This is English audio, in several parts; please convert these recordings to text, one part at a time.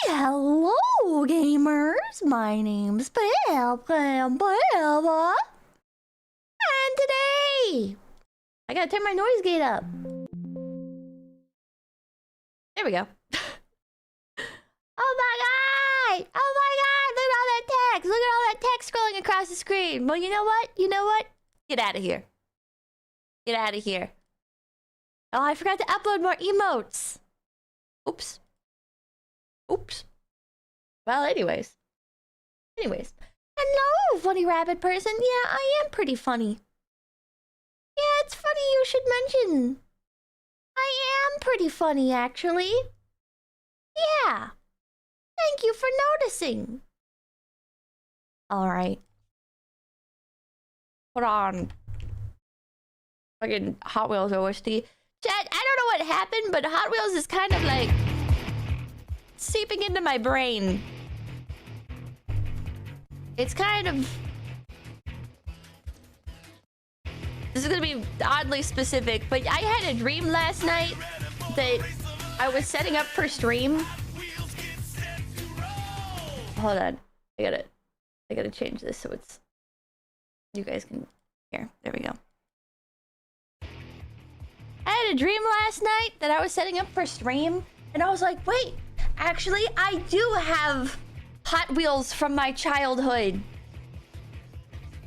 Hello, gamers. My name's 𝐒𝐴𝐏𝐶𝐐𝐬𝐏. And today, I gotta turn my noise gate up. There we go. Oh my god! Oh my god! Look at all that text! Look at all that text scrolling across the screen. Well, you know what? You know what? Get out of here. Get out of here. Oh, I forgot to upload more emotes. Oops. Oops. Well, anyways. Hello, funny rabbit person. Yeah, I am pretty funny. Yeah, it's funny you should mention. I am pretty funny, actually. Yeah. Thank you for noticing. Alright. Put on fucking Hot Wheels OST. Chat, I don't know what happened, but Hot Wheels is kind of like seeping into my brain. It's kind of... This is gonna be oddly specific, but I had a dream last night that I was setting up for stream. Hold on. I gotta change this so it's... You guys can... Here. There we go. I had a dream last night that I was setting up for stream, and I was like, wait, actually, I do have Hot Wheels from my childhood.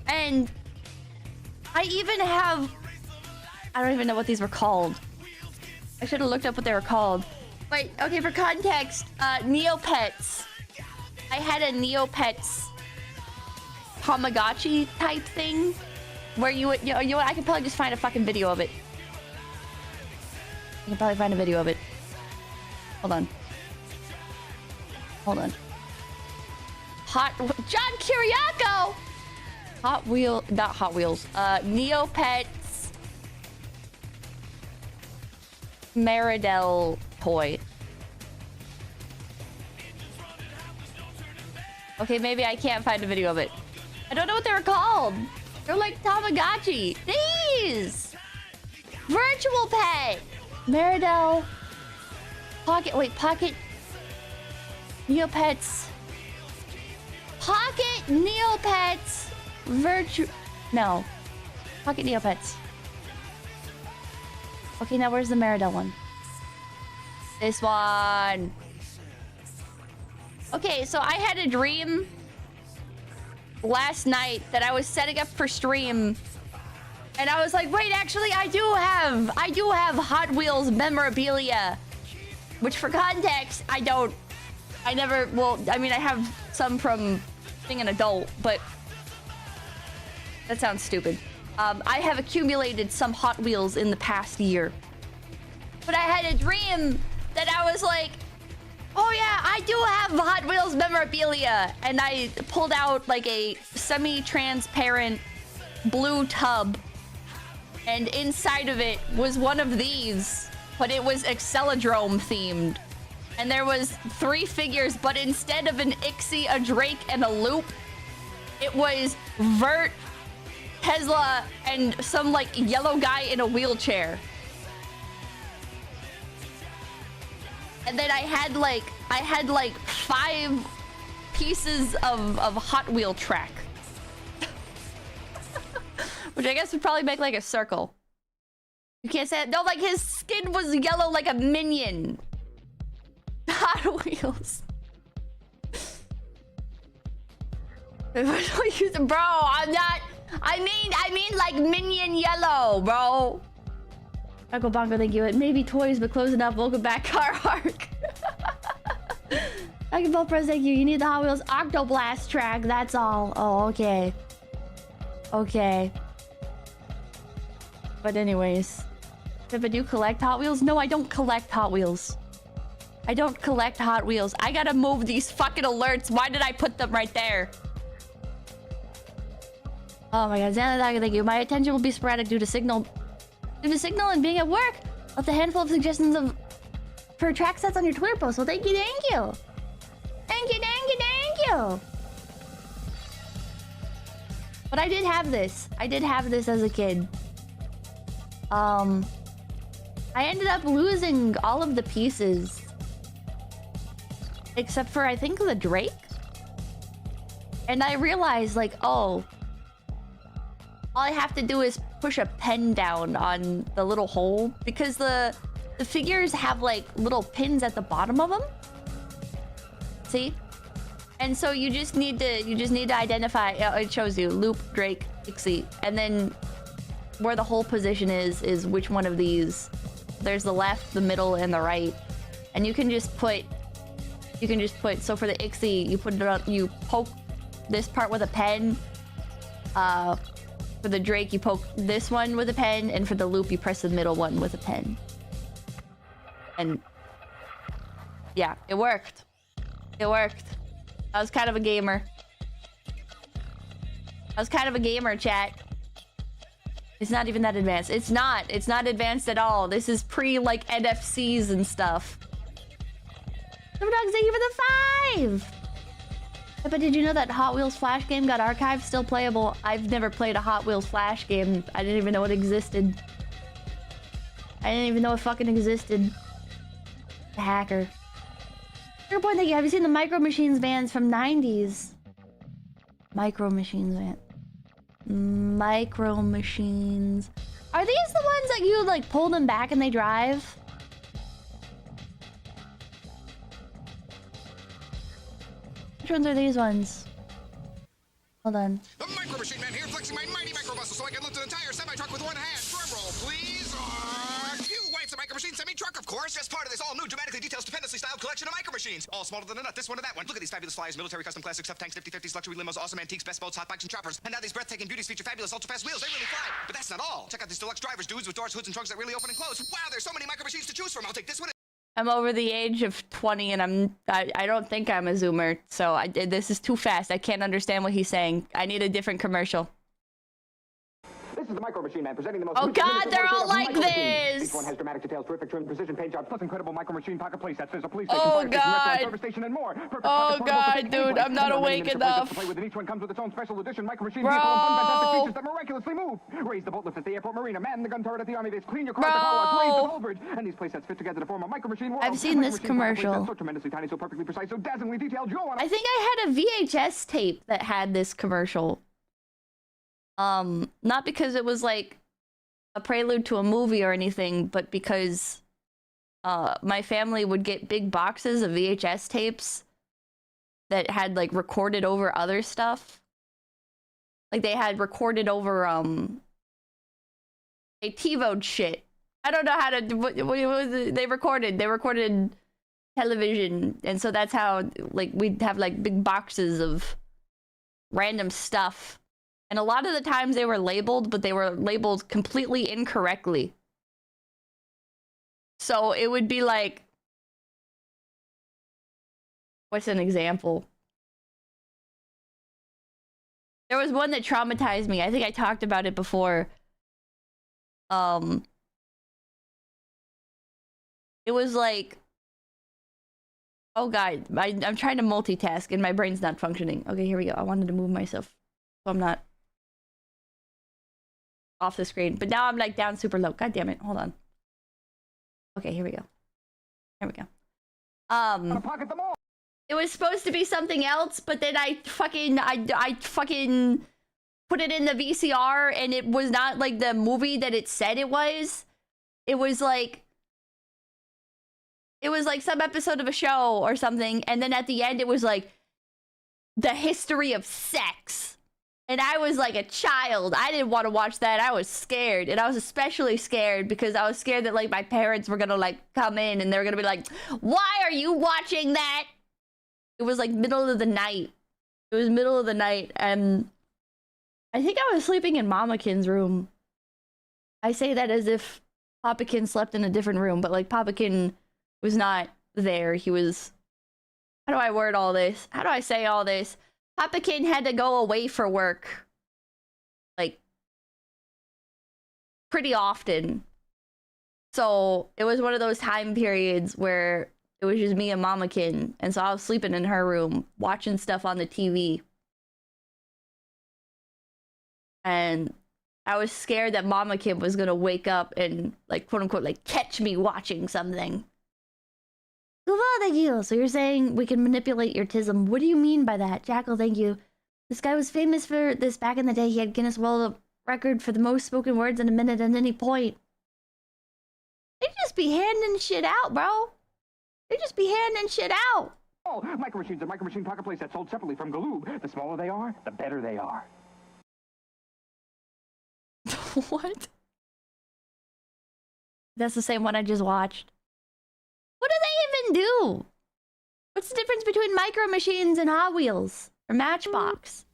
And I even have... I don't even know what these were called. I should have looked up what they were called. But, okay, for context, Neopets. I had a Neopets Tamagotchi type thing where you would, you know, I could probably just find a fucking video of it. I can probably find a video of it. Hold on. Hold on. John Kiriako! Hot Wheel, not Hot Wheels. Neopets Meridel toy. Okay, maybe I can't find a video of it. I don't know what they were called. They're like Tamagotchi. These! Virtual Pet! Meridel. Pocket, wait, Pocket Neopets. Pocket Neopets. No. Pocket Neopets. Okay, now where's the Meridel one? This one. Okay, so I had a dream last night that I was setting up for stream, and I was like, wait, actually, I do have Hot Wheels memorabilia, which for context, I never, well, I mean, I have some from being an adult, but that sounds stupid. I have accumulated some Hot Wheels in the past year, but I had a dream that I was like, oh yeah, I do have Hot Wheels memorabilia. And I pulled out like a semi-transparent blue tub. And inside of it was one of these, but it was 𝐒𝐴𝐜𝐿adrome themed. And there was 3 figures, but instead of an 𝐼𝐸𝐴, a Drake, and a Loop, it was Vert, Tesla, and some like yellow guy in a wheelchair. And then I had like 5 pieces of Hot Wheel track. Which I guess would probably make like a circle. You can't say it. No, like his skin was yellow like a minion. Hot Wheels. Bro, I'm not... I mean like minion yellow, bro. Uncle Bongo, thank you. It may be toys, but close enough. Welcome back, Car Arc. Dragon Ball Press, thank you. You need the Hot Wheels Octoblast track. That's all. Oh, okay. Okay. But anyways. If I do collect Hot Wheels? No, I don't collect Hot Wheels. I don't collect Hot Wheels. I gotta move these fucking alerts. Why did I put them right there? Oh my god. Xanathaka, thank you. My attention will be sporadic due to signal and being at work. Left a handful of suggestions for track sets on your Twitter post. Well, thank you, thank you. Thank you, thank you, thank you. But I did have this. I did have this as a kid. I ended up losing all of the pieces. Except for, I think, the Drake. And I realized, like, oh, all I have to do is push a pen down on the little hole, because the figures have like little pins at the bottom of them. See? And so you just need to identify. It shows you loop, Drake, 𝐒𝐿𝐴, and then where the hole position is which one of these. There's the left, the middle, and the right, and you can just put. So for the 𝐒𝐿𝐴, you put it up. You poke this part with a pen. For the Drake, you poke this one with a pen, and for the loop, you press the middle one with a pen. And yeah, it worked. It worked. I was kind of a gamer. Chat. It's not even that advanced. It's not advanced at all. This is pre, like, NFCs and stuff. Dogs, thank you for the 5! But did you know that Hot Wheels Flash game got archived? Still playable. I've never played a Hot Wheels Flash game. I didn't even know it existed. I didn't even know it fucking existed. The hacker. Your point, thank you. Have you seen the Micro Machines vans from 90s? Micro Machines van. Micro Machines. Are these the ones that you, like, pull them back and they drive? Which ones are these ones? Hold on. The Micro Machine Man here, flexing my mighty micro muscles so I can lift an entire semi-truck with one hand. Drum roll, please. Why, it's a Micro Machine semi-truck, of course. Just part of this all-new, dramatically detailed, stupendously styled collection of Micro Machines. All smaller than a nut, this one and that one. Look at these fabulous flyers, military custom classics, tough tanks, nifty 50s, luxury limos, awesome antiques, best boats, hot bikes, and choppers. And now these breathtaking beauties feature fabulous ultra-fast wheels. They really fly. But that's not all. Check out these deluxe drivers, dudes with doors, hoods, and trunks that really open and close. Wow, there's so many Micro Machines to choose from. I'll take this one. I'm over the age of 20 and I don't think I'm a zoomer, so this is too fast. I can't understand what he's saying. I need a different commercial. This is the Micro Machine Man presenting the most... Oh god, they're all like this! Each one has dramatic details, terrific trim, precision paint jobs, plus incredible Micro Machine pocket play sets. There's a police station, oh fire god! station, service station, and more. Perfect oh god, dude, I'm not awake enough. To play with, and each one comes with its own special edition Micro Machine Bro. vehicle and fun, fantastic features that miraculously move. Raise the boat lift at the airport marina, man the gun turret at the army base, clean your car at the car wash, raise the toll bridge. And these play sets fit together to form a Micro Machine world. I've seen this commercial. So tremendously tiny, so perfectly precise, so dazzlingly detailed. I think I had a VHS tape that had this commercial. Not because it was like a prelude to a movie or anything, but because my family would get big boxes of VHS tapes that had like recorded over other stuff. Like they had recorded over a TiVo shit. I don't know how to what was it? They recorded television, and so that's how like we'd have like big boxes of random stuff. And a lot of the times they were labeled, but they were labeled completely incorrectly. So it would be like, what's an example? There was one that traumatized me. I think I talked about it before. It was like, oh god, I'm trying to multitask and my brain's not functioning. Okay, here we go. I wanted to move myself so I'm not off the screen, but now I'm like down super low. God damn it. Hold on. Okay, here we go. Here we go. It was supposed to be something else, but then I fucking put it in the VCR and it was not like the movie that it said it was. It was like some episode of a show or something, and then at the end it was like the history of sex. And I was like a child. I didn't want to watch that. I was scared. And I was especially scared because I was scared that like my parents were going to like come in and they were going to be like, why are you watching that? It was like middle of the night. It was middle of the night. And I think I was sleeping in Mamakin's room. I say that as if Papakin slept in a different room, but like Papakin was not there. He was... How do I word all this? How do I say all this? Papakin had to go away for work, like, pretty often. So it was one of those time periods where it was just me and Mamakin. And so I was sleeping in her room, watching stuff on the TV. And I was scared that Mama Kim was gonna wake up and, like, quote unquote, like, catch me watching something. Thank you. So you're saying we can manipulate your tism. What do you mean by that? Jackal, thank you. This guy was famous for this back in the day. He had Guinness World Record for the most spoken words in a minute at any point. They just be handing shit out, bro. They just be handing shit out. Oh, Micro Machines are Micro Machine pocket playsets sold separately from 𝐒𝐿𝐢. The smaller they are, the better they are. What? That's the same one I just watched. What do they even do? What's the difference between Micro Machines and Hot Wheels? Or Matchbox?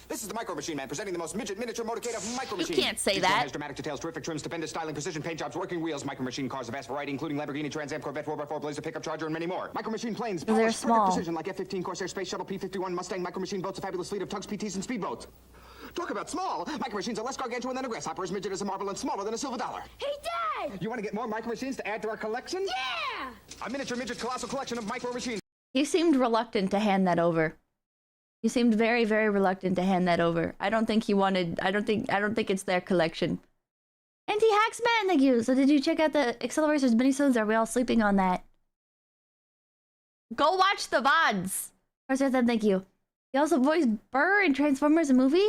This is the Micro Machine Man presenting the most miniature motorcade of Micro Machine. You can't say Each that. one has dramatic details, terrific trims, stupendous styling, precision paint jobs, working wheels, Micro Machine cars of vast variety, including Lamborghini, Trans Am, Corvette, 4x4, Blazer, pickup charger, and many more. Micro Machine planes, They're polished, small. perfect precision like F-15, Corsair, Space Shuttle, P-51, Mustang, Micro Machine boats, a fabulous fleet of tugs, PTs, and speedboats. Talk about small. Micro Machines are less gargantuan than a grasshopper, as midget as a marble, and smaller than a silver dollar. Hey, Dad! You want to get more Micro Machines to add to our collection? Yeah! A miniature midget colossal collection of Micro Machines. He seemed reluctant to hand that over. He seemed very, very reluctant to hand that over. I don't think he wanted... I don't think it's their collection. Anti-Hacksman, thank you. So did you check out the Accelerators minisodes? Are we all sleeping on that? Go watch the VODs! Then thank you. He also voiced Burr in Transformers, a movie.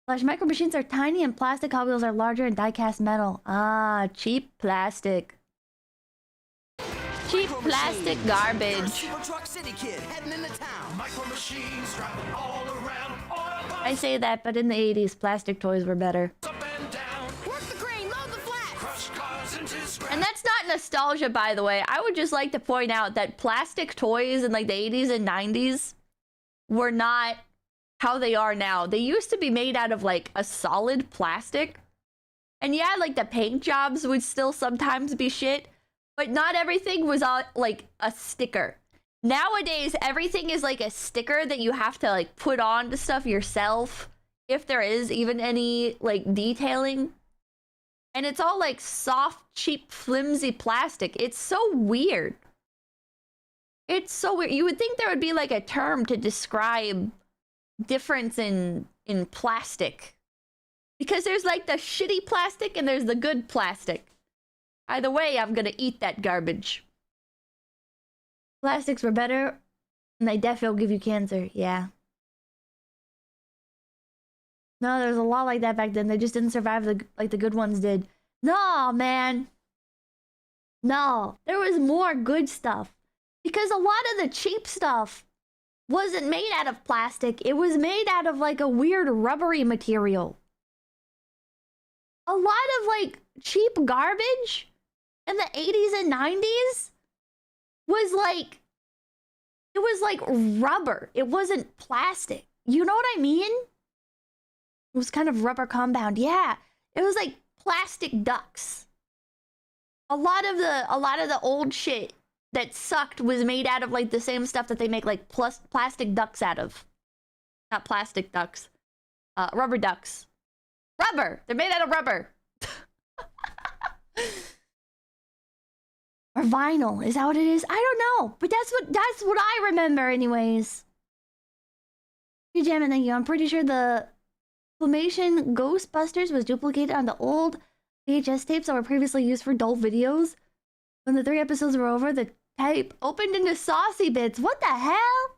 Flash Micro Machines are tiny and plastic. Hot Wheels are larger and die-cast metal. Ah, cheap plastic. Cheap plastic garbage. Super Truck City Kid heading into town. Micro Machines driving all around. I say that, but in the 80s, plastic toys were better. Up and down. Work the crane, load the flats! Crush cars into scrap. And that's not nostalgia, by the way. I would just like to point out that plastic toys in like the 80s and 90s were not how they are now. They used to be made out of like a solid plastic. And yeah, like the paint jobs would still sometimes be shit, but not everything was like a sticker. Nowadays, everything is like a sticker that you have to like put on to stuff yourself, if there is even any like detailing. And it's all like soft, cheap, flimsy plastic. It's so weird. It's so weird. You would think there would be like a term to describe difference in plastic. Because there's like the shitty plastic and there's the good plastic. Either way, I'm gonna eat that garbage. Plastics were better, and they definitely will give you cancer. Yeah. No, there's a lot like that back then. They just didn't survive like the good ones did. No, man. No, there was more good stuff. Because a lot of the cheap stuff wasn't made out of plastic. It was made out of like a weird rubbery material. A lot of like cheap garbage in the 80s and 90s was like, it was like rubber. It wasn't plastic. You know what I mean? It was kind of rubber compound. Yeah, it was like plastic ducks. A lot of the old shit that sucked was made out of like the same stuff that they make like plastic ducks out of. Not plastic ducks. Rubber ducks. Rubber! They're made out of rubber. Or vinyl. Is that what it is? I don't know. But that's what I remember anyways. Hey Jammin, thank you. I'm pretty sure the Filmation Ghostbusters was duplicated on the old VHS tapes that were previously used for adult videos. When the 3 episodes were over, the tape opened into saucy bits. What the hell?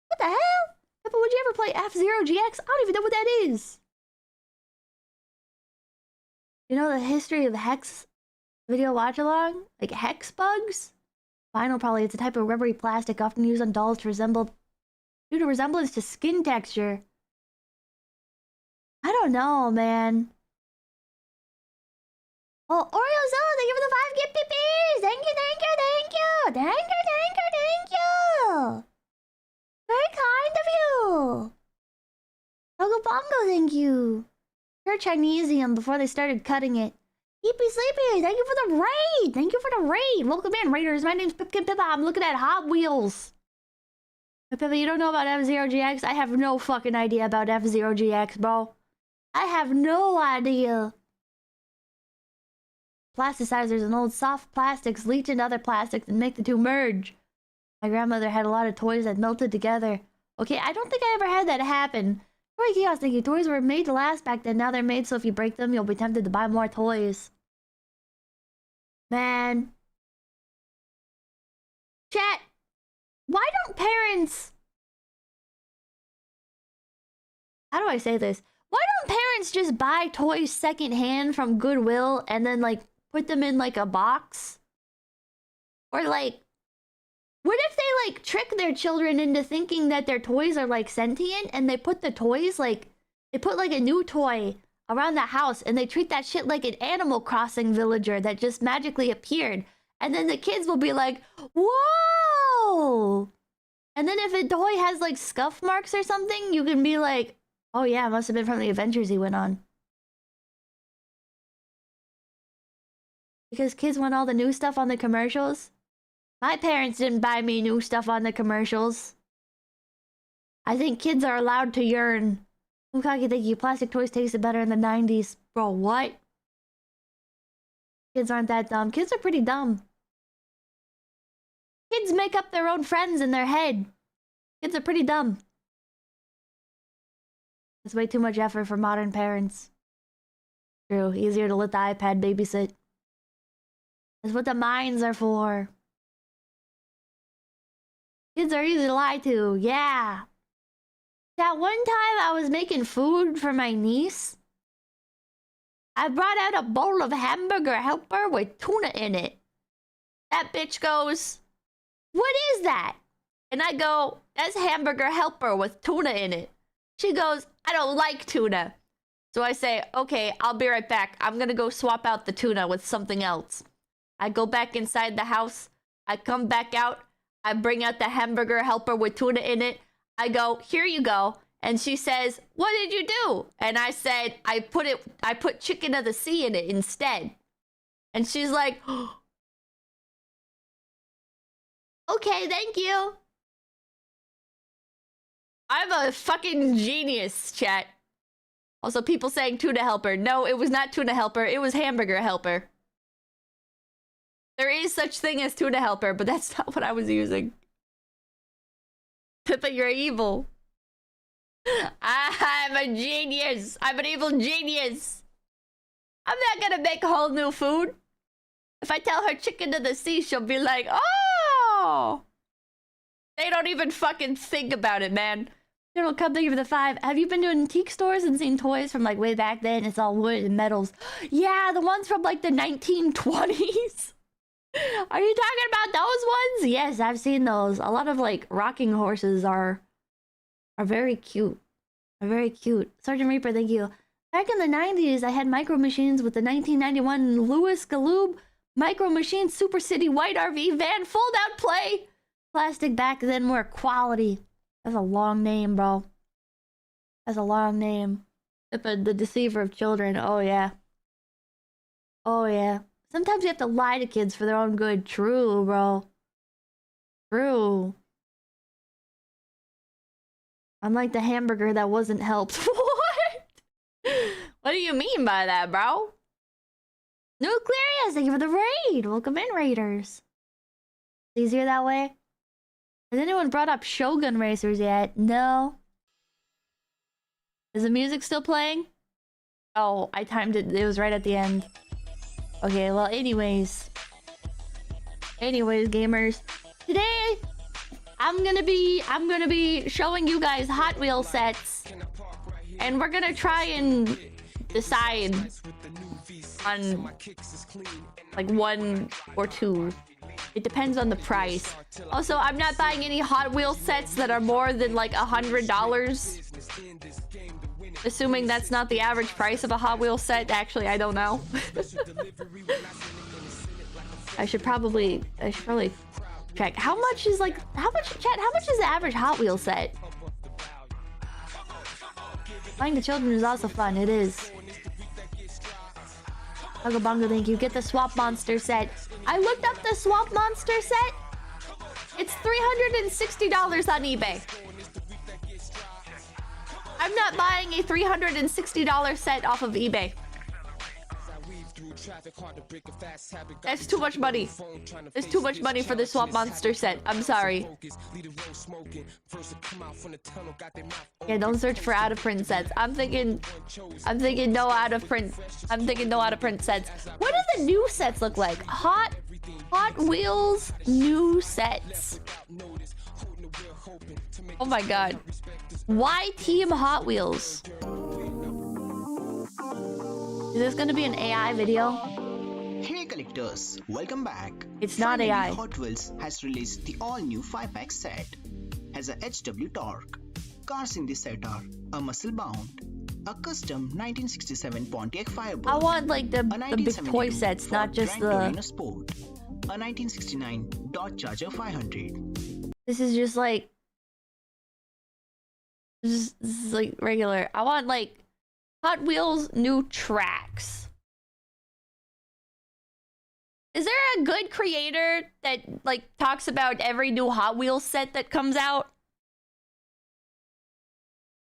What the hell? But would you ever play F-Zero-GX? I don't even know what that is. You know the history of Hex video watch-along? Like Hex bugs? Vinyl probably. It's a type of rubbery plastic often used on dolls to resemble... due to resemblance to skin texture. I don't know, man. Oh, Oreo Zone, thank you for the 5 gift PPs! Thank you, thank you, thank you! Thank you, thank you, thank you! Very kind of you! Togo Bongo, thank you! You're Chinesium before they started cutting it. Sleepy Sleepy, thank you for the raid! Thank you for the raid! Welcome in, Raiders. My name's Pipkin Pippa. I'm looking at Hot Wheels. Pippa, you don't know about F-Zero-GX? I have no fucking idea about F-Zero-GX, bro. I have no idea. Plasticizers and old soft plastics leach into other plastics and make the two merge. My grandmother had a lot of toys that melted together. Okay, I don't think I ever had that happen. Toy Chaos, thank you. Toys were made to last back then. Now they're made so if you break them, you'll be tempted to buy more toys. Man. Chat. Why don't parents... How do I say this? Why don't parents just buy toys secondhand from Goodwill and then, like, put them in, like, a box? Or, like... What if they, like, trick their children into thinking that their toys are, like, sentient, and they put the toys, like... They put, like, a new toy around the house, and they treat that shit like an Animal Crossing villager that just magically appeared. And then the kids will be like, whoa! And then if a toy has, like, scuff marks or something, you can be like, oh yeah, it must have been from the adventures he went on. Because kids want all the new stuff on the commercials. My parents didn't buy me new stuff on the commercials. I think kids are allowed to yearn. Ukagi, thank you. Plastic toys tasted better in the 90s. Bro, what? Kids aren't that dumb. Kids are pretty dumb. Kids make up their own friends in their head. Kids are pretty dumb. It's way too much effort for modern parents. True. Easier to let the iPad babysit. That's what the minds are for. Kids are easy to lie to. Yeah. That one time I was making food for my niece. I brought out a bowl of hamburger helper with tuna in it. That bitch goes, "What is that?" And I go, "That's hamburger helper with tuna in it." She goes, "I don't like tuna." So I say, "Okay, I'll be right back. I'm gonna go swap out the tuna with something else." I go back inside the house. I come back out. I bring out the hamburger helper with tuna in it. I go, "Here you go." And she says, "What did you do?" And I said, I put chicken of the sea in it instead. And she's like, "Okay, thank you." I'm a fucking genius, chat. Also, people saying tuna helper. No, it was not tuna helper. It was hamburger helper. There is such thing as tuna helper, but that's not what I was using. Pippa, you're evil. I'm a genius. I'm an evil genius. I'm not gonna make whole new food. If I tell her chicken to the sea, she'll be like, "Oh!" They don't even fucking think about it, man. General Cub, thank you for the 5. Have you been to antique stores and seen toys from like way back then? It's all wood and metals. Yeah, the ones from like the 1920s. Are you talking about those ones? Yes, I've seen those. A lot of like rocking horses are very cute. Are very cute. Sergeant Reaper, thank you. Back in the 90s, I had micro machines with the 1991 Louis Galoob Micro Machine Super City White RV van fold-out play. Plastic back then were quality. That's a long name, bro. That's a long name. The deceiver of children. Oh, yeah. Oh, yeah. Sometimes you have to lie to kids for their own good. True, bro. True. I'm like the hamburger that wasn't helped. What? What do you mean by that, bro? Nuclearius, thank you for the raid. Welcome in, raiders. It's easier that way. Has anyone brought up Shogun Racers yet? No. Is the music still playing? Oh, I timed it. It was right at the end. Okay, well, anyways. Anyways, gamers. Today, I'm gonna be showing you guys Hot Wheel sets. And we're gonna try and decide on like 1 or 2. It depends on the price. Also, I'm not buying any Hot Wheel sets that are more than like $100. Assuming that's not the average price of a Hot Wheel set. Actually, I don't know. I should probably check. How much is the average Hot Wheel set? Playing the children is also fun. It is. Bunga Bunga, thank you. Get the Swap Monster set. I looked up the Swap Monster set. It's $360 on eBay. I'm not buying a $360 set off of eBay. That's too much money. There's too much money for the Swamp Monster set. I'm sorry. Yeah, don't search for out of print sets. I'm thinking no out of print. I'm thinking no out of print sets. What do the new sets look like? Hot Wheels new sets. Oh my god. Why Team Hot Wheels? Is this gonna be an AI video? Hey collectors, welcome back. It's not Finally, AI. Hot Wheels has released the all-new 5-pack set. Has a HW torque. Cars in the set are a muscle bound, a custom 1967 Pontiac Firebird. I want like the big toy sets, not just the... Sport, a 1969 Dodge Charger 500. This is just like... This is like regular. I want like Hot Wheels new tracks. Is there a good creator that like talks about every new Hot Wheels set that comes out?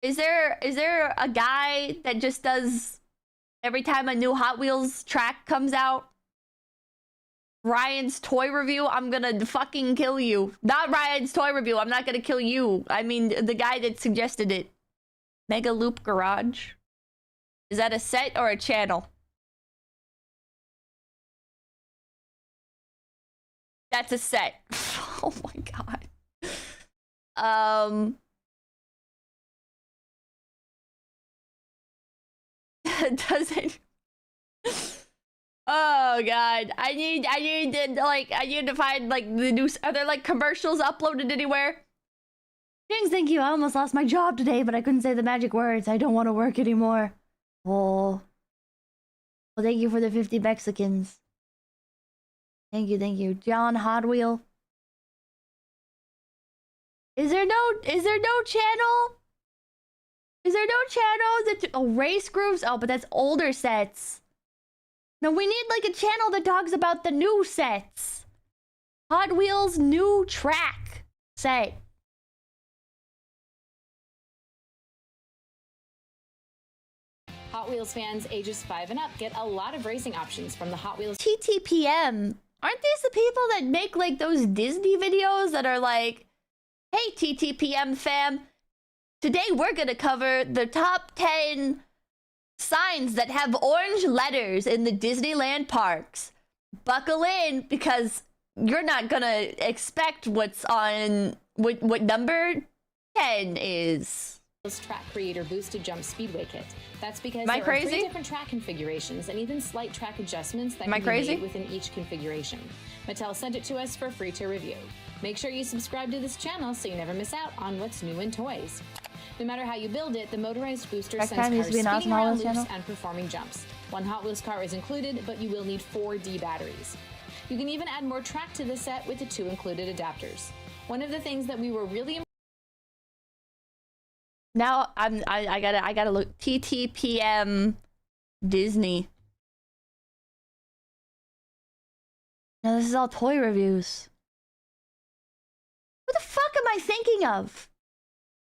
Is there a guy that just does every time a new Hot Wheels track comes out? Ryan's toy review, I'm gonna fucking kill you. Not Ryan's toy review, I'm not gonna kill you. I mean the guy that suggested it. Mega Loop Garage. Is that a set or a channel? That's a set. Oh my god. Does it? Oh god. I need to find like the new. Are there like commercials uploaded anywhere? James, thank you. I almost lost my job today, but I couldn't say the magic words. I don't want to work anymore. Oh. Well, thank you for the 50 Mexicans. Thank you. John Hot Wheel. Is there no channel? Is there no channel that... Oh, Race Grooves? Oh, but that's older sets. No, we need like a channel that talks about the new sets. Hot Wheels new track set. Hot Wheels fans ages 5 and up get a lot of racing options from the Hot Wheels. TTPM. Aren't these the people that make like those Disney videos that are like, hey TTPM fam, today we're gonna cover the top 10 signs that have orange letters in the Disneyland parks. Buckle in because you're not gonna expect what's on what number 10 is. Track Creator Boosted Jump Speedway Kit. That's because Am I there are 3 crazy? different track configurations and even slight track adjustments that Am I can be crazy? made within each configuration. Mattel sent it to us for free to review. Make sure you subscribe to this channel so you never miss out on what's new in toys. No matter how you build it, the motorized booster Track sends time needs cars to be an speeding awesome Hot around Wheels loops channel. and performing jumps. 1 Hot Wheels car is included, but you will need 4 D batteries. You can even add more track to the set with the 2 included adapters. One of the things that we were really Now I gotta look. TTPM Disney. Now this is all toy reviews. What the fuck am I thinking of?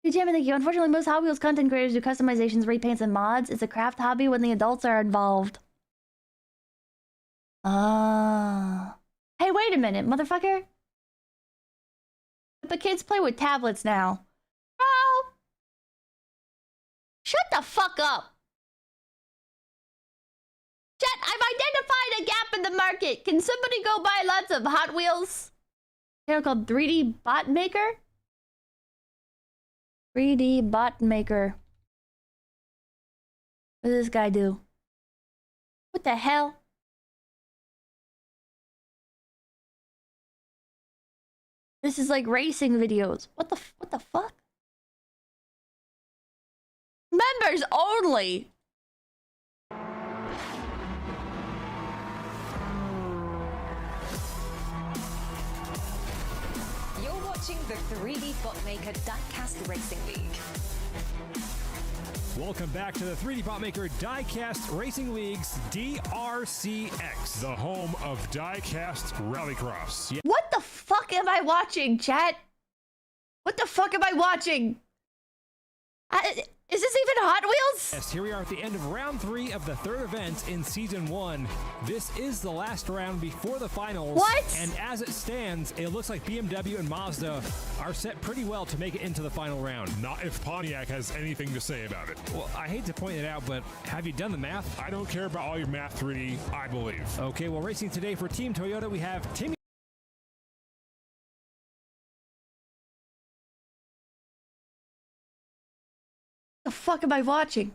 Hey Jamie, thank you. Unfortunately, most Hot Wheels content creators do customizations, repaints, and mods. It's a craft hobby when the adults are involved. Ah. Hey, wait a minute, motherfucker. But kids play with tablets now. Oh. Shut the fuck up. Chat, I've identified a gap in the market. Can somebody go buy lots of Hot Wheels? Channel called 3D BotMaker? 3D BotMaker. What does this guy do? What the hell? This is like racing videos. What the fuck? Members only. You're watching the 3D BotMaker Diecast Racing League. Welcome back to the 3D BotMaker Diecast Racing League's DRCX, the home of Diecast Rallycross. What the fuck am I watching, chat? What the fuck am I watching? Is this even Hot Wheels? Yes, here we are at the end of round 3 of the 3rd event in season 1. This is the last round before the finals. What? And as it stands, it looks like BMW and Mazda are set pretty well to make it into the final round. Not if Pontiac has anything to say about it. Well, I hate to point it out, but have you done the math? I don't care about all your math, 3D, I believe. Okay, well, racing today for Team Toyota, we have Timmy. The fuck am I watching?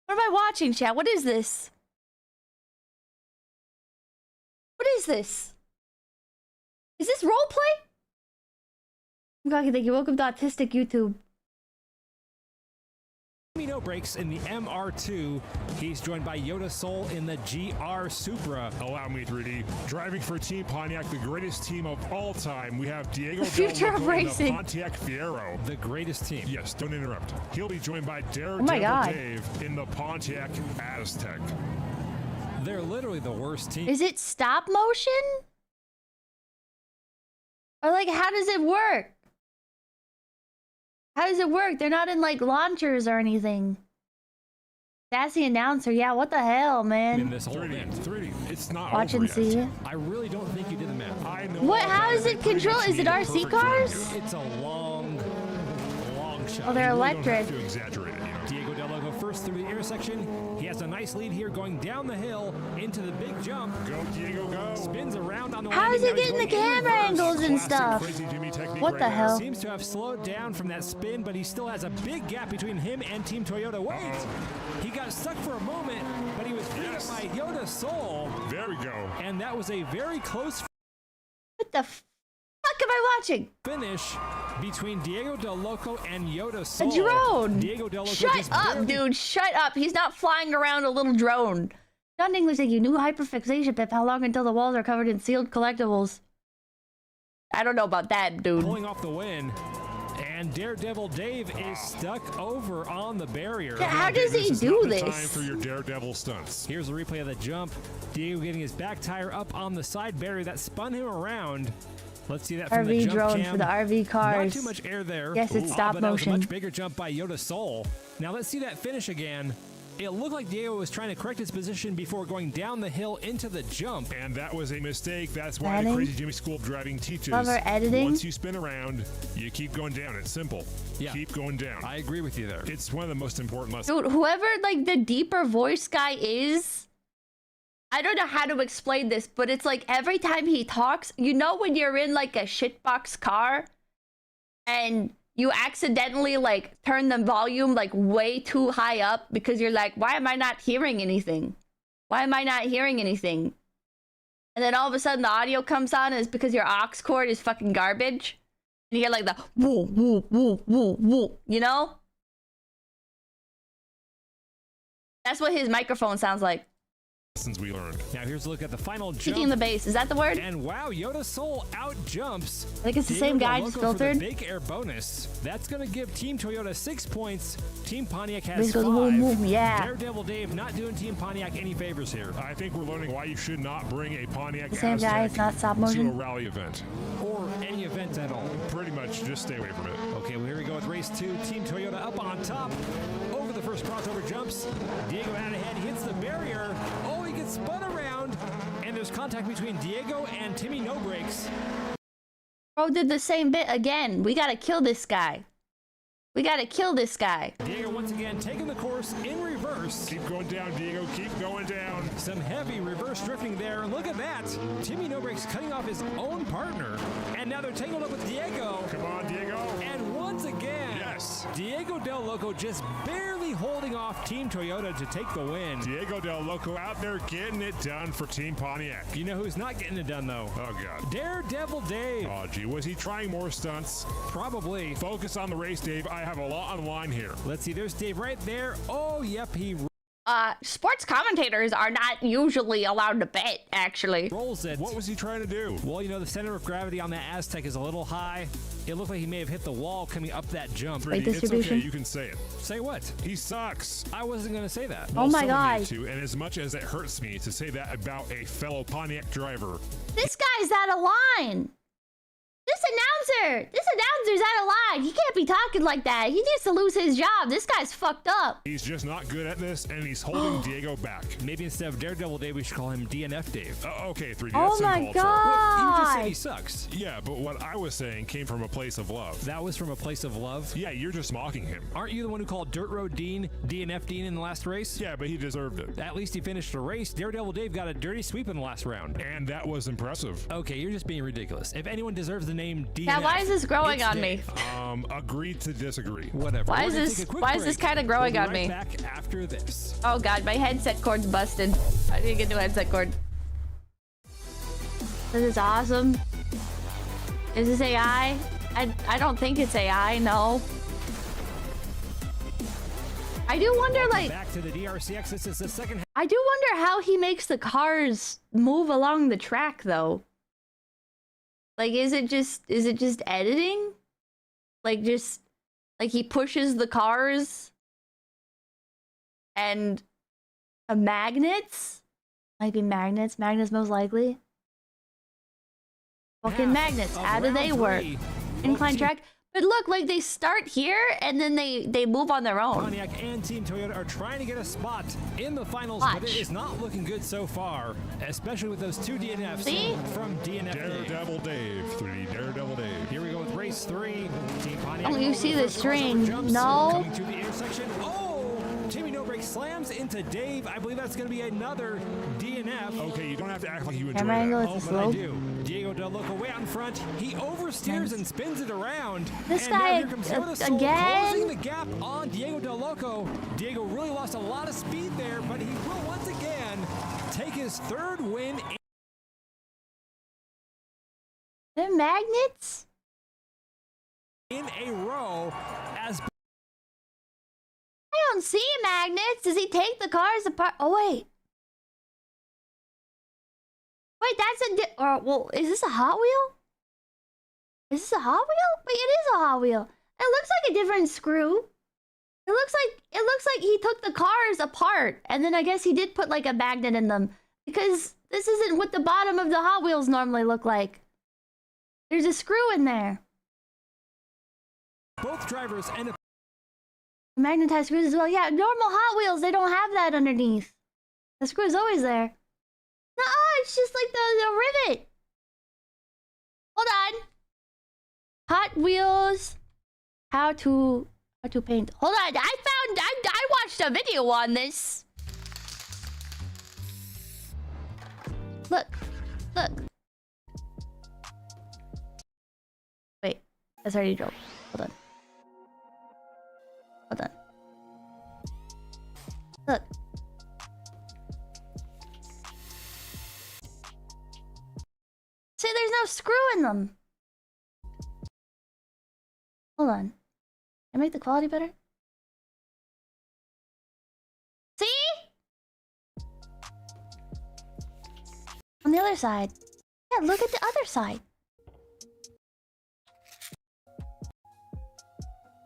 What am I watching, chat? What is this? What is this? Is this roleplay? Okay, thank you. Welcome to Autistic YouTube. No breaks in the MR2. He's joined by Yoda Soul in the GR Supra. Allow me, 3D. Driving for Team Pontiac, the greatest team of all time, we have Diego Future Del of Loco in the racing. Pontiac Fiero. The greatest team. Yes, don't interrupt. He'll be joined by Daredevil God. Dave in the Pontiac Aztec. They're literally the worst team. Is it stop motion? Or like, how does it work? How does it work? They're not in like launchers or anything. That's the announcer. Yeah, what the hell, In man? this whole 3D, event. 3D, it's not Watch over and see. yet. I really don't think you did the math. I know. What? all How that, is it but 3D controlled? Is it needs a RC perfect cars? drive. It's a long shot. Oh, they're You really electric. don't have to exaggerate it, you know. Diego Del Loco first through the intersection. He has a nice lead here going down the hill into the big jump. Go, Diego, go. Spins around on the How is landing. he Now he's getting the going in camera reverse. angles and Classic stuff? Crazy Jimmy technique What right the now. hell? Seems to have slowed down from that spin, but he still has a big gap between him and Team Toyota. Wait! He got stuck for a moment, but he was beat Yes. up by Yoda Soul. There we go. And that was a very close What the fuck am I watching? finish between Diego Del Loco and Yoda A Soul. drone. Diego Del Loco Shut just up, barely- dude. Shut up. He's not flying around a little drone. John English, thank you. New hyperfixation pip. How long until the walls are covered in sealed collectibles? I don't know about that, dude. Pulling off the win. And Daredevil Dave is stuck over on the barrier. Yeah, how does he This is do not the this? time for your daredevil stunts. Here's a replay of the jump. Diego getting his back tire up on the side barrier that spun him around. Let's see that from the RV jump drone cam. for the RV Not cars. too much air there. Yes, it's stop but that was a motion. much bigger jump by Yoda Soul. Now let's see that finish again. It looked like Diego was trying to correct his position before going down the hill into the jump. And that was a mistake. That's why Editing. the Crazy Jimmy School of Driving teaches. Clever editing. Once you spin around, you keep going down. It's simple. Yeah. Keep going down. I agree with you there. It's one of the most important lessons. Dude, whoever like the deeper voice guy is, I don't know how to explain this, but it's like every time he talks, you know when you're in like a shitbox car and you accidentally like turn the volume like way too high up because you're like, why am I not hearing anything? Why am I not hearing anything? And then all of a sudden the audio comes on and it's because your aux cord is fucking garbage. And you get like the woo, woo, woo, woo, woo, you know? That's what his microphone sounds like. Lessons we learned. Now here's a look at the final jump. Kicking the bass, is that the word? And wow, Yoda Soul out jumps. I think it's the Diego same Del guy, Loco just for the filtered. big air bonus. That's going to give Team Toyota 6 points. Team Pontiac has Bass 5. goes boom, boom, yeah. Daredevil Dave not doing Team Pontiac any favors here. I think we're learning why you should not bring a Pontiac The same guy, Aztec it's not stop to a motion. rally event. Or any event at all. Pretty much, just stay away from it. Okay, well, here we go with race 2. Team Toyota up on top. Over the first crossover jumps. Diego out ahead, hits the barrier. Oh, he gets spun around. And there's contact between Diego and Timmy No Brakes. Bro did the same bit again. We gotta kill this guy. We gotta kill this guy. Diego once again taking the course in reverse. Keep going down, Diego. Keep going down. Some heavy reverse drifting there. Look at that. Timmy No Brakes cutting off his own partner. And now they're tangled up with Diego. Come on, Diego. And once again, Yes. Diego Del Loco just barely holding off Team Toyota to take the win. Diego Del Loco out there getting it done for Team Pontiac. You know who's not getting it done, though? Oh, God. Daredevil Dave. Oh, gee. Was he trying more stunts? Probably. Focus on the race, Dave. I have a lot on the line here. Let's see. There's Dave right there. Oh, yep. He Sports commentators are not usually allowed to bet, actually. rolls it. What was he trying to do? Well, you know, the center of gravity on that Aztec is a little high. It looked like he may have hit the wall coming up that jump. Weight It's distribution? okay. You can say it. Say what? He sucks. I wasn't going to say that. Oh my Someone God. needs to, and as much as it hurts me to say that about a fellow Pontiac driver, This guy's out of line. This announcer's out of line. He can't be talking like that. He needs to lose his job. This guy's fucked up. He's just not good at this, and he's holding Diego back. Maybe instead of Daredevil Dave, we should call him DNF Dave. Okay, 3D. Oh that's my uncalled for. god. Well, you just said he sucks. Yeah, but what I was saying came from a place of love. That was from a place of love? Yeah, you're just mocking him. Aren't you the one who called Dirt Road Dean DNF Dean in the last race? Yeah, but he deserved it. At least he finished the race. Daredevil Dave got a dirty sweep in the last round. And that was impressive. Okay, you're just being ridiculous. If anyone deserves the name DNF, Yeah, why is this growing on me? Agreed to disagree. Whatever. Why is this kind of growing on me? Back after this. Oh god, my headset cord's busted. I need to get a new headset cord. This is awesome. Is this AI? I don't think it's AI, no. I do wonder, like, back to the DRCX. This is the second. I do wonder how he makes the cars move along the track, though. Like, is it just editing? Like, he pushes the cars and magnets? Might be magnets. Magnets most likely. Fucking magnets. How do they work? Incline track. But look, like, they start here and then they move on their own. Pontiac and Team Toyota are trying to get a spot in the finals, but it is not looking good so far, especially with those two DNFs from DNF Daredevil Dave. 3D Daredevil Dave. Here we go with race 3. Team Pontiac. Oh, you see the string? No. Coming to the intersection. Oh! Timmy No Break slams into Dave. I believe that's going to be another DNF. Okay, you don't have to act like you enjoy Camera angle that. is But I slow. do. Diego Del Loco way out in front. He oversteers and spins it around. This and guy now here comes Soda Soul again? closing the gap on Diego Del Loco. Diego really lost a lot of speed there, but he will once again take his third win. They're magnets? In a row as I don't see magnets. Does he take the cars apart? Oh, wait. Wait, that's a... well, is this a Hot Wheel? Is this a Hot Wheel? Wait, it is a Hot Wheel. It looks like a different screw. It looks like he took the cars apart. And then I guess he did put, like, a magnet in them. Because this isn't what the bottom of the Hot Wheels normally look like. There's a screw in there. both drivers end up magnetized screws as well. Yeah, normal Hot Wheels, they don't have that underneath. The screw is always there. No, it's just like the rivet. Hold on. Hot Wheels. How to paint. Hold on. I watched a video on this. Look. Wait. That's already drove. Hold on. Look. See, there's no screw in them. Hold on. Can I make the quality better? See? On the other side. Yeah, look at the other side.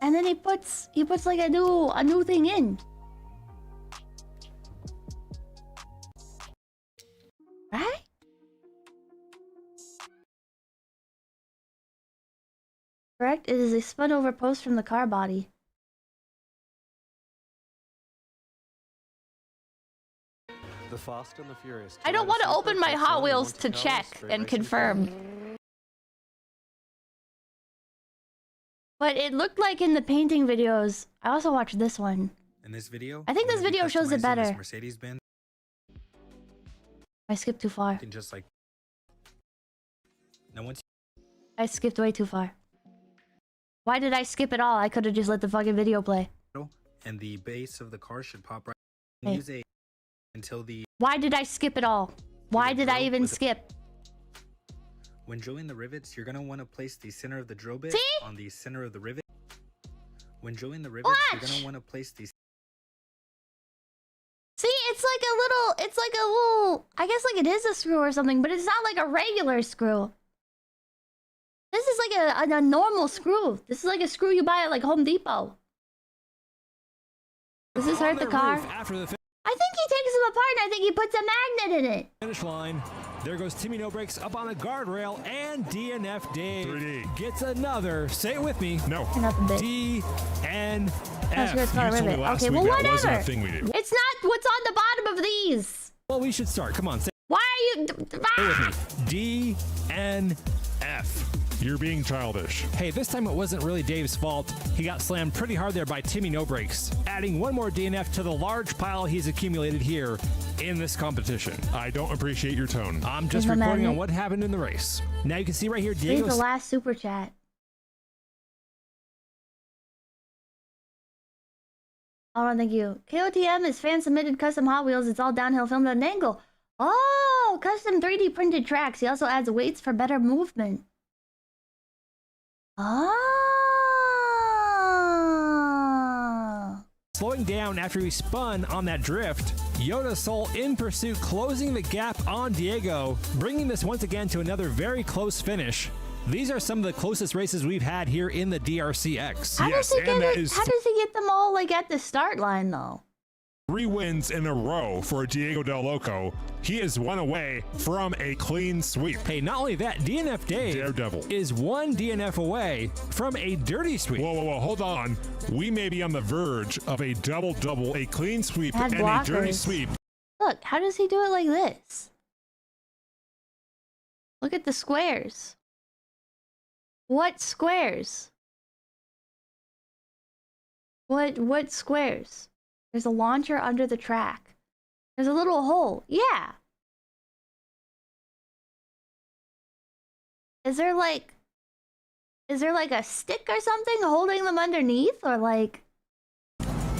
And then he puts like a new thing in. Right? Correct? It is a spun over post from the car body. The Fast and the Furious. I don't want to open my Hot Wheels to check and confirm. But it looked like in the painting videos. I also watched this one. In this video, I think this video shows it better. Mercedes-Benz. I skipped too far. Just like no one's. I skipped way too far. Why did I skip it all? I could have just let the fucking video play. And the base of the car should pop right. Hey. Use a until the. Why did I skip it all? Why did I even skip? When drilling the rivets, you're gonna want to place the center of the drill bit on the center of the rivet. When drilling the rivets, you're gonna want to place the. See, it's like a little, I guess like it is a screw or something, but it's not like a regular screw. This is like a normal screw. This is like a screw you buy at like Home Depot. Does this hurt the car? I think he takes them apart and I think he puts a magnet in it. finish line. There goes Timmy No Brakes up on a guardrail, and DNF Dave 3D. gets another. Say it with me. No. DNF. Okay, well, whatever. Wasn't a thing we do. It's not what's on the bottom of these. Well, we should start. Come on. Say Why are you? with me. DNF. You're being childish. Hey, this time it wasn't really Dave's fault. He got slammed pretty hard there by Timmy No Brakes, adding one more DNF to the large pile he's accumulated here in this competition. I don't appreciate your tone. I'm just reporting on what happened in the race. Now you can see right here, Here's Diego. the last super chat. Hold on, thank you. KOTM is fan submitted custom Hot Wheels. It's all downhill filmed at an angle. Oh, custom 3D printed tracks. He also adds weights for better movement. Oh. Slowing down after he spun on that drift, Yoda Soul in pursuit, closing the gap on Diego, bringing this once again to another very close finish. These are some of the closest races we've had here in the DRCX. How does he get them all like at the start line though? 3 wins in a row for Diego Del Loco. He is 1 away from a clean sweep. Hey, not only that, DNF Dave Daredevil is 1 DNF away from a dirty sweep. Whoa, hold on. We may be on the verge of a double-double, a clean sweep and a dirty sweep. Look, how does he do it like this? Look at the squares. What squares? What squares? There's a launcher under the track. There's a little hole. Yeah. Is there like a stick or something holding them underneath, or like?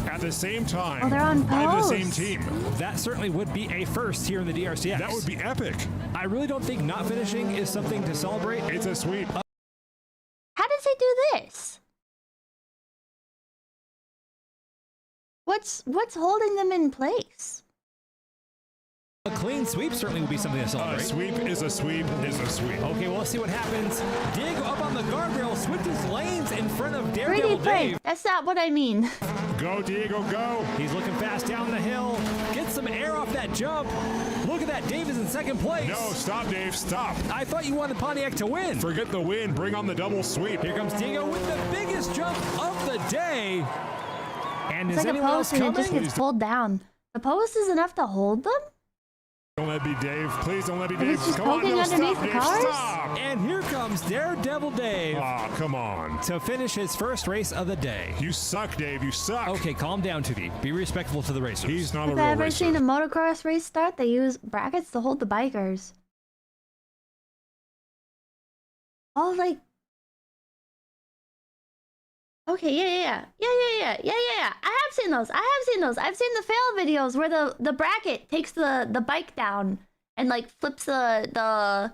At the same time, oh, they're on by the post. same team. That certainly would be a first here in the DRCX. That would be epic. I really don't think not finishing is something to celebrate. It's a sweep. How does he do this? What's holding them in place? A clean sweep certainly would be something to celebrate. A sweep is a sweep is a sweep. Okay, well, let's see what happens. Diego up on the guardrail, switches lanes in front of Daredevil 3D Dave. print. That's not what I mean. Go, Diego, go. He's looking fast down the hill. Gets some air off that jump. Look at that. Dave is in second place. No, stop, Dave, stop. I thought you wanted Pontiac to win. Forget the win. Bring on the double sweep. Here comes Diego with the biggest jump of the day. And it's is like a anyone else post and coming? it just gets pulled down. The post is enough to hold them? Don't let me be Dave. Please don't let me be If Dave. it's just Come on, poking no, underneath stop, the Dave, cars? stop. And here comes Daredevil Dave. Oh, come on. To finish his first race of the day. You suck, Dave. You suck. Okay, calm down, 2D. Be respectful to the racers. He's not a Have real I ever racer. seen a motocross race start? They use brackets to hold the bikers. Oh, like... Okay, yeah. I have seen those. I've seen the fail videos where the bracket takes the bike down and like flips the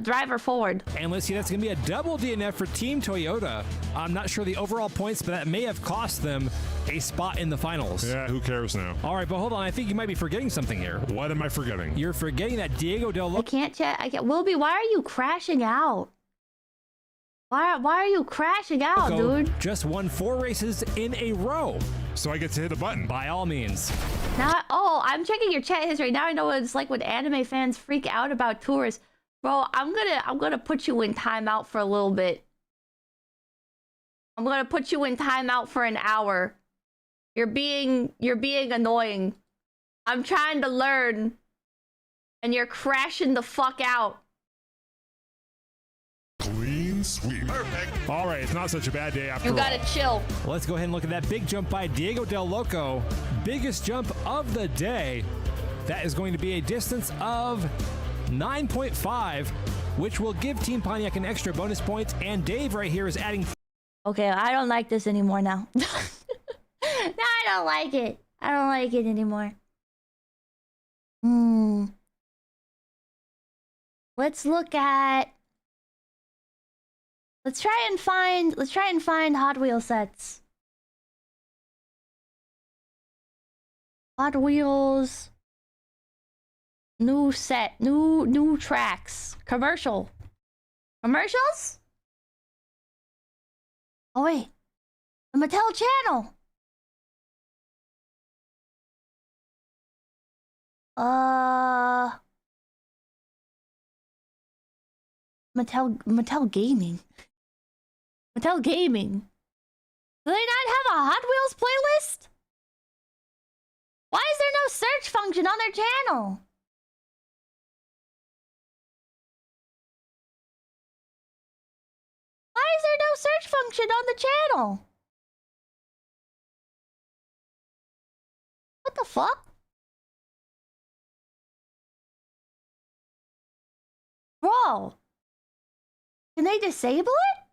driver forward. And let's see, that's going to be a double DNF for Team Toyota. I'm not sure the overall points, but that may have cost them a spot in the finals. Yeah, who cares now? All right, but hold on. I think you might be forgetting something here. What am I forgetting? You're forgetting that Diego Del Loco... I can't chat. Wilby, why are you crashing out? Why are you crashing out, dude? Just won 4 races in a row. So I get to hit a button. By all means. Now, I'm checking your chat history. Now I know what it's like when anime fans freak out about tours. Bro, I'm gonna put you in timeout for a little bit. I'm gonna put you in timeout for an hour. You're being annoying. I'm trying to learn, and you're crashing the fuck out. Clean sweep. Perfect. All right, it's not such a bad day after all. You gotta chill. Let's go ahead and look at that big jump by Diego Del Loco. Biggest jump of the day. That is going to be a distance of 9.5, which will give Team Pontiac an extra bonus point. And Dave right here is adding... Okay, I don't like this anymore now. No, I don't like it. I don't like it anymore. Let's look at... Let's try and find Hot Wheel sets. Hot Wheels. New set. New tracks. Commercials? Oh wait. The Mattel channel. Mattel Gaming. Mattel Gaming. Do they not have a Hot Wheels playlist? Why is there no search function on their channel? Why is there no search function on the channel? What the fuck? Bro, can they disable it?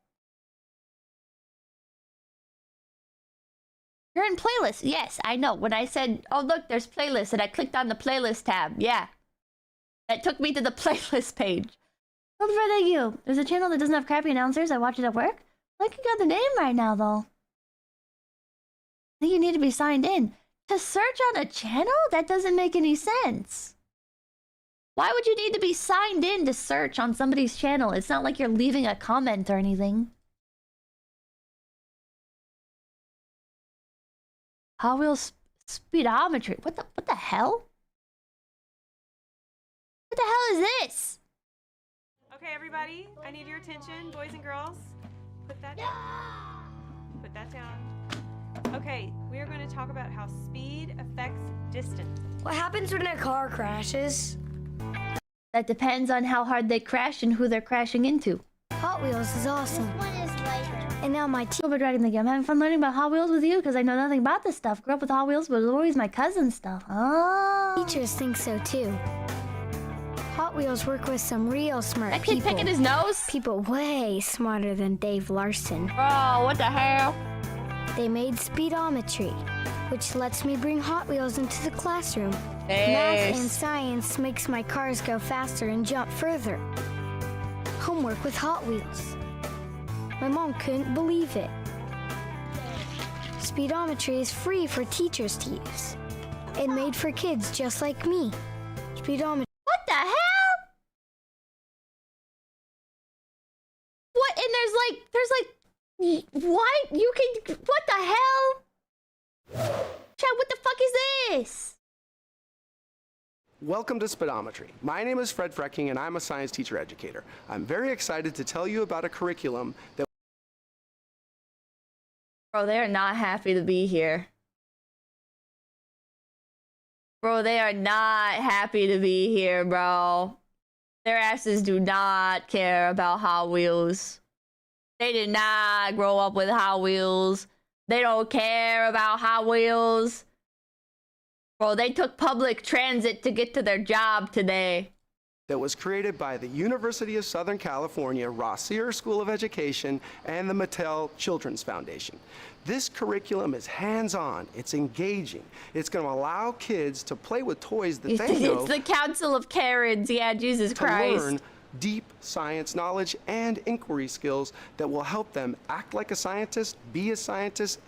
You're in playlist. Yes, I know. When I said, oh look, there's playlist, and I clicked on the playlist tab. Yeah. That took me to the playlist page. Hope for thank you. There's a channel that doesn't have crappy announcers. I watch it at work. I can't get the name right now though. I think you need to be signed in. To search on a channel? That doesn't make any sense. Why would you need to be signed in to search on somebody's channel? It's not like you're leaving a comment or anything. Hot Wheels Speedometry. What the hell? What the hell is this? Okay, everybody, I need your attention, boys and girls. Put that down. Put that down. Okay, we are going to talk about how speed affects distance. What happens when a car crashes? That depends on how hard they crash and who they're crashing into. Hot Wheels is awesome. This one is lighter. And now my Silver Dragon the game. I'm having fun learning about Hot Wheels with you because I know nothing about this stuff. Grew up with Hot Wheels, but it was always my cousin's stuff. Oh. Teachers think so too. Hot Wheels work with some real smart people. That kid picking his nose? People way smarter than Dave Larson. Oh, what the hell? They made Speedometry, which lets me bring Hot Wheels into the classroom. Nice. Math and science makes my cars go faster and jump further. Homework with Hot Wheels. My mom couldn't believe it. Speedometry is free for teachers to use. And made for kids just like me. Speedometry. What the hell? What? And there's like, what? You can, what the hell? Chad, what the fuck is this? Welcome to Speedometry. My name is Fred Frecking and I'm a science teacher educator. I'm very excited to tell you about a curriculum that... Bro, they are not happy to be here. Bro, they are not happy to be here, bro. Their asses do not care about Hot Wheels. They did not grow up with Hot Wheels. They don't care about Hot Wheels. Bro, they took public transit to get to their job today. That was created by the University of Southern California Rossier School of Education and the Mattel Children's Foundation. This curriculum is hands-on, it's engaging, it's going to allow kids to play with toys that they know. It's the Council of Karens, yeah, Jesus Christ. To learn deep science knowledge and inquiry skills that will help them act like a scientist,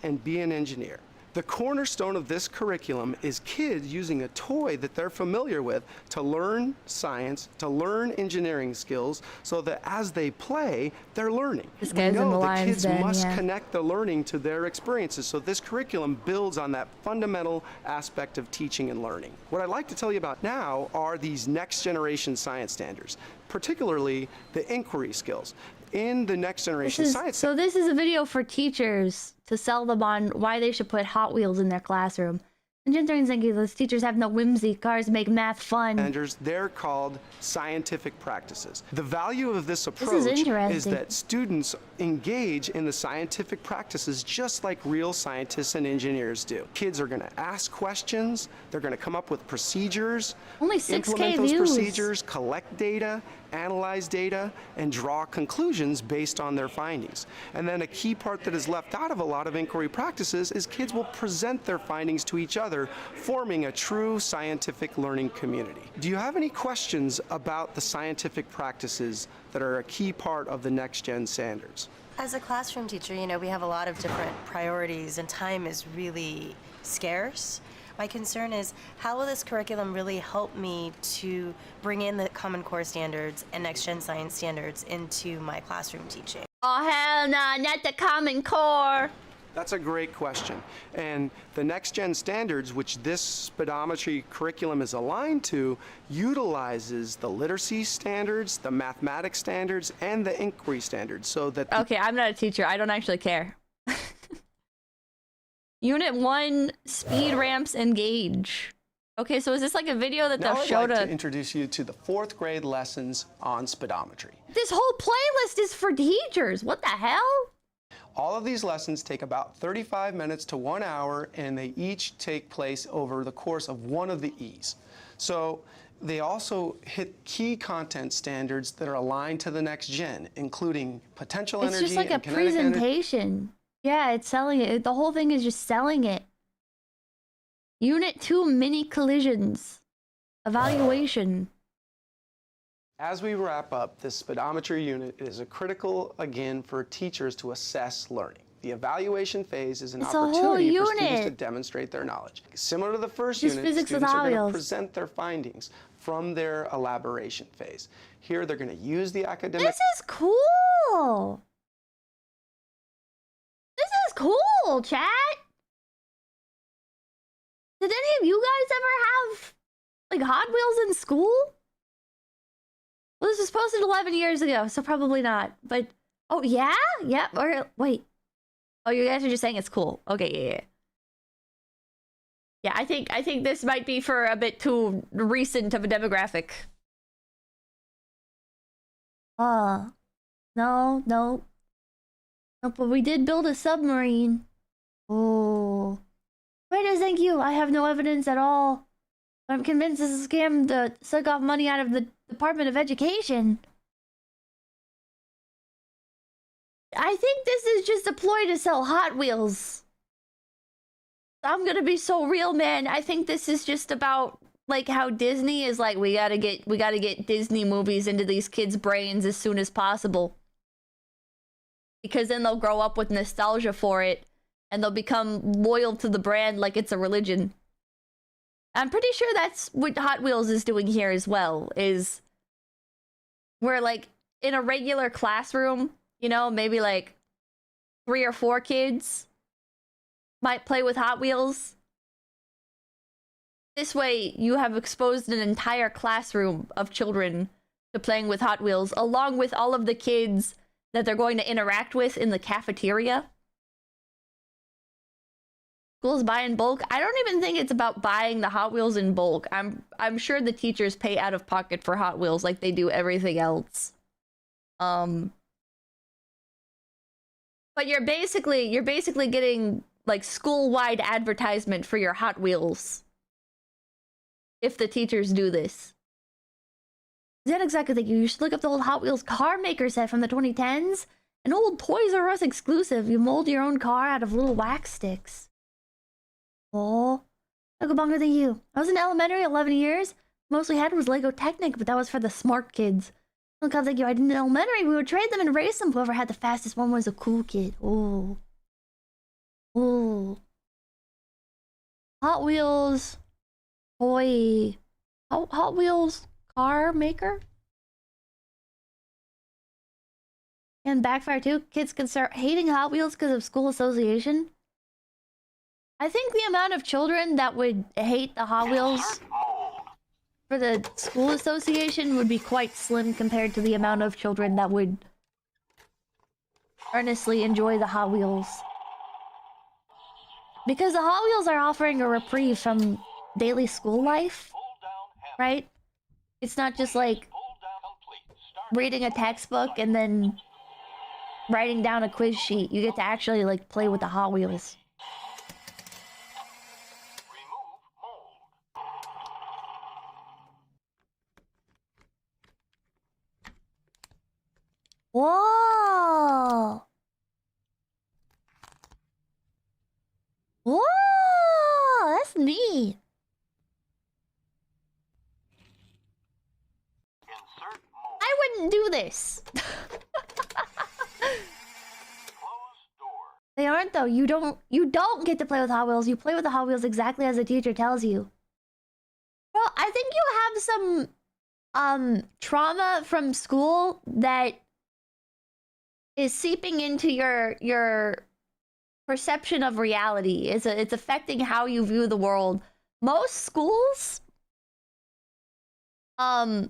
and be an engineer. The cornerstone of this curriculum is kids using a toy that they're familiar with to learn science, to learn engineering skills, so that as they play, they're learning. This guy's we know in the that lines kids then, must yeah. connect the learning to their experiences, so this curriculum builds on that fundamental aspect of teaching and learning. What I'd like to tell you about now are these next generation science standards, particularly the inquiry skills. In the next generation science. So this is a video for teachers to sell them on why they should put Hot Wheels in their classroom. And Jintarin Zenki, those teachers have no whimsy. Cars make math fun. They're called scientific practices. The value of this approach is that students engage in the scientific practices just like real scientists and engineers do. Kids are going to ask questions. They're going to come up with procedures. Only 6K implement those views. procedures, collect data, analyze data, and draw conclusions based on their findings. And then a key part that is left out of a lot of inquiry practices is kids will present their findings to each other, forming a true scientific learning community. Do you have any questions about the scientific practices that are a key part of the next-gen standards? As a classroom teacher, you know, we have a lot of different priorities and time is really scarce. My concern is, how will this curriculum really help me to bring in the Common Core standards and next-gen science standards into my classroom teaching? Oh, hell nah, not the Common Core. That's a great question. And the next gen standards, which this speedometry curriculum is aligned to, utilizes the literacy standards, the mathematics standards, and the inquiry standards so that... Okay, I'm not a teacher. I don't actually care. Unit 1, speed ramps engage. Okay, so is this like a video that they'll show to introduce you to the 4th grade lessons on speedometry. This whole playlist is for teachers. What the hell? All of these lessons take about 35 minutes to 1 hour, and they each take place over the course of one of the E's. So they also hit key content standards that are aligned to the next gen, including potential energy. It's just like a presentation. Yeah, it's selling it. The whole thing is just selling it. Unit 2, mini collisions. Evaluation. As we wrap up, this speedometry unit is a critical, again, for teachers to assess learning. The evaluation phase is an opportunity for students to demonstrate their knowledge. Similar to the first unit, students are going to present their findings from their elaboration phase. Here, they're going to use the academic... This is cool! This is cool, chat! Did any of you guys ever have, like, Hot Wheels in school? Well, this was posted 11 years ago, so probably not. But, oh, yeah? Yeah, or, wait. Oh, you guys are just saying it's cool. Okay, yeah. Yeah, I think this might be for a bit too recent of a demographic. No. No, but we did build a submarine. Oh. Wait, thank you. I have no evidence at all. But I'm convinced this is a scam to suck off money out of the Department of Education. I think this is just a ploy to sell Hot Wheels. I'm gonna be so real, man. I think this is just about like how Disney is like, we gotta get Disney movies into these kids' brains as soon as possible. Because then they'll grow up with nostalgia for it and they'll become loyal to the brand like it's a religion. I'm pretty sure that's what Hot Wheels is doing here as well, is where like in a regular classroom, you know, maybe like 3 or 4 kids might play with Hot Wheels. This way you have exposed an entire classroom of children to playing with Hot Wheels, along with all of the kids that they're going to interact with in the cafeteria. Schools buy in bulk. I don't even think it's about buying the Hot Wheels in bulk. I'm sure the teachers pay out of pocket for Hot Wheels like they do everything else. But you're basically getting like school-wide advertisement for your Hot Wheels if the teachers do this. Is that exactly thank you? You should look up the old Hot Wheels car maker set from the 2010s. An old Toys R Us exclusive. You mold your own car out of little wax sticks. Oh, I go longer than you. I was in elementary 11 years. Mostly had was Lego Technic, but that was for the smart kids. Oh God, thank you. I didn't in elementary. We would trade them and race them. Whoever had the fastest one was a cool kid. Oh. Oh. Hot Wheels. Toy. Hot Wheels car maker. And backfire too. Kids can start hating Hot Wheels because of school association. I think the amount of children that would hate the Hot Wheels for the school association would be quite slim compared to the amount of children that would earnestly enjoy the Hot Wheels. Because the Hot Wheels are offering a reprieve from daily school life, right? It's not just like reading a textbook and then writing down a quiz sheet. You get to actually like play with the Hot Wheels. Whoa! Whoa! That's neat. I wouldn't do this. They aren't though. You don't get to play with Hot Wheels. You play with the Hot Wheels exactly as the teacher tells you. Well, I think you have some trauma from school that is seeping into your perception of reality. It's affecting how you view the world. Most schools, I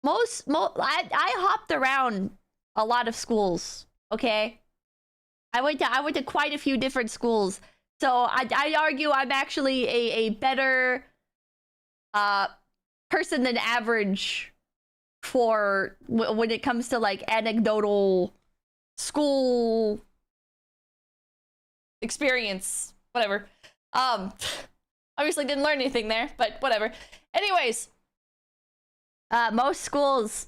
hopped around a lot of schools. Okay, I went to quite a few different schools. So I argue I'm actually a better person than average for when it comes to like anecdotal school experience, whatever. Obviously didn't learn anything there, but whatever. Anyways, most schools,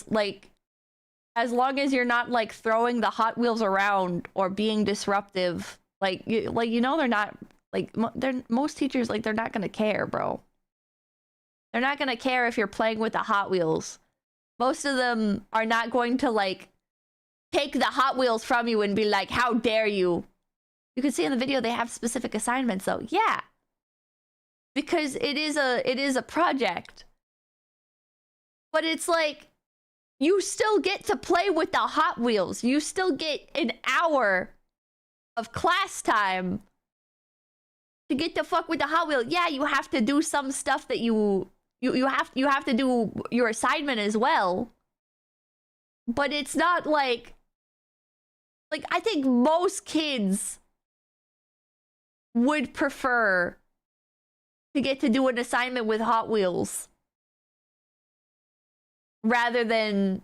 like, as long as you're not like throwing the Hot Wheels around or being disruptive, like you know, they're not like most teachers, like, they're not gonna care, bro. They're not gonna care if you're playing with the Hot Wheels. Most of them are not going to like take the Hot Wheels from you and be like, how dare you? You can see in the video they have specific assignments though. Yeah. Because it is a project. But it's like, you still get to play with the Hot Wheels. You still get an hour of class time to get to fuck with the Hot Wheel. Yeah, you have to do some stuff that you have to do your assignment as well. But it's not like I think most kids would prefer to get to do an assignment with Hot Wheels rather than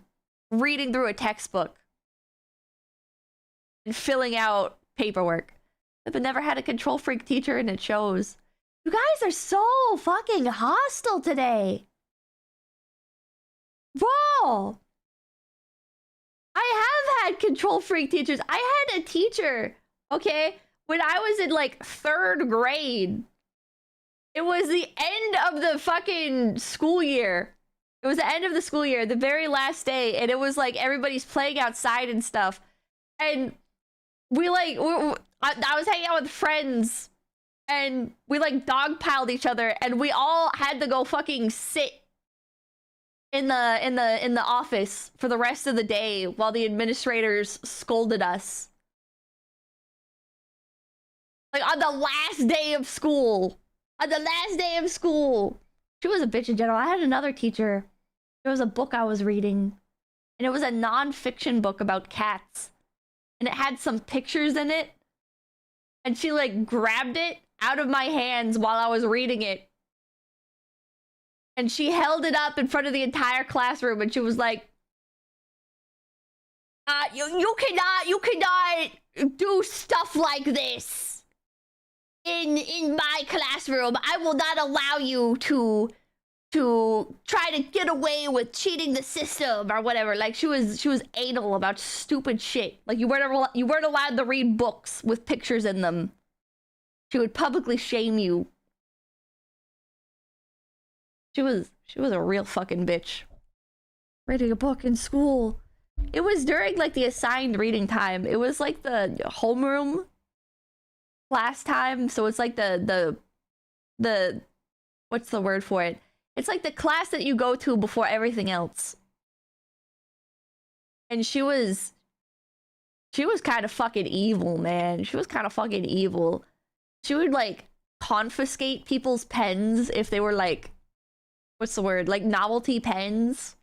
reading through a textbook and filling out paperwork. I've never had a control freak teacher, and it shows. You guys are so fucking hostile today. Bro! I have had control freak teachers. I had a teacher, okay, when I was in like 3rd grade. It was the end of the fucking school year. It was the end of the school year, the very last day, and it was like everybody's playing outside and stuff. And we like, I was hanging out with friends, and we like dogpiled each other, and we all had to go fucking sit in the office for the rest of the day while the administrators scolded us. Like on the last day of school. On the last day of school. She was a bitch in general. I had another teacher. There was a book I was reading, and it was a non-fiction book about cats, and it had some pictures in it, and she like grabbed it out of my hands while I was reading it, and she held it up in front of the entire classroom, and she was like, you cannot do stuff like this in my classroom. I will not allow you to try to get away with cheating the system or whatever. Like, she was anal about stupid shit. Like, you weren't allowed to read books with pictures in them. She would publicly shame you. She was a real fucking bitch. Reading a book in school. It was during like the assigned reading time. It was like the homeroom class time. So it's like the what's the word for it? It's like the class that you go to before everything else. And she was kind of fucking evil, man. She was kind of fucking evil. She would like confiscate people's pens if they were like, what's the word? Like novelty pens.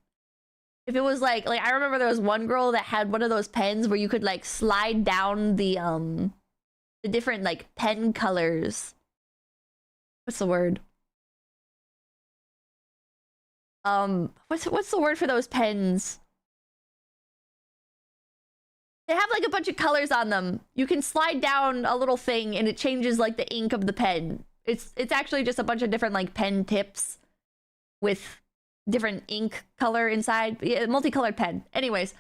If it was like I remember there was one girl that had one of those pens where you could like slide down the different like pen colors. What's the word? What's the word for those pens? They have like a bunch of colors on them. You can slide down a little thing and it changes like the ink of the pen. It's actually just a bunch of different like pen tips with different ink color inside. Yeah, multicolored pen. Anyways,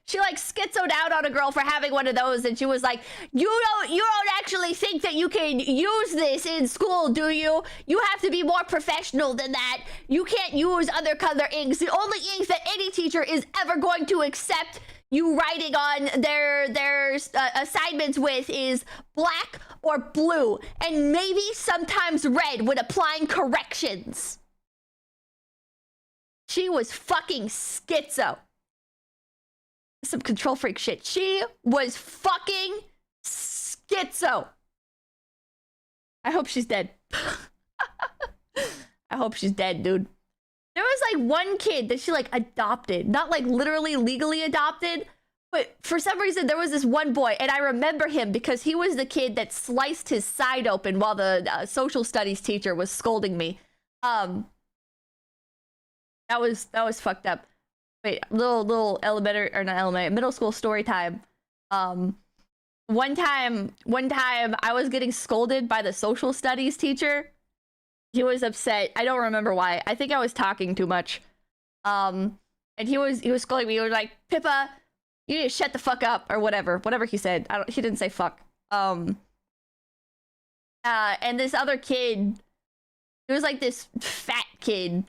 she like schizoed out on a girl for having one of those, and she was like, you don't actually think that you can use this in school, do you? You have to be more professional than that. You can't use other color inks. The only ink that any teacher is ever going to accept you writing on their assignments with is black or blue, and maybe sometimes red when applying corrections. She was fucking schizo. some control freak shit. She was fucking schizo. I hope she's dead. I hope she's dead, dude. There was like one kid that she like adopted, not like literally legally adopted, but for some reason there was this one boy, and I remember him because he was the kid that sliced his side open while the social studies teacher was scolding me. That was fucked up. Wait, little elementary or not elementary, middle school story time. One time I was getting scolded by the social studies teacher. He was upset. I don't remember why. I think I was talking too much. And he was scolding me. He was like, "Pippa, you need to shut the fuck up," or whatever he said. He didn't say fuck. And this other kid, it was like this fat kid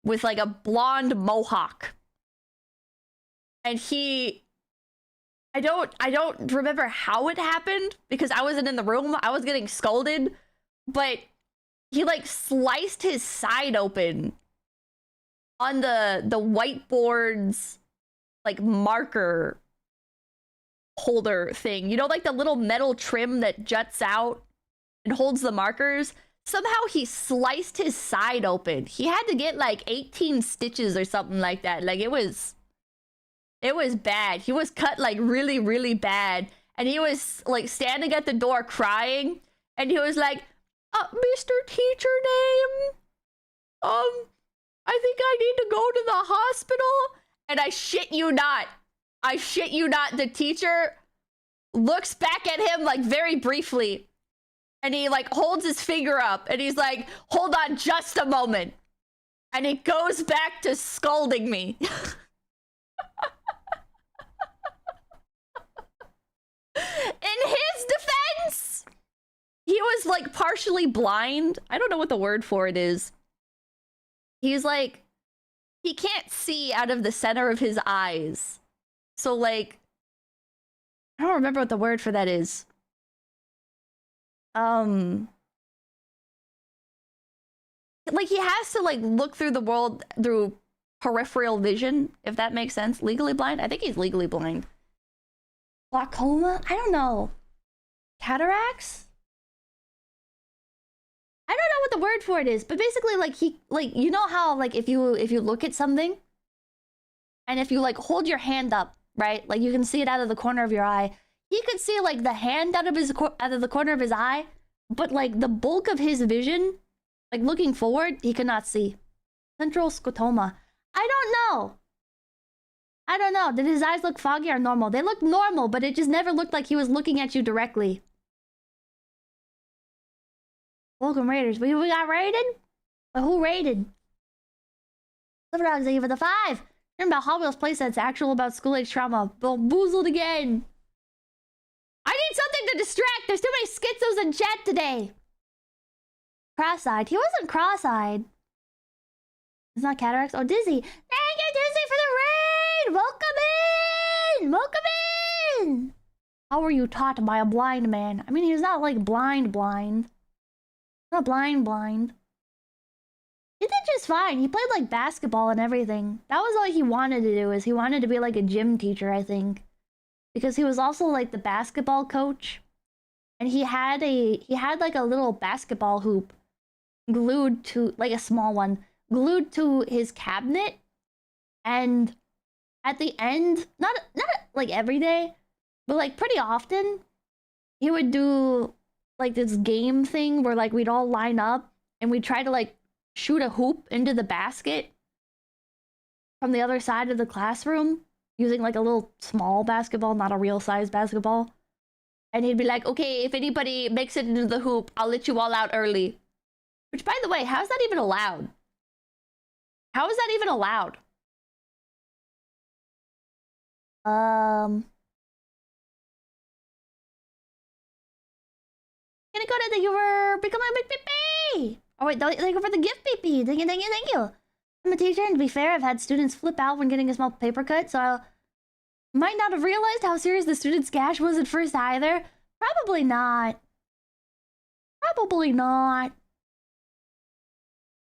with like a blonde mohawk. And I don't remember how it happened because I wasn't in the room. I was getting scolded, but he like sliced his side open on the whiteboard's like marker holder thing. You know, like the little metal trim that juts out and holds the markers. Somehow he sliced his side open. He had to get like 18 stitches or something like that. Like it was bad. He was cut like really, really bad. And he was like standing at the door crying. And he was like, "Mr. Teacher Name, I think I need to go to the hospital." And I shit you not, the teacher looks back at him like very briefly. And he like holds his finger up and he's like, "Hold on just a moment." And he goes back to scolding me. In his defense, he was like partially blind. I don't know what the word for it is. He's like, he can't see out of the center of his eyes. So like, I don't remember what the word for that is. Like he has to like look through the world through peripheral vision, if that makes sense. Legally blind? I think he's legally blind. Glaucoma? I don't know. Cataracts? I don't know what the word for it is, but basically like he, like, you know how like if you look at something and if you like hold your hand up, right? Like you can see it out of the corner of your eye. He could see like the hand out of the corner of his eye, but like the bulk of his vision, like looking forward, he could not see. Central scotoma. I don't know. Did his eyes look foggy or normal? They looked normal, but it just never looked like he was looking at you directly. Welcome, Raiders. We got raided? But who raided? Silver Dogs, thank you for the 5. Hearing about Hot Wheels playsets, actual about school-age trauma. Bamboozled again. I need something to distract. There's too many schizos in chat today. Cross-eyed. He wasn't cross-eyed. It's not cataracts. Oh, Dizzy. Thank you, Dizzy, for the raid. Welcome in. Welcome in. How were you taught by a blind man? I mean, he's not like blind. Not blind. He did just fine. He played like basketball and everything. That was all he wanted to do, is he wanted to be like a gym teacher, I think. Because he was also like the basketball coach. And he had like a little basketball hoop glued to, like a small one, glued to his cabinet. And at the end, not like every day, but like pretty often, he would do like this game thing where like we'd all line up and we'd try to like shoot a hoop into the basket from the other side of the classroom using like a little small basketball, not a real size basketball. And he'd be like, "Okay, if anybody makes it into the hoop, I'll let you all out early." Which, by the way, how is that even allowed? How is that even allowed? Kaneko, thank you for becoming a big PP. Oh wait, thank you for the gift PP. Thank you. I'm a teacher, and to be fair, I've had students flip out when getting a small paper cut, so I might not have realized how serious the student's gash was at first either. Probably not.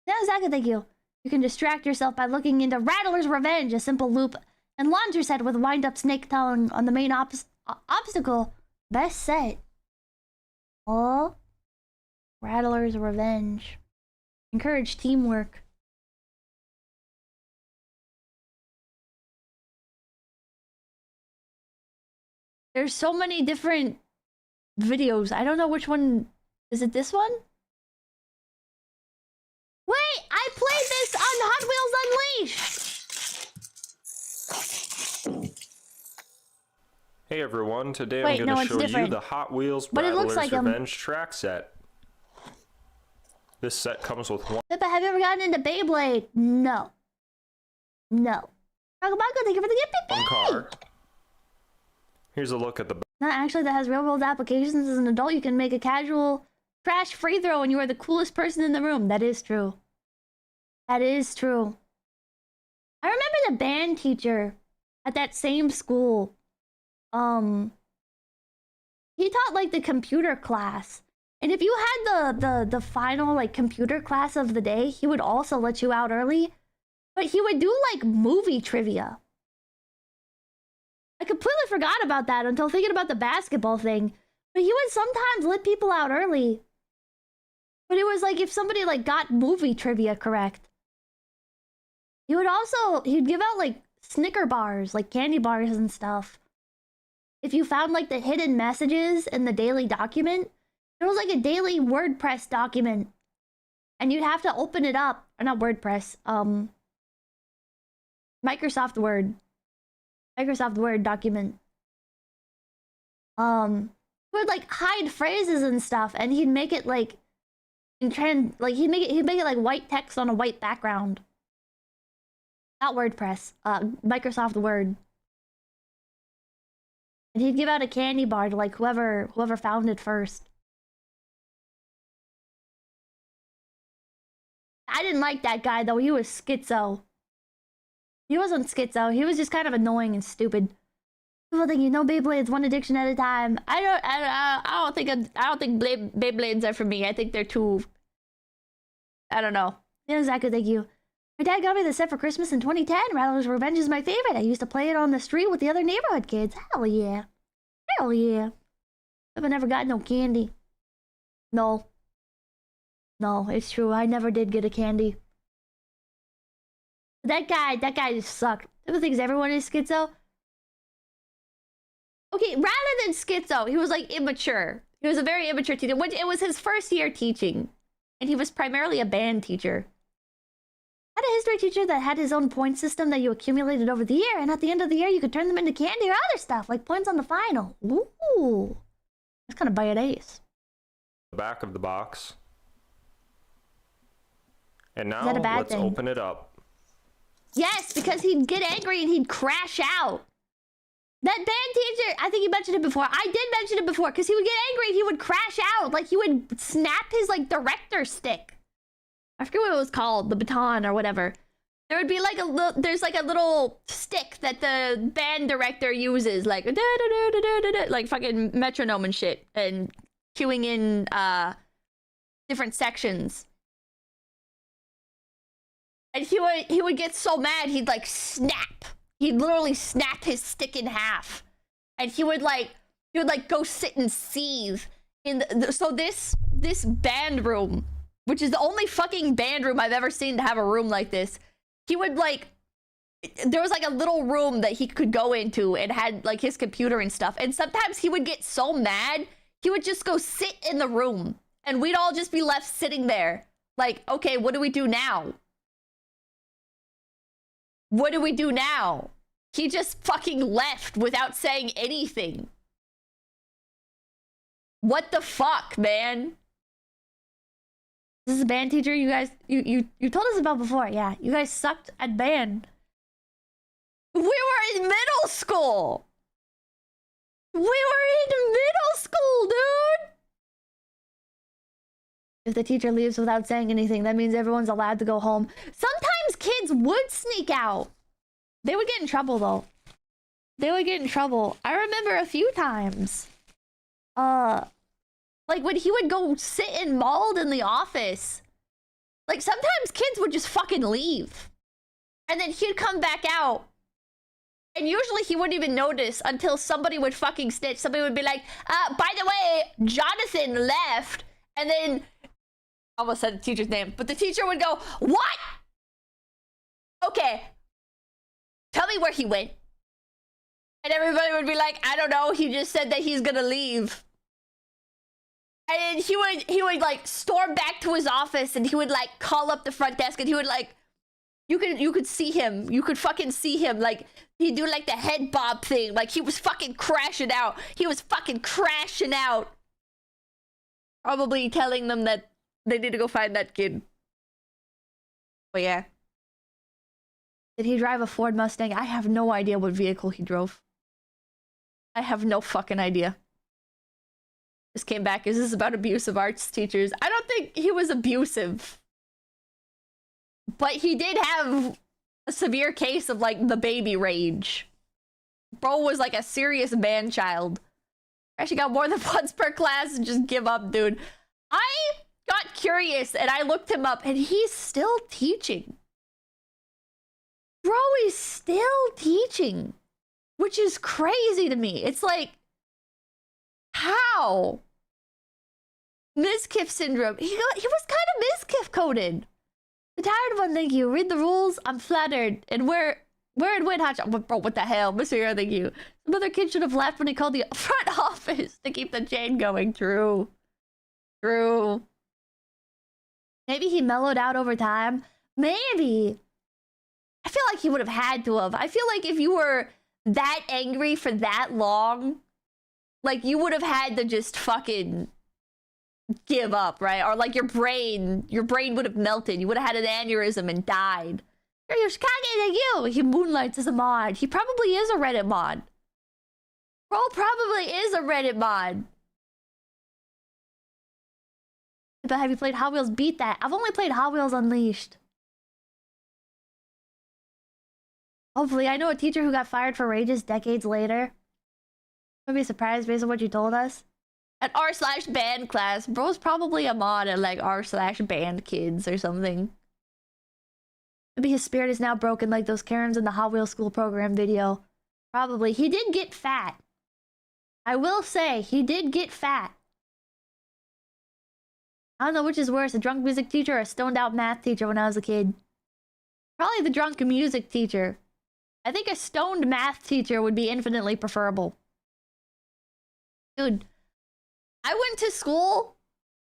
Yeah, Zaka, thank you. You can distract yourself by looking into Rattler's Revenge, a simple loop And Launcher said with wind-up snake tongue on the main obstacle. Best set. Oh. Rattler's revenge. Encourage teamwork. There's so many different videos. I don't know which one. Is it this one? Wait, I played this on Hot Wheels Unleashed. Hey everyone, today Wait, I'm no, going to it's show different. you the Hot Wheels But it looks Rattler's like Revenge track set. This set comes with one Pippa, have you ever gotten into Beyblade? No. No. Roguelikes, thank you for the gift, car. Here's a look at the Not actually, that has real world applications. As an adult, you can make a casual trash free throw and you are the coolest person in the room. That is true. That is true. I remember the band teacher at that same school. He taught like the computer class. And if you had the final like computer class of the day, he would also let you out early. But he would do like movie trivia. I completely forgot about that until thinking about the basketball thing. But he would sometimes let people out early. But it was like if somebody like got movie trivia correct. He'd give out like Snicker bars, like candy bars and stuff. If you found like the hidden messages in the daily document, it was like a daily WordPress document. And you'd have to open it up. Or not WordPress, Microsoft Word document. Would like hide phrases and stuff, and he'd make it like he'd make it like white text on a white background. Not WordPress, Microsoft Word. And he'd give out a candy bar to like whoever found it first. I didn't like that guy though. He was schizo. He wasn't schizo. He was just kind of annoying and stupid. People think, you know, Beyblades one addiction at a time. I don't think Beyblades are for me. I think they're too. I don't know. Yeah, exactly. Thank you. My dad got me the set for Christmas in 2010. Rattler's Revenge is my favorite. I used to play it on the street with the other neighborhood kids. Hell yeah. Hell yeah. I've never got no candy. No. No, it's true. I never did get a candy. That guy just sucked. People thinks everyone is schizo. Okay, rather than schizo, he was like immature. He was a very immature teacher. It was his first year teaching. And he was primarily a band teacher. I had a history teacher that had his own point system that you accumulated over the year, and at the end of the year, you could turn them into candy or other stuff, like points on the final. Ooh. That's kind of badass. the back of the box. And now let's thing? open it up. Yes, because he'd get angry and he'd crash out. That band teacher, I think you mentioned it before. I did mention it before, because he would get angry and he would crash out. Like, he would snap his, like, director stick. I forget what it was called, the baton or whatever. There would be, like, there's, like, a little stick that the band director uses, like, like fucking metronome and shit, and cueing in, different sections. And he would get so mad, he'd, like, snap. He'd literally snap his stick in half. And he would go sit and seethe in so this band room, which is the only fucking band room I've ever seen to have a room like this. He would, like, there was, like, a little room that he could go into and had, like, his computer and stuff. And sometimes he would get so mad, he would just go sit in the room. And we'd all just be left sitting there. Like, okay, what do we do now? What do we do now? He just fucking left without saying anything. What the fuck, man? This is a band teacher you guys, you told us about before. Yeah, you guys sucked at band. We were in middle school. We were in middle school, dude. If the teacher leaves without saying anything, that means everyone's allowed to go home. Sometimes kids would sneak out. They would get in trouble, though. They would get in trouble. I remember a few times. Like, when he would go sit and mold in the office. Like, sometimes kids would just fucking leave. And then he'd come back out. And usually he wouldn't even notice until somebody would fucking snitch. Somebody would be like, by the way, Jonathan left. And then, I almost said the teacher's name, but the teacher would go, what? Okay. Tell me where he went. And everybody would be like, I don't know. He just said that he's gonna leave. And then he would like storm back to his office and he would like call up the front desk and he would like, you could see him. You could fucking see him. Like, he'd do like the head bob thing. Like, he was fucking crashing out. He was fucking crashing out. Probably telling them that they need to go find that kid. But yeah. Did he drive a Ford Mustang? I have no idea what vehicle he drove. I have no fucking idea. Just came back. Is this about abusive arts teachers? I don't think he was abusive. But he did have a severe case of, like, the baby rage. Bro was, like, a serious man-child. Actually got more than once per class and just give up, dude. I got curious and I looked him up and he's still teaching. Bro is still teaching. Which is crazy to me. It's like, how? Miskiff syndrome. He was kind of Miskiff coded. I'm tired one, thank you. Read the rules. I'm flattered. And where and when hot shot? Bro, what the hell? Mr. Hero, thank you. Some other kid should have left when he called the front office to keep the chain going. True. True. Maybe he mellowed out over time. Maybe. I feel like he would have had to have. I feel like if you were that angry for that long, like you would have had to just fucking give up, right? Or like your brain would have melted. You would have had an aneurysm and died. Yoshikage, thank you. He moonlights as a mod. He probably is a Reddit mod. Bro probably is a Reddit mod. But have you played Hot Wheels Beat That? I've only played Hot Wheels Unleashed. Hopefully, I know a teacher who got fired for rages decades later. I'd be surprised based on what you told us. At r/band class, bro's probably a mod at like r/band kids or something. Maybe his spirit is now broken like those Karens in the Hot Wheels school program video. Probably. He did get fat. I will say, he did get fat. I don't know which is worse, a drunk music teacher or a stoned out math teacher when I was a kid. Probably the drunk music teacher. I think a stoned math teacher would be infinitely preferable. Dude, I went to school.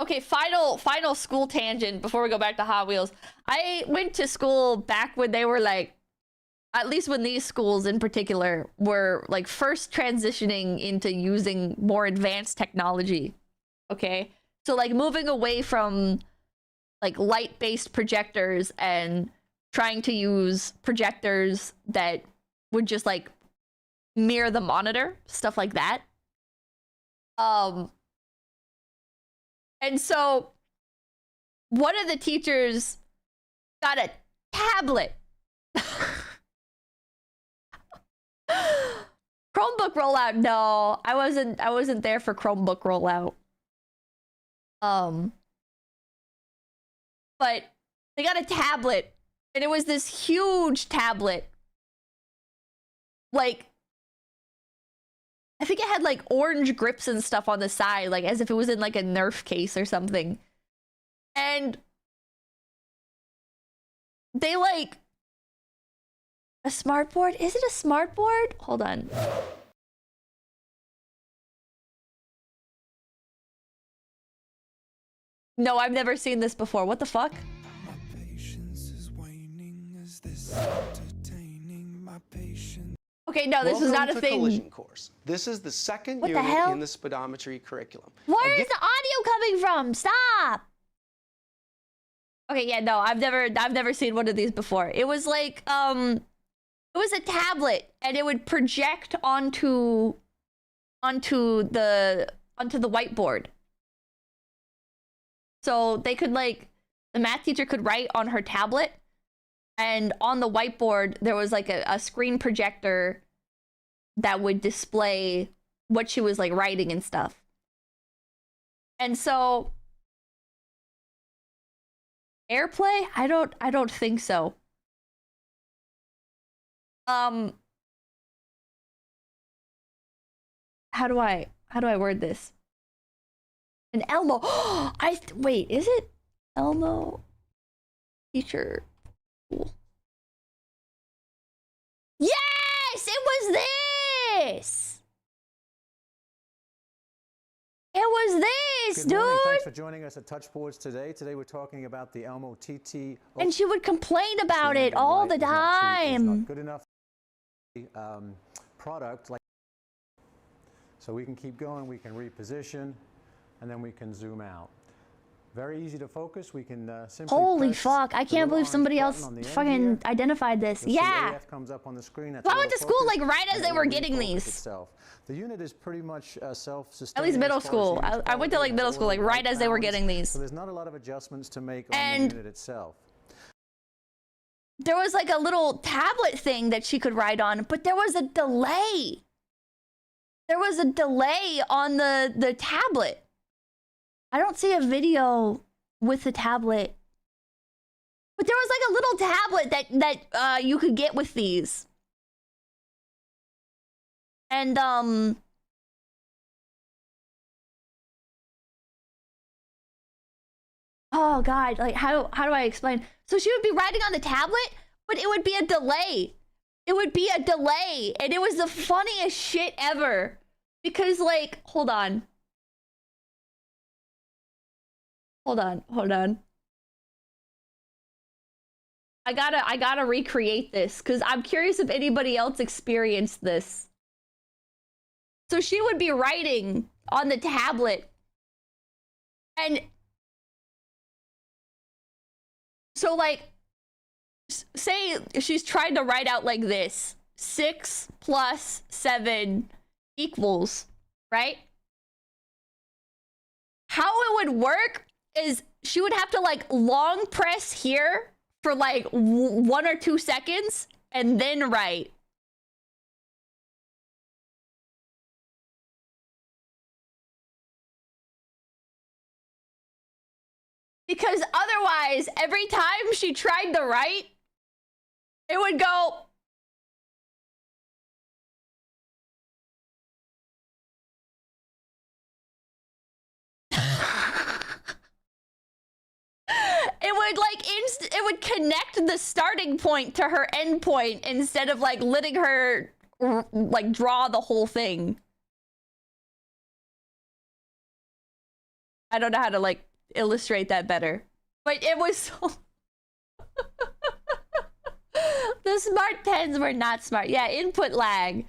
Okay, final school tangent before we go back to Hot Wheels. I went to school back when they were like, at least when these schools in particular were like first transitioning into using more advanced technology. Okay? So like moving away from like light-based projectors and trying to use projectors that would just like mirror the monitor, stuff like that. And so one of the teachers got a tablet. Chromebook rollout. No, I wasn't there for Chromebook rollout. But they got a tablet and it was this huge tablet. Like, I think it had like orange grips and stuff on the side, like as if it was in like a Nerf case or something. And they like a smart board? Is it a smart board? Hold on. No, I've never seen this before. What the fuck? Okay, no, this is not a thing. Collision course. This is the second What the unit hell? in the speedometry curriculum. Where is the audio coming from? Stop. Okay, yeah, no, I've never seen one of these before. It was like it was a tablet and it would project onto the whiteboard. So they could like, the math teacher could write on her tablet, and on the whiteboard there was like a screen projector that would display what she was like writing and stuff. And so AirPlay? I don't think so. how do I word this? An Elmo. Wait, is it Elmo teacher? Yes, it was this. It was this, Good morning. dude. Thanks for joining us at Touchboards today. Today we're talking about the Elmo TT. And she would complain about it all the time. Good enough product. So we can keep going. We can reposition, and then we can zoom out. Very easy to focus. We can simply Holy press fuck! I can't believe somebody else fucking identified this. You'll see Yeah. AF comes up on the screen. So I went to school like right as they were getting these. Itself. The unit is pretty much self-sustaining. At least middle school. I went to like middle school like right as they were getting these. So there's not a lot of adjustments to make on the unit itself. There was like a little tablet thing that she could write on, but there was a delay. There was a delay on the tablet. I don't see a video with the tablet. But there was like a little tablet that you could get with these. And oh god, like how do I explain? So she would be writing on the tablet, but it would be a delay. It would be a delay, and it was the funniest shit ever. Because like, hold on. I gotta recreate this because I'm curious if anybody else experienced this. So she would be writing on the tablet, and so like, say she's trying to write out like this: 6 + 7 =, right? How it would work is she would have to like long press here for like 1 or 2 seconds and then write. Because otherwise, every time she tried to write, it would go. It would like it would connect the starting point to her end point instead of like letting her like draw the whole thing. I don't know how to like illustrate that better, but it was so the Smart 10s were not smart. Yeah, input lag.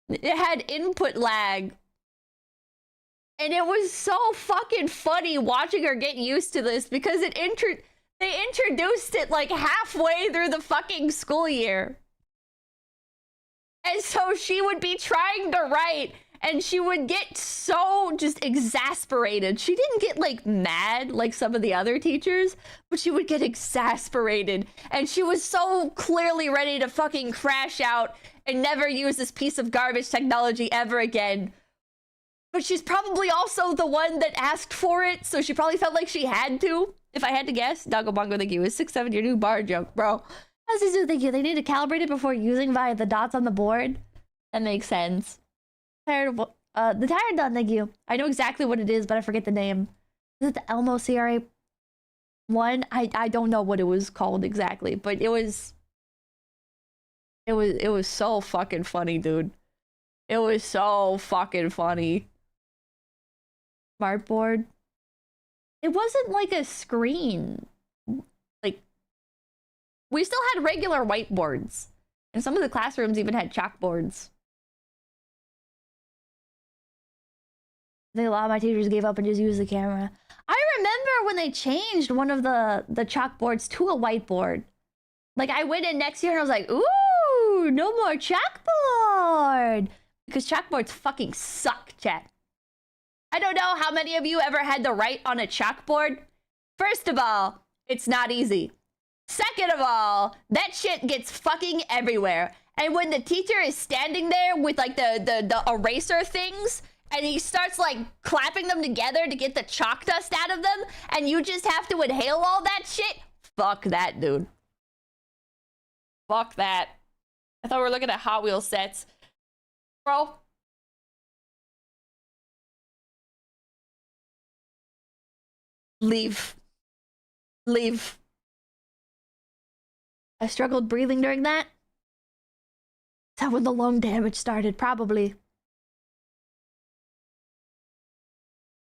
It had input lag. And it was so fucking funny watching her get used to this because they introduced it like halfway through the fucking school year. And so she would be trying to write and she would get so just exasperated. She didn't get like mad like some of the other teachers, but she would get exasperated. And she was so clearly ready to fucking crash out and never use this piece of garbage technology ever again. But she's probably also the one that asked for it, so she probably felt like she had to. If I had to guess, Doggo Bongo, thank you. Is 6-7 your new bar joke, bro? As these do, thank you. They need to calibrate it before using via the dots on the board. That makes sense. The Tired Done, thank you. I know exactly what it is, but I forget the name. Is it the Elmo CRA 1? I don't know what it was called exactly, but it was so fucking funny, dude. It was so fucking funny. Smartboard. It wasn't like a screen. Like, we still had regular whiteboards. And some of the classrooms even had chalkboards. I think a lot of my teachers gave up and just used the camera. I remember when they changed one of the chalkboards to a whiteboard. Like, I went in next year and I was like, ooh, no more chalkboard. Because chalkboards fucking suck, chat. I don't know how many of you ever had to write on a chalkboard. First of all, it's not easy. Second of all, that shit gets fucking everywhere. And when the teacher is standing there with like the eraser things, and he starts like clapping them together to get the chalk dust out of them, and you just have to inhale all that shit, fuck that, dude. Fuck that. I thought we were looking at Hot Wheels sets. Bro, Leave. Leave. I struggled breathing during that. That's when the lung damage started, probably.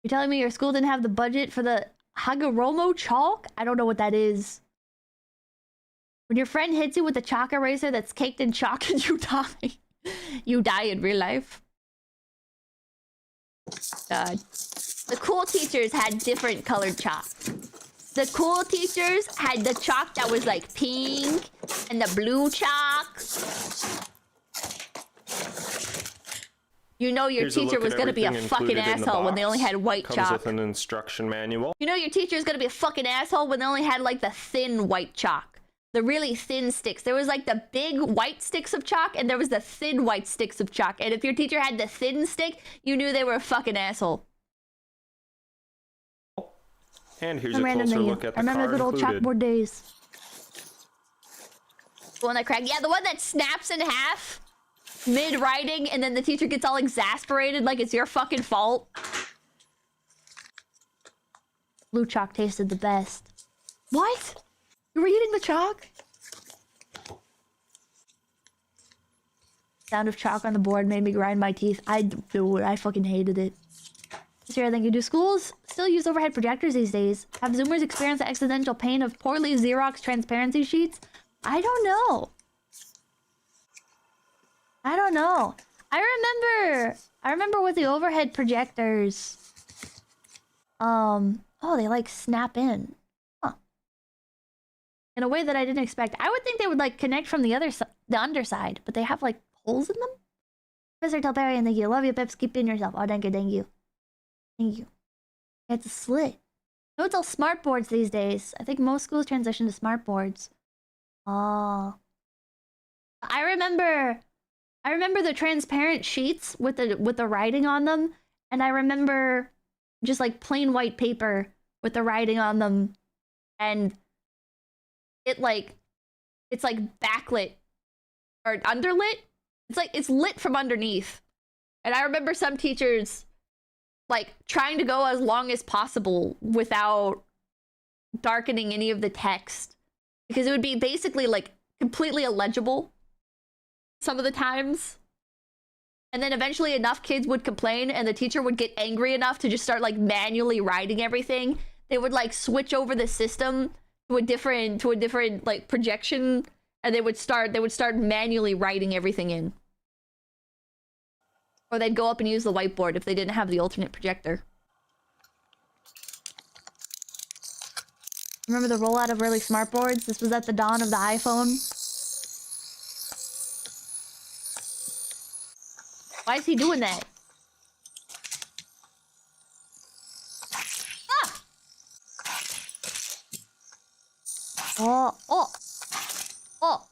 You're telling me your school didn't have the budget for the Hagoromo chalk? I don't know what that is. When your friend hits you with a chalk eraser that's caked in chalk and you die. You die in real life. God. The cool teachers had different colored chalk. The cool teachers had the chalk that was like pink and the blue chalk. You know your teacher was gonna be a fucking asshole when they only had white Comes chalk. with an instruction manual. You know your teacher is gonna be a fucking asshole when they only had like the thin white chalk. The really thin sticks. There was like the big white sticks of chalk and there was the thin white sticks of chalk. And if your teacher had the thin stick, you knew they were a fucking asshole. And here's a closer look at the I remember car the good old included. chalkboard days. The one that cracked. Yeah, the one that snaps in half mid-writing and then the teacher gets all exasperated like it's your fucking fault. Blue chalk tasted the best. What? You were eating the chalk? Sound of chalk on the board made me grind my teeth. I fucking hated it. Sure, thank you. Do schools still use overhead projectors these days? Have Zoomers experienced the accidental pain of poorly Xerox transparency sheets? I don't know. I don't know. I remember with the overhead projectors. Oh, they like snap in. Huh. In a way that I didn't expect. I would think they would like connect from the underside, but they have like holes in them. Professor Telperian, thank you. Love you, Pips. Keep being yourself. Oh, thank you, thank you. Thank you. It's a slit. No, it's all smart boards these days. I think most schools transition to smart boards. Oh. I remember the transparent sheets with the writing on them, and I remember just like plain white paper with the writing on them, and it's like backlit or underlit. It's lit from underneath. And I remember some teachers like trying to go as long as possible without darkening any of the text, because it would be basically like completely illegible some of the times. And then eventually enough kids would complain and the teacher would get angry enough to just start like manually writing everything. They would like switch over the system to a different like projection, and they would start manually writing everything in. Or they'd go up and use the whiteboard if they didn't have the alternate projector. Remember the rollout of early smart boards? This was at the dawn of the iPhone. Why is he doing that? Ah! Oh, oh, oh.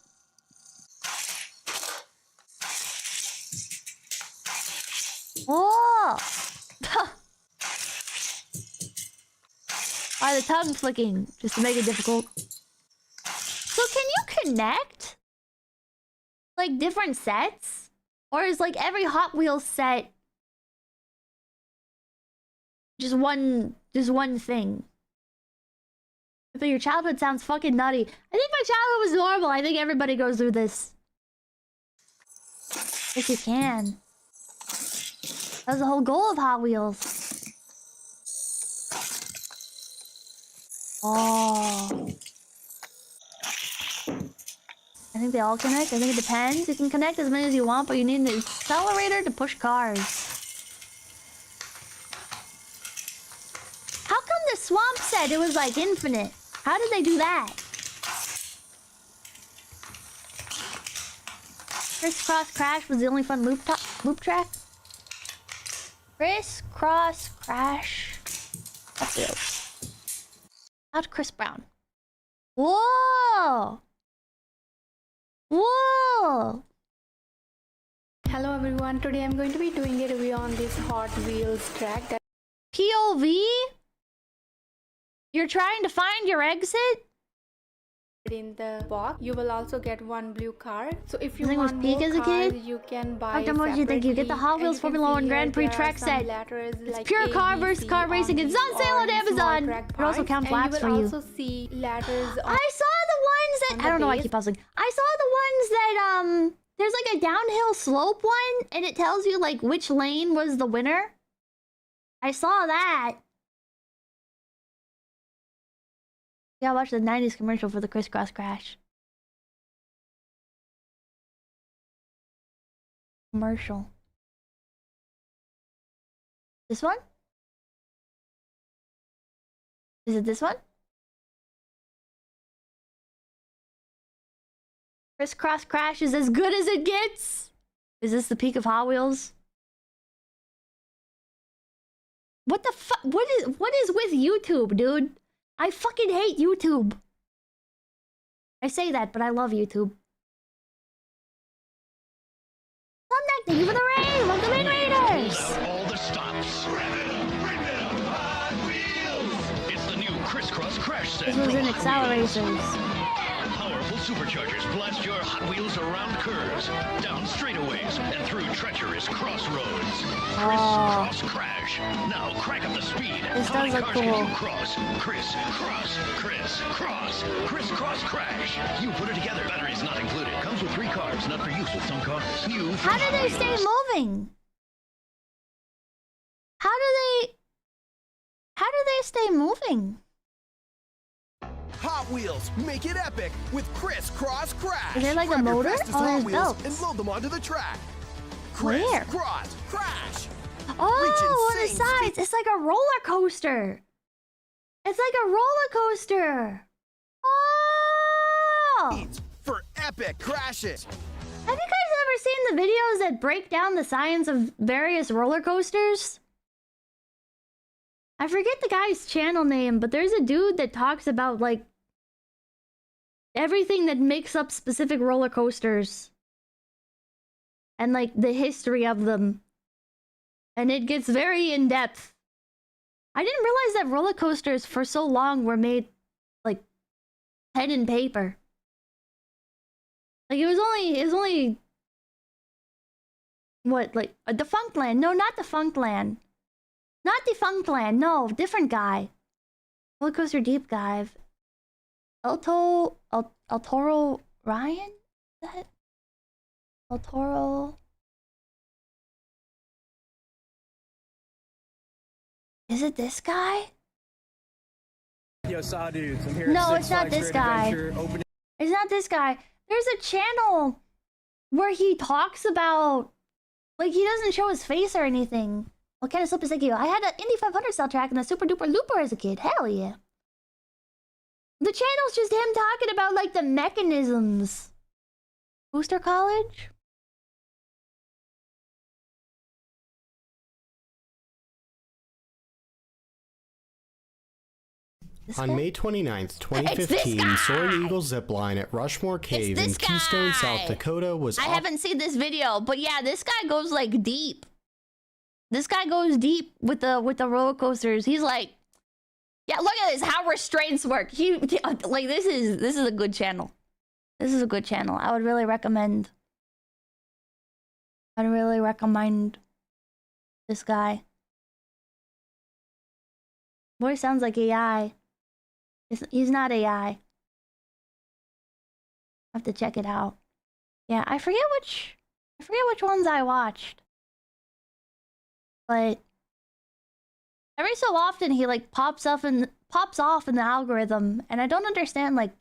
Oh! Why the tongue flicking? Just to make it difficult. So can you connect like different sets? Or is like every Hot Wheels set just one thing? But your childhood sounds fucking nutty. I think my childhood was normal. I think everybody goes through this. If you can. That was the whole goal of Hot Wheels. Oh. I think they all connect. I think it depends. You can connect as many as you want, but you need an accelerator to push cars. How come the swamp said it was like infinite? How did they do that? Crisscross Crash was the only fun loop track? Crisscross Crash. That's it. Out Chris Brown. Whoa! Whoa! Hello everyone, today I'm going to be doing a review on this Hot Wheels track. That POV? You're trying to find your exit? in the box. You will also get one blue card. So if you I think it was want Peak more as a cards, kid. you can buy Dr. Moji, thank you. Get the Hot Wheels Formula 1 Grand Prix track set. It's pure car versus car racing. It's on sale on Amazon. It also counts laps for you. You will also see letters on I saw the ones that I don't know why I keep pausing. I saw the ones that there's like a downhill slope one and it tells you like which lane was the winner. I saw that. Yeah, I watched the 90s commercial for the Crisscross Crash. Commercial. This one? Is it this one? Crisscross Crash is as good as it gets. Is this the peak of Hot Wheels? What the fuck? What is with YouTube, dude? I fucking hate YouTube. I say that, but I love YouTube. Thank you for the raid! Welcome in, Raiders! All the stops. Hot Wheels. It's the new Crisscross Crash set. This was in Accelerators. Powerful superchargers blast your Hot Wheels around curves, down straightaways, and through treacherous crossroads. Crisscross Crash. Now crank up the speed. This How many does look cars can cool. you cross? Crisscross Crash. You put it together. Batteries not included. Comes with 3 cars, not for use with some cars. New How do they stay moving? How do they stay moving? Hot Wheels, make it epic with Crisscross Crash. Is there like a Grab your motor? fastest Oh, Hot there's Wheels belts. and load them onto the track. Where? Crisscross Crash. Oh, on the insane sides. It's like a roller coaster. It's like a roller coaster. Oh! For epic crashes. Have you guys ever seen the videos that break down the science of various roller coasters? I forget the guy's channel name, but there's a dude that talks about like everything that makes up specific roller coasters and like the history of them. And it gets very in depth. I didn't realize that roller coasters for so long were made like pen and paper. Like it was only what, like a Defunct Land? No, not Defunct Land. Not Defunct Land. No, different guy. Roller Coaster Deep Dive. El Toro Ryan? Is that El Toro? Is it this guy? Yo, Saw Dudes, I'm here No, at it's Six not Flags this Great guy. Adventure, opening- It's not this guy. There's a channel where he talks about, like, he doesn't show his face or anything. What kind of slip is like you? I had an Indy 500 style track and a Super Duper Looper as a kid. Hell yeah. The channel's just him talking about, like, the mechanisms. Booster College? On May 29th, 2015, Soaring Eagle Zipline at Rushmore Cave in this Keystone, guy. South Dakota was I haven't seen this video, but yeah, this guy goes like deep. This guy goes deep with the roller coasters. He's like, yeah, look at this, how restraints work. He like this is a good channel. This is a good channel. I would really recommend. I'd really recommend this guy. Voice sounds like AI. He's not AI. I have to check it out. Yeah, I forget which ones I watched. But every so often he like pops off in the algorithm, and I don't understand like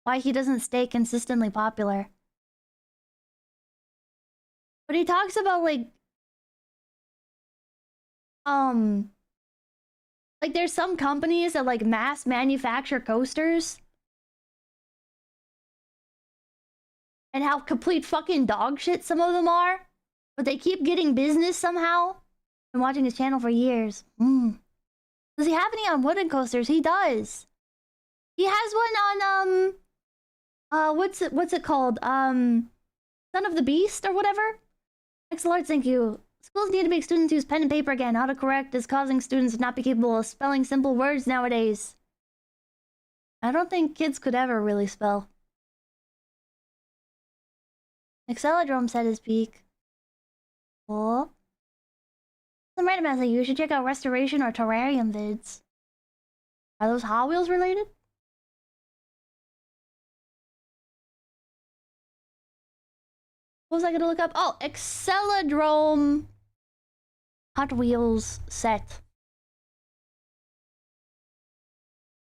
why he doesn't stay consistently popular. But he talks about like there's some companies that like mass manufacture coasters and how complete fucking dog shit some of them are, but they keep getting business somehow. Been watching his channel for years. Does he have any on wooden coasters? He does. He has one on what's it called? Son of the Beast or whatever. Excellent, thank you. Schools need to make students use pen and paper again. Autocorrect is causing students to not be capable of spelling simple words nowadays. I don't think kids could ever really spell. Acceladrome set his peak. Oh. Some random ass like you should check out Restoration or Terrarium vids. Are those Hot Wheels related? What was I gonna look up? Oh, Acceladrome Hot Wheels set.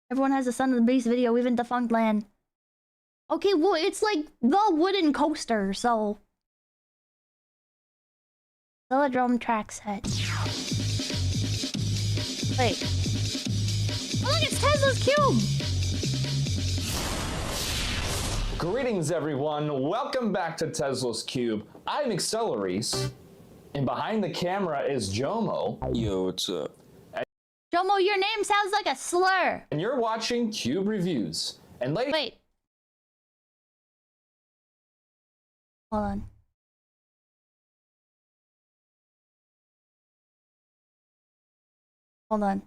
Everyone has a Son of the Beast video, even Defunct Land. Okay, well, it's like the wooden coaster, so... Velodrome track set. Wait. Oh, look, it's Tesla's Cube! Greetings, everyone. Welcome back to Tesla's Cube. I'm 𝐒𝐴𝐿𝐴𝐿𝐴𝐿𝐴𝐿, and behind the camera is 𝐿𝐿𝐴𝐿𝐴𝐿. Yo, what's up? 𝐿𝐿𝐴𝐿𝐴𝐿, your name sounds like a slur. And you're watching Cube Reviews. And Wait. Hold on. Hold on.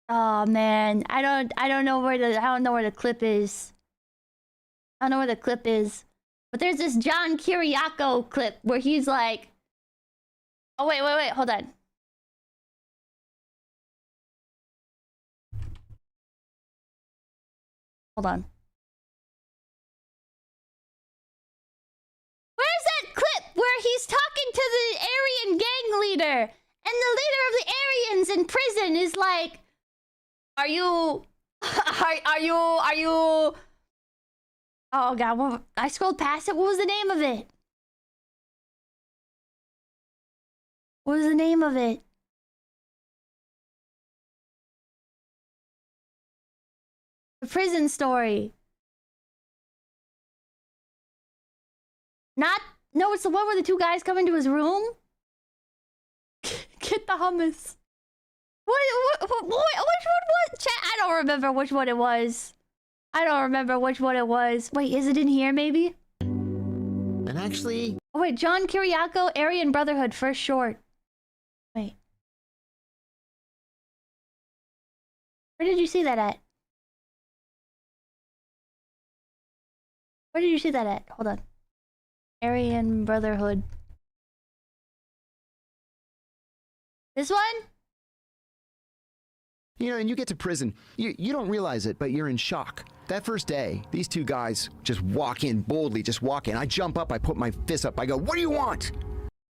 Oh man, I don't know where the clip is. I don't know where the clip is. But there's this John Kiriakou clip where he's like, oh wait, hold on. Hold on. Where's that clip where he's talking to the Aryan gang leader and the leader of the Aryans in prison is like, are you oh god, well, I scrolled past it. What was the name of it? What was the name of it? The prison story. No, it's the one where the two guys come into his room. Get the hummus. Which one was? Chat, I don't remember which one it was. I don't remember which one it was. Wait, is it in here maybe? And actually... Oh wait, John Kiriakou, Aryan Brotherhood, first short. Wait. Where did you see that at? Where did you see that at? Hold on. Aryan Brotherhood. This one? You know, and you get to prison. You don't realize it, but you're in shock. That first day, these two guys just walk in boldly, just walk in. I jump up, I put my fist up, I go, "What do you want?"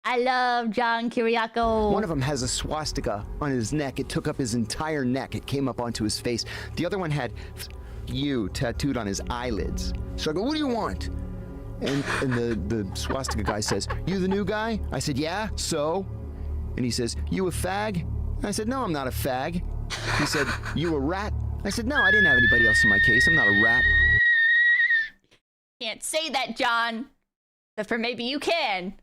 I love John Kiriakou. One of them has a swastika on his neck. It took up his entire neck. It came up onto his face. The other one had "you" tattooed on his eyelids. So I go, "What do you want?" And the swastika guy says, "You the new guy?" I said, "Yeah, so?" And he says, "You a fag?" I said, "No, I'm not a fag." He said, "You a rat?" I said, "No, I didn't have anybody else in my case. I'm not a rat." Can't say that, John. But for maybe you can.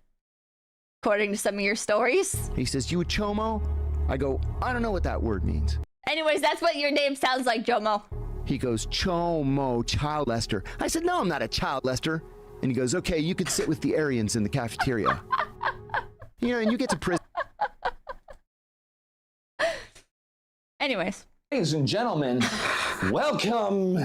According to some of your stories. He says, "You a chomo?" I go, "I don't know what that word means." Anyways, that's what your name sounds like, Jomo. He goes, "Chomo, child Lester." I said, "No, I'm not a child Lester." And he goes, "Okay, you could sit with the Aryans in the cafeteria." You know, and you get to prison. Anyways. Ladies and gentlemen, welcome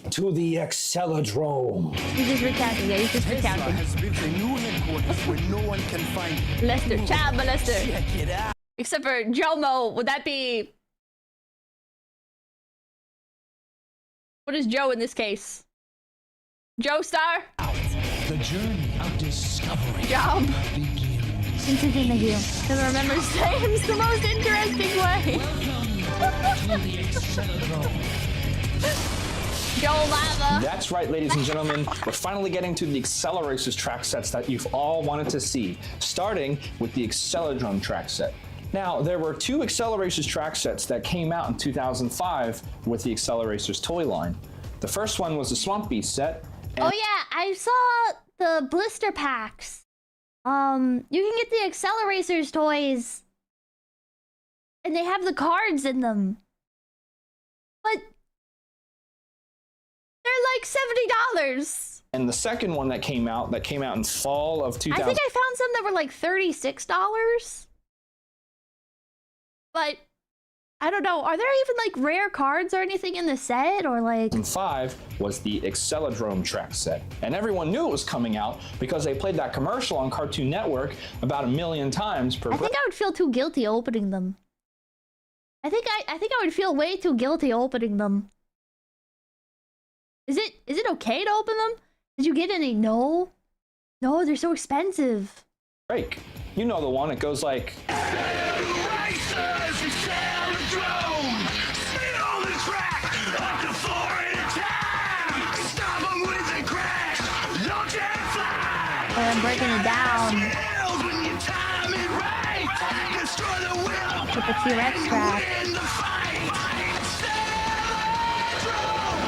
to the 𝐒𝐿𝐴𝐿𝐴𝐿. You just recounted, yeah, you just recounted. Tesla has built a new headquarters where no one can find it. Lester, child molester. Check it out. Except for Jomo, would that be... What is Joe in this case? Joe Star? The journey of discovery Job. begins. Continue. Because remember names the most interesting way. Joe Lava. That's right, ladies and gentlemen. We're finally getting to the 𝐒𝐿𝐴𝐿𝐴𝐿 track sets that you've all wanted to see, starting with the 𝐒𝐿adrome track set. Now, there were two 𝐒𝐿𝐴𝐿𝐴𝐿 track sets that came out in 2005 with the 𝐒𝐿𝐴𝐿𝐴𝐿 toy line. The first one was the Swamp Beast set. Oh yeah, I saw the blister packs. You can get the 𝐒𝐿𝐴𝐿 toys. And they have the cards in them. But they're like $70. And the second one that came out in fall of 2000. I think I found some that were like $36. but I don't know. Are there even like rare cards or anything in the set, or like? 2005 was the Acceladrome track set, and everyone knew it was coming out because they played that commercial on Cartoon Network about 1 million times per. I think I would feel too guilty opening them. I think I would feel way too guilty opening them. Is it okay to open them? Did you get any? No, they're so expensive. Break. You know the one. It goes like. I'm breaking it down with the T-Rex track.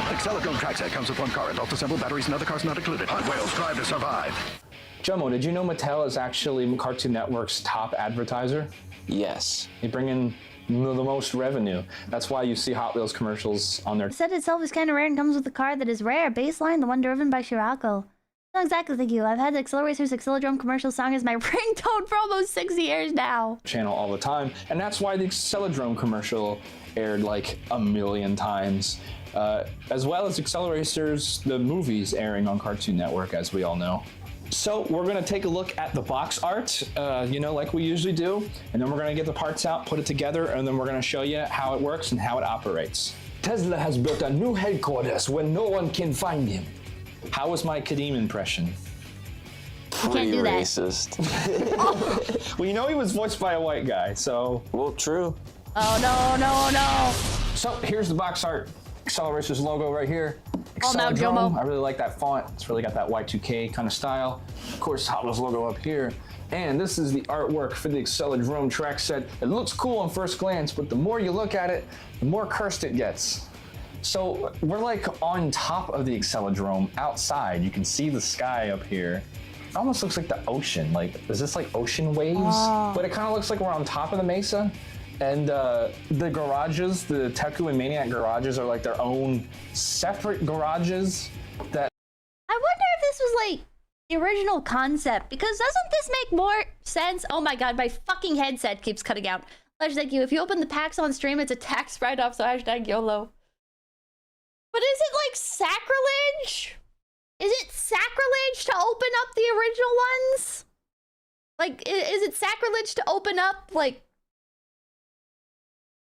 Acceladrome track set comes with one car and alt-assembled batteries and other cars not included. Hot wheels drive to survive. Jomo, did you know Mattel is actually Cartoon Network's top advertiser? Yes. They bring in the most revenue. That's why you see Hot Wheels commercials on their. The set itself is kind of rare and comes with a car that is rare. Baseline, the one driven by Shirako. No, exactly, thank you. I've had the Acceleracers Acceladrome commercial song as my ringtone for almost 6 years now. Channel all the time, and that's why the Acceladrome commercial aired like 1 million times, as well as Acceleracers, the movies airing on Cartoon Network, as we all know. So we're gonna take a look at the box art, you know, like we usually do, and then we're gonna get the parts out, put it together, and then we're gonna show you how it works and how it operates. Tesla has built a new headquarters where no one can find him. How was my Kadeem impression? Pretty racist. Well, you know he was voiced by a white guy, so. Well, true. Oh, no. So here's the box art. Acceleracers logo right here. Oh, now Jomo. I really like that font. It's really got that Y2K kind of style. Of course, Hot Wheels logo up here. And this is the artwork for the Acceladrome track set. It looks cool on first glance, but the more you look at it, the more cursed it gets. So we're like on top of the Acceladrome outside. You can see the sky up here. It almost looks like the ocean. Like, is this like ocean waves? Oh. But it kind of looks like we're on top of the mesa. And the garages, the Teku and Maniac garages are like their own separate garages that. I wonder if this was like the original concept, because doesn't this make more sense? Oh my god, my fucking headset keeps cutting out. Thank you. If you open the packs on stream, it's a tax write-off, so hashtag YOLO. But is it like sacrilege? Is it sacrilege to open up the original ones? Like, is it sacrilege to open up, like,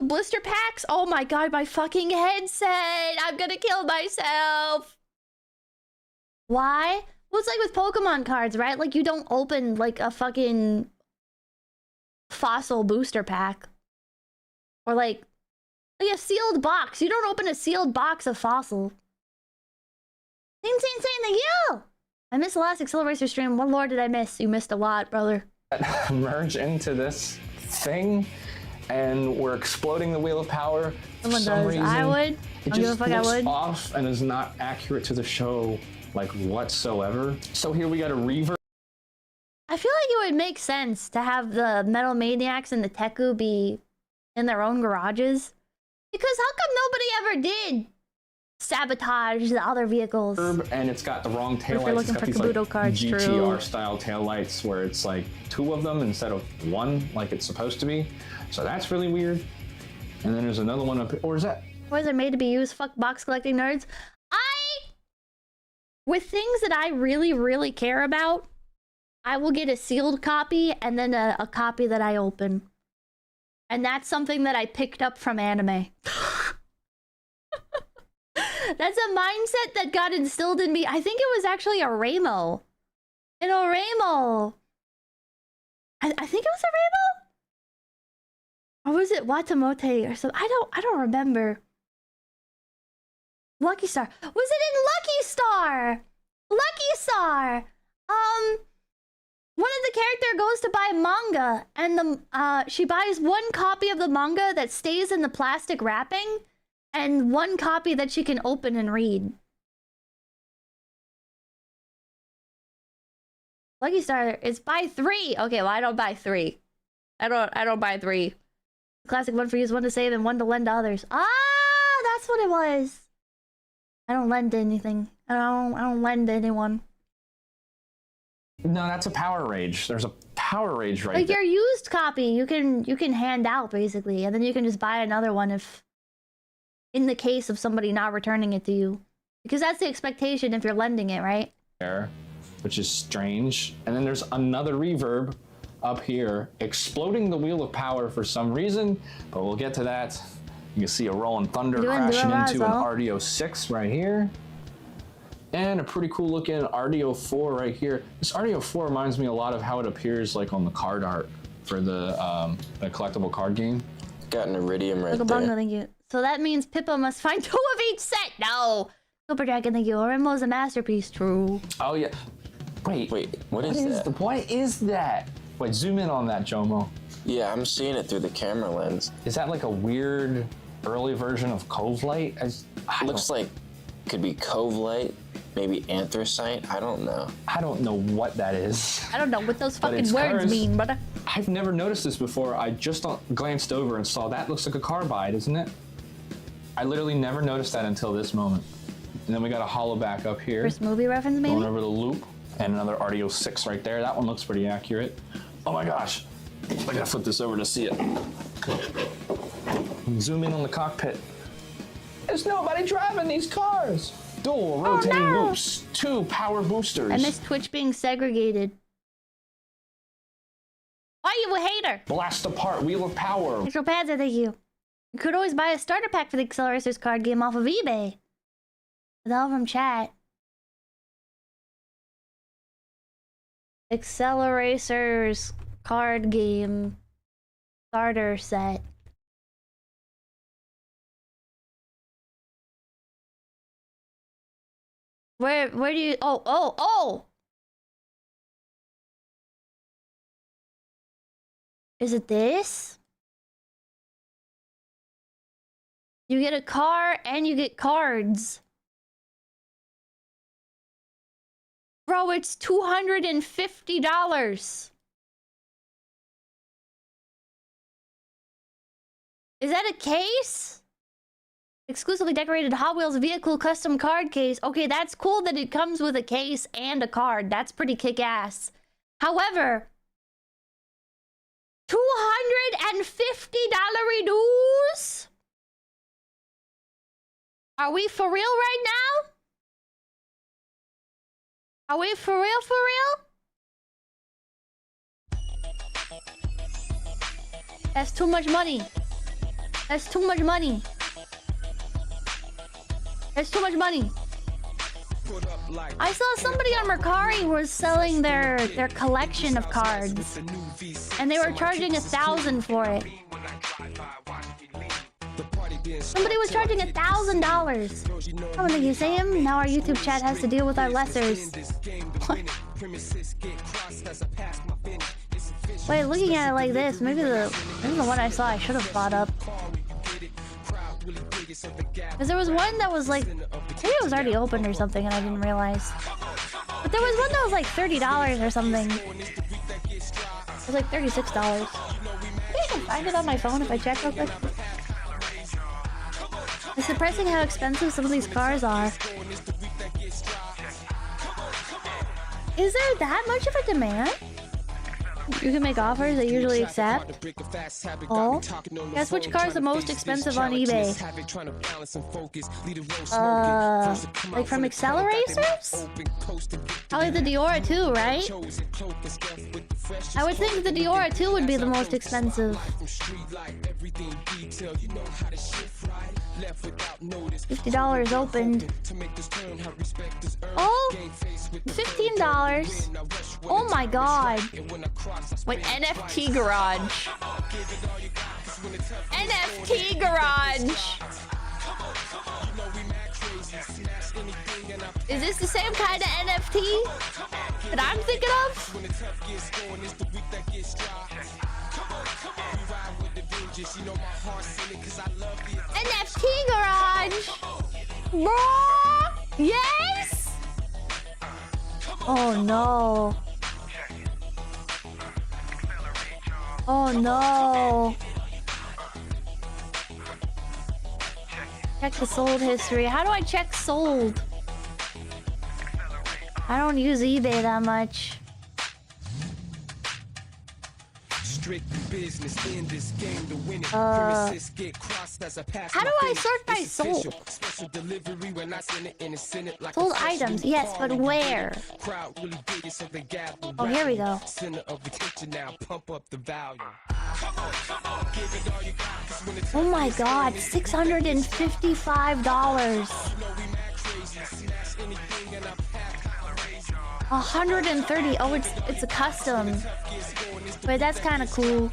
blister packs? Oh my god, my fucking headset! I'm gonna kill myself! Why? Well, it's like with Pokemon cards, right? Like, you don't open, like, a fucking fossil booster pack. Or, like a sealed box. You don't open a sealed box of fossil. Same, thank you! I missed the last Accelerator stream. What lore did I miss? You missed a lot, brother. Merge into this thing, and we're exploding the Wheel of Power. Someone does. Reason, I would. It just looks off and is not accurate to the show, like, whatsoever. So here we got a reverb. I feel like it would make sense to have the Metal Maniacs and the Teku be in their own garages. Because how come nobody ever did sabotage the other vehicles? And it's got the wrong taillights. If you're looking for Kabuto cards, GTR style taillights where it's like 2 of them instead of 1 like it's supposed to be. So that's really weird. And then there's another one up here. Or is that? Boys are made to be used. Fuck box collecting nerds. With things that I really, really care about, I will get a sealed copy and then a copy that I open. And that's something that I picked up from anime. That's a mindset that got instilled in me. I think it was actually a Ramo. I think it was a Ramo? Or was it Watamote or something? I don't remember. Lucky Star. Was it in Lucky Star? Lucky Star. One of the character goes to buy manga, and she buys 1 copy of the manga that stays in the plastic wrapping, and 1 copy that she can open and read. Lucky Star is buy 3. Okay, well, I don't buy 3. I don't buy 3. Classic 1 for use, 1 to save, and 1 to lend to others. Ah, that's what it was. I don't lend to anything. I don't lend to anyone. No, that's a Power Rage. There's a Power Rage right Like there. your used copy, you can hand out basically, and then you can just buy another one if, in the case of somebody not returning it to you, because that's the expectation if you're lending it, right? There, which is strange. And then there's another reverb up here, exploding the Wheel of Power for some reason, but we'll get to that. You can see a Rolling Thunder crashing into an RDO6 right here. And a pretty cool looking RDO4 right here. This RDO4 reminds me a lot of how it appears like on the card art for the collectible card game. Got an Iridium right Bunga, there. thank you. So that means Pippa must find 2 of each set. No. Super Dragon, thank you. Orenmo's a masterpiece. True. Oh yeah. Wait, what is that? What is that? Wait, zoom in on that, Jomo. Yeah, I'm seeing it through the camera lens. Is that like a weird early version of Cove Light? Looks like could be Cove Light, maybe anthracite. I don't know. I don't know what that is. I don't know what those But fucking it's words cursed. mean, brother. I've never noticed this before. I just glanced over and saw that looks like a carbide, isn't it? I literally never noticed that until this moment. And then we got a hollow back up here. First movie reference, maybe? Going over the loop. And another RDO6 right there. That one looks pretty accurate. Oh my gosh. I gotta flip this over to see it. Zoom in on the cockpit. There's nobody driving these cars. Dual rotating loops. 2 power boosters. I miss Twitch being segregated. Why you a hater? Blast apart Wheel of Power. Extra pads, I thank you. You could always buy a starter pack for the Accelerators card game off of eBay. With all from chat. Accelerators card game starter set. Where do you... Oh! Is it this? You get a car and you get cards. Bro, it's $250. Is that a case? Exclusively decorated Hot Wheels vehicle custom card case. Okay, that's cool that it comes with a case and a card. That's pretty kick-ass. However, $250 dues? Are we for real right now? Are we for real, for real? That's too much money. That's too much money. That's too much money. I saw somebody on Mercari was selling their collection of cards, and they were charging $1,000 for it. Somebody was charging $1,000. I don't think you say him. Now our YouTube chat has to deal with our lessers. What? Wait, looking at it like this, maybe the one I saw I should have bought up. Because there was one that was like, maybe it was already opened or something and I didn't realize. But there was one that was like $30 or something. It was like $36. Maybe I can find it on my phone if I check real quick. It's surprising how expensive some of these cars are. Is there that much of a demand? You can make offers they usually accept. Oh, guess which car is the most expensive on eBay? Like from Accelerators? Probably the Diora 2, right? I would think the Diora 2 would be the most expensive. $50 opened. Oh, $15. Oh my god. Wait, NFT Garage. NFT Garage. Is this the same kind of NFT that I'm thinking of? NFT Garage! Bro! Yes! Oh no. Oh no. Check the sold history. How do I check sold? I don't use eBay that much. How do I sort by soul? Sold items, yes, but where? Oh, here we go. Oh my god, $655. 130. Oh, it's a custom. Wait, that's kind of cool.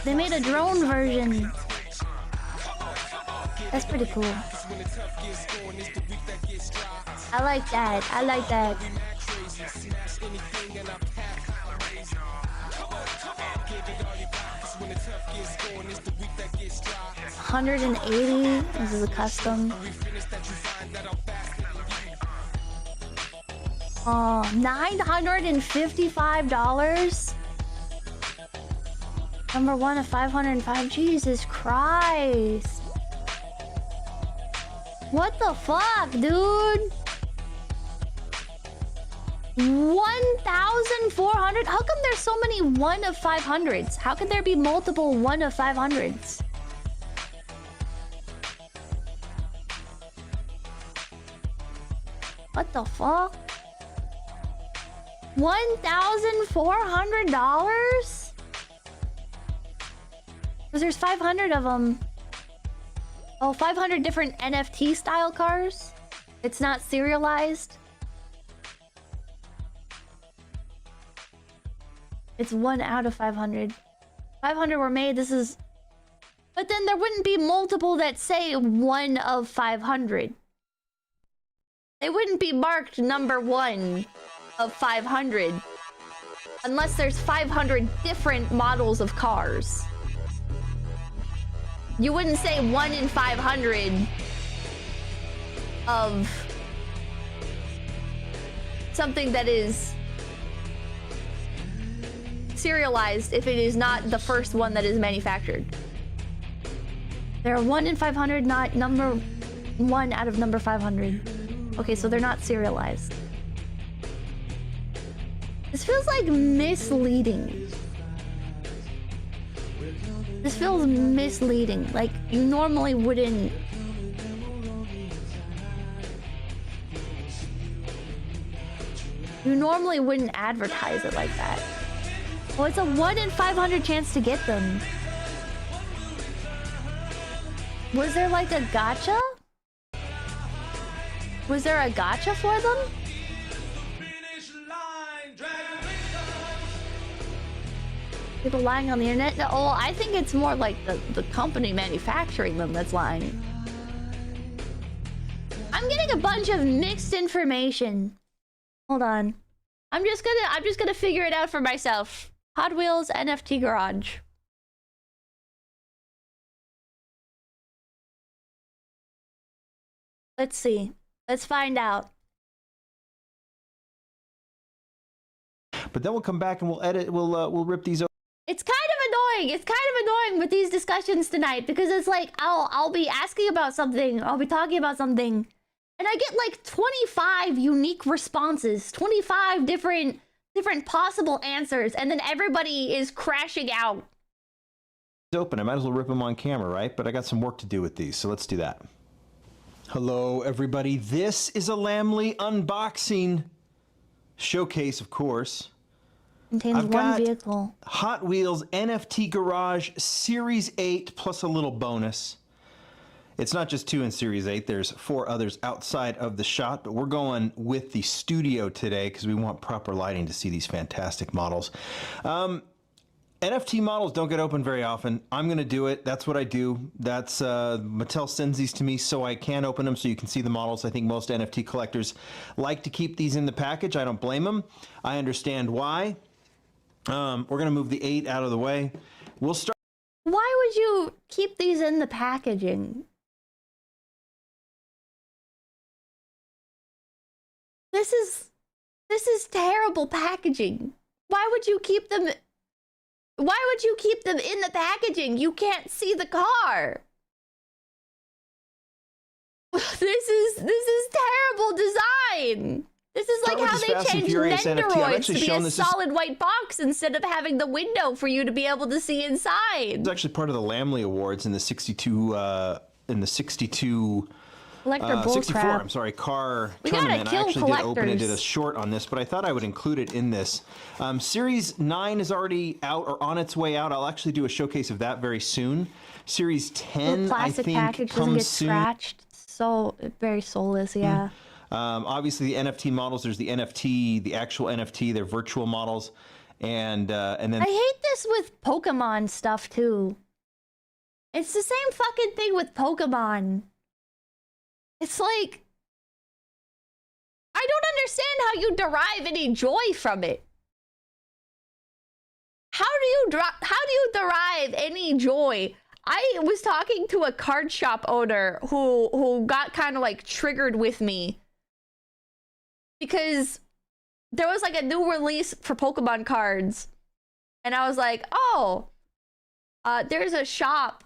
They made a drone version. That's pretty cool. I like that. I like that. 180. This is a custom. $955. Number 1 of 505. Jesus Christ. What the fuck, dude? 1,400? How come there's so many 1 of 500s? How could there be multiple 1 of 500s? What the fuck? $1,400? Because there's 500 of them. Oh, 500 different NFT style cars? It's not serialized? It's 1 out of 500. 500 were made, this is... But then there wouldn't be multiple that say 1 of 500. They wouldn't be marked number 1 of 500. Unless there's 500 different models of cars. You wouldn't say 1 in 500 of something that is serialized if it is not the first one that is manufactured. There are 1 in 500, not number 1 out of number 500. Okay, so they're not serialized. This feels like misleading. This feels misleading. Like, you normally wouldn't... You normally wouldn't advertise it like that. Well, it's a 1 in 500 chance to get them. Was there like a gacha? Was there a gacha for them? People lying on the internet? No, well, I think it's more like the company manufacturing them that's lying. I'm getting a bunch of mixed information. Hold on. I'm just gonna figure it out for myself. Hot Wheels NFT Garage. Let's see. Let's find out. But then we'll come back and we'll edit. We'll rip these. It's kind of annoying. It's kind of annoying with these discussions tonight because it's like I'll be asking about something. I'll be talking about something, and I get like 25 unique responses, 25 different possible answers, and then everybody is crashing out. Open. I might as well rip them on camera, right? But I got some work to do with these, so let's do that. Hello, everybody. This is a Lamley unboxing showcase, of course. Contains one vehicle. Hot Wheels NFT Garage Series 8 plus a little bonus. It's not just 2 in Series 8. There's 4 others outside of the shot, but we're going with the studio today because we want proper lighting to see these fantastic models. NFT models don't get opened very often. I'm going to do it. That's what I do. That's Mattel sends these to me so I can open them so you can see the models. I think most NFT collectors like to keep these in the package. I don't blame them. I understand why. We're going to move the 8 out of the way. We'll start. Why would you keep these in the packaging? This is terrible packaging. Why would you keep them? Why would you keep them in the packaging? You can't see the car. This is terrible design. This is like how they changed Nendoroids to be a solid white box instead of having the window for you to be able to see inside. It's actually part of the Lamley Awards in the 62 64, I'm sorry, car tournament. I actually did open and did a short on this, but I thought I would include it in this. Series 9 is already out or on its way out. I'll actually do a showcase of that very soon. Series 10, I think, package doesn't get scratched. So very soulless, yeah. Obviously, the NFT models. There's the NFT, the actual NFT. They're virtual models, and then I hate this with Pokemon stuff too. It's the same fucking thing with Pokemon. It's like, I don't understand how you derive any joy from it. How do you derive any joy? I was talking to a card shop owner who got kind of like triggered with me because there was like a new release for Pokemon cards, and I was like, oh, there's a shop.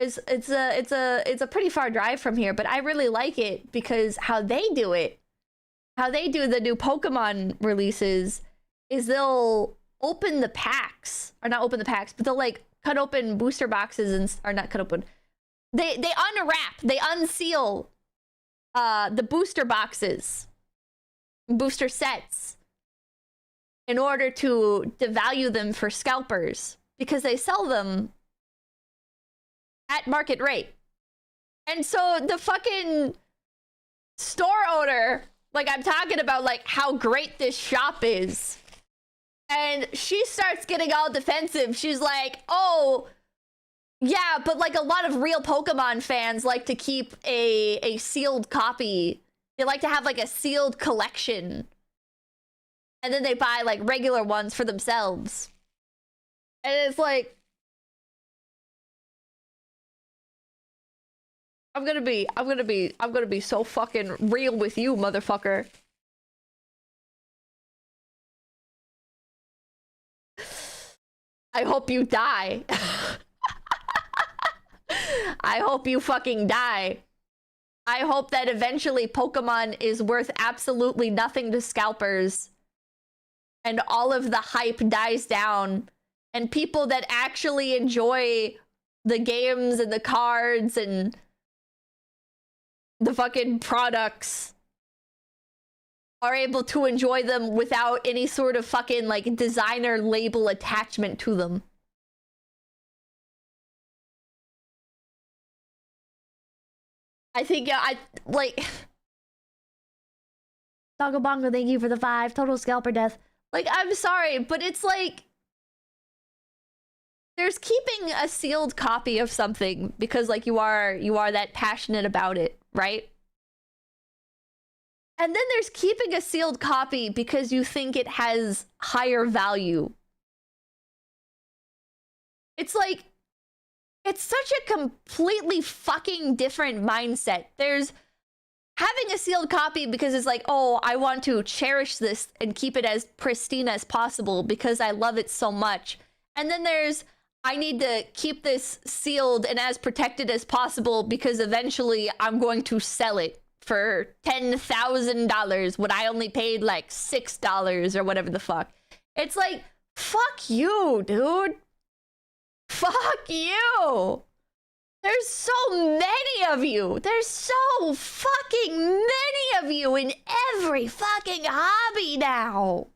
It's a pretty far drive from here, but I really like it because how they do the new Pokemon releases is they'll open the packs, or not open the packs, but they'll like cut open booster boxes and, or not cut open. They unwrap, they unseal the booster boxes, booster sets, in order to devalue them for scalpers because they sell them at market rate. And so the fucking store owner, like I'm talking about like how great this shop is, and she starts getting all defensive. She's like, oh yeah, but like a lot of real Pokemon fans like to keep a sealed copy. They like to have like a sealed collection, and then they buy like regular ones for themselves. And it's like, I'm gonna be so fucking real with you, motherfucker. I hope you die. I hope you fucking die. I hope that eventually Pokemon is worth absolutely nothing to scalpers, and all of the hype dies down, and people that actually enjoy the games and the cards and the fucking products are able to enjoy them without any sort of fucking like designer label attachment to them. I think I like Doggo Bongo, thank you for the 5 total scalper death. Like, I'm sorry, but it's like there's keeping a sealed copy of something because like you are that passionate about it, right? And then there's keeping a sealed copy because you think it has higher value. It's like, it's such a completely fucking different mindset. There's having a sealed copy because it's like, oh, I want to cherish this and keep it as pristine as possible because I love it so much. And then there's, I need to keep this sealed and as protected as possible because eventually I'm going to sell it for $10,000 when I only paid like $6 or whatever the fuck. It's like, fuck you, dude. Fuck you. There's so many of you. There's so fucking many of you in every fucking hobby now.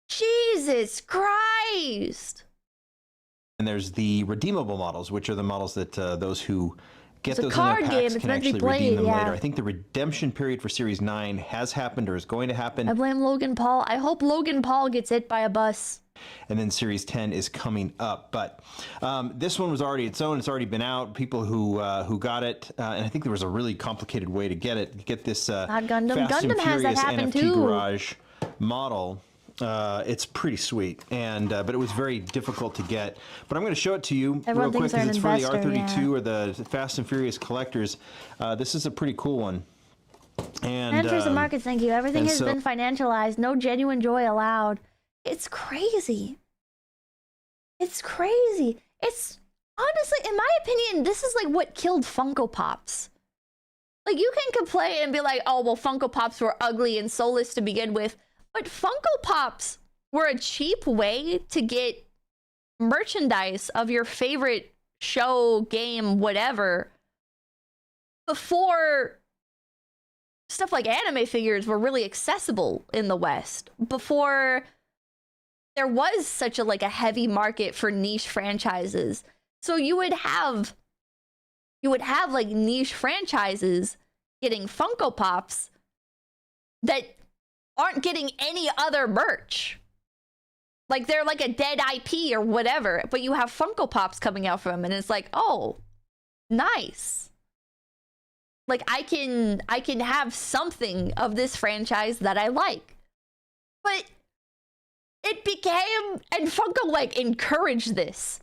Jesus Christ. And there's the redeemable models, which are the models that those who get those in card their game. packs It's can meant to be actually redeem played, them yeah. later. I think the redemption period for Series 9 has happened or is going to happen. I blame Logan Paul. I hope Logan Paul gets hit by a bus. And then Series 10 is coming up. But this one was already its own. It's already been out. People who got it, and I think there was a really complicated way to get it. Get this Not Gundam. Fast and Gundam has that Furious happen NFT too. Garage model. It's pretty sweet, and but it was very difficult to get. But I'm going to show it to you Everyone real quick thinks because they're it's for an the R32 investor, or the Fast and Furious collectors. This is a pretty cool one. And Enters the market, thank you. Everything has so- been financialized. No genuine joy allowed. It's crazy. It's crazy. It's honestly, in my opinion, this is like what killed Funko Pops. Like, you can complain and be like, oh, well, Funko Pops were ugly and soulless to begin with. But Funko Pops were a cheap way to get merchandise of your favorite show, game, whatever, before stuff like anime figures were really accessible in the West. Before there was such a heavy market for niche franchises. So you would have like niche franchises getting Funko Pops that aren't getting any other merch. Like, they're like a dead IP or whatever, but you have Funko Pops coming out from them, and it's like, oh, nice. Like, I can have something of this franchise that I like. But it became, and Funko like encouraged this.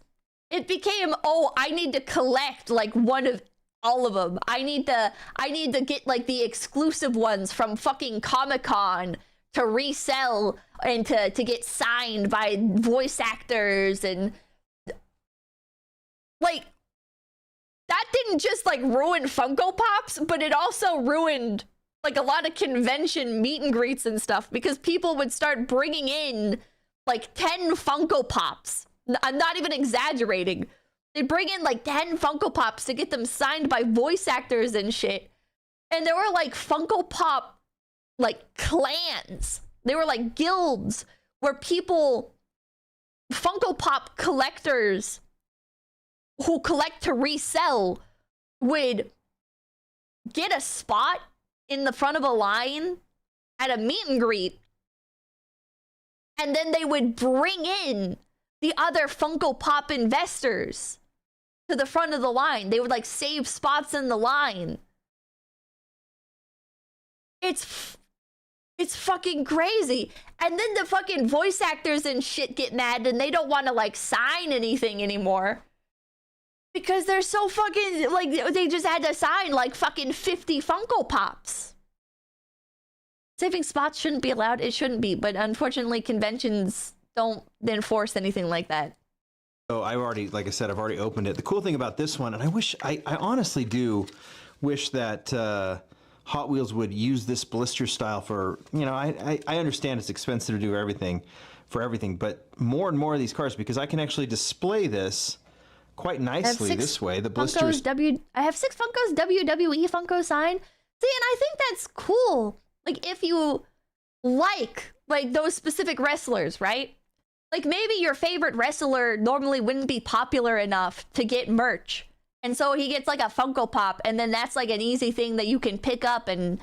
It became, oh, I need to collect like one of all of them. I need to get like the exclusive ones from fucking Comic-Con to resell and to get signed by voice actors. And like, that didn't just like ruin Funko Pops, but it also ruined like a lot of convention meet and greets and stuff, because people would start bringing in like 10 Funko Pops. I'm not even exaggerating. They'd bring in like 10 Funko Pops to get them signed by voice actors and shit. And there were like Funko Pop like clans. They were like guilds where people, Funko Pop collectors who collect to resell, would get a spot in the front of a line at a meet and greet. And then they would bring in the other Funko Pop investors to the front of the line. They would like save spots in the line. It's fucking crazy. And then the fucking voice actors and shit get mad and they don't want to like sign anything anymore. Because they're so fucking, like, they just had to sign like fucking 50 Funko Pops. Saving spots shouldn't be allowed. It shouldn't be. But unfortunately, conventions don't enforce anything like that. So I've already, like I said, I've already opened it. The cool thing about this one, and I honestly do wish that Hot Wheels would use this blister style for, you know, I understand it's expensive to do everything, but more and more of these cars, because I can actually display this quite nicely this way. The blisters. I have 6 Funkos WWE Funko sign. See, and I think that's cool. Like, if you like those specific wrestlers, right? Like, maybe your favorite wrestler normally wouldn't be popular enough to get merch. And so he gets like a Funko Pop, and then that's like an easy thing that you can pick up and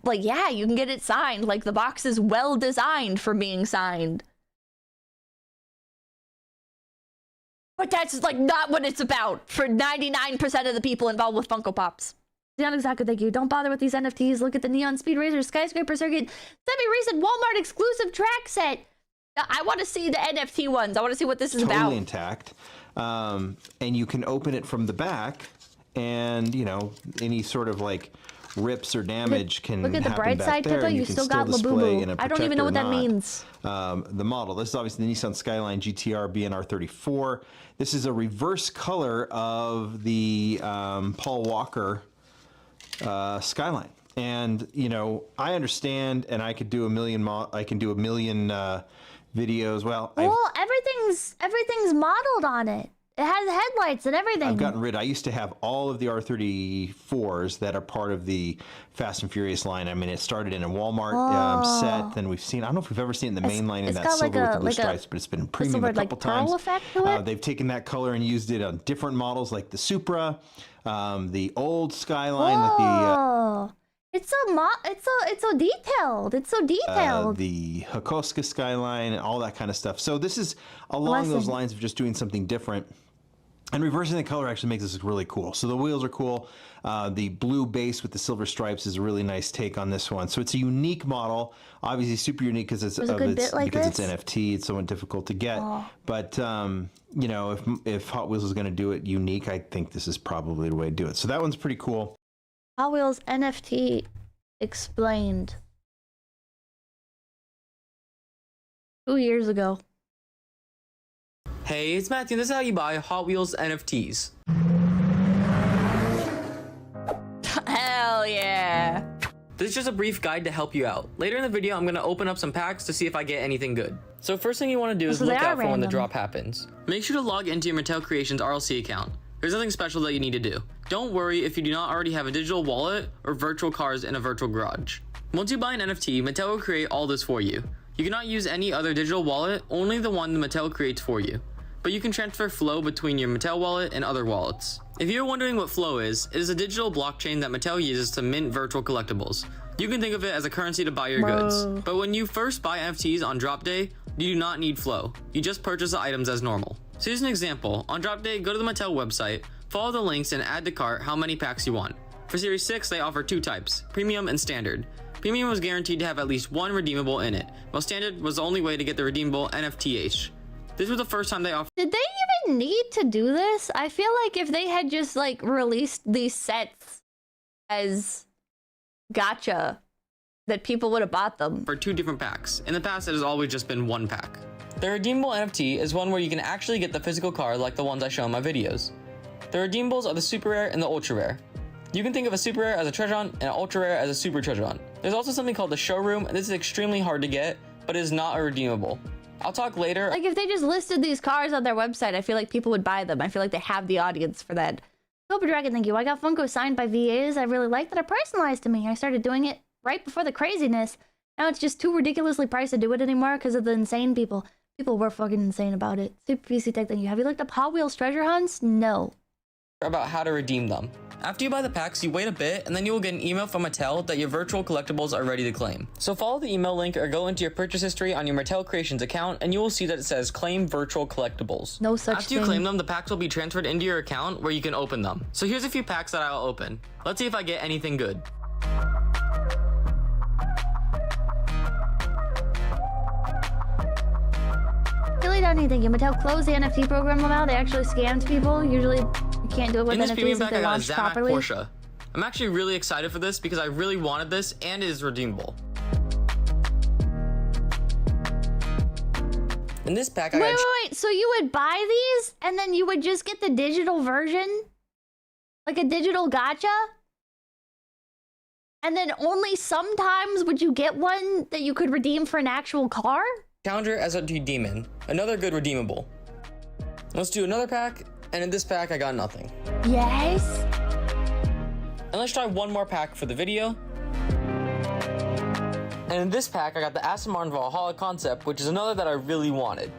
like, yeah, you can get it signed. Like, the box is well designed for being signed. But that's like not what it's about for 99% of the people involved with Funko Pops. Not exactly, thank you. Don't bother with these NFTs. Look at the Neon Speed Racer Skyscraper Circuit semi-recent Walmart exclusive track set. I want to see the NFT ones. I want to see what this is about. Totally intact. And you can open it from the back, and you know, any sort of like rips or damage can happen back there. Look at the bright side, Pippa. You still got Labubu. I don't even know what that means. The model. This is obviously the Nissan Skyline GTR BNR34. This is a reverse color of the Paul Walker Skyline. And you know, I understand, and I could do a million. Videos. Well, everything's modeled on it. It has headlights and everything. I've gotten rid. I used to have all of the R34s that are part of the Fast and Furious line. I mean, it started in a Walmart set. Then we've seen. I don't know if we've ever seen the main line in that silver with the blue stripes, but it's been premium a couple times. Effect to it? They've taken that color and used it on different models, like the Supra, the old Skyline with the. It's so detailed. It's so detailed. The Hakushika Skyline and all that kind of stuff. So this is along those lines of just doing something different. And reversing the color actually makes this look really cool. So the wheels are cool. The blue base with the silver stripes is a really nice take on this one. So it's a unique model. Obviously super unique because it's NFT. It's somewhat difficult to get. But you know, if Hot Wheels is going to do it unique, I think this is probably the way to do it. So that one's pretty cool. Hot Wheels NFT explained 2 years ago. Hey, it's Matthew. This is how you buy Hot Wheels NFTs. Hell yeah. This is just a brief guide to help you out. Later in the video, I'm gonna open up some packs to see if I get anything good. So first thing you wanna do is look out for when the drop happens. Make sure to log into your Mattel Creations RLC account. There's nothing special that you need to do. Don't worry if you do not already have a digital wallet or virtual cars in a virtual garage. Once you buy an NFT, Mattel will create all this for you. You cannot use any other digital wallet, only the one the Mattel creates for you. But you can transfer Flow between your Mattel wallet and other wallets. If you're wondering what Flow is, it is a digital blockchain that Mattel uses to mint virtual collectibles. You can think of it as a currency to buy your goods. But when you first buy NFTs on drop day, you do not need Flow. You just purchase the items as normal. So here's an example. On drop day, go to the Mattel website, follow the links and add to cart how many packs you want. For Series 6, they offer 2 types, Premium and Standard. Premium was guaranteed to have at least one redeemable in it, while Standard was the only way to get the redeemable NFTH. This was the first time they offered. Did they even need to do this? I feel like if they had just like released these sets as gacha, that people would have bought them. For 2 different packs. In the past, it has always just been 1 pack. The redeemable NFT is one where you can actually get the physical card like the ones I show in my videos. The redeemables are the super rare and the ultra rare. You can think of a super rare as a treasure hunt and an ultra rare as a super treasure hunt. There's also something called the showroom, and this is extremely hard to get, but it is not a redeemable. I'll talk later. Like if they just listed these cars on their website, I feel like people would buy them. I feel like they have the audience for that. Cobra Dragon, thank you. I got Funko signed by VAs. I really like that are personalized to me. I started doing it right before the craziness. Now it's just too ridiculously priced to do it anymore because of the insane people. People were fucking insane about it. Super PC Tech, thank you. Have you looked up Hot Wheels treasure hunts? No. About how to redeem them. After you buy the packs, you wait a bit, and then you will get an email from Mattel that your virtual collectibles are ready to claim. So follow the email link or go into your purchase history on your Mattel Creations account, and you will see that it says Claim Virtual Collectibles. No such After you claim them, the packs will be transferred into your account where you can open them. So here's a few packs that I'll open. Let's see if I get anything good. Really don't need thinking. Mattel closed the NFT program now. They actually scammed people. Usually you can't do it with In this NFTs premium if pack, they're I got a launched Zamac properly. Porsche. I'm actually really excited for this because I really wanted this and it is redeemable. In this pack, I got Wait. So you would buy these and then you would just get the digital version? Like a digital gacha? And then only sometimes would you get one that you could redeem for an actual car? Challenger as a demon, another good redeemable. Let's do another pack, and in this pack I got nothing. Yes. And let's try one more pack for the video. And in this pack I got the Aston Martin Valhalla concept, which is another that I really wanted.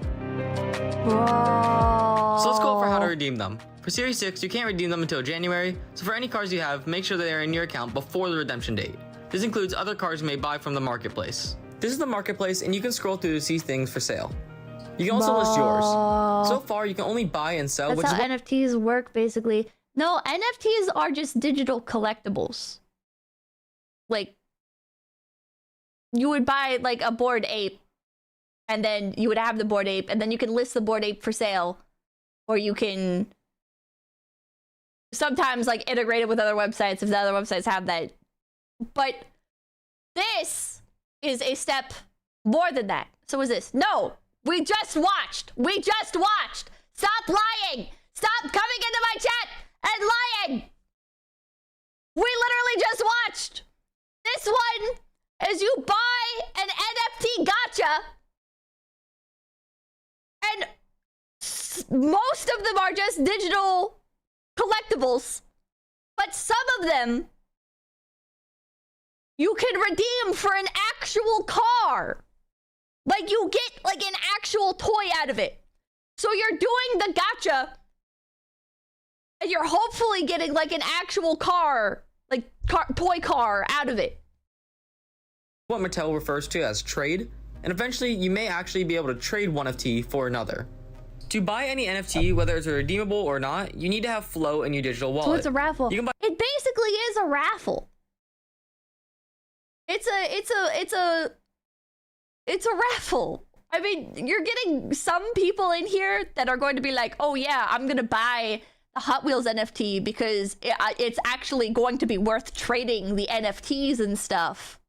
Bro. So let's go over how to redeem them. For Series 6, you can't redeem them until January, so for any cars you have, make sure they are in your account before the redemption date. This includes other cars you may buy from the marketplace. This is the marketplace, and you can scroll through to see things for sale. You can also list yours. So far, you can only buy and sell, That's how NFTs work, basically. No, NFTs are just digital collectibles. Like, you would buy, like, a Bored Ape, and then you would have the Bored Ape, and then you can list the Bored Ape for sale. Or you can sometimes, like, integrate it with other websites if the other websites have that. But this is a step more than that. So is this? No, we just watched. Stop lying. Stop coming into my chat and lying. We literally just watched. This one is you buy an NFT gacha and most of them are just digital collectibles, but some of them you can redeem for an actual car. Like, you get, like, an actual toy out of it. So you're doing the gacha, and you're hopefully getting, like, an actual car, like, toy car out of it. What Mattel refers to as trade, and eventually you may actually be able to trade one NFT for another. To buy any NFT, whether it's a redeemable or not, you need to have Flow in your digital wallet. So it's a raffle. You can buy it basically is a raffle. It's a raffle. I mean, you're getting some people in here that are going to be like, oh yeah, I'm going to buy the Hot Wheels NFT because it's actually going to be worth trading the NFTs and stuff.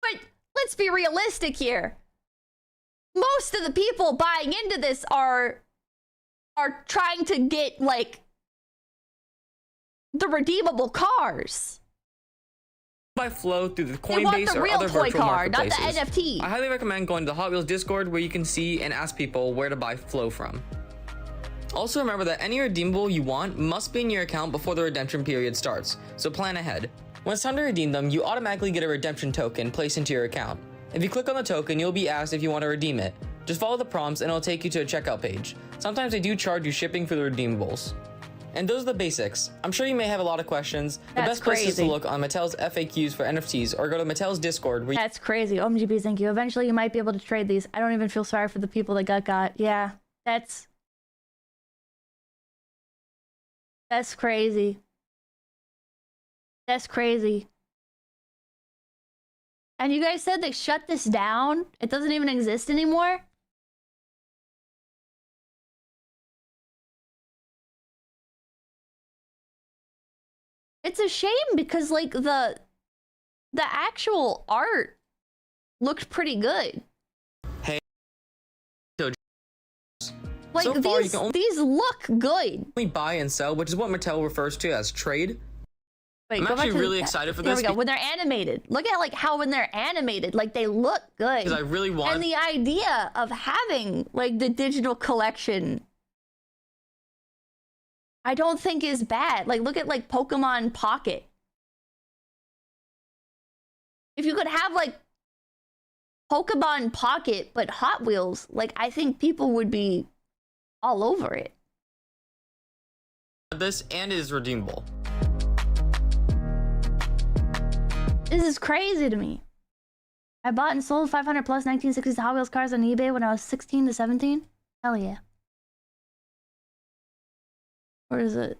But let's be realistic here. Most of the people buying into this are trying to get, like, the redeemable cars. Buy flow through the They want Coinbase the or real other toy virtual card, not the marketplaces. NFT. I highly recommend going to the Hot Wheels Discord where you can see and ask people where to buy flow from. Also remember that any redeemable you want must be in your account before the redemption period starts, so plan ahead. When it's time to redeem them, you automatically get a redemption token placed into your account. If you click on the token, you'll be asked if you want to redeem it. Just follow the prompts and it'll take you to a checkout page. Sometimes they do charge you shipping for the redeemables. And those are the basics. I'm sure you may have a lot of questions. The best place is to look on Mattel's FAQs for NFTs or go to Mattel's Discord where That's crazy. OMGB, thank you. Eventually you might be able to trade these. I don't even feel sorry for the people that got. Yeah, that's crazy. That's crazy. And you guys said they shut this down? It doesn't even exist anymore? It's a shame because like the actual art looked pretty good. Hey, like so far, these look good. Only buy and sell, which is what Mattel refers to as trade. Wait, I'm actually really excited for this. There we go. When they're animated, look at like how when they're animated, like they look good. Because I really want. And the idea of having like the digital collection, I don't think is bad. Like look at like Pokemon Pocket. If you could have like Pokemon Pocket but Hot Wheels, like I think people would be all over it. This and it is redeemable. This is crazy to me. I bought and sold 500 plus 1960s Hot Wheels cars on eBay when I was 16 to 17. Hell yeah. What is it?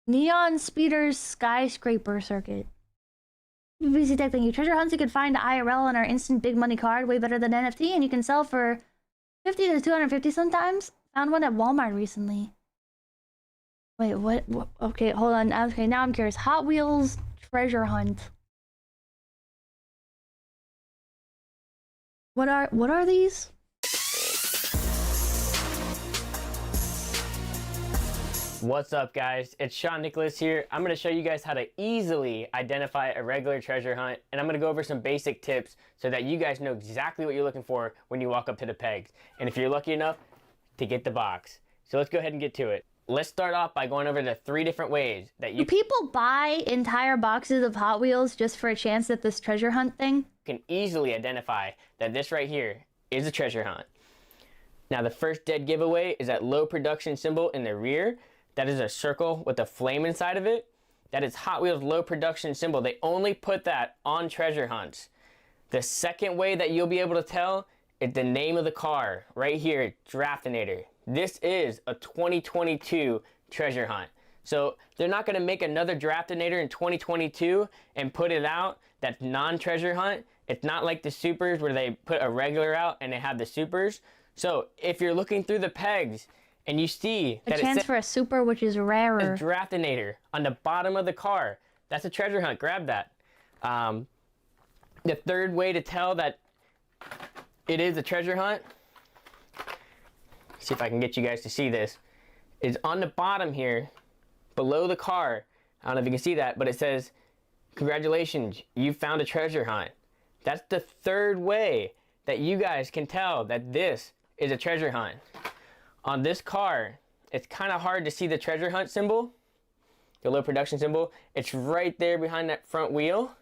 Neon Speeders Skyscraper Circuit. BBC Tech, thank you. Treasure hunts you can find IRL on our instant big money card, way better than NFT, and you can sell for 50 to 250 sometimes. Found one at Walmart recently. Wait, what? Okay, hold on. Okay, now I'm curious. Hot Wheels treasure hunt. What are these? What's up guys, it's Sean Nicholas here. I'm going to show you guys how to easily identify a regular treasure hunt, and I'm going to go over some basic tips so that you guys know exactly what you're looking for when you walk up to the pegs, and if you're lucky enough to get the box. So let's go ahead and get to it. Let's start off by going over the 3 different ways that you Do people buy entire boxes of Hot Wheels just for a chance at this treasure hunt thing? Can easily identify that this right here is a treasure hunt. Now the first dead giveaway is that low production symbol in the rear. That is a circle with a flame inside of it. That is Hot Wheels low production symbol. They only put that on treasure hunts. The second way that you'll be able to tell is the name of the car right here, Draftinator. This is a 2022 treasure hunt. So they're not gonna make another Draftinator in 2022 and put it out that's non-treasure hunt. It's not like the supers where they put a regular out and they have the supers. So if you're looking through the pegs and you see A that chance it for a super, which is rarer. says Draftinator on the bottom of the car, that's a treasure hunt. Grab that. The third way to tell that it is a treasure hunt, see if I can get you guys to see this, is on the bottom here, below the car. I don't know if you can see that, but it says, congratulations, you found a treasure hunt. That's the third way that you guys can tell that this is a treasure hunt. On this car, it's kind of hard to see the treasure hunt symbol, the low production symbol. It's right there behind that front wheel.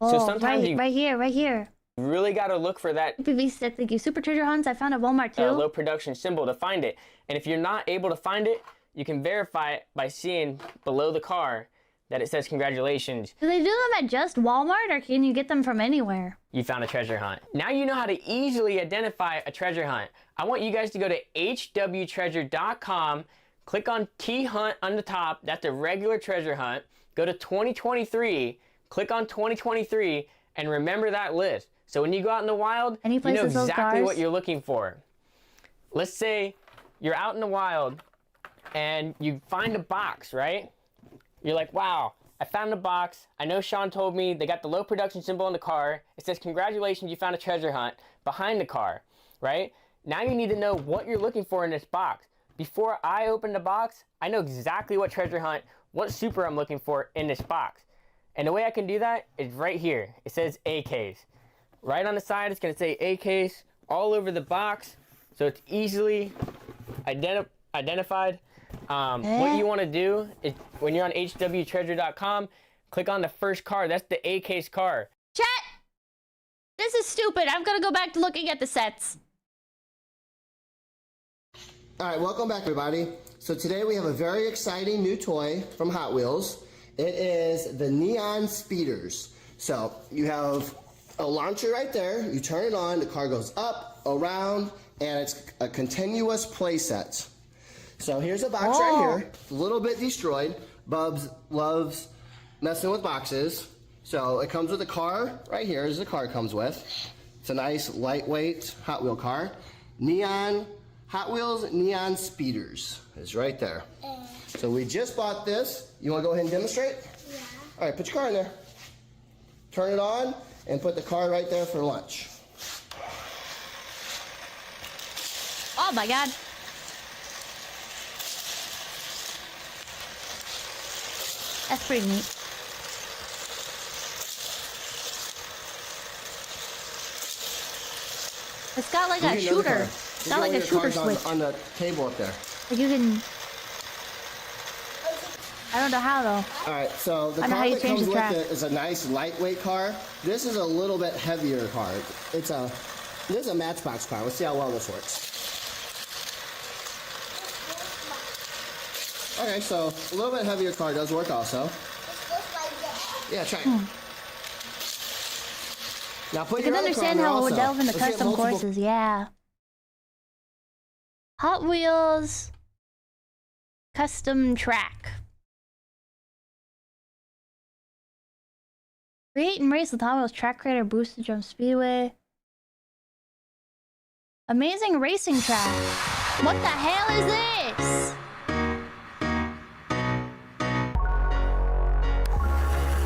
Oh, so sometimes right here. You really got to look for that PV said, thank you. Super treasure hunts I found at Walmart too. low production symbol to find it. And if you're not able to find it, you can verify it by seeing below the car that it says congratulations. Do they do them at just Walmart or can you get them from anywhere? You found a treasure hunt. Now you know how to easily identify a treasure hunt. I want you guys to go to hwtreasure.com, click on T Hunt on the top, that's a regular treasure hunt. Go to 2023, click on 2023, and remember that list. So when you go out in the wild, you know exactly what you're looking for. Let's say you're out in the wild and you find a box, right? You're like, wow, I found a box. I know Sean told me they got the low production symbol on the car. It says, congratulations, you found a treasure hunt behind the car, right? Now you need to know what you're looking for in this box. Before I open the box, I know exactly what treasure hunt, what super I'm looking for in this box. And the way I can do that is right here. It says 𝐒𝐴𝐜𝐿. Right on the side, it's gonna say 𝐒𝐴𝐜𝐿 all over the box, so it's easily identified. What you wanna do is, when you're on hwtreasure.com, click on the first car. That's the 𝐒𝐴𝐜𝐿 car. Chat! This is stupid. I'm gonna go back to looking at the sets. Alright, welcome back everybody. So today we have a very exciting new toy from Hot Wheels. It is the Neon Speeders. So you have a launcher right there. You turn it on, the car goes up, around, and it's a continuous play set. So here's a box right here. A little bit destroyed. Bubs loves messing with boxes. So it comes with a car right here. Is the car it comes with. It's a nice lightweight Hot Wheel car. Hot Wheels Neon Speeders is right there. So we just bought this. You want to go ahead and demonstrate? Yeah. All right, put your car in there. Turn it on and put the car right there for lunch. Oh my god. That's pretty neat. It's got like a shooter. It's got like a shooter switch. On the table up there. Like you can... I don't know how though. Alright, so the car that comes with it is a nice lightweight car. This is a little bit heavier car. This is a Matchbox car. Let's see how well this works. Okay, so a little bit heavier car does work also. Yeah, try it. Now put I can understand how it would delve into custom courses, yeah. Hot Wheels custom track. Create and race with Hot Wheels track creator boosted jump speedway. Amazing racing track. What the hell is this?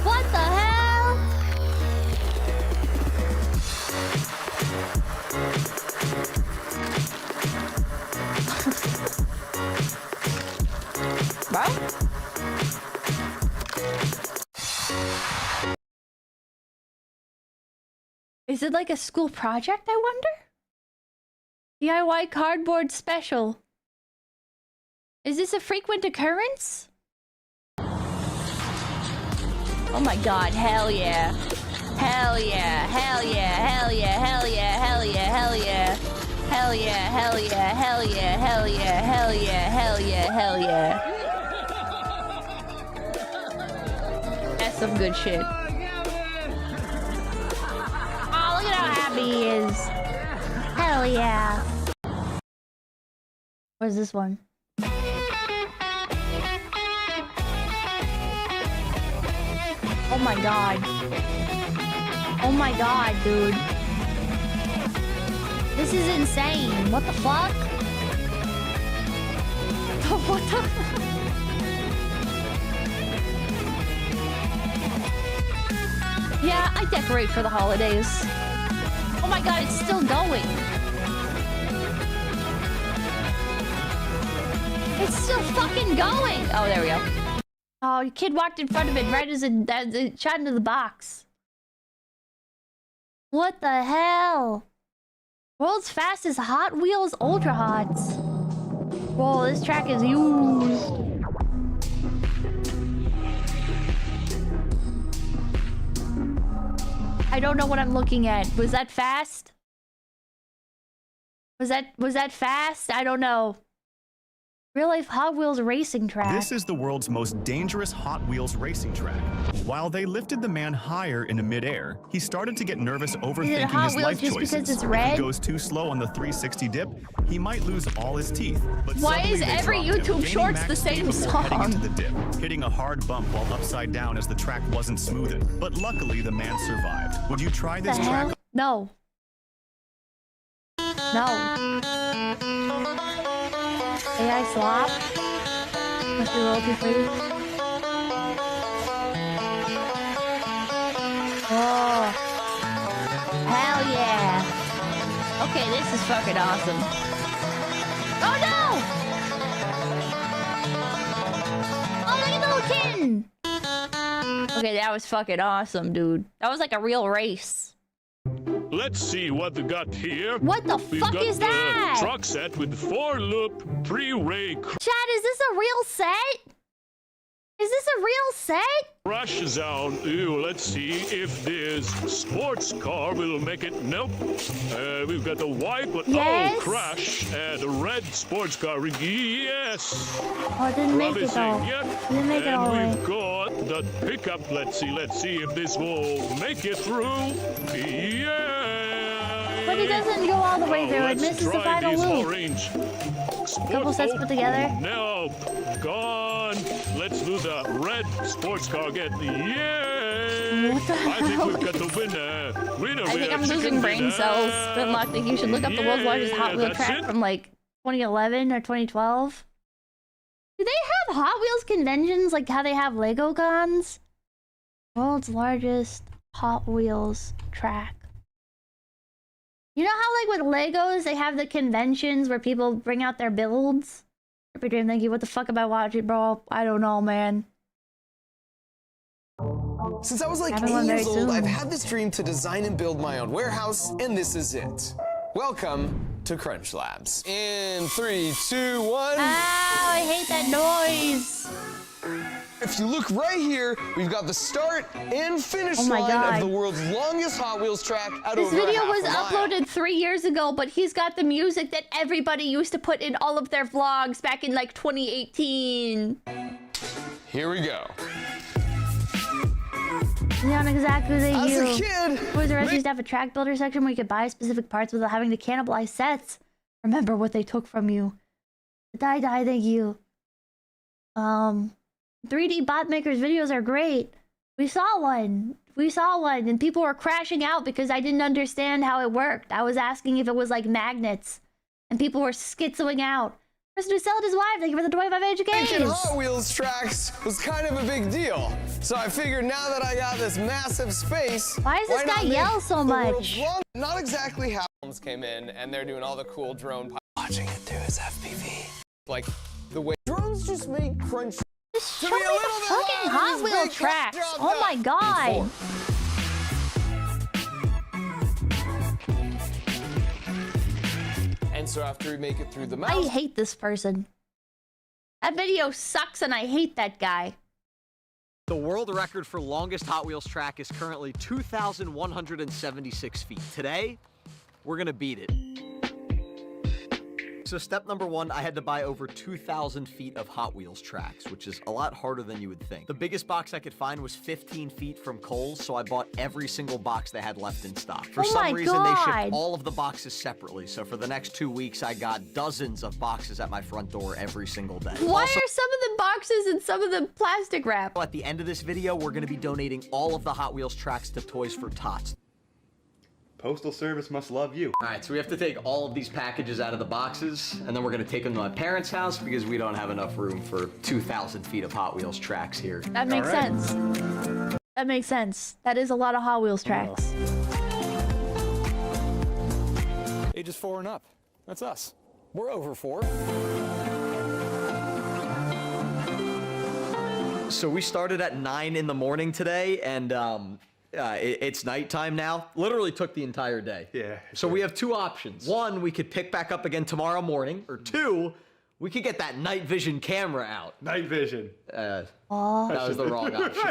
What the hell? Bro? Is it like a school project, I wonder? DIY cardboard special. Is this a frequent occurrence? Oh my god, hell yeah. Hell yeah, hell yeah, hell yeah, hell yeah, hell yeah, hell yeah. Hell yeah, hell yeah, hell yeah, hell yeah, hell yeah, hell yeah, hell yeah. That's some good shit. Oh, look at how happy he is. Hell yeah. Where's this one? Oh my god. Oh my god, dude. This is insane. What the fuck? What the... Yeah, I decorate for the holidays. Oh my god, it's still going. It's still fucking going. Oh, there we go. Oh, your kid walked in front of it right as it shot into the box. What the hell? World's fastest Hot Wheels Ultra Hots. Whoa, this track is used. I don't know what I'm looking at. Was that fast? Was that fast? I don't know. Real life Hot Wheels racing track. This is the world's most dangerous Hot Wheels racing track. While they lifted the man higher into midair, he started to get nervous overthinking his life choices. Because it's red? If he goes too slow on the 360 dip, he might lose all his teeth. But why is every YouTube Shorts the same song? Heading into the dip, hitting a hard bump while upside down as the track wasn't smoothened. But luckily, the man survived. Would you try this track? No. No. AI slop? Must be royalty free. Oh. Hell yeah. Okay, this is fucking awesome. Oh no! Oh, look at the little kitten! Okay, that was fucking awesome, dude. That was like a real race. Let's see what we got here. What the We've fuck got is the that? truck set with 4-loop pre-ray Chad, is this a real set? Is this a real set? crash zone. Ooh, let's see if this sports car will make it. Nope. We've got the white, but Yes. oh, crash. The red sports car. Yes. Oh, it didn't make it though. Yep. Didn't make it all the way. And we've got the pickup. Let's see if this will make it through. Yeah. But it doesn't go all the way through. It Let's misses the try final these loop. orange. Couple sets put together. No, gone. Let's do the red sports car again. Yeah. What the I think hell? we've got the winner. I think I'm chicken losing brain dinner. cells. Good luck. I think you should look up the world's largest Hot Wheel that's track it. from like 2011 or 2012. Do they have Hot Wheels conventions like how they have Lego cons? World's largest Hot Wheels track. You know how like with Legos they have the conventions where people bring out their builds? Every dream, thank you. What the fuck am I watching, bro? I don't know, man. Since I was like Having 8 one very years old, soon. I've had this dream to design and build my own warehouse, and this is it. Welcome to Crunch Labs. In 3, 2, 1. Ow, I hate that noise. If you look right here, we've got the start and finish Oh my line God. of the world's longest Hot Wheels track at This over video half was a mile. uploaded 3 years ago, but he's got the music that everybody used to put in all of their vlogs back in like 2018. Here we go. Not exactly the As you. a kid, Boys R Us used to have a track builder section where you could buy specific parts without having to cannibalize sets. Remember what they took from you. Die, thank you. 3D BotMaker's videos are great. We saw one, and people were crashing out because I didn't understand how it worked. I was asking if it was like magnets, and people were schizoing out. Person who sold his wife, thank you for the 25 Making education. Hot Wheels tracks was kind of a big deal. So I figured now that I got this massive space, Why does this guy not make yell so the world's much? Not exactly how films came in, and they're doing all the cool drone watching it through his FPV. Like the way drones just make crunch. Just show me the fucking Hot Wheel tracks. Oh my god. And so after we make it through the I mouse, hate this person. That video sucks and I hate that guy. The world record for longest Hot Wheels track is currently 2,176 feet. Today, we're gonna beat it. So step number one, I had to buy over 2,000 feet of Hot Wheels tracks, which is a lot harder than you would think. The biggest box I could find was 15 feet from Kohl's, so I bought every single box they had left in stock. For some reason, they shipped all of the boxes separately, so for the next 2 weeks, I got dozens of boxes at my front door every single day. Why Also, are some of the boxes and some of the plastic wrap? at the end of this video, we're gonna be donating all of the Hot Wheels tracks to Toys for Tots. Postal Service must love you. All right, so we have to take all of these packages out of the boxes, and then we're gonna take them to my parents' house because we don't have enough room for 2,000 feet of Hot Wheels tracks here. That makes sense. That makes sense. That is a lot of Hot Wheels tracks. Ages 4 and up. That's us. We're over 4. So we started at 9 in the morning today, and it's nighttime now. Literally took the entire day. Yeah. So we have two options. One, we could pick back up again tomorrow morning, or two, we could get that night vision camera out. Night vision. That was the wrong option.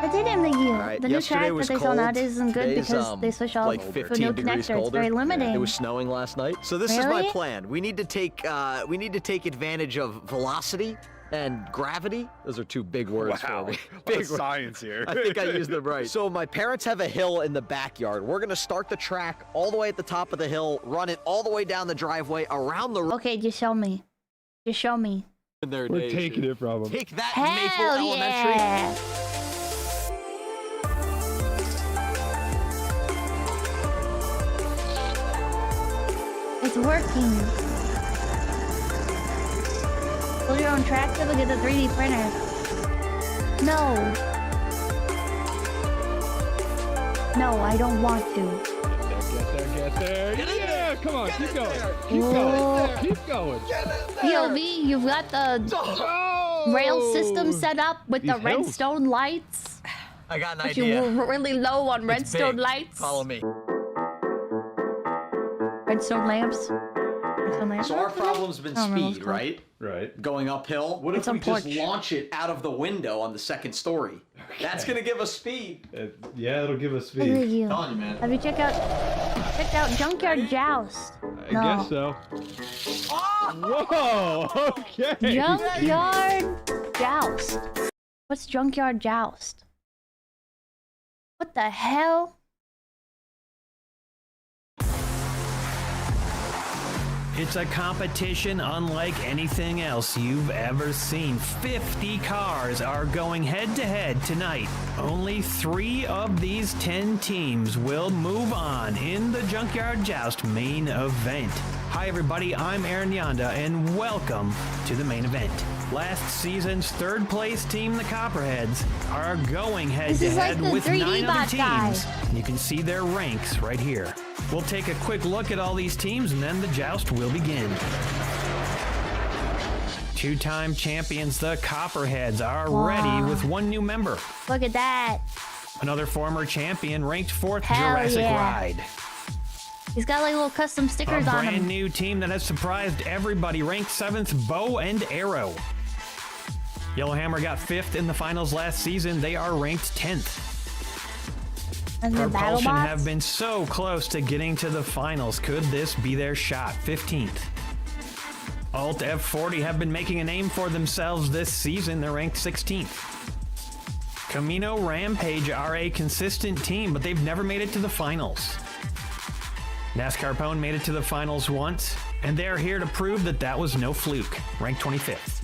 I didn't think you. Right, The new yesterday track that was they sell cold. nowadays isn't good Today's, because they switch all like to a 15 new degrees connector. colder. It's very limiting. It was snowing last night. So this is my Really? plan. We need to take advantage of velocity and gravity. Those are two big words Wow. for me. What Big a science here. I think I used them right. So my parents have a hill in the backyard. We're gonna start the track all the way at the top of the hill, run it all the way down the driveway, around the Okay, just show me. Just show me. We're taking it from them. Take that, Hell Maple Elementary. yeah. It's working. Build your own track to look at the 3D printer. No. No, I don't want to. Get there. Yeah, come on, keep going. Keep Whoa. going. Keep going. POV, you've got the... Oh! rail system set up with the redstone lights. I got an But idea. you were really low on redstone big. lights. Follow me. Redstone lamps. Redstone lamps. So our problem's been speed, right? Right. Going uphill. What It's if a we just porch. launch it out of the window on the second story? That's gonna give us speed. Yeah, it'll give us Look at speed. you. Telling you, man. Have you checked out Junkyard Joust? I guess so. Whoa! Okay. Junkyard Joust. What's Junkyard Joust? What the hell? It's a competition unlike anything else you've ever seen. 50 cars are going head-to-head tonight. Only 3 of these 10 teams will move on in the Junkyard Joust main event. Hi everybody, I'm Aaron Yonda, and welcome to the main event. Last season's third place team, the Copperheads, are going head-to-head like with 3D 9 bot other guy. teams. You can see their ranks right here. We'll take a quick look at all these teams and then the joust will begin. 2-time champions, the Copperheads, are ready with 1 new member. Look at that. Another former champion ranked 4th, Hell Jurassic yeah. Ride. He's got like little custom A stickers on brand him. new team that has surprised everybody, ranked 7th, Bow and Arrow. Yellowhammer got 5th in the finals last season. They are ranked 10th. And the battle Propulsion bots? have been so close to getting to the finals. Could this be their shot? 15th. Alt F40 have been making a name for themselves this season. They're ranked 16th. Camino Rampage are a consistent team, but they've never made it to the finals. NASCAR Pone made it to the finals once, and they're here to prove that that was no fluke. Ranked 25th.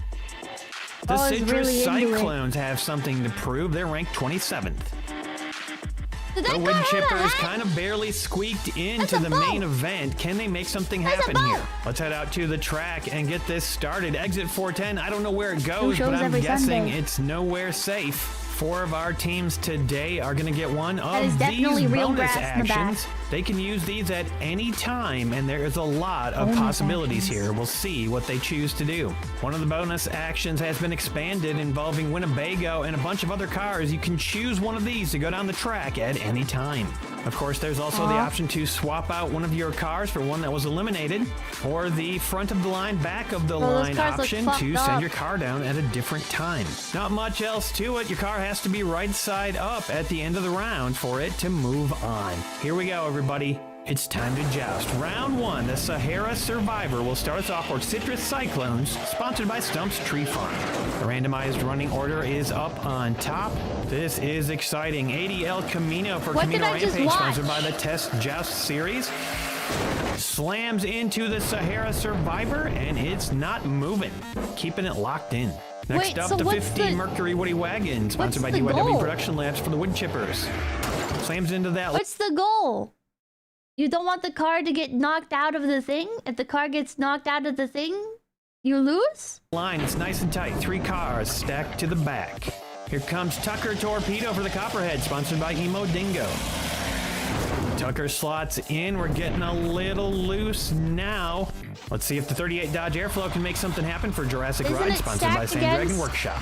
The I was Citrus really into it. Cyclones have something to prove. They're ranked 27th. Did The that Wood guy have a Chippers hat? kind of barely squeaked into the main event. Can they make something happen here? Let's head out to the track and get this started. Exit 410, I don't know where it goes, shows but I'm every guessing Sunday? it's nowhere safe. 4 of our teams today are going to get one That is of definitely these real bonus grass in the back. actions. They can use these at any time, and there is a lot of Bonus possibilities actions. here. We'll see what they choose to do. One of the bonus actions has been expanded, involving Winnebago and a bunch of other cars. You can choose one of these to go down the track at any time. Of course, there's also the option to swap out one of your cars for one that was eliminated, or the front of the line, back of the Oh, those line cars look option fucked to up. send your car down at a different time. Not much else to it. Your car has to be right side up at the end of the round for it to move on. Here we go, everybody. It's time to joust. Round 1, the Sahara Survivor will start us off with Citrus Cyclones, sponsored by Stump's Tree Farm. The randomized running order is up on top. This is exciting. 80 El Camino for What did Camino I just Rampage, watch? sponsored by the Test Joust series. Slams into the Sahara Survivor, and it's not moving. Keeping it locked in. Next Wait, up, so the what's 50 the- Mercury Woody Wagon, sponsored by what's the DYW goal? Production Labs for the Wood Chippers. Slams into that. What's the goal? You don't want the car to get knocked out of the thing? If the car gets knocked out of the thing, you lose? Line, it's nice and tight. 3 cars stacked to the back. Here comes Tucker Torpedo for the Copperhead, sponsored by Emo Dingo. Tucker slots in. We're getting a little loose now. Let's see if the 38 Dodge Airflow can make something happen for Jurassic Isn't Ride, it sponsored by stacked Sand Dragon against Workshop.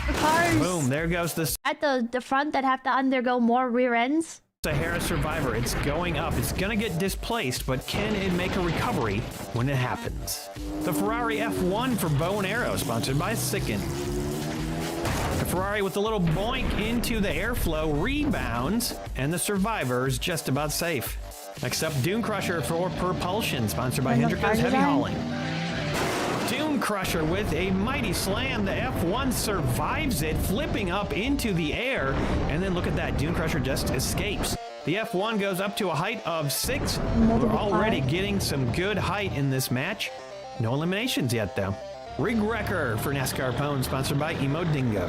The cars Boom, there goes the at the front that have to undergo more rear ends? Sahara Survivor. It's going up. It's going to get displaced, but can it make a recovery when it happens? The Ferrari F1 for Bow and Arrow, sponsored by Sicken. The Ferrari with a little boink into the airflow rebounds, and the Survivor is just about safe. Next up, Dune Crusher for Propulsion, sponsored by And the Hendrika's Heavy Partisan? Hauling. Dune Crusher with a mighty slam. The F1 survives it, flipping up into the air. And then look at that, Dune Crusher just escapes. The F1 goes up to a height of 6. We're already getting some good height in this match. No eliminations yet, though. Rig Wrecker for NASCAR Pone, sponsored by Emo Dingo.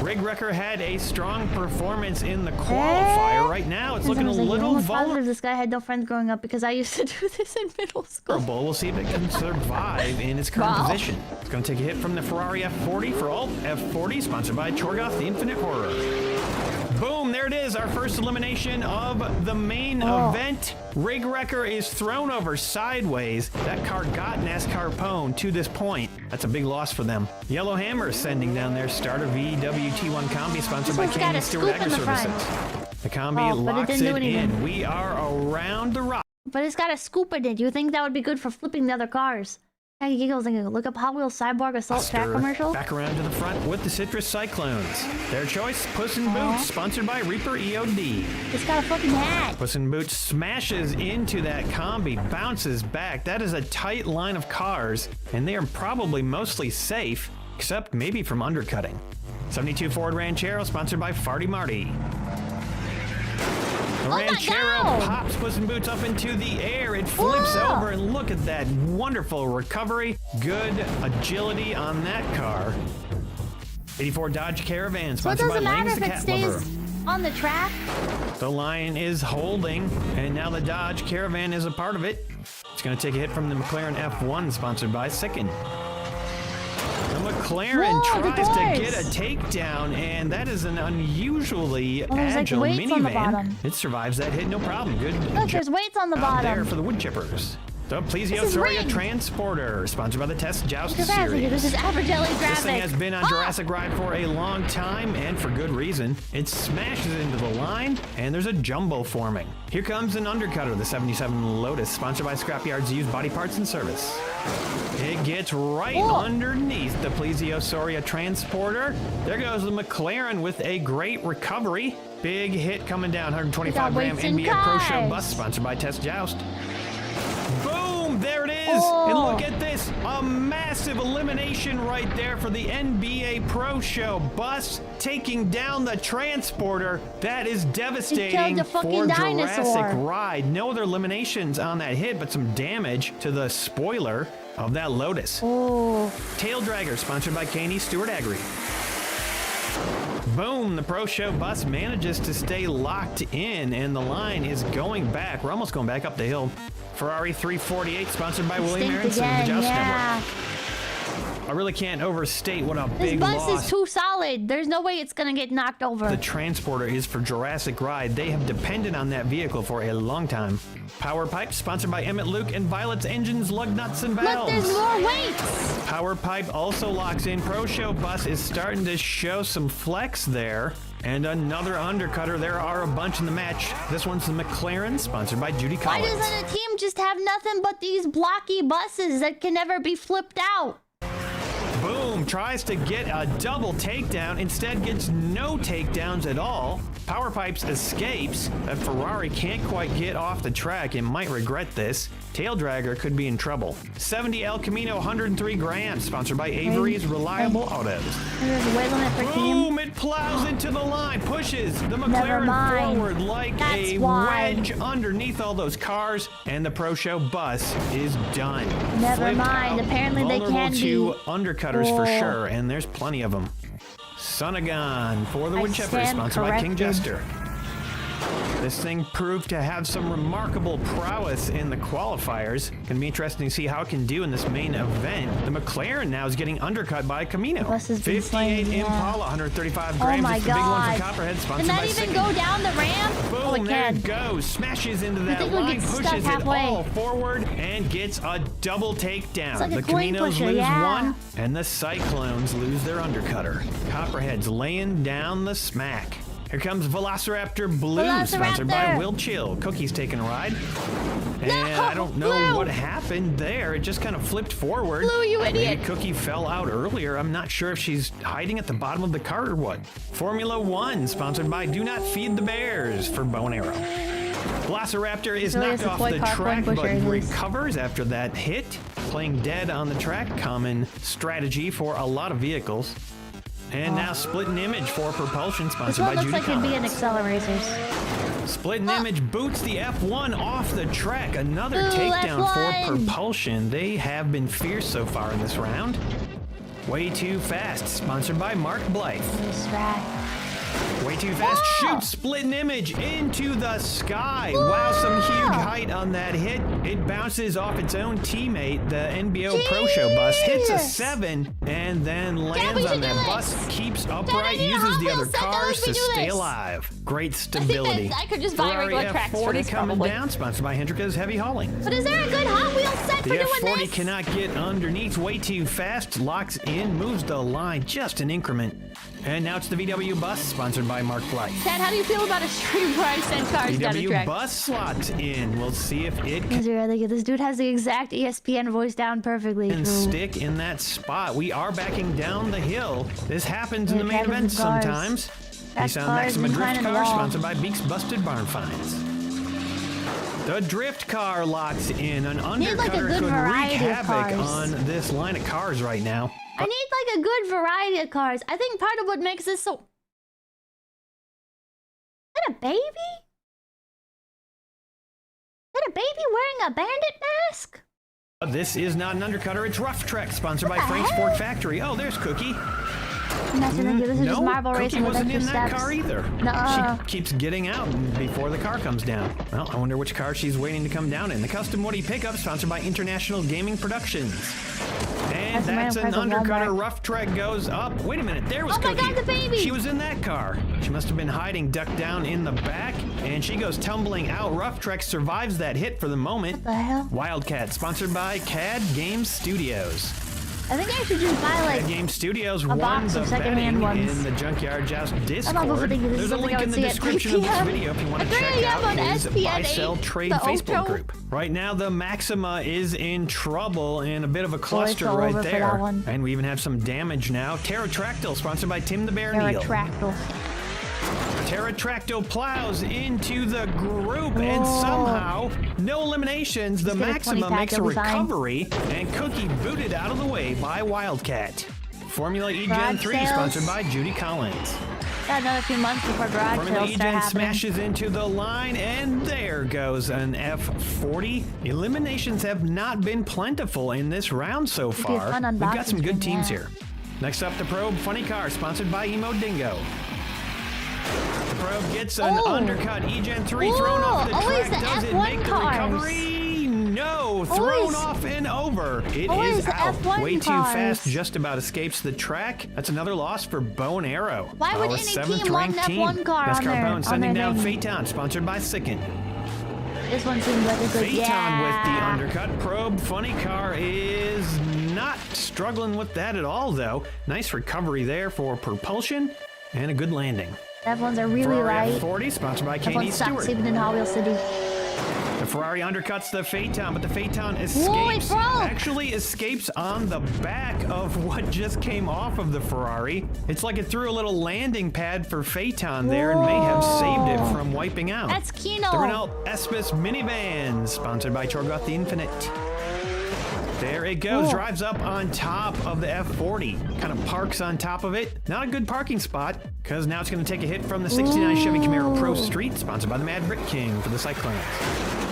Rig Wrecker had a strong performance in the qualifier. Right now, it's looking a little vulnerable. This guy had no friends growing up because I used to do this in middle school. We'll see if it can survive in its current Wow. position. It's going to take a hit from the Ferrari F40 for Alt F40, sponsored by Chorgoth the Infinite Horror. Boom, there it is, our first elimination of the main event. Rig Wrecker is thrown over sideways. That car got NASCAR to this point. That's a big loss for them. Yellow Hammer sending down their starter VWT1 Combi, sponsored by Canyon Stewart Agri Services. The Combi locks it in. We are around the rock. But it's got a scoop in it. You think that would be good for flipping the other cars? Hey, giggles and look up Hot Wheels Cyborg Assault Track commercial. Back around to the front with the Citrus Cyclones. Their choice, Puss in Boots, sponsored by Reaper EOD. It's got a fucking hat. Puss in Boots smashes into that Combi, bounces back. That is a tight line of cars, and they are probably mostly safe, except maybe from undercutting. 72 Ford Ranchero, sponsored by Farty Marty. The Ranchero pops Puss in Boots up into the air. It flips over, and look at that wonderful recovery. Good agility on that car. 84 Dodge Caravan, sponsored by Lane's the Cat Lover. On the track. The line is holding, and now the Dodge Caravan is a part of it. It's going to take a hit from the McLaren F1, sponsored by Sicken. The McLaren tries to get a takedown, and that is an unusually agile minivan. It survives that hit, no problem. Good. Look, there's weights on the bottom. There for the wood chippers. The Plesiosaurus Transporter, sponsored by the Test Joust series. This is Aberjelly graphic. This thing has been on Jurassic Ride for a long time, and for good reason. It smashes into the line, and there's a jumbo forming. Here comes an undercutter, the 77 Lotus, sponsored by Scrapyard's Used Body Parts and Service. It gets right underneath the Plesiosaurus Transporter. There goes the McLaren with a great recovery. Big hit coming down, 125 gram NBA Pro Show bus, sponsored by Test Joust. Boom! There it is! And look at this! A massive elimination right there for the NBA Pro Show bus, taking down the transporter. That is devastating for Jurassic Ride. No other eliminations on that hit, but some damage to the spoiler of that Lotus. Tail Dragger, sponsored by Caney Stewart Agri. Boom, the Pro Show bus manages to stay locked in, and the line is going back. We're almost going back up the hill. Ferrari 348, sponsored by William Aronson of the Joust Network. I really can't overstate what a big loss. This bus is too solid. There's no way it's going to get knocked over. The transporter is for Jurassic Ride. They have depended on that vehicle for a long time. Power Pipe, sponsored by Emmett Luke and Violet's Engines, Lug Nuts, and Valves. Look, there's more weights. Power Pipe also locks in. Pro Show bus is starting to show some flex there. And another undercutter. There are a bunch in the match. This one's the McLaren, sponsored by Judy Collins. Why doesn't a team just have nothing but these blocky buses that can never be flipped out? Boom, tries to get a double takedown, instead gets no takedowns at all. Power Pipes escapes. That Ferrari can't quite get off the track and might regret this. Tail Dragger could be in trouble. 70 El Camino, 103 grams, sponsored by Avery's Reliable Autos. There's a weight limit per team. Boom, it plows into the line, pushes the McLaren forward like a wedge underneath all those cars, and the Pro Show bus is done. Never mind, apparently they can be. Vulnerable to undercutters for sure, and there's plenty of them. Sonagon for the Woodchipper, sponsored by King Jester. This thing proved to have some remarkable prowess in the qualifiers. Gonna be interesting to see how it can do in this main event. The McLaren now is getting undercut by Camino. 58 Impala, 135 grams. Oh my it's the big one God. for Copperhead, sponsored Can by that even Sicken. go down the ramp? Boom, there it goes. Smashes into that line, pushes it all forward, and gets a double takedown. Like the Caminos lose one, and the Cyclones lose their undercutter. Copperhead's laying down the smack. Here comes Velociraptor Blue, sponsored by Will Chill. Cookie's taking a ride. And I don't know what happened there. It just kind of flipped forward. Blue, you idiot. Maybe Cookie fell out earlier. I'm not sure if she's hiding at the bottom of the car or what. Formula One, sponsored by Do Not Feed the Bears for Bow and Arrow. Velociraptor is knocked off the track, but recovers after that hit. Playing dead on the track, common strategy for a lot of vehicles. And now Split and Image for Propulsion, sponsored by Judy Collins. This one looks like it'd be an Acceleracers. Split and Image boots the F1 off the track. Another takedown for Propulsion. They have been fierce so far in this round. Way Too Fast, sponsored by Mark Blythe. Way too fast. Shoots splitting image into the sky. Wow, some huge height on that hit. It bounces off its own teammate, the NBO Pro Show bus. Hits a 7 and then lands on that bus. Keeps upright. Uses the other cars to stay alive. Great stability. I could just buy regular tracks for this, coming probably. down. Sponsored by 𝐿𝐴Hakushika's Heavy Hauling. But is there a good Hot Wheels set for The doing F40 this? cannot get underneath. Way too fast. Locks in. Moves the line just an increment. And now it's the VW bus, sponsored by Mark Blythe. Chad, how do you feel about a stream where I send cars down a VW track? bus slots in. We'll see if it This dude has the exact ESPN voice down perfectly. can stick in that spot. We are backing down the hill. This happens in the main event sometimes. Nissan Maxima Drift Car, sponsored by Beek's Busted Barn Finds. The drift car locks in. An undercutter could wreak havoc on this line of cars right now. I need like a good variety of cars. I think part of what makes this so... Is that a baby? Is that a baby wearing a bandit mask? This is not an undercutter, it's Rough Trek, sponsored by Frank's Ford Factory. Oh, there's Cookie. This is just marble Cookie racing with wasn't in extra that steps. car either. Nuh-uh. She keeps getting out before the car comes down. Well, I wonder which car she's waiting to come down in. The Custom Woody Pickup, sponsored by International Gaming Productions. And that's an undercutter. Rough Trek goes up. Wait a minute, there was Cookie. Oh my God, the baby! She was in that car. She must have been hiding, ducked down in the back, and she goes tumbling out. Rough Trek survives that hit for the moment. What the hell? Wildcat, sponsored by CAD Game Studios. I think I should just buy like CAD Game Studios a won box the of secondhand betting ones. in the Junkyard Joust Discord. This There's is a something link I in would the see at description of this 3 p.m. video if you want to At 3 check out a.m. on his SPN Buy, Sell, 8, Trade the Facebook Ultra. group. Right now, the Maxima is in trouble and a bit of a Boy, it's cluster all right over for there. that one. And we even have some damage now. Pterotractyl, sponsored by Tim the Bear Neal. Pterotractyl. Pterotractyl plows into the group, and somehow, no eliminations. The Just get a Maxima 20 pack, makes a it'll be fine. recovery, and Cookie booted out of the way by Wildcat. Formula E Gen Garage 3, sales. sponsored by Judy Collins. Got another few months before garage Formula sales E start Gen happening. smashes into the line, and there goes an F40. Eliminations have not been plentiful in this round so It'd be a far. fun We've got unboxing some good stream, teams yeah. here. Next up, the Probe Funny Car, sponsored by Emo Dingo. The Probe gets an undercut. E-Gen 3 thrown off the always track. the Does it F1 make the cars. recovery? No. Thrown Always- off and over. It always is the out. F1 Way too cars. fast. Just about escapes the track. That's another loss for Bow and Arrow. Why would Our any seventh team want an ranked F1 team. car on NASCAR their- Bone on sending their down name? Phaeton, sponsored by Sicken. This one seems like a good Phaeton with the undercut. Probe Funny Car is not struggling with that at all, though. Nice recovery there for propulsion and a good landing. F1s are really Ferrari light. F40, sponsored by Katie F1 sucks Stewart. even in Hot Wheel City. The Ferrari undercuts the Phaeton, but the Phaeton Whoa, it escapes. broke! Actually escapes on the back of what just came off of the Ferrari. It's like it threw a little landing pad for Phaeton there and may have saved it from wiping out. That's Kino. The Renault Espis minivan, sponsored by Chorgoth the Infinite. There it goes, drives up on top of the F40. Kind of parks on top of it. Not a good parking spot, because now it's going to take a hit from the 69 Chevy Camaro Pro Street, sponsored by the Mad Brick King for the Cyclones.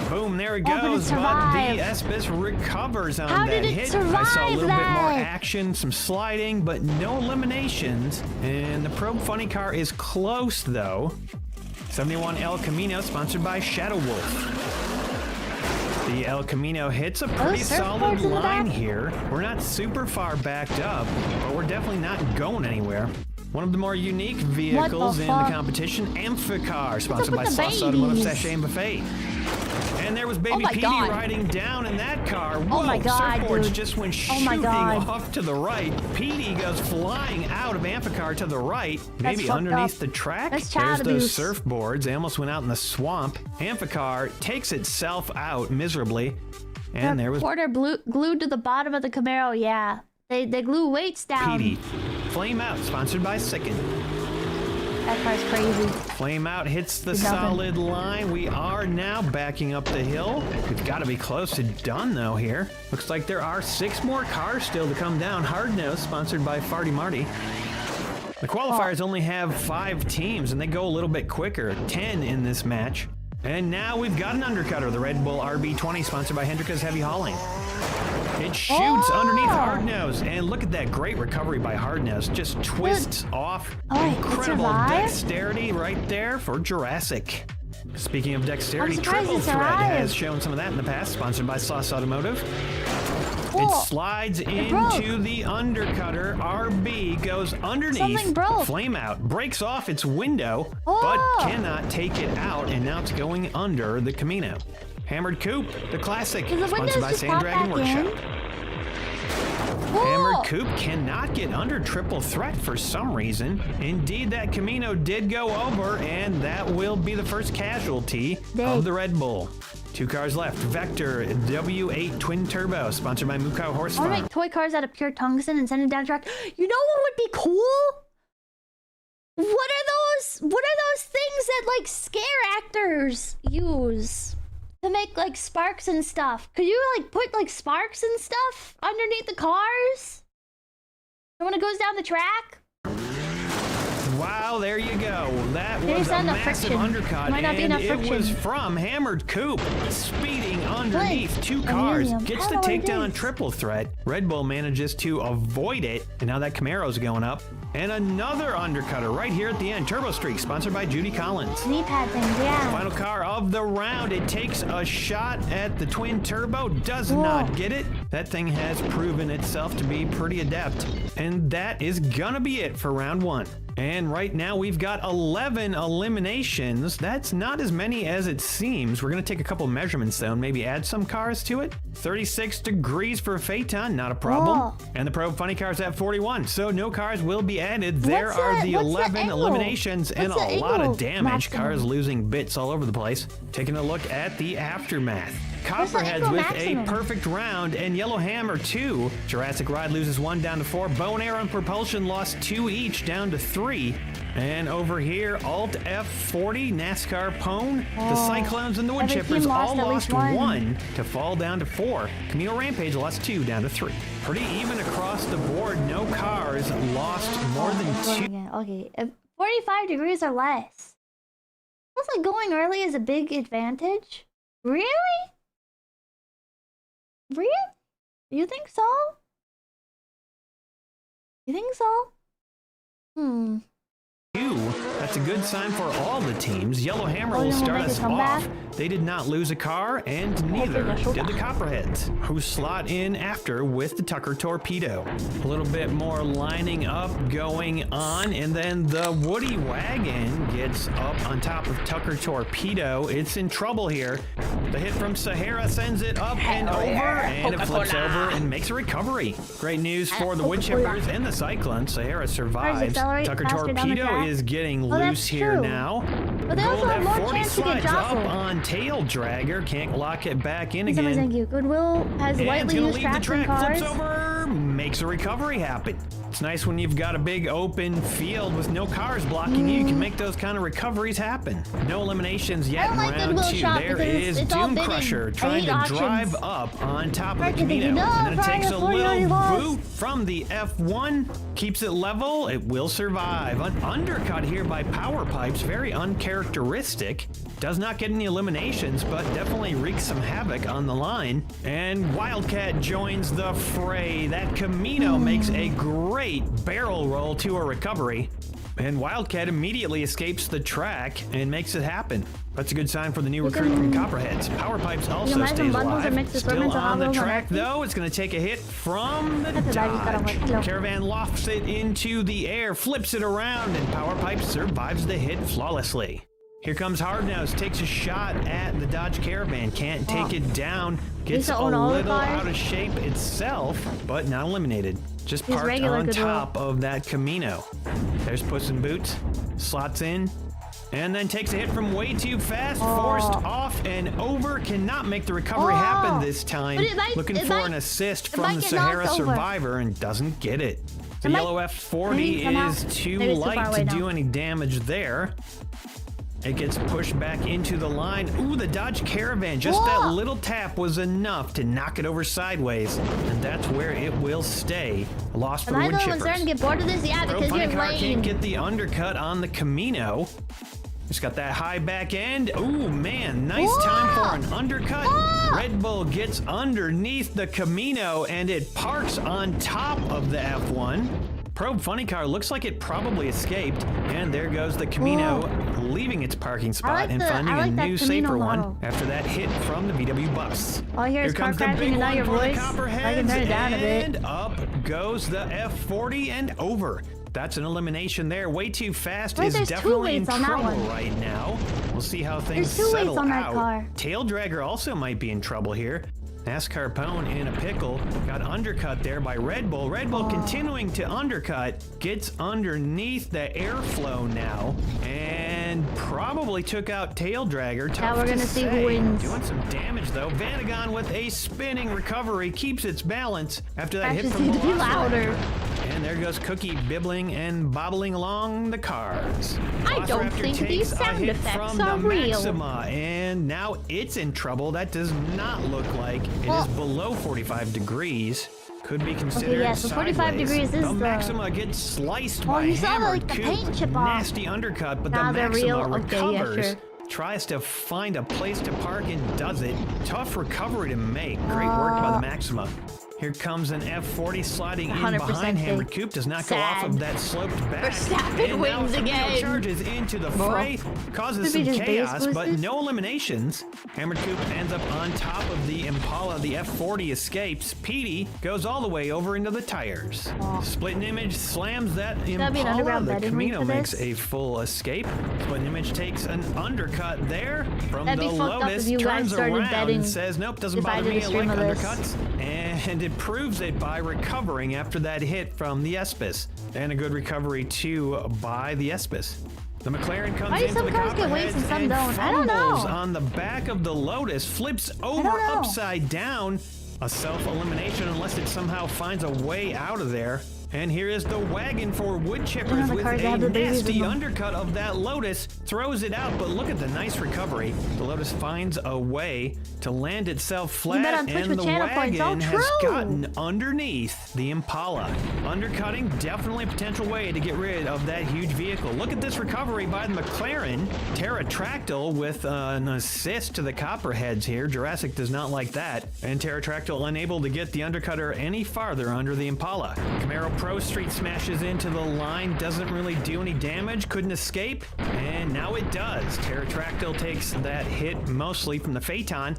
Boom, there it but it goes, but the survived. Espis recovers on How that did it hit. I saw a survive little bit more that? action, some sliding, but no eliminations. And the Probe Funny Car is close, though. 71 El Camino, sponsored by Shadow Wolf. The El Camino hits a pretty solid surfboards in the line back? here. We're not super far backed up, but we're definitely not going anywhere. One of the more unique vehicles in the fuck? competition, Amphicar, sponsored by with the Sauce Automotive babies? Sachet and Buffet. And there was Baby my Petey God. riding down in that car. Whoa, Oh my God, surfboards dude. just went Oh my shooting God. off to the right. Petey goes flying out of Amphicar to the right, maybe fucked underneath up. the track. That's There's child those abuse. surfboards. They almost went out in the swamp. Amphicar takes itself out miserably. And there was Porter glued to the bottom of the Camaro, yeah. They glue weights down. Petey. Flame Out, sponsored by Sicken. That car's crazy. Flame Out hits the Did nothing. solid line. We are now backing up the hill. We've got to be close to done, though, here. Looks like there are 6 more cars still to come down. Hard Nose, sponsored by Farty Marty. The qualifiers only have 5 teams, and they go a little bit quicker. 10 in this match. And now we've got an undercutter, the Red Bull RB20, sponsored by Hendrika's Heavy Hauling. It shoots underneath Hardnose, and look at that great recovery by Hardnose. Just twists off. Incredible dexterity right there for Jurassic. Speaking of dexterity, Triple Threat has shown some of that in the past, sponsored by Sauce Automotive. It slides into the undercutter. RB goes underneath. Flame out, breaks off its window, but cannot take it out, and now it's going under the Camino. Hammered Coupe, the classic, sponsored by Sand Dragon Workshop. Hammered Coupe cannot get under Triple Threat for some reason. Indeed, that Camino did go over, and that will be the first casualty of the Red Bull. 2 cars left. Vector W8 Twin Turbo, sponsored by Mukau Horse Farm. I want to make toy cars out of pure tungsten and send it down track. You know what would be cool? What are those things that like scare actors use to make like sparks and stuff? Could you like put like sparks and stuff underneath the cars? And when it goes down the track? Wow, there you go. That was a massive undercut, and it was from Hammered Coupe, speeding underneath 2 cars. Gets the takedown on Triple Threat. Red Bull manages to avoid it, and now that Camaro's going up. And another undercutter right here at the end. Turbo Streak, sponsored by Judy Collins. Knee pad things, yeah. Final car of the round. It takes a shot at the Twin Turbo, does not get it. That thing has proven itself to be pretty adept. And that is gonna be it for round 1. And right now we've got 11 eliminations. That's not as many as it seems. We're gonna take a couple measurements though and maybe add some cars to it. 36 degrees for Phaeton, not a problem. And the Probe Funny Car's at 41, so no cars will be added. There are the 11 eliminations and a lot of damage. Cars losing bits all over the place. Taking a look at the aftermath. Copperheads with a perfect round, and Yellow Hammer 2. Jurassic Ride loses 1 down to 4. Bow and Arrow and Propulsion lost 2 each down to 3. And over here, Alt F40, NASCAR Pone, the Cyclones and the Woodchippers all lost 1 to fall down to 4. Camino Rampage lost 2 down to 3. Pretty even across the board. No cars lost more than 2. Okay, 45 degrees or less. Looks like going early is a big advantage. Really? Really? You think so? You think so? That's a good sign for all the teams. Yellow Hammer will start us off. They did not lose a car, and neither did the Copperheads, who slot in after with the Tucker Torpedo. A little bit more lining up going on, and then the Woody Wagon gets up on top of Tucker Torpedo. It's in trouble here. The hit from Sahara sends it up and over, and it flips over and makes a recovery. Great news for the Woodchippers and the Cyclones. Sahara survives. Tucker Torpedo is getting loose here now. But they also have more chance to get jostled. Up on Tail Dragger, can't lock it back in again. Thank you. Goodwill has lightly used traction cars. Flips over, makes a recovery happen. It's nice when you've got a big open field with no cars blocking you. You can make those kind of recoveries happen. No eliminations yet in round 2. There is Doom Crusher trying to drive up on top of the Camino. And then it takes a little boot from the F1, keeps it level. It will survive. An undercut here by Power Pipes, very uncharacteristic. Does not get any eliminations, but definitely wreaks some havoc on the line. And Wildcat joins the fray. That Camino makes a great barrel roll to a recovery. And Wildcat immediately escapes the track and makes it happen. That's a good sign for the new recruit from Copperheads. Power Pipes also stays alive. Still on the track though. It's going to take a hit from the Dodge. Caravan lofts it into the air, flips it around, and Power Pipes survives the hit flawlessly. Here comes Hardnose, takes a shot at the Dodge Caravan, can't take it down, gets a little out of shape itself, but not eliminated. Just parked on top of that Camino. There's Puss in Boots, slots in, and then takes a hit from way too fast, forced off and over, cannot make the recovery happen this time. Looking for an assist from the Sahara Survivor and doesn't get it. The yellow F40 is too light to do any damage there. It gets pushed back into the line. Ooh, the Dodge Caravan. Just that little tap was enough to knock it over sideways. And that's where it will stay. A loss for the Woodchippers. Am I starting to get bored of this? Yeah, because you're lame. Can't get the undercut on the Camino. It's got that high back end. Ooh, man, nice time for an undercut. Red Bull gets underneath the Camino and it parks on top of the F1. Probe Funny Car looks like it probably escaped, and there goes the Camino leaving its parking spot and finding a new, safer one after that hit from the VW bus. All I hear is car crashing and now your voice. I can turn it down a bit. And up goes the F40 and over. That's an elimination there. Way Too Fast is definitely in trouble right now. We'll see how things settle out. Tail Dragger also might be in trouble here. NASCAR Pone in a pickle, got undercut there by Red Bull. Red Bull continuing to undercut, gets underneath the airflow now, and probably took out Tail Dragger. Now we're gonna see who wins. Doing some damage though. Vanagon with a spinning recovery, keeps its balance after that hit from below. Louder. And there goes Cookie bibbling and bobbling along the cars. I don't think these sound effects are real. Maxima, and now it's in trouble. That does not look like it is below 45 degrees. Could be considered yeah, so 45 degrees is the Maxima gets sliced by you saw hammered the coupe. paint chip off. Nasty undercut, but the They're Maxima real. recovers. Okay, yeah, sure. Tries to find a place to park and does it. Tough recovery to make. Great work by the Maxima. Here comes an F40 sliding in behind Hammered Coupe. Does not go off of that sloped back. Verstappen wins again. Charges into the fray, causes some chaos, but no eliminations. Hammered Coupe ends up on top of the Impala. The F40 escapes. Petey goes all the way over into the tires. Splitting Image slams that Impala. The Camino makes a full escape. Splitting Image takes an undercut there from the Lotus. Turns around and says, nope, doesn't bother me. I like undercuts. And it proves it by recovering after that hit from the 𝐒𝐴𝐵𝐵𝐵. And a good recovery too by the 𝐒𝐴𝐵𝐵𝐵. The McLaren comes into the Copperheads and fumbles on the back of the Lotus, flips over upside down. A self-elimination unless it somehow finds a way out of there. And here is the wagon for wood chippers with a nasty undercut of that Lotus. Throws it out, but look at the nice recovery. The Lotus finds a way to land itself flat, and the wagon has gotten underneath the Impala. Undercutting, definitely a potential way to get rid of that huge vehicle. Look at this recovery by the McLaren. Pterotractyl with an assist to the Copperheads here. Jurassic does not like that. And Pterotractyl unable to get the undercutter any farther under the Impala. Camaro Pro Street smashes into the line, doesn't really do any damage, couldn't escape, and now it does. Pterotractyl takes that hit mostly from the Phaeton.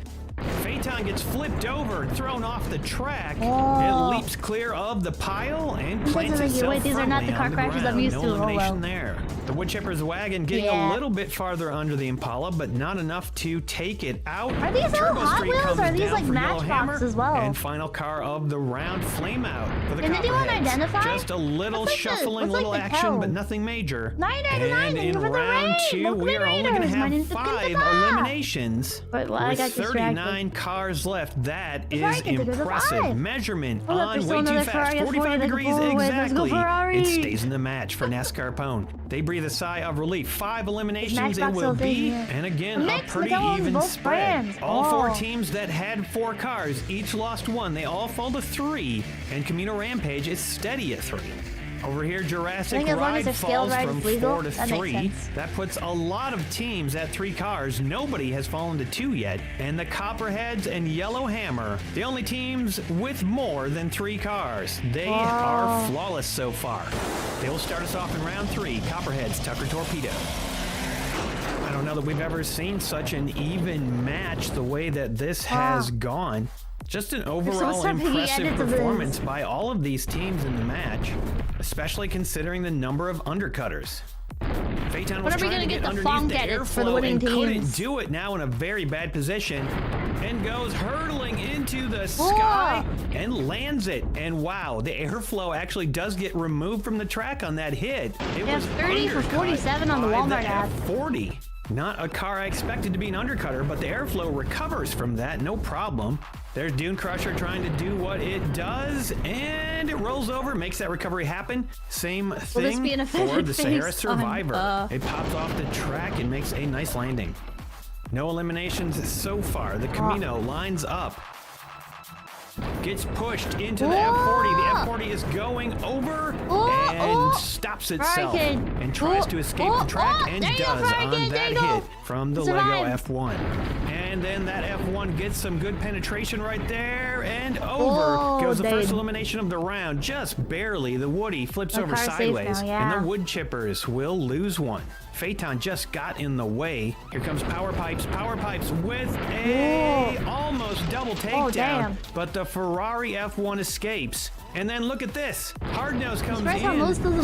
Phaeton gets flipped over, thrown off the track. It leaps clear of the pile and plants itself these are not the car crashes I'm used to. No elimination there. The woodchipper's wagon getting a little bit farther under the Impala, but not enough to take it out. Are these all Hot Wheels or are these like Matchbox as well? And final car of the round, Flame Out for the Can anyone identify? Just a little shuffling, little action, but nothing major. And in round 2, we are only going to have 5 eliminations with 39 cars left. That is impressive. Measurement on Way Too Fast, 45 degrees exactly. It stays in the match for NASCAR Pone. They breathe a sigh of relief. 5 eliminations it will be, and again, a pretty even spread. All 4 teams that had 4 cars each lost 1. They all fall to 3, and Camino Rampage is steady at 3. Over here, Jurassic Ride falls from 4 to 3. That puts a lot of teams at 3 cars. Nobody has fallen to 2 yet. And the Copperheads and Yellowhammer, the only teams with more than 3 cars. They are flawless so far. They will start us off in round 3. Copperheads, Tucker Torpedo. I don't know that we've ever seen such an even match the way that this has gone. Just an overall impressive performance by all of these teams in the match, especially considering the number of undercutters. Phaeton was trying to get underneath the airflow and couldn't do it, now in a very bad position, and goes hurtling into the sky and lands it. And wow, the airflow actually does get removed from the track on that hit. It was 30 for 47 on the Walmart app. 40. Not a car I expected to be an undercutter, but the airflow recovers from that, no problem. There's Dune Crusher trying to do what it does, and it rolls over, makes that recovery happen. Same thing for the Sahara Survivor. It pops off the track and makes a nice landing. No eliminations so far. The Camino lines up. gets pushed into the F40. The F40 is going over and stops itself and tries to escape the track and does on that hit from the Lego F1. And then that F1 gets some good penetration right there and over goes the first elimination of the round. Just barely. The Woody flips over sideways and the wood chippers will lose one. Phaeton just got in the way. Here comes Power Pipes. Power Pipes with a almost double takedown, but the Ferrari F1 escapes. And then look at this. Hardnose comes in,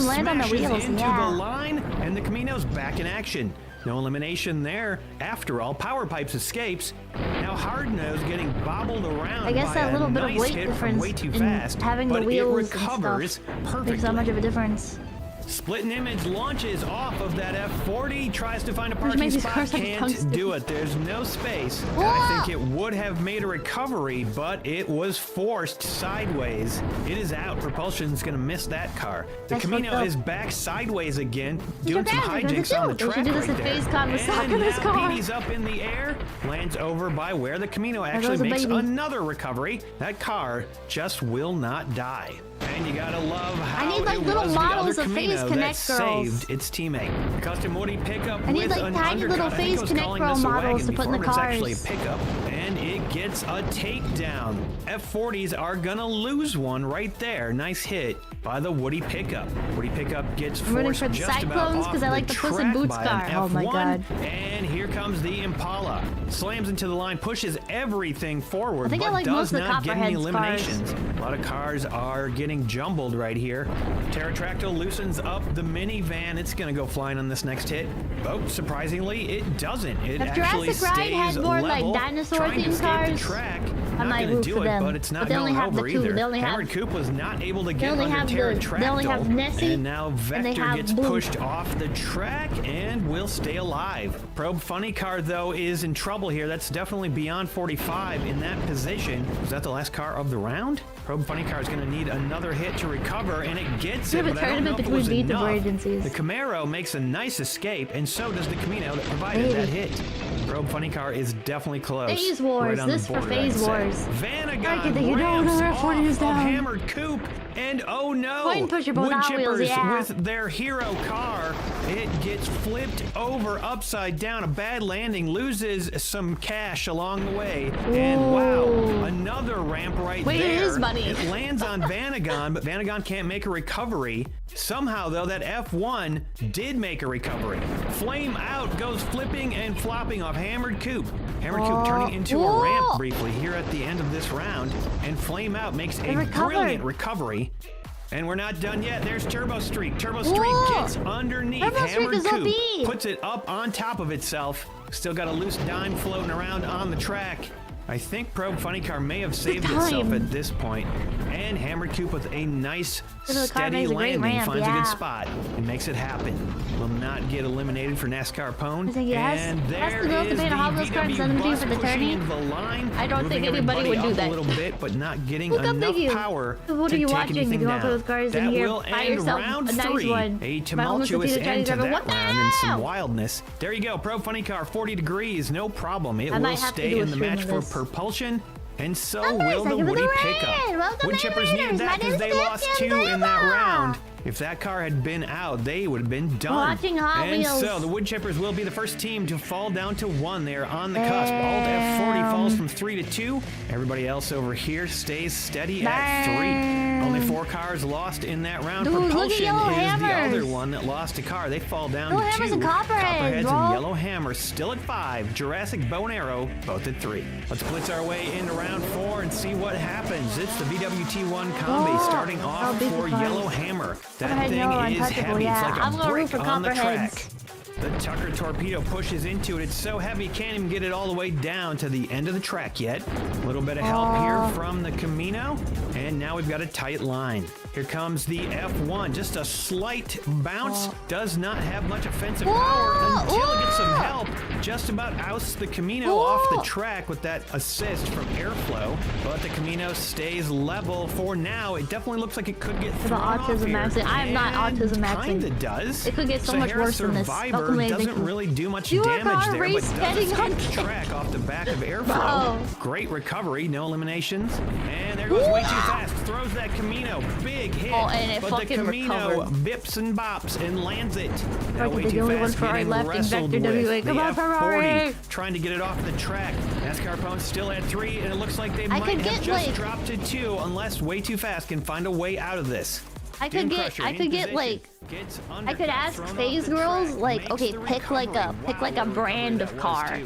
smashes into the line, and the Camino's back in action. No elimination there. After all, Power Pipes escapes. Now Hardnose getting bobbled around. I guess by that little bit nice of weight hit difference way too in fast, having the but wheels it recovers and stuff perfectly. makes that much of a difference. Split and Image launches off of that F40, tries to find a parking spot, can't do it. There's no space. And I think it would have made a recovery, but it was forced sideways. It is out. Propulsion's going to miss that car. The Camino is back sideways again, doing some hijinks on the track right there. And now Petey's up in the air, lands over by where the Camino actually makes another recovery. That car just will not die. And you gotta love how I need like it little was models the other of Phase Camino Connect that girls. saved its teammate. Custom Woody pickup I need with like an tiny little undercut. I think Phase it was Connect calling girl this a models wagon to put in the before, but cars. it's actually a pickup. And it gets a takedown. F40s are gonna lose one right there. Nice hit by the Woody pickup. Woody pickup gets forced for the just about Cyclones off because I like the Puss in track Boots by car. an Oh my F1. god. And here comes the Impala. Slams into the line, pushes everything forward, I think but I like does most of the not get any Copperhead's cars. eliminations. A lot of cars are getting jumbled right here. Pterotractyl loosens up the minivan. It's going to go flying on this next hit. Oh, surprisingly, it doesn't. It If actually Jurassic Ride stays had more level, like dinosaur trying to themed escape cars, the track. I Not might going to root do for it, them. but it's not But they only going have over the two. either. They only have- Hammered Coop was not able to get only under have the- Pterotractyl. they only have Nessie, and now and they Vector have gets Blue. pushed off the track and will stay alive. Probe Funny Car, though, is in trouble here. That's definitely beyond 45 in that position. Was that the last car of the round? Probe Funny Car is going to need another hit to recover, and it gets We it, have a but I don't know tournament if it was between VTuber enough. agencies. The Camaro makes a nice escape, and so does the Camino that provided that hit. Probe Funny Car is definitely close. Phase Wars. Right on this the for border, Phase I'd Wars. say. Vanagon I can think you don't ramps know off F40 is of down. Hammered Coupe, and oh no! Point pusher, both Wood Hot Wheels, chippers yeah. with their hero car. It gets flipped over upside down. A bad landing, loses some cash along the way. And wow, another ramp right Wait, there. it is money. It lands on Vanagon, but Vanagon can't make a recovery. Somehow, though, that F1 did make a recovery. Flame Out goes flipping and flopping off Hammered Coupe. Hammered Coupe turning into a ramp briefly here at the end of this round. And Flame Out makes a brilliant recovery. And we're not done yet. There's Turbo Streak. Turbo Streak gets underneath Turbo Streak Hammered is Coupe, OP. puts it up on top of itself. Still got a loose dime floating around on the track. I think Probe Funny Car may have saved itself at this point. And Hammered Coupe with a nice, steady landing finds a good spot and makes it happen. Will not get eliminated for NASCAR Pone. And there is the VW bus pushing into the line. I don't think moving anybody would everybody do up that. a little bit, but not getting Look how enough big you- power What to are you take watching? anything You want down. those cars in That here? will Buy end yourself round a nice 3. one. A Buy almost a tumultuous Peter end to Chinese that driver. round and some Wow! wildness. There you go, Probe Funny Car, 40 degrees, no problem. It I will might have to stay do a in the stream match of for this. propulsion. And so Numbers, will the thank you for Woody the pickup. raid. Welcome, Wood chippers raiders. needed that My because name's they lost Captain 2 in that Denpa. round. If that car had been out, they would have been done. Watching Hot and Wheels. so the Wood chippers will be the first team to fall down to 1. They're on the cusp. Alt F40 falls from 3 to 2. Everybody else over here stays steady at 3. Only 4 cars lost in that round. Dude, look at Propulsion Yellow is the Hammers. other one that lost a car. They fall down Yellow to Hammers 2. and Copperheads, bro. and Yellow Hammer still at 5. Jurassic Bow and Arrow both at 3. Let's blitz our way into round 4 and see what happens. It's the BWT1 Combi starting off for Yellow Hammer. That Copperhead thing Yellow is Untouchable, heavy. yeah. It's like I'm a gonna root brick for on the track. Copperheads. The Tucker Torpedo pushes into it. It's so heavy, can't even get it all the way down to the end of the track yet. A little bit of help here from the Camino. And now we've got a tight line. Here comes the F1. Just a slight bounce. Does not have much offensive power until it gets some help. Just about ousts the Camino off the track with that assist from airflow. But the Camino stays level for now. It definitely looks like it could get thrown off autism here. maxing. I am not autism maxing. Kinda does. It could get so much worse than this. Survivor doesn't really do much damage there, but does escape the track off the back of airflow. Great recovery, no eliminations. And there goes way too fast. Throws that Camino. Big hit. And it but fucking the Camino recovered. bips and bops and lands it. Now Ferrari way did the too only one fast, Ferrari getting left in wrestled Vector with. WA. Come The on, Ferrari! F40 trying to get it off the track. NASCAR opponents still at 3, and it looks like they might have just dropped to 2 unless way too fast can find a way out of this. I could ask phase girls like, okay, pick like a brand of car.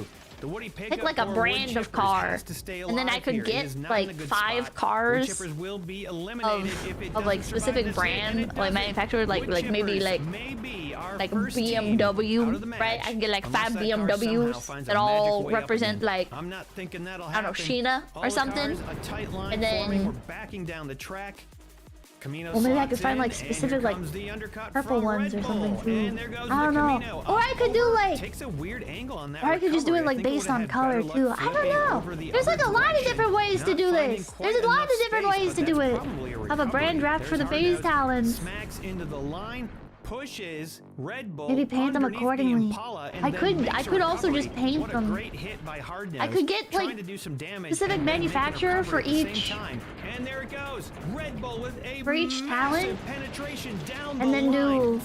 Pick like a brand of car, and then I could get like 5 cars of like specific brand, like manufacturer, like maybe like BMW, right? I can get like 5 BMWs that all represent like, I don't know, Shiina or something, and then well, maybe I could find like specific like purple ones or something too. I don't know. Or I could do like, or I could just do it like based on color too. I don't know. There's like a lot of different ways to do this. There's a lot of different ways to do it. Have a brand draft for the phase talents. Pushes Red Bull. Maybe paint them accordingly. I could also just paint them. I could get like specific manufacturer for each for each talent, and then do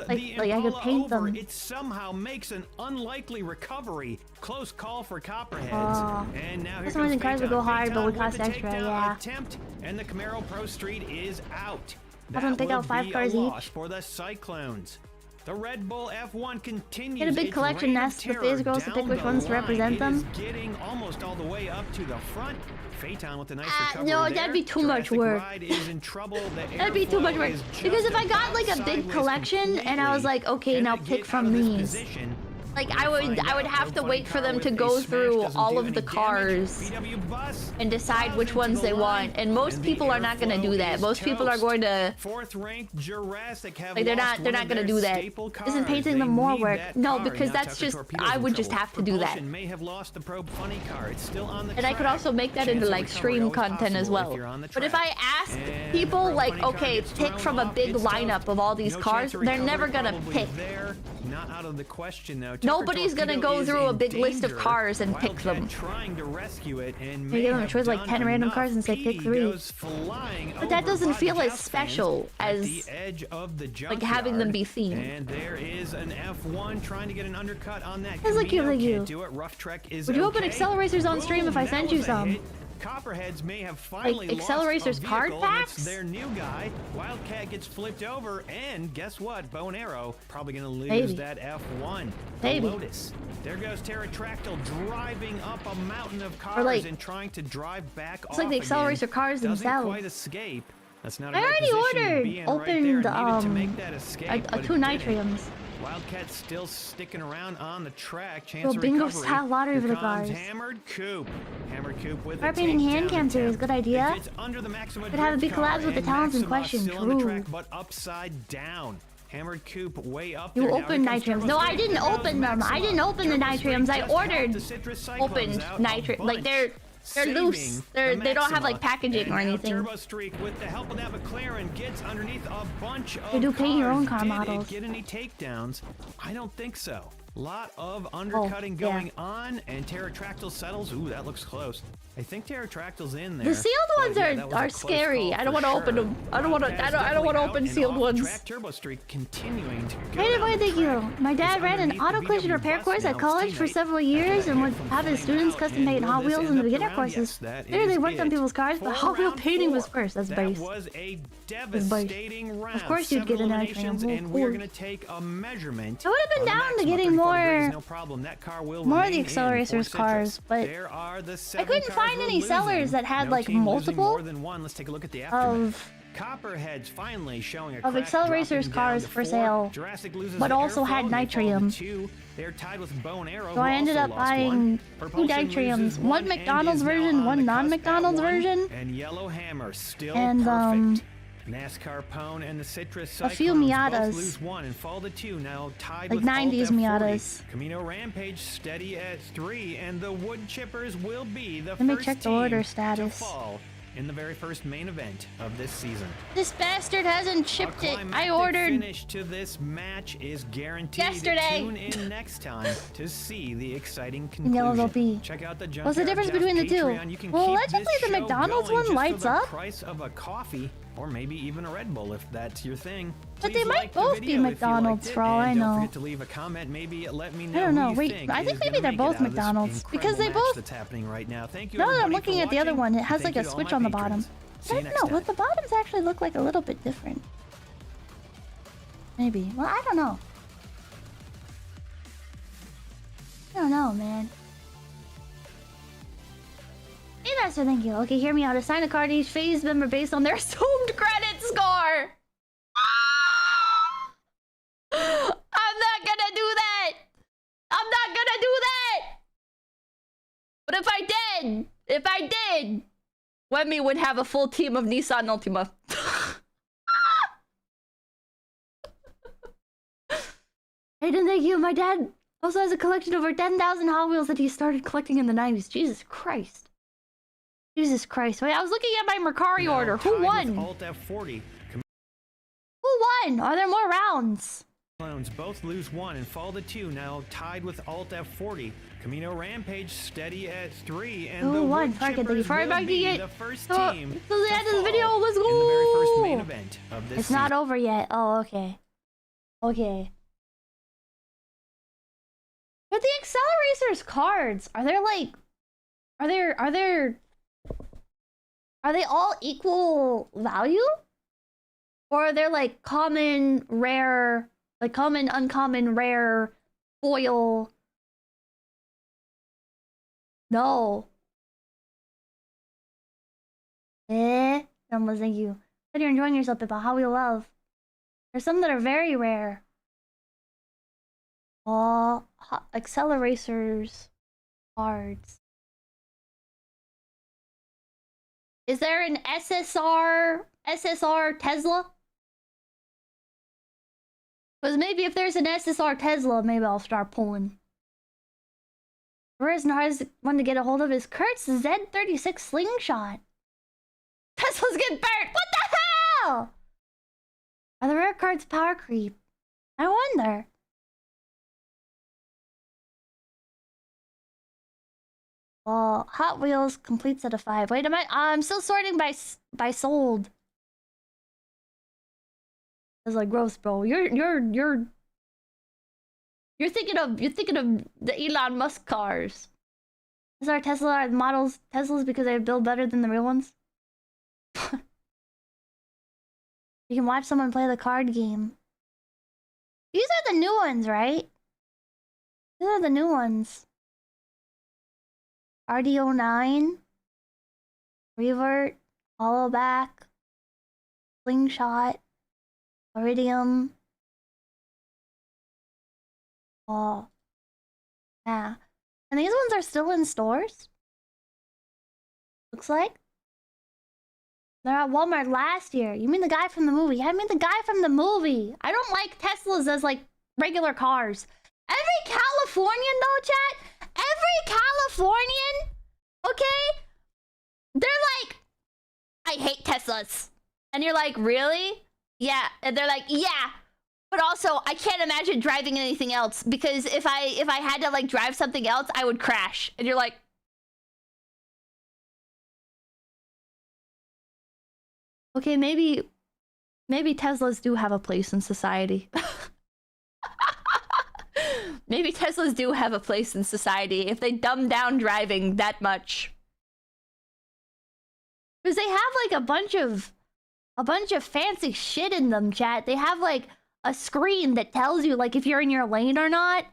like I could paint them. It somehow makes an unlikely recovery. Close call for Copperheads. And now here some of the cars would go hard, but would cost extra. Yeah. And the Camaro Pro Street is out. I don't think I'll 5 cars each. For the Cyclones. The Red Bull F1 continues. Get a big collection nest for phase girls to pick which ones to represent them. Getting almost all the way up to the front. Phaeton with a nice recovery no, there. that'd be too much work. That'd be too much work. Because if I got like a big collection and I was like, okay, now pick from these. Like I would have to wait for them to go through all of the cars and decide which ones they want. And most people are not gonna do that. Most people are going to like they're not gonna do that. Isn't painting them more work? No, because that's just I would just have to do that. And I could also make that into like stream content as well. But if I ask people like, okay, pick from a big lineup of all these cars, they're never gonna pick. Not out of the question though. Nobody's gonna go through a big list of cars and pick them. Trying to rescue it and they give them a choice like 10 random cars and say pick 3. But that doesn't feel as special as like having them be themed. And there is an F1 trying to get an undercut on that. That's like you. Would you open Acceleracers on stream if I sent you some? Copperheads may have finally like Acceleracers card packs? Their new guy. Wildcat gets flipped over, and guess what? Bow and Arrow probably gonna lose that F1. Maybe. Lotus. There goes Pterotractyl driving up a mountain of cars like, and trying to drive back it's like the Accelerator cars themselves. Quite escape. That's not I already opened a 2 Nitriums. Wildcat still sticking around on the track. So bingo style lottery for the cars. Hammered Coupe with car painting hand cam series, good idea. Could have a big collabs with the talents in question. True. But upside down. Hammered Coupe way up. You opened Nitriums. No, I didn't open them. I didn't open the Nitriums. I ordered opened Nitriums. Like they're loose. They don't have like packaging or anything. With the help of that McLaren gets underneath a bunch of you do paint your own car models. Get any takedowns? I don't think so. Lot of undercutting going on, and Pterotractyl settles. Ooh, that looks close. I think Pterotractyl's in there. The sealed ones are scary. I don't want to open them. I don't want to open sealed ones. Turbo Streak continuing to go. Hey, boy, thank you. My dad ran an auto collision repair course at college for several years and would have his students custom paint Hot Wheels in the beginner courses. Later, they worked on people's cars, but Hot Wheel painting was first. That's base. Was a devastating round. Of course, you'd get an Nitrium. And we're gonna take a measurement. I would have been down to getting more of the Acceleracers cars, but I couldn't find any sellers that had like multiple of Copperhead's finally showing a of crack, Acceleracers dropping cars down to for 4. sale, Jurassic loses but the also airflow, had and they fall to nitrium. 2. They're tied with Bone Arrow, So I who ended also up lost buying 1. two Propulsion nitriums, loses one and McDonald's is now version, on one the cusp at non-McDonald's 1, version, and Yellow Hammer still and perfect. NASCAR Pone and the Citrus a few Cyclones Miatas. both lose 1 and fall to 2, now tied Like with 90s Alt F40. Miatas. Camino Rampage steady at 3, and the Wood Chippers will be the Let me first check the team order to status. fall in the very first main event of this season. This bastard hasn't shipped it. I Climactic ordered finish to this match is guaranteed. yesterday. Tune in next time to see the exciting And yellow conclusion. they'll be. Check out the Junkyard What's the difference Joust between the two? Patreon. You can Well, keep allegedly this the show McDonald's going one just lights for the up. price of a coffee, or maybe even a Red Bull if that's your thing. But Please they might like the both be video if you McDonald's liked it, for all I and know. Don't forget to leave a comment. Maybe let me know. I don't know. Who you Wait, think I think is maybe gonna they're make it both out of this McDonald's because they incredible match both. that's happening right now. Thank you. Now that I'm everybody, for looking at the other watching, one, it and has thank like a you to all switch my on the patrons. bottom. See I you don't next know, time. but the bottoms actually look like a little bit different. Maybe. Well, I don't know. I don't know, man. Hey, Master, thank you. Okay, hear me out. Assign a card to each phase member based on their assumed credit score. I'm not gonna do that. I'm not gonna do that. But if I did, Wemmy would have a full team of Nissan Ultima. Hayden, thank you. My dad also has a collection of over 10,000 Hot Wheels that he started collecting in the 90s. Jesus Christ. Jesus Christ. Wait, I was looking at my Mercari order. Who won? Alt F40. Who won? Are there more rounds? Clones both lose 1 and fall to 2, now tied with Alt F40. Camino Rampage steady at 3, and the Who won? Wood Fuck it, Chippers before I will back to be get the first so team the to end of the video. fall Let's go. in the very first main event of this It's season. not over yet. Oh, okay. Okay. But the Acceleracers cards, are there like, are they all equal value? Or are there like common, rare, like common, uncommon, rare, foil? No. Almost, thank you. But you're enjoying yourself, Pippa. How we love. There's some that are very rare. Oh, Acceleracers cards. Is there an SSR Tesla? Because maybe if there's an SSR Tesla, maybe I'll start pulling. The reason the hardest one to get a hold of is Kurt's Z36 slingshot. Tesla's getting burnt. What the hell? Are the rare cards power creep? I wonder. Well, Hot Wheels complete set of 5. Wait a minute. I'm still sorting by sold. It's like gross, bro. You're thinking of the Elon Musk cars. Is our Tesla models Teslas because they build better than the real ones? You can watch someone play the card game. These are the new ones, right? These are the new ones. RD09, Revert, Hollowback, Slingshot, Iridium. Oh, yeah. And these ones are still in stores? Looks like. They're at Walmart last year. You mean the guy from the movie? Yeah, I mean the guy from the movie. I don't like Teslas as like regular cars. Every Californian though, chat, every Californian, okay, they're like, I hate Teslas. And you're like, really? Yeah. And they're like, yeah. But also, I can't imagine driving anything else because if I had to like drive something else, I would crash. And you're like, okay, maybe Teslas do have a place in society. Maybe Teslas do have a place in society if they dumb down driving that much. Because they have like a bunch of fancy shit in them, chat. They have like a screen that tells you like if you're in your lane or not.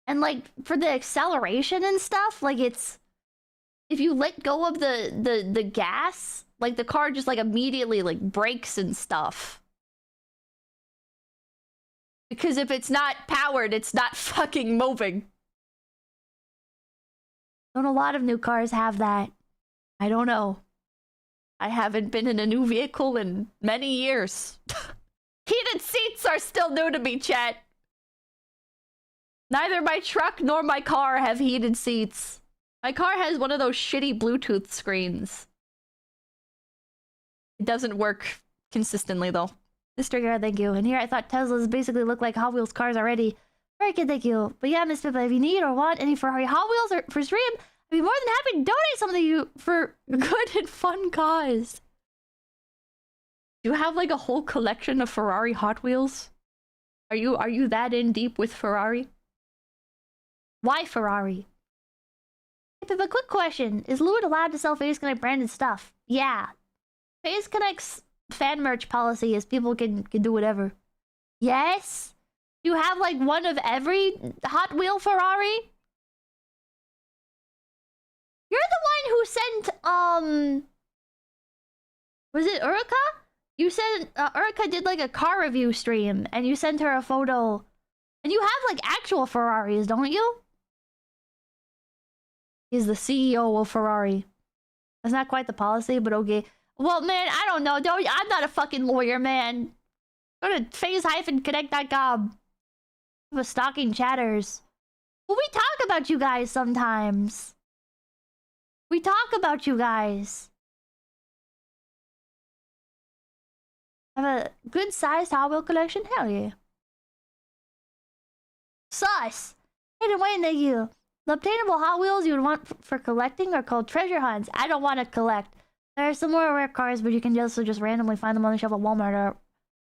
And like for the acceleration and stuff, like it's if you let go of the gas, like the car just like immediately like brakes and stuff. Because if it's not powered, it's not fucking moving. Don't a lot of new cars have that? I don't know. I haven't been in a new vehicle in many years. Heated seats are still new to me, chat. Neither my truck nor my car have heated seats. My car has one of those shitty Bluetooth screens. It doesn't work consistently, though. Mr. Garrett, thank you. And here I thought Teslas basically look like Hot Wheels cars already. Very good, thank you. But yeah, Miss Pippa, if you need or want any Ferrari Hot Wheels or for stream, I'd be more than happy to donate something to you for good and fun cause. Do you have like a whole collection of Ferrari Hot Wheels? Are you that in deep with Ferrari? Why Ferrari? Hey, Pippa, quick question. Is Lewd allowed to sell Phase Connect branded stuff? Yeah. Phase Connect's fan merch policy is people can do whatever. Yes? You have like one of every Hot Wheel Ferrari? You're the one who sent, was it Uruka? You said Uruka did like a car review stream and you sent her a photo. And you have like actual Ferraris, don't you? He's the CEO of Ferrari. That's not quite the policy, but okay. Well, man, I don't know. I'm not a fucking lawyer, man. Go to phase-connect.com. With stalking chatters. Well, we talk about you guys sometimes. We talk about you guys. Have a good-sized Hot Wheel collection? Hell yeah. Sus! Hey, then wait, thank you. The obtainable Hot Wheels you would want for collecting are called treasure hunts. I don't want to collect. There are some more rare cars, but you can also just randomly find them on the shelf at Walmart or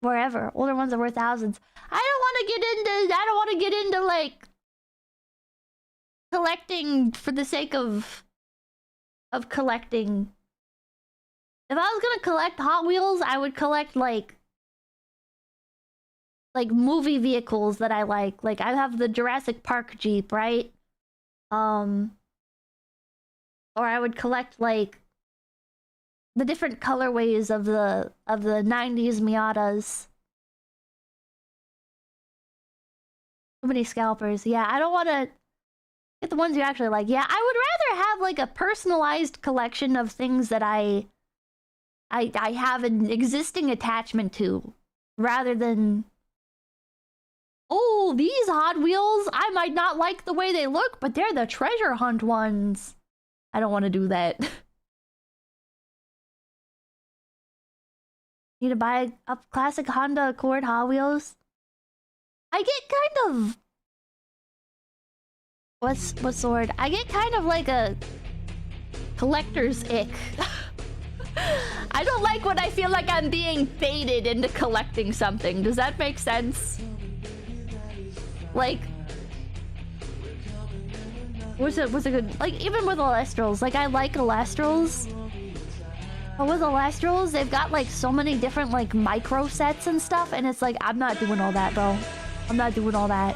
wherever. Older ones are worth thousands. I don't want to get into like collecting for the sake of collecting. If I was gonna collect Hot Wheels, I would collect like movie vehicles that I like. Like I have the Jurassic Park Jeep, right? Or I would collect like the different colorways of the 90s Miatas. So many scalpers. Yeah, I don't want to get the ones you actually like. Yeah, I would rather have like a personalized collection of things that I have an existing attachment to, rather than, oh, these Hot Wheels, I might not like the way they look, but they're the treasure hunt ones. I don't want to do that. Need to buy a classic Honda Accord Hot Wheels. I get kind of... What's the word? I get kind of like a collector's ick. I don't like when I feel like I'm being baited into collecting something. Does that make sense? Like... What's a good... Like, even with Alestrals. Like, I like Alestrals. But with Alestrals, they've got like so many different like micro sets and stuff, and it's like, I'm not doing all that, bro. I'm not doing all that.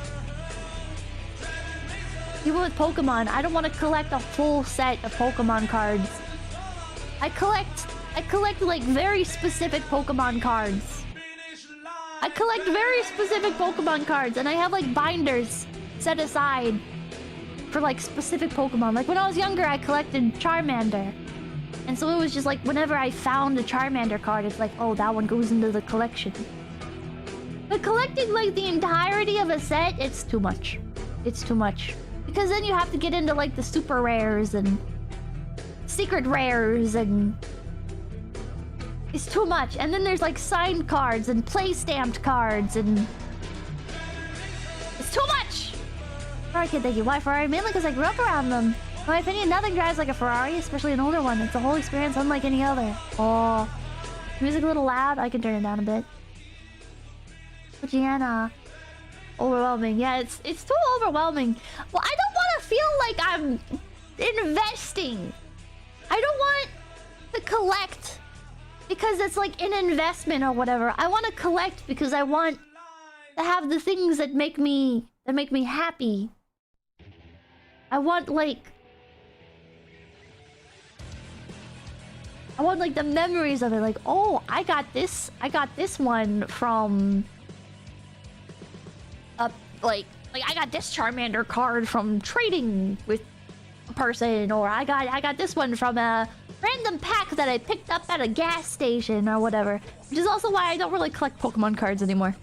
Even with Pokemon, I don't want to collect a full set of Pokemon cards. I collect like very specific Pokemon cards. I collect very specific Pokemon cards, and I have like binders set aside for like specific Pokemon. Like when I was younger, I collected Charmander. And so it was just like, whenever I found a Charmander card, it's like, oh, that one goes into the collection. But collecting like the entirety of a set, it's too much. It's too much. Because then you have to get into like the super rares and secret rares, and it's too much. And then there's like signed cards and play stamped cards, and it's too much. Ferrari kid, thank you. Why Ferrari? Mainly because I grew up around them. In my opinion, nothing drives like a Ferrari, especially an older one. It's a whole experience unlike any other. Oh, music a little loud. I can turn it down a bit. Gianna, overwhelming. Yeah, it's too overwhelming. Well, I don't want to feel like I'm investing. I don't want to collect because it's like an investment or whatever. I want to collect because I want to have the things that make me happy. I want like I want like the memories of it. Like, oh, I got this one from like I got this Charmander card from trading with a person, or I got this one from a random pack that I picked up at a gas station or whatever. Which is also why I don't really collect Pokemon cards anymore.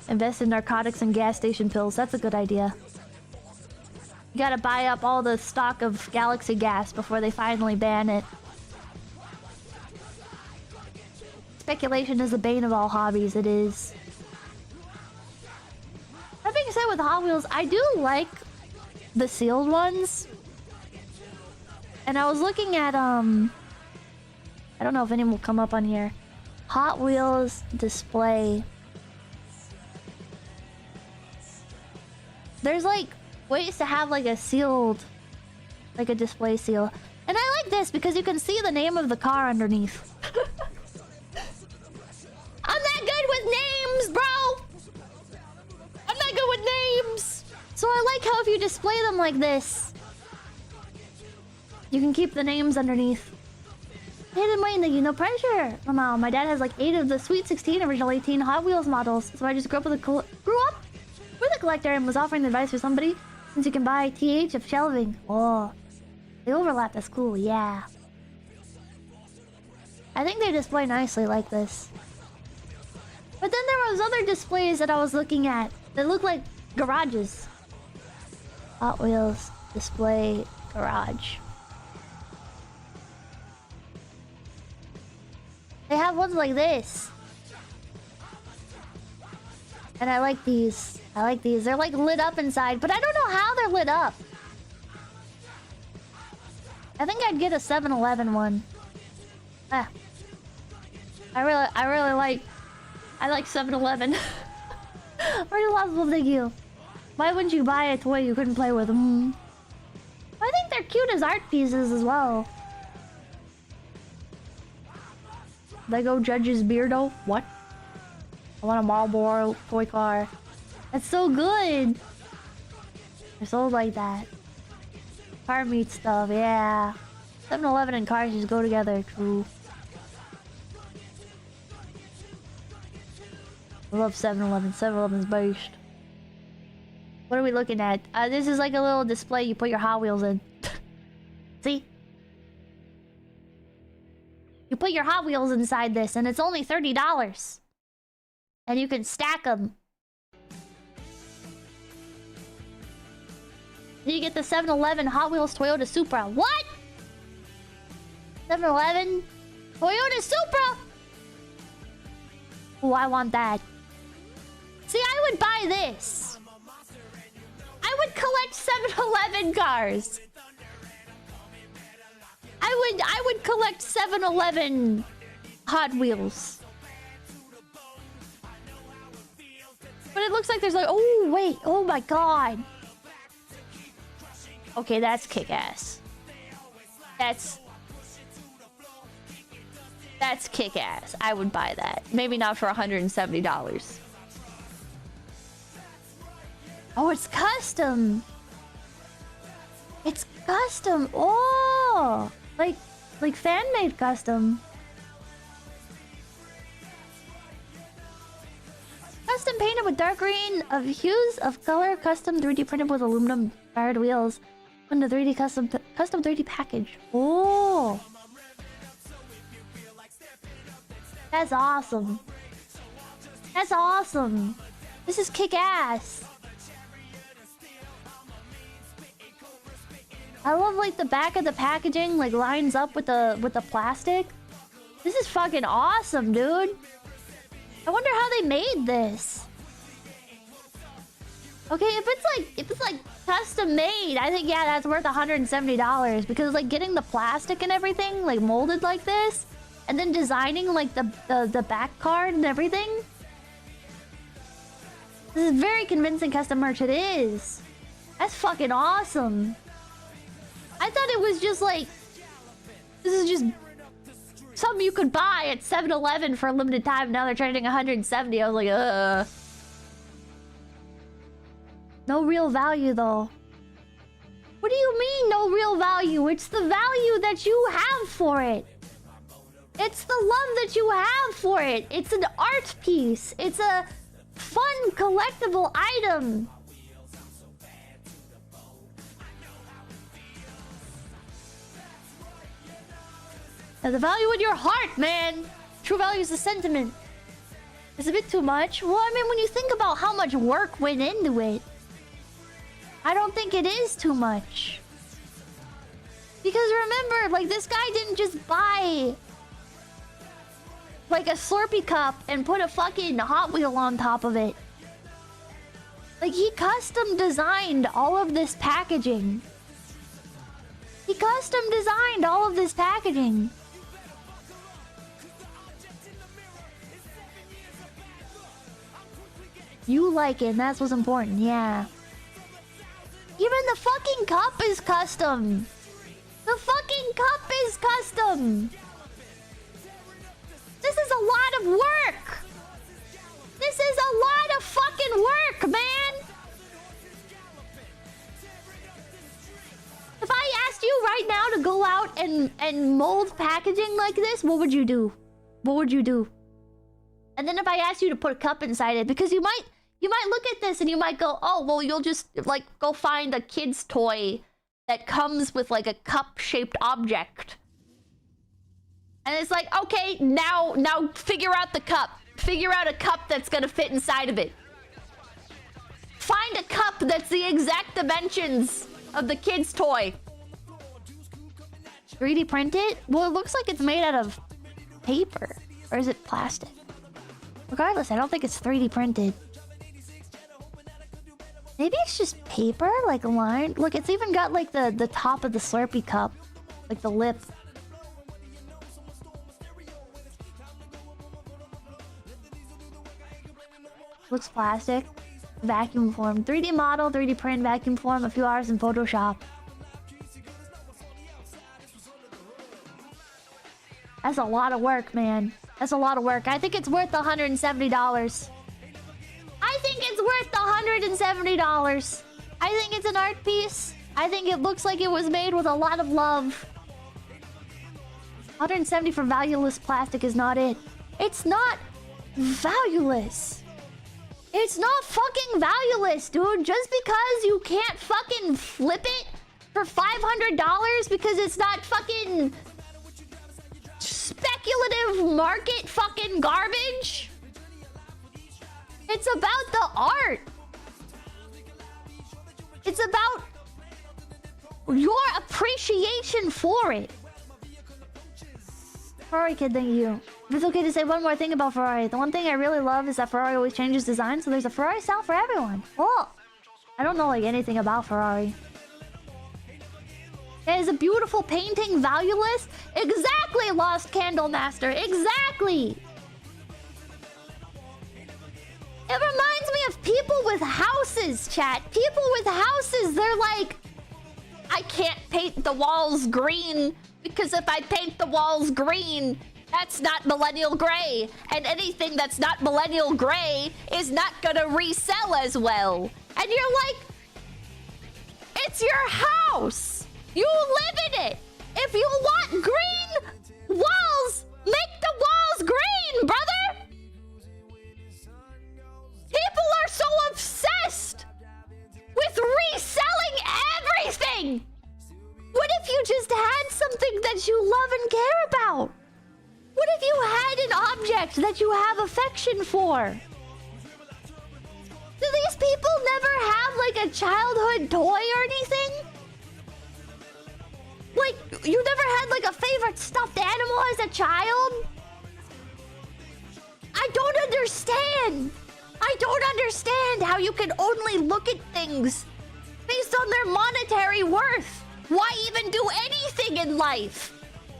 Invest in narcotics and gas station pills. That's a good idea. You gotta buy up all the stock of Galaxy Gas before they finally ban it. Speculation is the bane of all hobbies. It is. That being said, with Hot Wheels, I do like the sealed ones. And I was looking at, I don't know if anyone will come up on here. Hot Wheels display. There's like ways to have like a sealed, like a display seal. And I like this because you can see the name of the car underneath. I'm not good with names, bro! I'm not good with names! So I like how if you display them like this, you can keep the names underneath. Hidden Wayne, thank you, no pressure. Mama, my dad has like 8 of the Sweet 16 original 18 Hot Wheels models. So I just grew up with a collector and was offering advice for somebody. Since you can buy 𝐻 of shelving. Oh, they overlap, that's cool, yeah. I think they display nicely like this. But then there was other displays that I was looking at that look like garages. Hot Wheels display garage. They have ones like this. And I like these. I like these. They're like lit up inside, but I don't know how they're lit up. I think I'd get a 7-Eleven one. Ah. I like 7-Eleven. Really lovable, thank you. Why wouldn't you buy a toy you couldn't play with? I think they're cute as art pieces as well. Lego Judge's Beardo? What? I want a Marlboro toy car. That's so good. They're sold like that. Car meat stuff, yeah. 7-Eleven and cars just go together, true. I love 7-Eleven. 7-Eleven's based. What are we looking at? This is like a little display you put your Hot Wheels in. See? You put your Hot Wheels inside this, and it's only $30. And you can stack them. You get the 7-Eleven Hot Wheels Toyota Supra. What? 7-Eleven Toyota Supra? Oh, I want that. See, I would buy this. I would collect 7-Eleven cars. I would collect 7-Eleven Hot Wheels. But it looks like there's like, oh wait, oh my god. Okay, that's kick-ass. That's kick-ass. I would buy that. Maybe not for $170. Oh, it's custom. It's custom. Oh, like fan-made custom. Custom painted with dark green of hues of color. Custom 3D printed with aluminum fired wheels. On the 3D custom 3D package. Oh, that's awesome. That's awesome. This is kick-ass. I love like the back of the packaging like lines up with the plastic. This is fucking awesome, dude. I wonder how they made this. Okay, if it's like custom made, I think yeah, that's worth $170 because like getting the plastic and everything like molded like this, and then designing like the back card and everything. This is very convincing custom merch. It is. That's fucking awesome. I thought it was just like this is just something you could buy at 7-Eleven for a limited time. Now they're charging $170. I was like, No real value though. What do you mean, no real value? It's the value that you have for it. It's the love that you have for it. It's an art piece. It's a fun collectible item. Now, the value in your heart, man. True value is the sentiment. It's a bit too much. Well, I mean, when you think about how much work went into it, I don't think it is too much. Because remember, like, this guy didn't just buy like a Slurpee cup and put a fucking Hot Wheel on top of it. Like, he custom designed all of this packaging. He custom designed all of this packaging. You like it, and that's what's important, yeah. Even the fucking cup is custom. The fucking cup is custom. This is a lot of work. This is a lot of fucking work, man. If I asked you right now to go out and mold packaging like this, what would you do? What would you do? And then if I asked you to put a cup inside it, because you might look at this and you might go, oh, well, you'll just like go find a kid's toy that comes with like a cup-shaped object. And it's like, okay, now figure out the cup. Figure out a cup that's gonna fit inside of it. Find a cup that's the exact dimensions of the kid's toy. 3D print it? Well, it looks like it's made out of paper. Or is it plastic? Regardless, I don't think it's 3D printed. Maybe it's just paper, like lined. Look, it's even got like the top of the Slurpee cup. Like the lip. Looks plastic. Vacuum form. 3D model, 3D print, vacuum form, a few hours in Photoshop. That's a lot of work, man. That's a lot of work. I think it's worth $170. I think it's worth $170. I think it's an art piece. I think it looks like it was made with a lot of love. $170 for valueless plastic is not it. It's not valueless. It's not fucking valueless, dude. Just because you can't fucking flip it for $500 because it's not fucking speculative market fucking garbage. It's about the art. It's about your appreciation for it. Ferrari kid, thank you. If it's okay to say one more thing about Ferrari, the one thing I really love is that Ferrari always changes design, so there's a Ferrari style for everyone. Oh, I don't know like anything about Ferrari. It is a beautiful painting, valueless. Exactly, Lost Candle Master. Exactly. It reminds me of people with houses, chat. People with houses, they're like, I can't paint the walls green because if I paint the walls green, that's not millennial gray. And anything that's not millennial gray is not gonna resell as well. And you're like, it's your house. You live in it. If you want green walls, make the walls green, brother. People are so obsessed with reselling everything. What if you just had something that you love and care about? What if you had an object that you have affection for? Do these people never have like a childhood toy or anything? Like, you never had like a favorite stuffed animal as a child? I don't understand. I don't understand how you can only look at things based on their monetary worth. Why even do anything in life?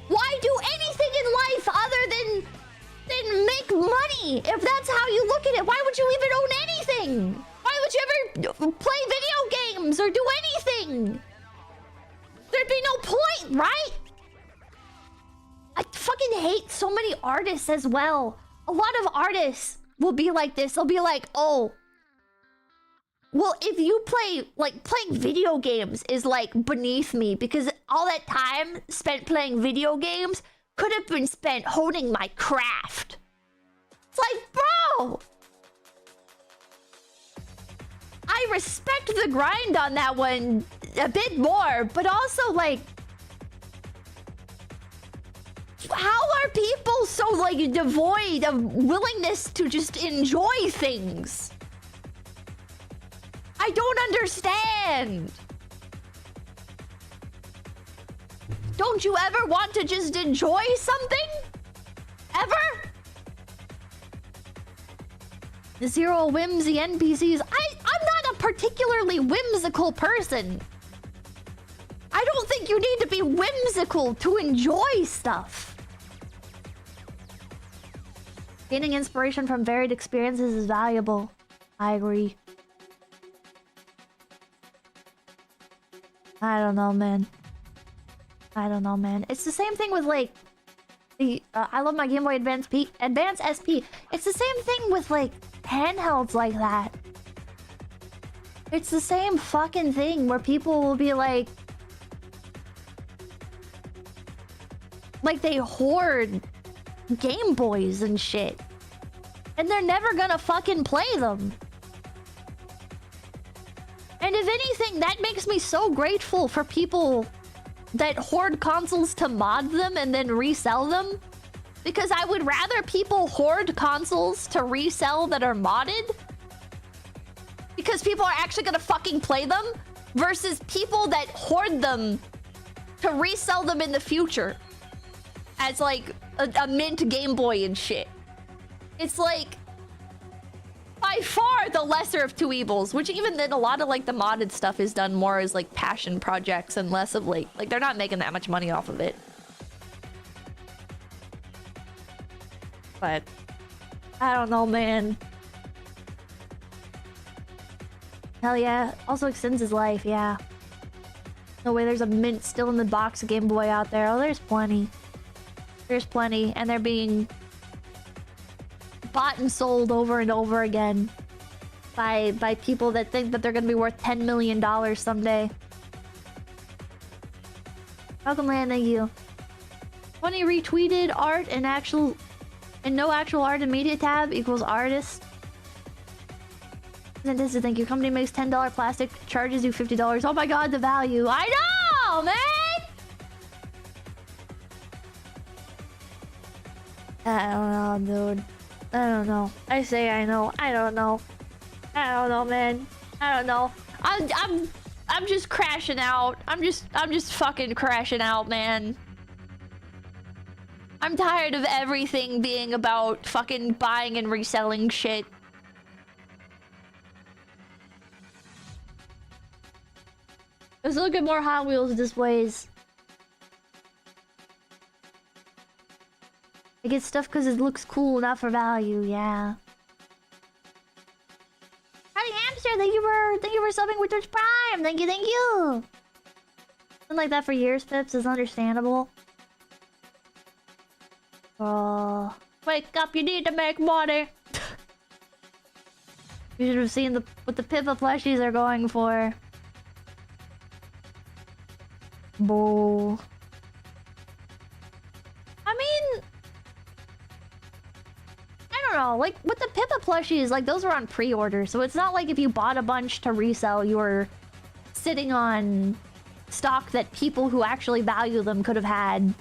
Why do anything in life other than make money? If that's how you look at it, why would you even own anything? Why would you ever play video games or do anything? There'd be no point, right? I fucking hate so many artists as well. A lot of artists will be like this. They'll be like, oh, Well, if you play, like, playing video games is, like, beneath me because all that time spent playing video games could have been spent honing my craft. It's like, bro! I respect the grind on that one a bit more, but also, like, how are people so, like, devoid of willingness to just enjoy things? I don't understand. Don't you ever want to just enjoy something? Ever? The zero whimsy NPCs. I'm not a particularly whimsical person. I don't think you need to be whimsical to enjoy stuff. Gaining inspiration from varied experiences is valuable. I agree. I don't know, man. I don't know, man. It's the same thing with, like, the I love my Game Boy Advance SP. It's the same thing with, like, handhelds like that. It's the same fucking thing where people will be like they hoard Game Boys and shit. And they're never gonna fucking play them. And if anything, that makes me so grateful for people that hoard consoles to mod them and then resell them. Because I would rather people hoard consoles to resell that are modded. Because people are actually gonna fucking play them. Versus people that hoard them to resell them in the future. As like a mint Game Boy and shit. It's like by far the lesser of two evils, which even then a lot of like the modded stuff is done more as like passion projects and less of like they're not making that much money off of it. But I don't know, man. Hell yeah. Also extends his life, yeah. No way there's a mint still in the box of Game Boy out there. Oh, there's plenty. There's plenty, and they're being bought and sold over and over again by people that think that they're gonna be worth $10 million someday. Welcome, land, thank you. 20 retweeted art and no actual art in media tab equals artist. And this is thank you. Company makes $10 plastic, charges you $50. Oh my god, the value. I know, man! I don't know, dude. I don't know. I say I know. I don't know. I don't know, man. I don't know. I'm just crashing out. I'm just fucking crashing out, man. I'm tired of everything being about fucking buying and reselling shit. Let's look at more Hot Wheels displays. I get stuff because it looks cool, not for value, yeah. Howdy Hamster, thank you for subbing with Twitch Prime. Thank you. Been like that for years, Pips, is understandable. Oh, wake up, you need to make money. You should have seen what the Pippa plushies are going for. Boo. I mean, I don't know, like with the Pippa plushies, like those were on pre-order, so it's not like if you bought a bunch to resell, you were sitting on stock that people who actually value them could have had.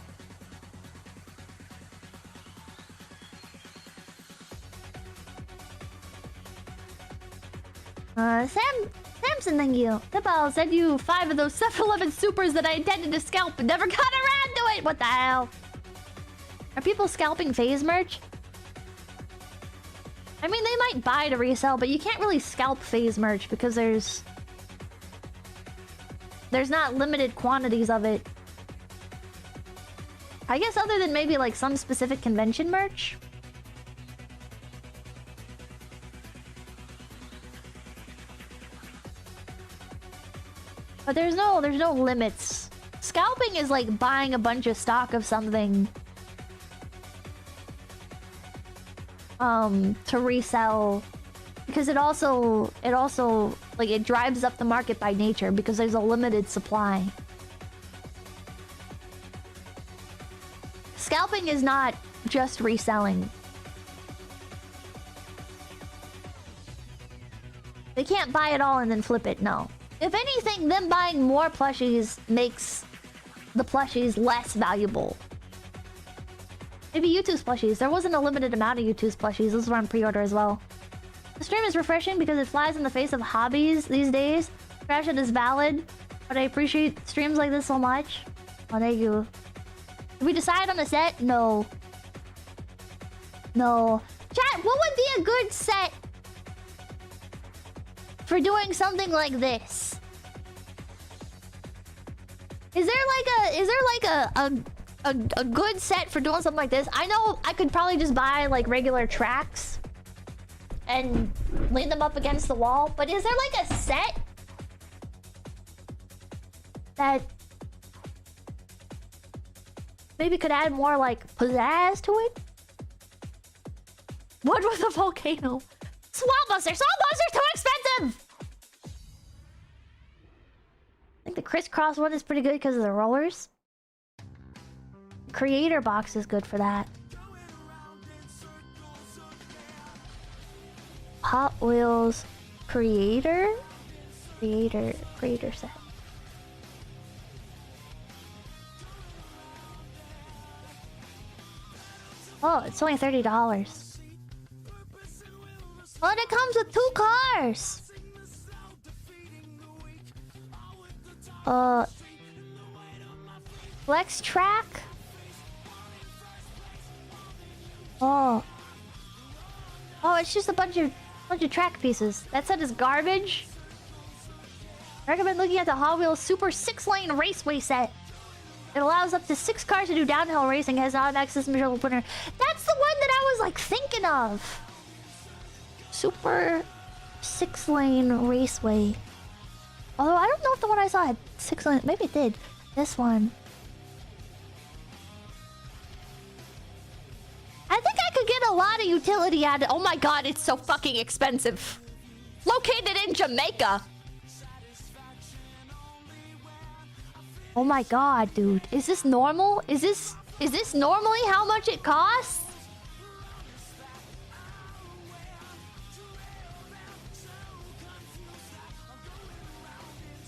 Samson, thank you. I'll send you 5 of those 7-Eleven supers that I intended to scalp but never got around to it. What the hell? Are people scalping phase merch? I mean, they might buy to resell, but you can't really scalp phase merch because there's not limited quantities of it. I guess other than maybe like some specific convention merch. But there's no limits. Scalping is like buying a bunch of stock of something to resell, because it also like Like, it drives up the market by nature because there's a limited supply. Scalping is not just reselling. They can't buy it all and then flip it, no. If anything, them buying more plushies makes the plushies less valuable. Maybe YouTube's plushies. There wasn't a limited amount of YouTube's plushies. Those were on pre-order as well. The stream is refreshing because it flies in the face of hobbies these days. Trash it is valid, but I appreciate streams like this so much. Oh, thank you. Did we decide on a set? No. No. Chat, what would be a good set for doing something like this? Is there like a good set for doing something like this? I know I could probably just buy like regular tracks and lean them up against the wall, but is there like a set that maybe could add more like pizzazz to it? What was a volcano? Swamp Buster! Swamp Buster's too expensive! I think the crisscross one is pretty good because of the rollers. Creator box is good for that. Hot Wheels Creator set. Oh, it's only $30. Oh, and it comes with 2 cars. Flex track. Oh, it's just a bunch of track pieces. That set is garbage. I recommend looking at the Hot Wheels Super 6-lane Raceway set. It allows up to 6 cars to do downhill racing. It has an automatic system control winner. That's the one that I was like thinking of. Super 6-lane Raceway. Although I don't know if the one I saw had 6 lanes. Maybe it did. This one. I think I could get a lot of utility out of it. Oh my god, it's so fucking expensive. Located in Jamaica. Oh my god, dude. Is this normal? Is this normally how much it costs?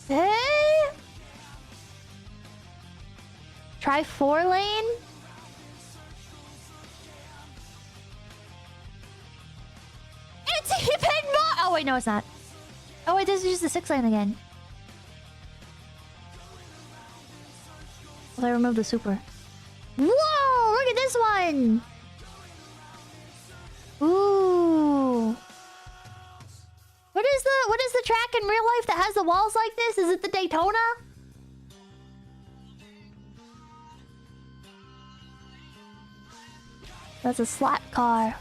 Hey? Try 4-lane? It's even more! Oh wait, no it's not. Oh wait, this is just the 6-lane again. Well, I removed the super. Whoa! Look at this one! Ooh. What is the track in real life that has the walls like this? Is it the Daytona? That's a slot car.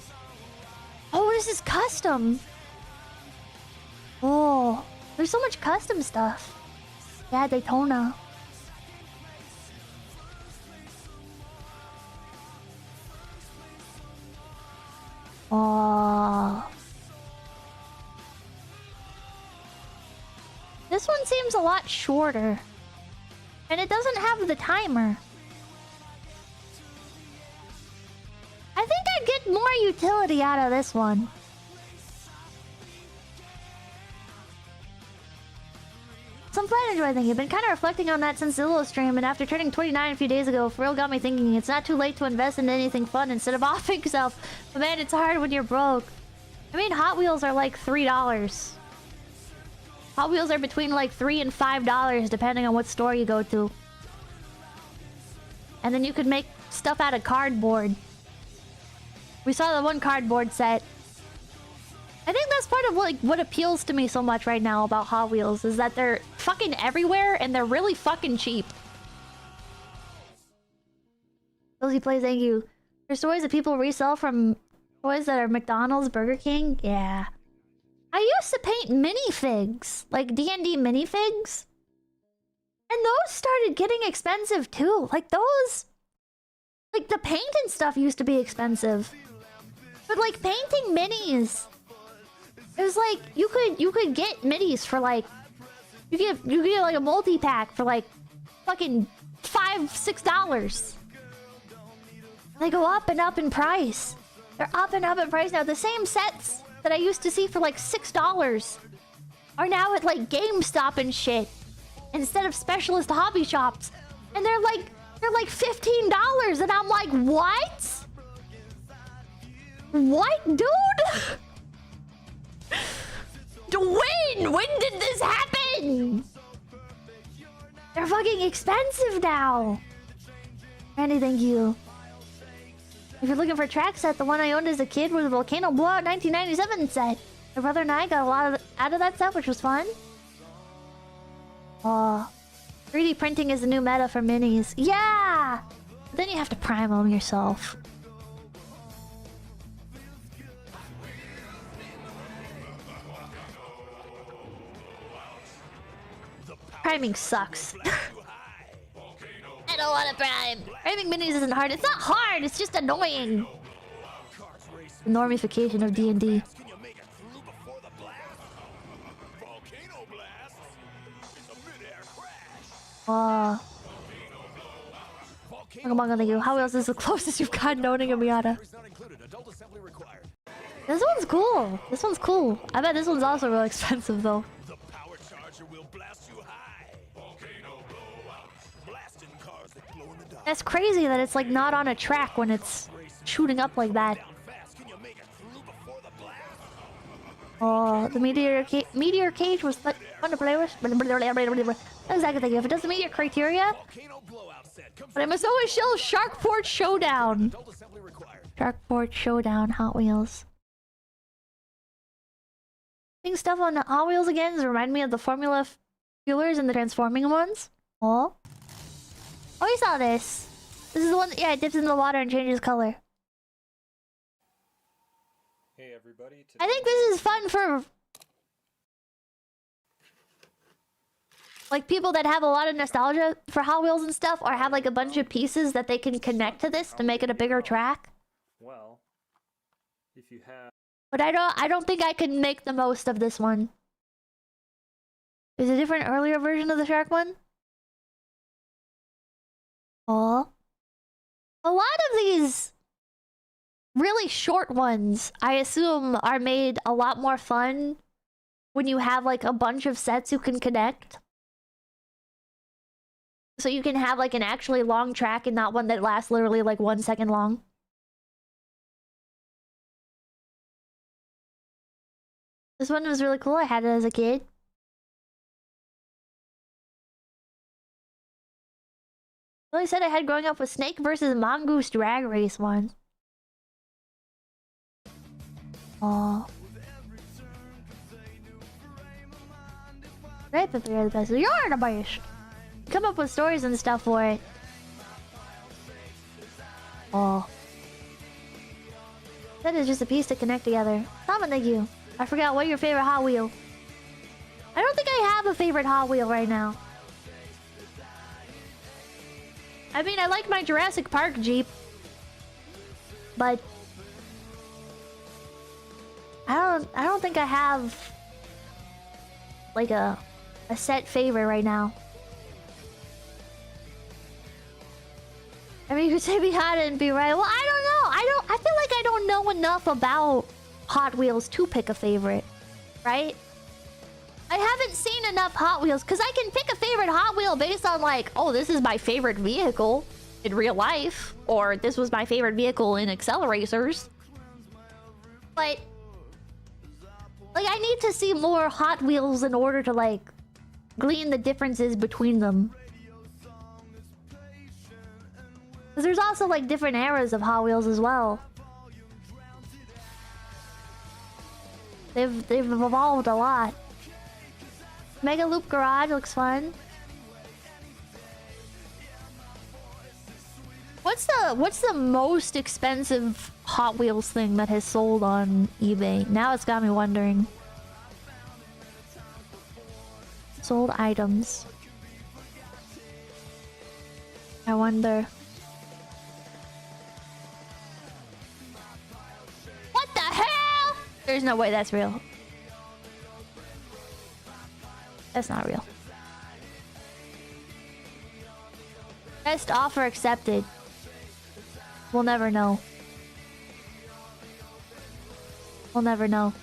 Oh, this is custom. Oh, there's so much custom stuff. Yeah, Daytona. Oh. This one seems a lot shorter. And it doesn't have the timer. I think I'd get more utility out of this one. Some fun enjoy thinking. I've been kind of reflecting on that since the Zillow stream, and after turning 29 a few days ago, for real got me thinking it's not too late to invest in anything fun instead of offing yourself. But man, it's hard when you're broke. I mean, Hot Wheels are like $3. Hot Wheels are between like $3 and $5 depending on what store you go to. And then you could make stuff out of cardboard. We saw the one cardboard set. I think that's part of like what appeals to me so much right now about Hot Wheels is that they're fucking everywhere and they're really fucking cheap. Lizzie plays, thank you. There's toys that people resell from toys that are McDonald's, Burger King. Yeah. I used to paint minifigs, like D&D minifigs. And those started getting expensive too. Like those... Like the paint and stuff used to be expensive. But like painting minis It was like you could get minis for like you get like a multi-pack for like fucking $5-6. They go up and up in price. They're up and up in price now. The same sets that I used to see for like $6 are now at like GameStop and shit instead of specialist hobby shops, and they're like $15, and I'm like, what? What, dude? When did this happen? They're fucking expensive now. Randy, thank you. If you're looking for a track set, the one I owned as a kid was a Volcano Blowout 1997 set. My brother and I got a lot out of that set, which was fun. 3D printing is the new meta for minis. Yeah! But then you have to prime them yourself. Priming sucks. I don't want to prime. Priming minis isn't hard. It's not hard, it's just annoying. The normification of D&D. Pokemon, thank you. How else is the closest you've gotten owning a Miata? This one's cool. This one's cool. I bet this one's also real expensive though. That's crazy that it's like not on a track when it's shooting up like that. Oh, the meteor cage was fun to play with. Exactly. If it doesn't meet your criteria, but I must always show Sharkport Showdown. Sharkport Showdown, Hot Wheels. Seeing stuff on the Hot Wheels again remind me of the Formula Fuelers and the transforming ones. Oh, we saw this. This is the one that, yeah, it dips into the water and changes color. Hey everybody. I think this is fun for like people that have a lot of nostalgia for Hot Wheels and stuff, or have like a bunch of pieces that they can connect to this to make it a bigger track. Well, if you have. But I don't think I can make the most of this one. There's a different earlier version of the shark one. Oh. A lot of these really short ones, I assume, are made a lot more fun when you have like a bunch of sets you can connect. So you can have like an actually long track and not one that lasts literally like 1 second long. This one was really cool. I had it as a kid. Well, I said I had growing up with Snake versus Mongoose Drag Race one. Oh. Right, but you're the best. You're the best. Come up with stories and stuff for it. Oh. That is just a piece to connect together. Tom, thank you. I forgot what your favorite Hot Wheel. I don't think I have a favorite Hot Wheel right now. I mean, I like my Jurassic Park Jeep, but I don't think I have like a set favorite right now. I mean, you could say be hot and be right. Well, I don't know. I feel like I don't know enough about Hot Wheels to pick a favorite, right? I haven't seen enough Hot Wheels, because I can pick a favorite Hot Wheel based on like, oh, this is my favorite vehicle in real life, or this was my favorite vehicle in Acceleracers. But like, I need to see more Hot Wheels in order to like glean the differences between them. Because there's also like different eras of Hot Wheels as well. They've evolved a lot. Mega Loop Garage looks fun. What's the most expensive Hot Wheels thing that has sold on eBay? Now it's got me wondering. Sold items. I wonder. What the hell? There's no way that's real. That's not real. Best offer accepted. We'll never know. We'll never know.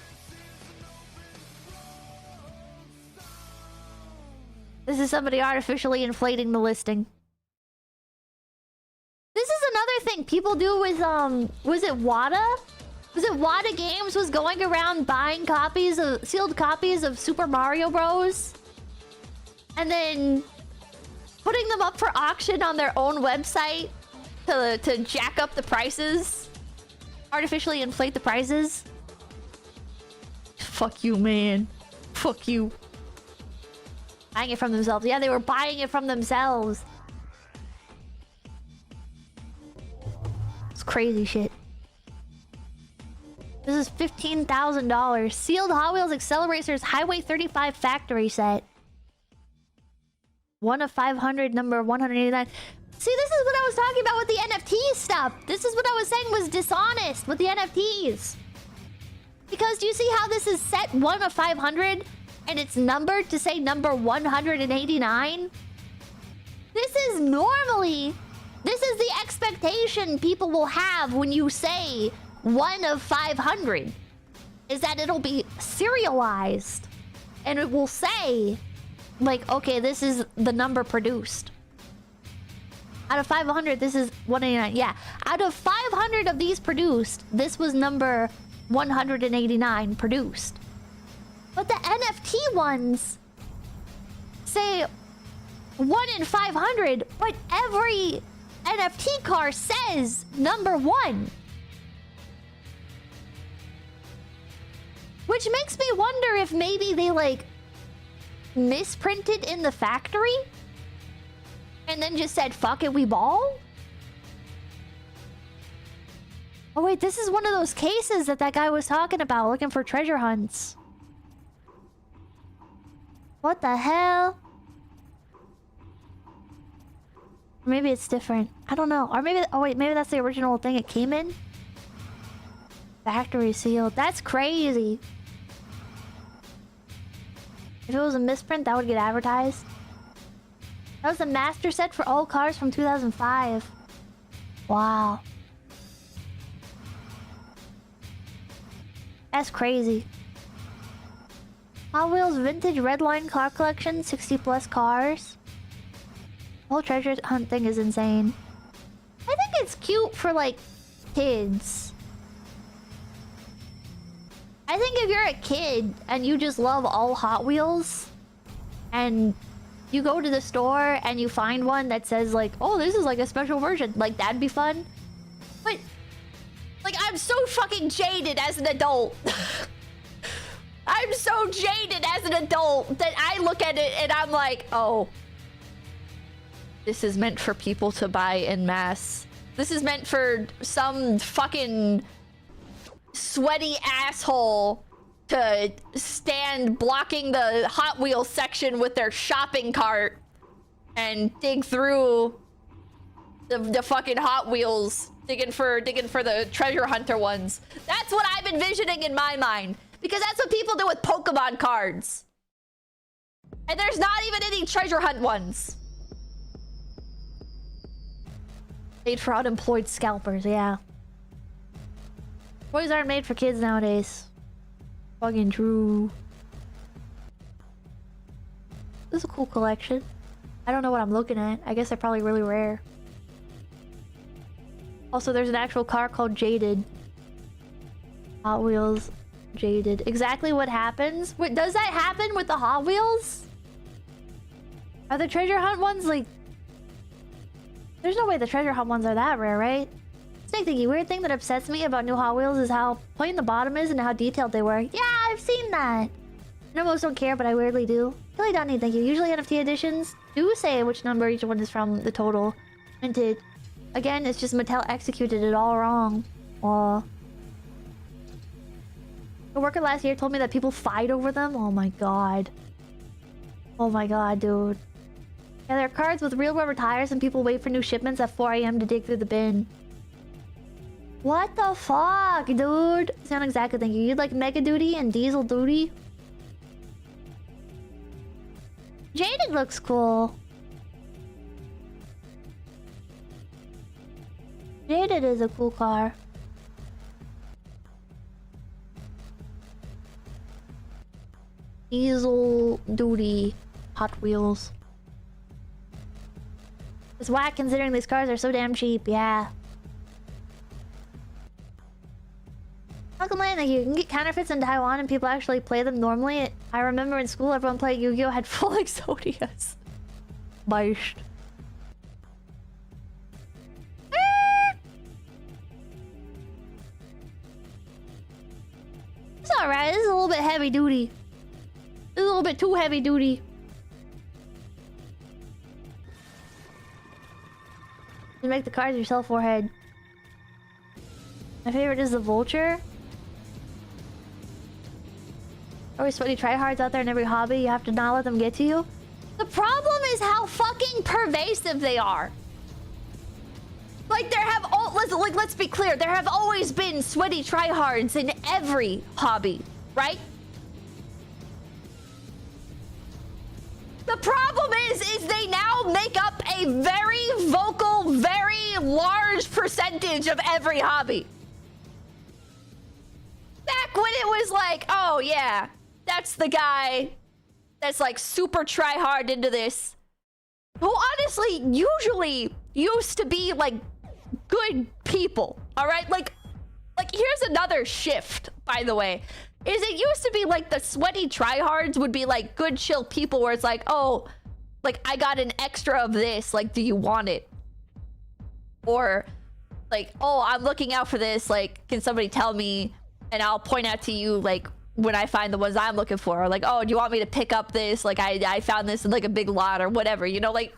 This is somebody artificially inflating the listing. This is another thing people do with, was it WADA? Was it WADA Games was going around buying copies of, sealed copies of Super Mario Bros. And then putting them up for auction on their own website to jack up the prices? Artificially inflate the prices? Fuck you, man. Fuck you. Buying it from themselves. Yeah, they were buying it from themselves. It's crazy shit. This is $15,000. Sealed Hot Wheels Acceleracers Highway 35 factory set. 1 of 500, number 189. See, this is what I was talking about with the NFT stuff. This is what I was saying was dishonest with the NFTs. Because do you see how this is set 1 of 500 and it's numbered to say number 189? This is normally... This is the expectation people will have when you say 1 of 500. Is that it'll be serialized. And it will say, like, okay, this is the number produced. Out of 500, this is 189. Yeah. Out of 500 of these produced, this was number 189 produced. But the NFT ones say 1 in 500, but every NFT car says number 1. Which makes me wonder if maybe they, like, misprinted in the factory? And then just said, fuck it, we ball? Oh wait, this is one of those cases that guy was talking about, looking for treasure hunts. What the hell? Maybe it's different. I don't know. Or maybe... Oh wait, maybe that's the original thing it came in? Factory sealed. That's crazy. If it was a misprint, that would get advertised. That was the master set for all cars from 2005. Wow. That's crazy. Hot Wheels Vintage Redline Car Collection, 60 plus cars. The whole treasure hunt thing is insane. I think it's cute for, like, kids. I think if you're a kid and you just love all Hot Wheels and you go to the store and you find one that says, like, oh, this is like a special version, like, that'd be fun. But, like, I'm so fucking jaded as an adult. I'm so jaded as an adult that I look at it and I'm like, oh, this is meant for people to buy en masse. This is meant for some fucking sweaty asshole to stand blocking the Hot Wheels section with their shopping cart and dig through the fucking Hot Wheels, digging for the treasure hunter ones. That's what I'm envisioning in my mind, because that's what people do with Pokemon cards. And there's not even any treasure hunt ones. Made for unemployed scalpers, yeah. Toys aren't made for kids nowadays. Fucking true. This is a cool collection. I don't know what I'm looking at. I guess they're probably really rare. Also, there's an actual car called Jaded. Hot Wheels Jaded. Exactly what happens? Wait, does that happen with the Hot Wheels? Are the treasure hunt ones like... There's no way the treasure hunt ones are that rare, right? Snake Thingy, weird thing that upsets me about new Hot Wheels is how plain the bottom is and how detailed they were. Yeah, I've seen that. I know most don't care, but I weirdly do. Really don't need thank you. Usually NFT editions do say which number each one is from, the total. Minted. Again, it's just Mattel executed it all wrong. Aw. A worker last year told me that people fight over them. Oh my god. Oh my god, dude. Yeah, there are cards with real rubber tires and people wait for new shipments at 4 AM to dig through the bin. What the fuck, dude? Sound exactly thinking. You'd like Mega Duty and Diesel Duty? Jaded looks cool. Jaded is a cool car. Diesel duty Hot Wheels. It's whack considering these cars are so damn cheap, yeah. Welcome Lane, like you can get counterfeits in Taiwan and people actually play them normally. I remember in school everyone playing Yu-Gi-Oh! Had full Exodias. Biased. It's alright, this is a little bit heavy duty. This is a little bit too heavy duty. You make the cars yourself, forehead. My favorite is the Vulture. Always sweaty tryhards out there in every hobby. You have to not let them get to you. The problem is how fucking pervasive they are. Like there have let's be clear. There have always been sweaty tryhards in every hobby, right? The problem is they now make up a very vocal, very large percentage of every hobby. Back when it was like, oh yeah, that's the guy that's like super try hard into this. Who honestly usually used to be like good people, all right? Like here's another shift, by the way. Is it used to be like the sweaty tryhards would be like good chill people where it's like, oh, like I got an extra of this, like do you want it? Or like, oh, I'm looking out for this, like can somebody tell me and I'll point out to you like when I find the ones I'm looking for. Or like, oh, do you want me to pick up this? Like I found this in like a big lot or whatever, you know, like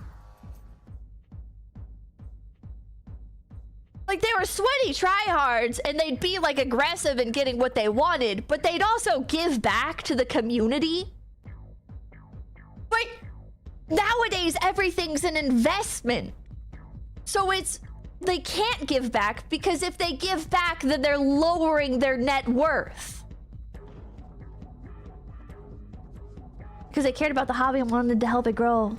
they were sweaty tryhards and they'd be like aggressive in getting what they wanted, but they'd also give back to the community. But nowadays everything's an investment. So they can't give back because if they give back then they're lowering their net worth. Because they cared about the hobby and wanted to help it grow.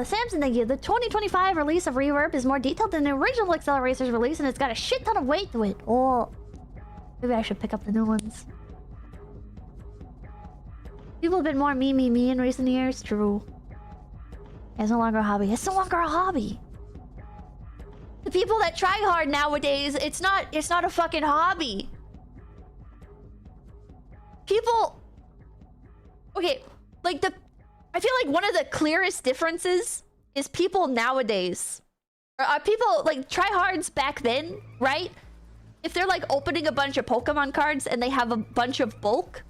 Samson, thank you. The 2025 release of Reverb is more detailed than the original Excel Racers release, and it's got a shit ton of weight to it. Oh, maybe I should pick up the new ones. People have been more me in recent years. True. It's no longer a hobby. It's no longer a hobby. The people that try hard nowadays, it's not a fucking hobby. People... Okay, like I feel like one of the clearest differences is people nowadays. People like tryhards back then, right? If they're like opening a bunch of Pokemon cards and they have a bunch of bulk,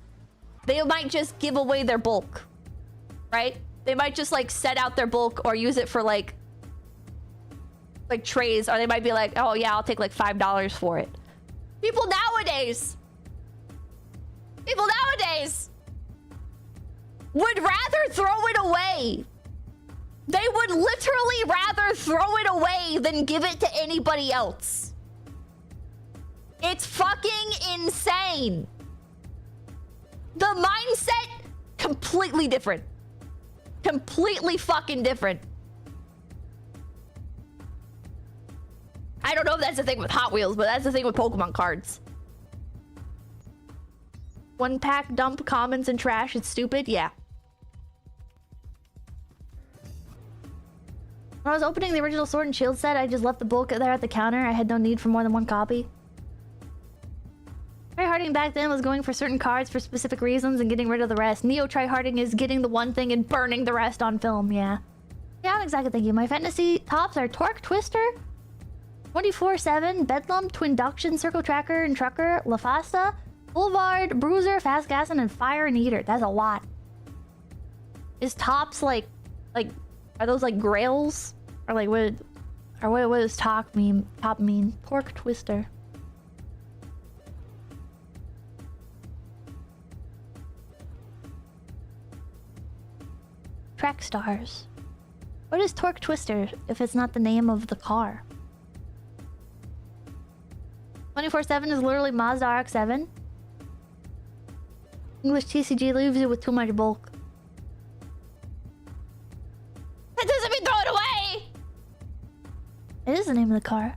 they might just give away their bulk, right? They might just like set out their bulk or use it for like trays, or they might be like, oh yeah, I'll take like $5 for it. People nowadays would rather throw it away. They would literally rather throw it away than give it to anybody else. It's fucking insane. The mindset, completely different. Completely fucking different. I don't know if that's the thing with Hot Wheels, but that's the thing with Pokemon cards. One pack dump commons and trash, it's stupid, yeah. When I was opening the original Sword and Shield set, I just left the bulk there at the counter. I had no need for more than one copy. Tryharding back then was going for certain cards for specific reasons and getting rid of the rest. Neo tryharding is getting the one thing and burning the rest on film, yeah. Yeah, I'm exactly thinking. My fantasy tops are Torque Twister, 24/7, Bedlam, Twinduction, Circle Tracker and Trucker, LaFasta, Boulevard, Bruiser, Fast Gassin, and Fire and Eater. That's a lot. Is tops like are those like grails? Or like what does top mean? Torque Twister. Track stars. What is Torque Twister if it's not the name of the car? 24/7 is literally Mazda RX-7. English TCG leaves you with too much bulk. That doesn't mean throw it away! It is the name of the car.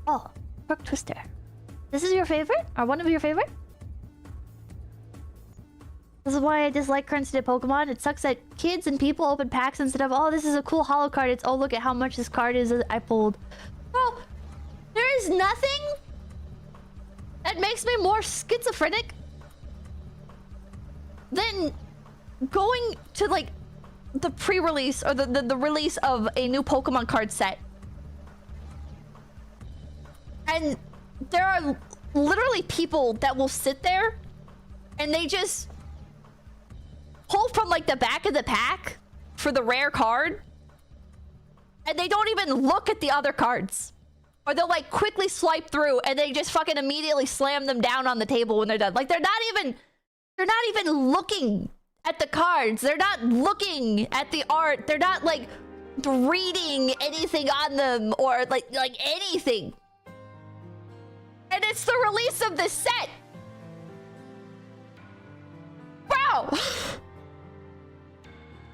Oh, Crook Twister. This is your favorite? Or one of your favorite? This is why I dislike current state Pokemon. It sucks that kids and people open packs instead of, oh, this is a cool holo card. It's, oh, look at how much this card is that I pulled. Bro, there is nothing that makes me more schizophrenic than going to, like, the pre-release or the release of a new Pokemon card set. And there are literally people that will sit there and they just pull from like the back of the pack for the rare card and they don't even look at the other cards, or they'll like quickly swipe through and they just fucking immediately slam them down on the table when they're done. Like they're not even looking at the cards, they're not looking at the art, they're not like reading anything on them or like anything. And it's the release of this set, bro.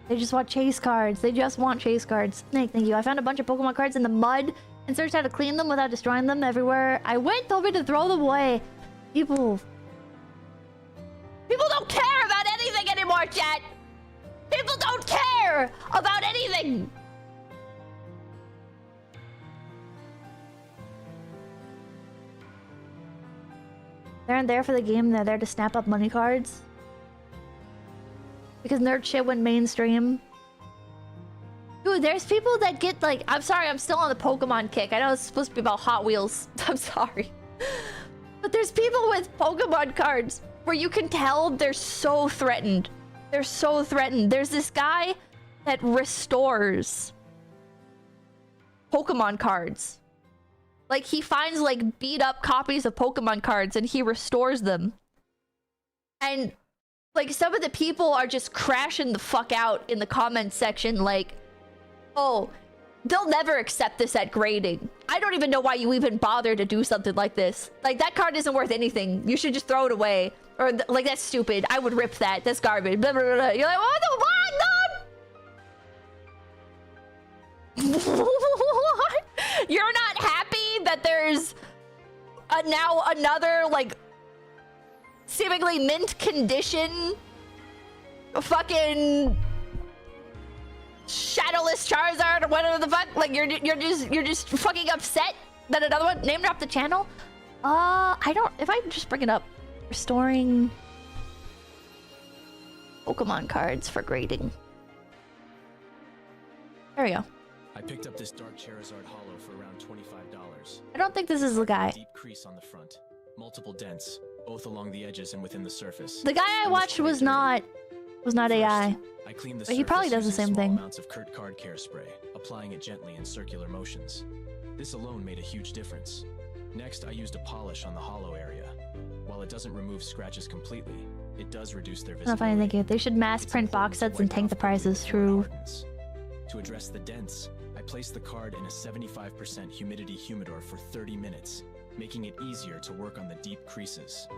They just want chase cards. They just want chase cards. Snake, thank you. I found a bunch of Pokemon cards in the mud and searched how to clean them without destroying them. Everywhere I went, told me to throw them away. People don't care about anything anymore, chat. People don't care about anything. They aren't there for the game. They're there to snap up money cards. Because nerd shit went mainstream. Dude, there's people that get like... I'm sorry, I'm still on the Pokemon kick. I know it's supposed to be about Hot Wheels. I'm sorry. But there's people with Pokemon cards where you can tell they're so threatened. They're so threatened. There's this guy that restores Pokemon cards. Like, he finds like beat up copies of Pokemon cards and he restores them. And like, some of the people are just crashing the fuck out in the comments section like, oh, they'll never accept this at grading. I don't even know why you even bother to do something like this. Like, that card isn't worth anything. You should just throw it away. Or like, that's stupid. I would rip that. That's garbage. Blah, blah, blah, blah. You're like, what the fuck, dude? What? You're not happy that there's now another like seemingly mint condition fucking Shadowless Charizard or whatever the fuck? Like you're just fucking upset that another one name dropped the channel? I don't, if I just bring it up, restoring Pokemon cards for grading. There we go. I picked up this dark Charizard Holo for around $25. I don't think this is the guy. Deep crease on the front, multiple dents, both along the edges and within the surface. The guy I watched was not AI. I cleaned the but he probably does the same thing. Amounts of 𝐏𝐻𝐻 care spray, applying it gently in circular motions. This alone made a huge difference. Next, I used a polish on the hollow area. While it doesn't remove scratches completely, it does reduce their visibility. Not funny thinking. They should mass print box sets and tank the prices. True. To address the dents, I placed the card in a 75% humidity humidor for 30 minutes, making it easier to work on the deep creases.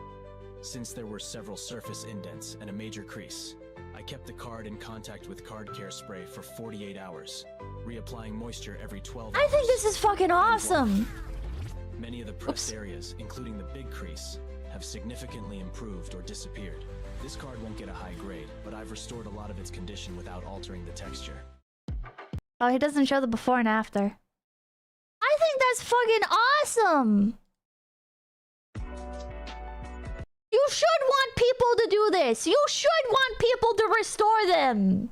Since there were several surface indents and a major crease, I kept the card in contact with 𝐏𝐻𝐻 spray for 48 hours, reapplying moisture every 12 hours. I think this is fucking awesome. Many of the pressed areas, including the big crease, have significantly improved or disappeared. This card won't get a high grade, but I've restored a lot of its condition without altering the texture. Oh, he doesn't show the before and after. I think that's fucking awesome. You should want people to do this. You should want people to restore them.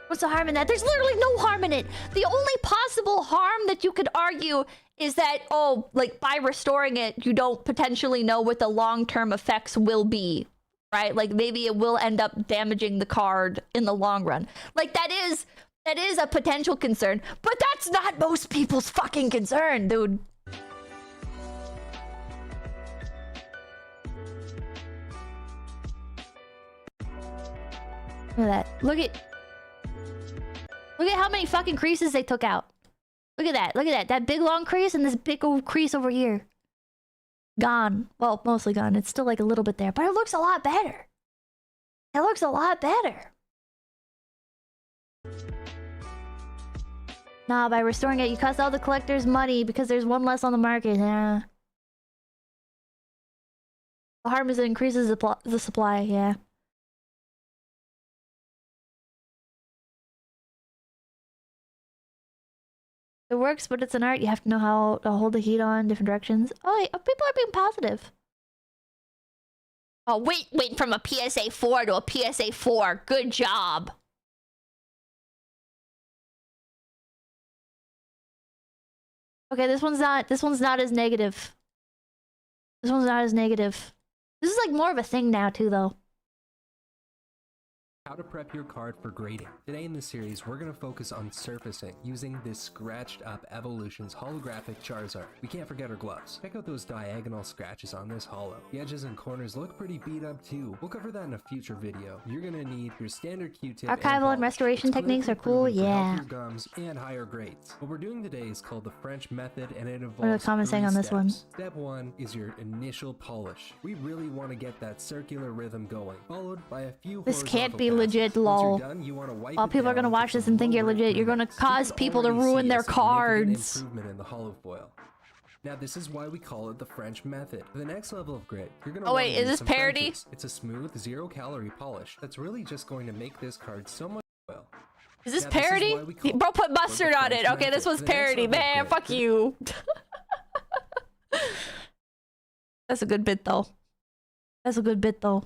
What's the harm in that? There's literally no harm in it. The only possible harm that you could argue is that, oh, like by restoring it, you don't potentially know what the long-term effects will be, right? Like maybe it will end up damaging the card in the long run. Like that is a potential concern, but that's not most people's fucking concern, dude. Look at that. Look at... Look at how many fucking creases they took out. Look at that. Look at that. That big long crease and this big old crease over here. Gone. Well, mostly gone. It's still like a little bit there, but it looks a lot better. It looks a lot better. Nah, by restoring it, you cost all the collectors money because there's one less on the market. Yeah. The harm is it increases the supply. Yeah. It works, but it's an art. You have to know how to hold the heat on different directions. Oh, yeah, people are being positive. Oh, wait from a PSA 4 to a PSA 4. Good job. Okay, this one's not as negative. This one's not as negative. This is like more of a thing now too, though. How to prep your card for grading. Today in this series, we're going to focus on surfacing using this scratched up Evolutions holographic Charizard. We can't forget our gloves. Check out those diagonal scratches on this holo. The edges and corners look pretty beat up too. We'll cover that in a future video. You're going to need your standard Q-tip. Archival and restoration techniques are cool, yeah. Healthier gums and higher grades. What we're doing today is called the French method, and it involves what are the comments saying on this one? Step 1 is your initial polish. We really want to get that circular rhythm going, followed by a few This can't be legit, lol. While people are gonna watch this and think you're legit, you're gonna cause people to ruin their cards. Improvement in the hollow foil. Now this is why we call it the French method. For the next level of grit, you're gonna. Oh wait, is this parody? It's a smooth, 0-calorie polish that's really just going to make this card so much well. Is this parody? Bro put mustard on it. Okay, this was parody. Man, fuck you. That's a good bit though. That's a good bit though.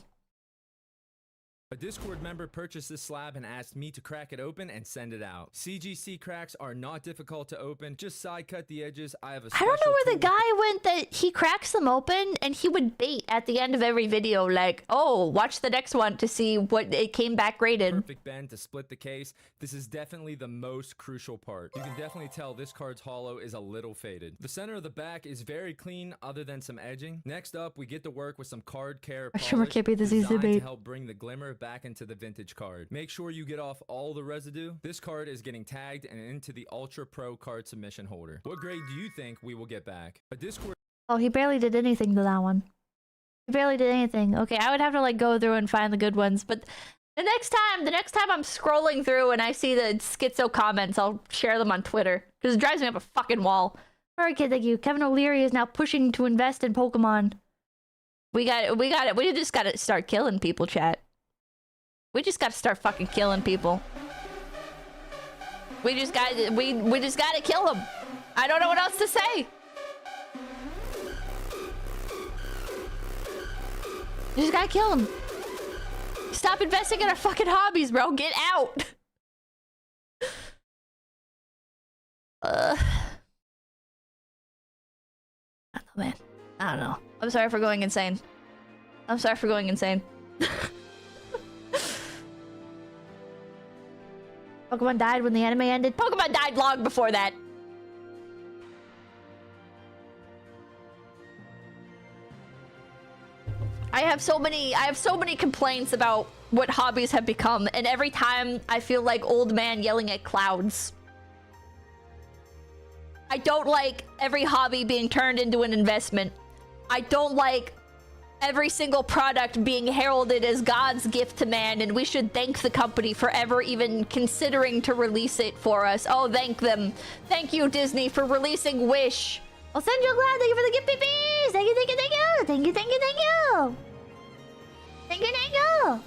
A Discord member purchased this slab and asked me to crack it open and send it out. CGC cracks are not difficult to open. Just side cut the edges. I have a I don't know where the guy went that he cracks them open and he would bait at the end of every video like, oh, watch the next one to see what it came back graded. Perfect bend to split the case. This is definitely the most crucial part. You can definitely tell this card's holo is a little faded. The center of the back is very clean other than some edging. Next up, we get to work with some card care polish designed to help bring the glimmer back into the vintage card. Make sure you get off all the residue. This card is getting tagged and into the Ultra Pro card submission holder. What grade do you think we will get back? A Discord. Oh, he barely did anything to that one. He barely did anything. Okay, I would have to like go through and find the good ones, but the next time I'm scrolling through and I see the schizo comments, I'll share them on Twitter because it drives me up a fucking wall. Alright, kid, thank you. Kevin O'Leary is now pushing to invest in Pokemon. We got it. We just gotta start killing people, chat. We just gotta start fucking killing people. We just gotta kill them. I don't know what else to say. You just gotta kill them. Stop investing in our fucking hobbies, bro. Get out. I don't know, man. I don't know. I'm sorry for going insane. I'm sorry for going insane. Pokemon died when the anime ended. Pokemon died long before that. I have so many complaints about what hobbies have become, and every time I feel like old man yelling at clouds. I don't like every hobby being turned into an investment. I don't like every single product being heralded as God's gift to man, and we should thank the company for ever even considering to release it for us. Oh, thank them. Thank you, Disney, for releasing Wish. I'll send you a glad. Thank you for the gift, babies. Thank you, thank you, thank you. Thank you, thank you, thank you. Thank you, thank you.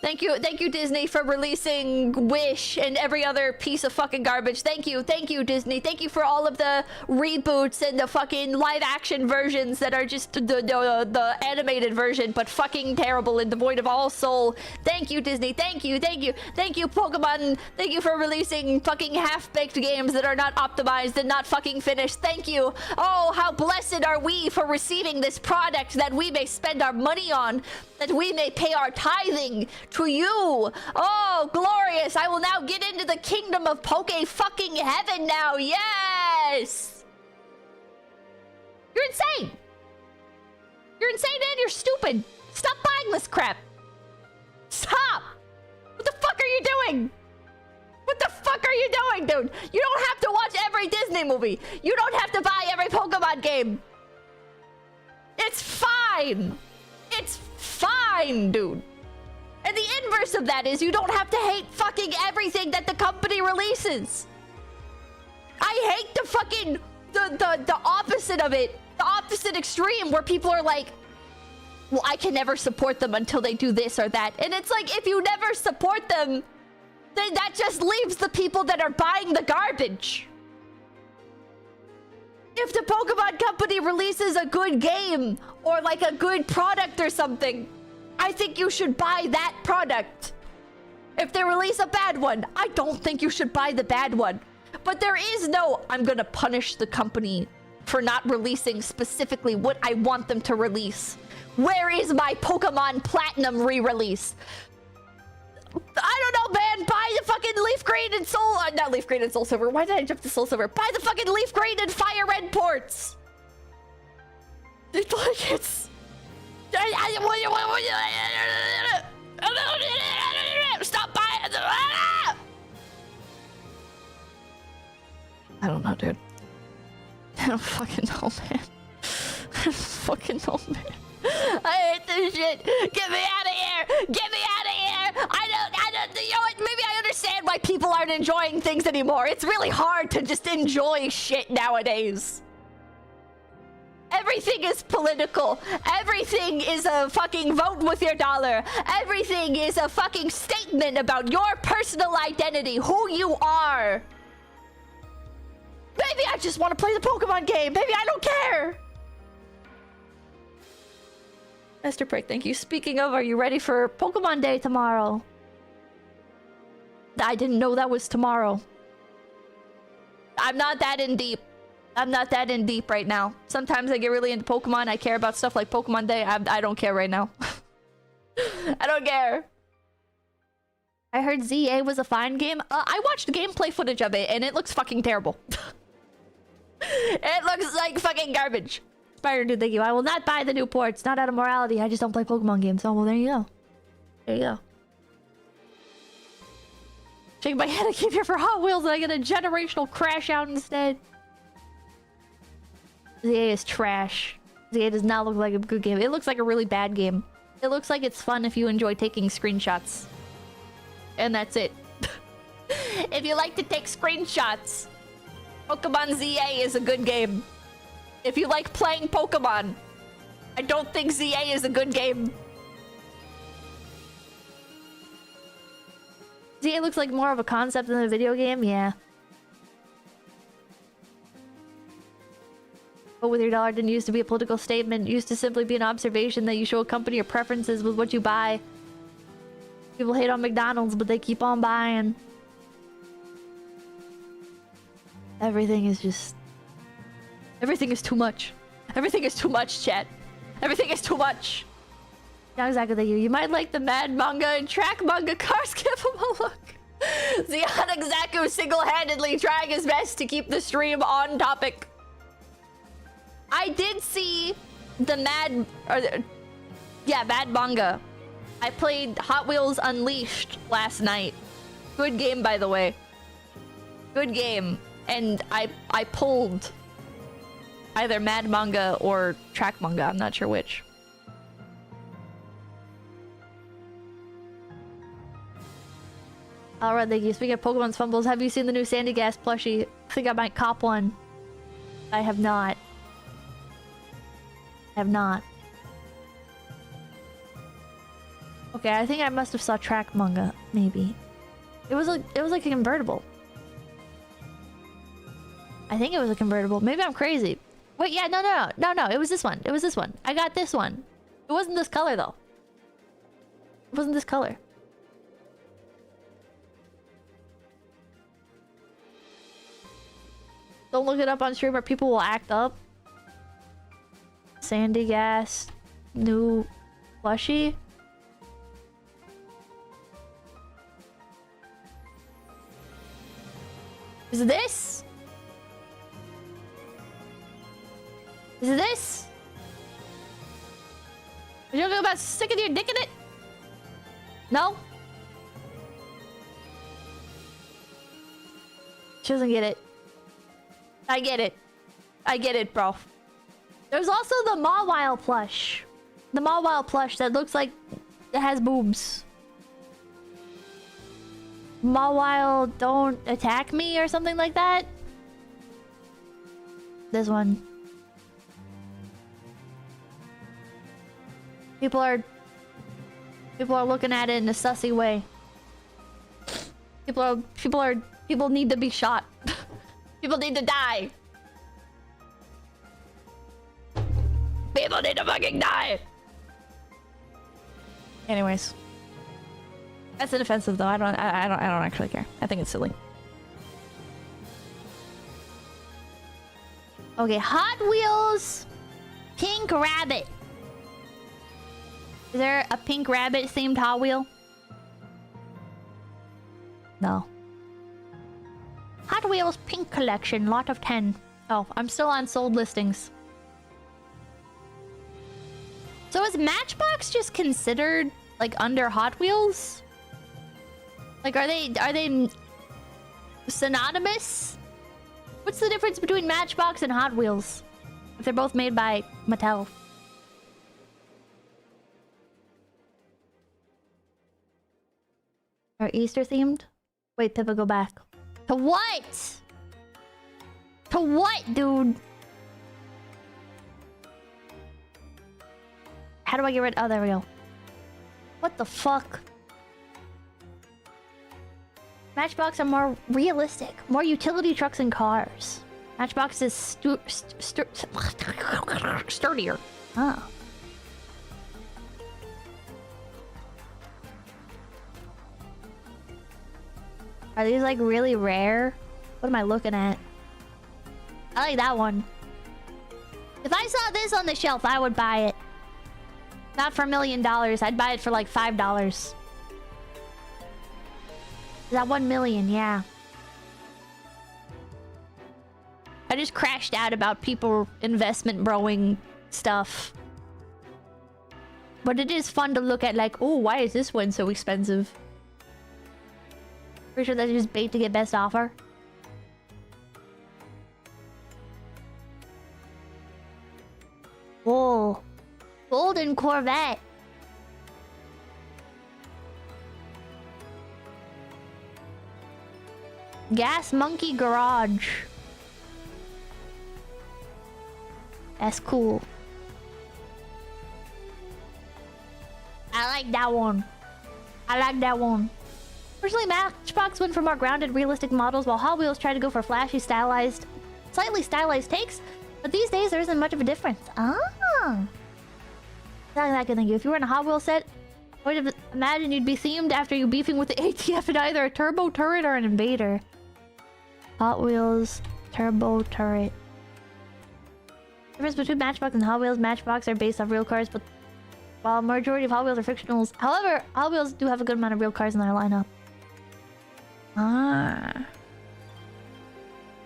Thank you, Disney, for releasing Wish and every other piece of fucking garbage. Thank you, Disney. Thank you for all of the reboots and the fucking live-action versions that are just the animated version, but fucking terrible and devoid of all soul. Thank you, Disney. Thank you, Pokemon. Thank you for releasing fucking half-baked games that are not optimized and not fucking finished. Thank you. Oh, how blessed are we for receiving this product that we may spend our money on, that we may pay our tithing to you. Oh, glorious. I will now get into the kingdom of Poke fucking heaven now. Yes. You're insane. You're insane and you're stupid. Stop buying this crap. Stop. What the fuck are you doing? you doing, dude? You don't have to watch every Disney movie. You don't have to buy every Pokemon game. It's fine. It's fine, dude. And the inverse of that is you don't have to hate fucking everything that the company releases. I hate the fucking the opposite of it. The opposite extreme where people are like, well, I can never support them until they do this or that. And it's like, if you never support them, then that just leaves the people that are buying the garbage. If the Pokemon Company releases a good game or like a good product or something, I think you should buy that product. If they release a bad one, I don't think you should buy the bad one. But there is no, I'm gonna punish the company for not releasing specifically what I want them to release. Where is my Pokemon Platinum re-release? I don't know, man. Buy the fucking Leaf Green and Soul... not Leaf Green and Soul Silver. Why did I jump to Soul Silver? Buy the fucking Leaf Green and Fire Red ports. It's like it's... Stop buying... I don't know, dude. I don't fucking know, man. I don't fucking know, man. I hate this shit. Get me out of here. Get me out of here. I don't, you know what? Maybe I understand why people aren't enjoying things anymore. It's really hard to just enjoy shit nowadays. Everything is political. Everything is a fucking vote with your dollar. Everything is a fucking statement about your personal identity, who you are. Maybe I just want to play the Pokemon game. Maybe I don't care. Mr. Prick, thank you. Speaking of, are you ready for Pokemon Day tomorrow? I didn't know that was tomorrow. I'm not that in deep. I'm not that in deep right now. Sometimes I get really into Pokemon. I care about stuff like Pokemon Day. I don't care right now. I don't care. I heard ZA was a fine game. I watched gameplay footage of it, and it looks fucking terrible. It looks like fucking garbage. Spider dude, thank you. I will not buy the new ports. Not out of morality. I just don't play Pokemon games. Oh, well, there you go. There you go. Shake my head. I came here for Hot Wheels and I get a generational crash out instead. ZA is trash. ZA does not look like a good game. It looks like a really bad game. It looks like it's fun if you enjoy taking screenshots. And that's it. If you like to take screenshots, Pokemon ZA is a good game. If you like playing Pokemon, I don't think ZA is a good game. ZA looks like more of a concept than a video game, yeah. But with your dollar didn't used to be a political statement. It used to simply be an observation that you show a company your preferences with what you buy. People hate on McDonald's, but they keep on buying. Everything is just... everything is too much. Everything is too much, chat. Everything is too much. Not exactly like you. You might like the Mad manga and track manga cars. Give them a look. 𝐿𝐤𝐢𝐴𝑥 single-handedly trying his best to keep the stream on topic. I did see the Mad manga. I played Hot Wheels Unleashed last night. Good game, by the way. Good game. And I pulled either Mad manga or track manga. I'm not sure which. Alright, thank you. Speaking of Pokemon's fumbles, have you seen the new Sandy Gas plushie? I think I might cop one. I have not. I have not. Okay, I think I must have saw track manga, maybe. It was like a convertible. I think it was a convertible. Maybe I'm crazy. Wait, yeah, no, it was this one. It was this one. I got this one. It wasn't this color though. It wasn't this color. Don't look it up on stream or people will act up. Sandy Gas new plushie. Is it this? Is it this? Are you talking about sticking your dick in it? No? She doesn't get it. I get it. I get it, bro. There's also the Mawile plush. The Mawile plush that looks like it has boobs. Mawile, don't attack me or something like that. This one. People are looking at it in a sussy way. People need to be shot. People need to die. People need to fucking die. Anyways, that's inoffensive though. I don't actually care. I think it's silly. Okay, Hot Wheels Pink Rabbit. Is there a Pink Rabbit themed Hot Wheel? No. Hot Wheels Pink Collection, lot of 10. Oh, I'm still on sold listings. So is Matchbox just considered like under Hot Wheels? Like are they synonymous? What's the difference between Matchbox and Hot Wheels? If they're both made by Mattel. Are Easter themed? Wait, Pippa, go back. To what? To what, dude? How do I get rid? Oh, there we go. What the fuck? Matchbox are more realistic, more utility trucks and cars. Matchbox is sturdier. Huh. Are these like really rare? What am I looking at? I like that one. If I saw this on the shelf, I would buy it. Not for $1 million. I'd buy it for like $5. Is that 1 million? Yeah. I just crashed out about people investment broing stuff. But it is fun to look at like, oh, why is this one so expensive? Pretty sure that's just bait to get best offer. Whoa. Golden Corvette. Gas Monkey Garage. That's cool. I like that one. I like that one. Personally, Matchbox went for more grounded, realistic models, while Hot Wheels tried to go for flashy, stylized, slightly stylized takes. But these days, there isn't much of a difference. Ah. Not that good, thank you. If you were in a Hot Wheels set, I would imagine you'd be themed after you beefing with the ATF in either a turbo turret or an invader. Hot Wheels turbo turret. The difference between Matchbox and Hot Wheels: Matchbox are based off real cars, but while a majority of Hot Wheels are fictionals. However, Hot Wheels do have a good amount of real cars in their lineup. Ah.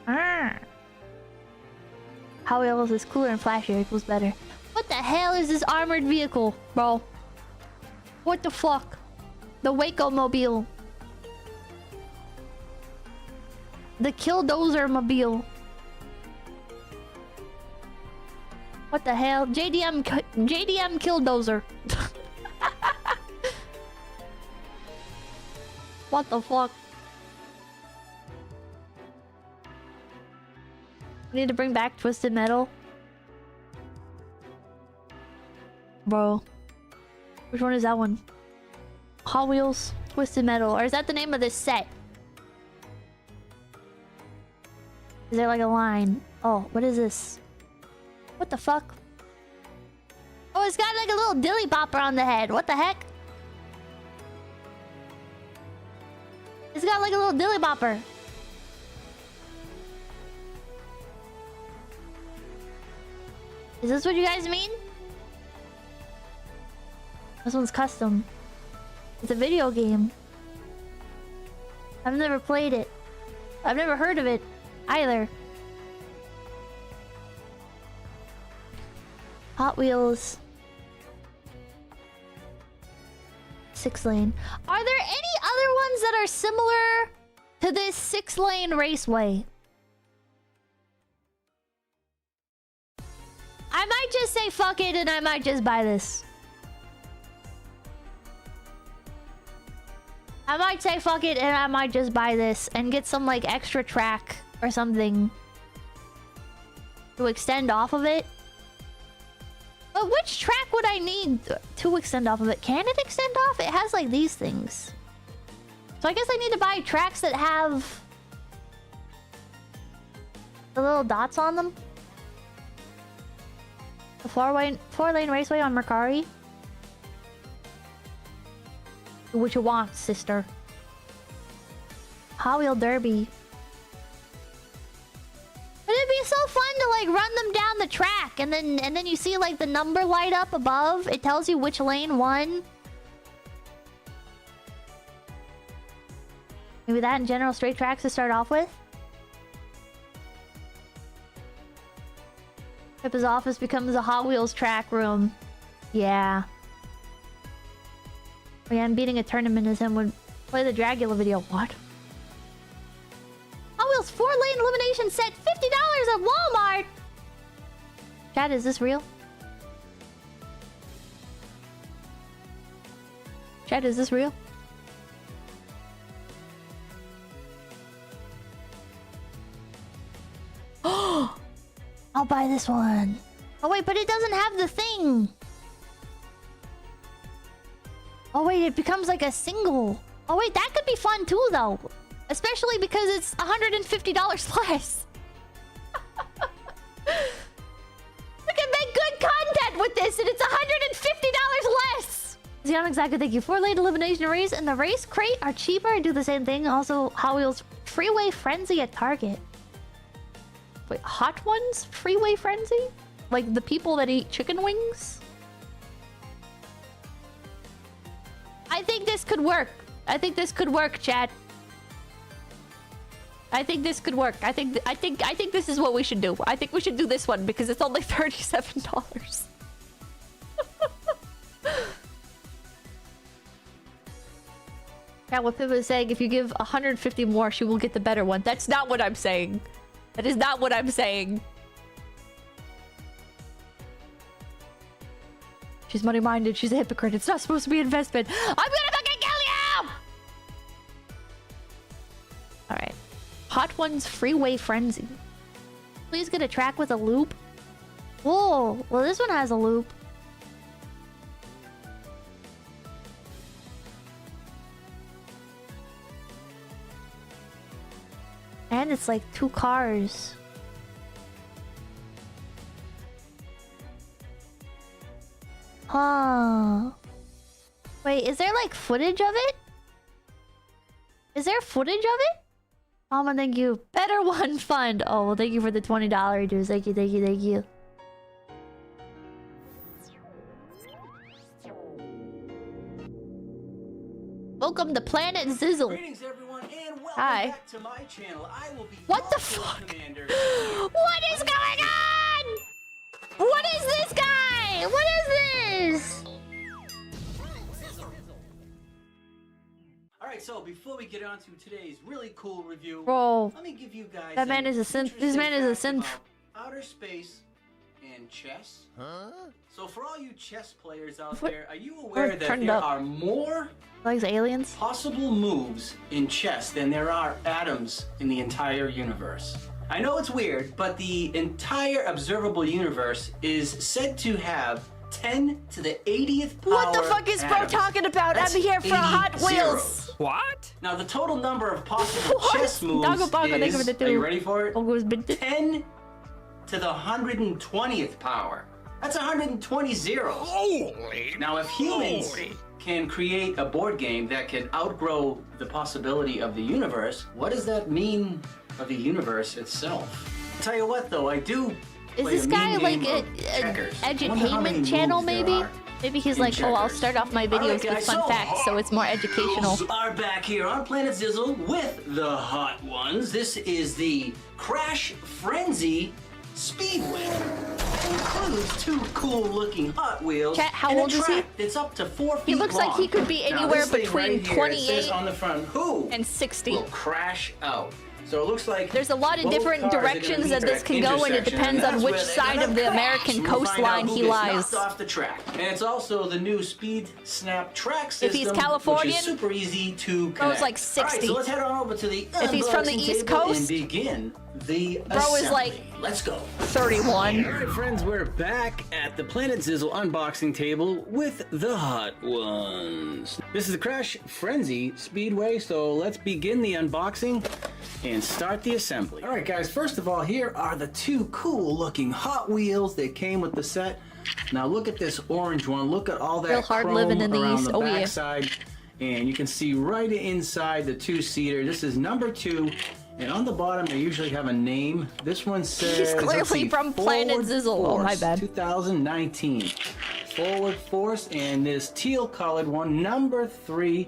Ah. Hot Wheels is cooler and flashier. It feels better. What the hell is this armored vehicle, bro? What the fuck? The Waco Mobile. The Killdozer Mobile. What the hell? JDM Killdozer. What the fuck? We need to bring back Twisted Metal. Bro. Which one is that one? Hot Wheels, Twisted Metal. Or is that the name of this set? Is there like a line? Oh, what is this? What the fuck? Oh, it's got like a little dilly bopper on the head. What the heck? It's got like a little dilly bopper. Is this what you guys mean? This one's custom. It's a video game. I've never played it. I've never heard of it either. Hot Wheels. 6 lane. Are there any other ones that are similar to this 6-lane raceway. I might just say fuck it and I might just buy this. I might say fuck it and I might just buy this and get some like extra track or something to extend off of it. But which track would I need to extend off of it? Can it extend off? It has like these things. So I guess I need to buy tracks that have the little dots on them. The 4-lane raceway on Mercari. Do what you want, sister. Hot Wheel Derby. But it'd be so fun to like run them down the track and then you see like the number light up above. It tells you which lane won. Maybe that in general straight tracks to start off with. Pippa's office becomes a Hot Wheels track room. Yeah. Oh yeah, I'm beating a tournament as him would play the Dragula video. What? Hot Wheels 4-lane elimination set, $50 at Walmart! Chat, is this real? Chat, is this real? I'll buy this one. Oh wait, but it doesn't have the thing. Oh wait, it becomes like a single. Oh wait, that could be fun too though. Especially because it's $150 less. We can make good content with this and it's $150 less. 𝐿𝐼𝐴𝑥, thank you. 4-lane elimination race and the race crate are cheaper and do the same thing. Also, Hot Wheels Freeway Frenzy at Target. Wait, Hot Ones? Freeway Frenzy? Like the people that eat chicken wings? I think this could work. I think this could work, chat. I think this could work. I think this is what we should do. I think we should do this one because it's only $37. Yeah, what Pippa is saying, if you give 150 more, she will get the better one. That's not what I'm saying. That is not what I'm saying. She's money-minded. She's a hypocrite. It's not supposed to be investment. I'm gonna fucking kill you! Alright. Hot Ones Freeway Frenzy. Please get a track with a loop. Whoa. Well, this one has a loop. And it's like 2 cars. Huh. Wait, is there like footage of it? Is there footage of it? Mama, thank you. Better one fund. Oh, well, thank you for the $20 dues. Thank you, thank you, thank you. Welcome to Planet Zizzle. Greetings, everyone, and welcome Hi. back to my channel. I will be What the fuck? What is going on? What is this guy? What is this? Alright, so before we get on to today's really cool review, Bro, let me give you guys that man is a synth. This man is a synth. outer space and chess. Huh? So for all you chess players out What? there, are you aware that Turned there up. are more Like aliens? possible moves in chess than there are atoms in the entire universe? I know it's weird, but the entire observable universe is said to have 10 to the 80th power What the fuck is bro atoms. talking about? That's I'm here for 80 Hot Wheels. zeros. What? Now the total number of possible chess moves is, are you ready for it? 10 to the 120th power. That's 120 zeros. Holy! Now if humans can create a board game that can outgrow the possibility of the universe, what does that mean of the universe itself? Tell you what though, I do Is play this a guy mean like game an of checkers. edutainment channel maybe? Maybe he's in like, oh, I'll checkers. start off my All right, videos with guys, fun so facts so it's more educational. Are back here on Planet Zizzle with the Hot Ones. This is the Crash Frenzy Speedway. It includes 2 cool-looking Hot Wheels. Chat, how and old is he? It's up to 4 feet He looks like he could be long. anywhere Now, this thing between right here, 28 it says on the front, who and 60. will crash out. So it looks like there's a lot of both different cars are gonna directions meet that this at can go, and it intersection, depends on that's which where they're side gonna of the crash. American And we'll find out coastline who he gets lies. knocked off the track. And it's also the new Speed Snap track system. If he's Californian, which is super easy to connect. bro's like 60. All right, so let's head on over to the If he's from the unboxing East table Coast, and begin the bro is assembly. like Let's go. 31. All right, friends, we're back at the Planet Zizzle unboxing table with the hot ones. This is the Crash Frenzy Speedway, so let's begin the unboxing and start the assembly. All right, guys, first of all, here are the 2 cool-looking Hot Wheels that came with the set. Now look at this orange one. Look at all that Real hard chrome living in the around East. the Oh, yeah. backside. And you can see right inside the 2-seater. This is number 2. And on the bottom, they usually have a name. This one says... He's let's clearly see, from Planet Forward Zizzle. Oh, my Force bad. 2019. Forward Force, and this teal-colored one, number 3.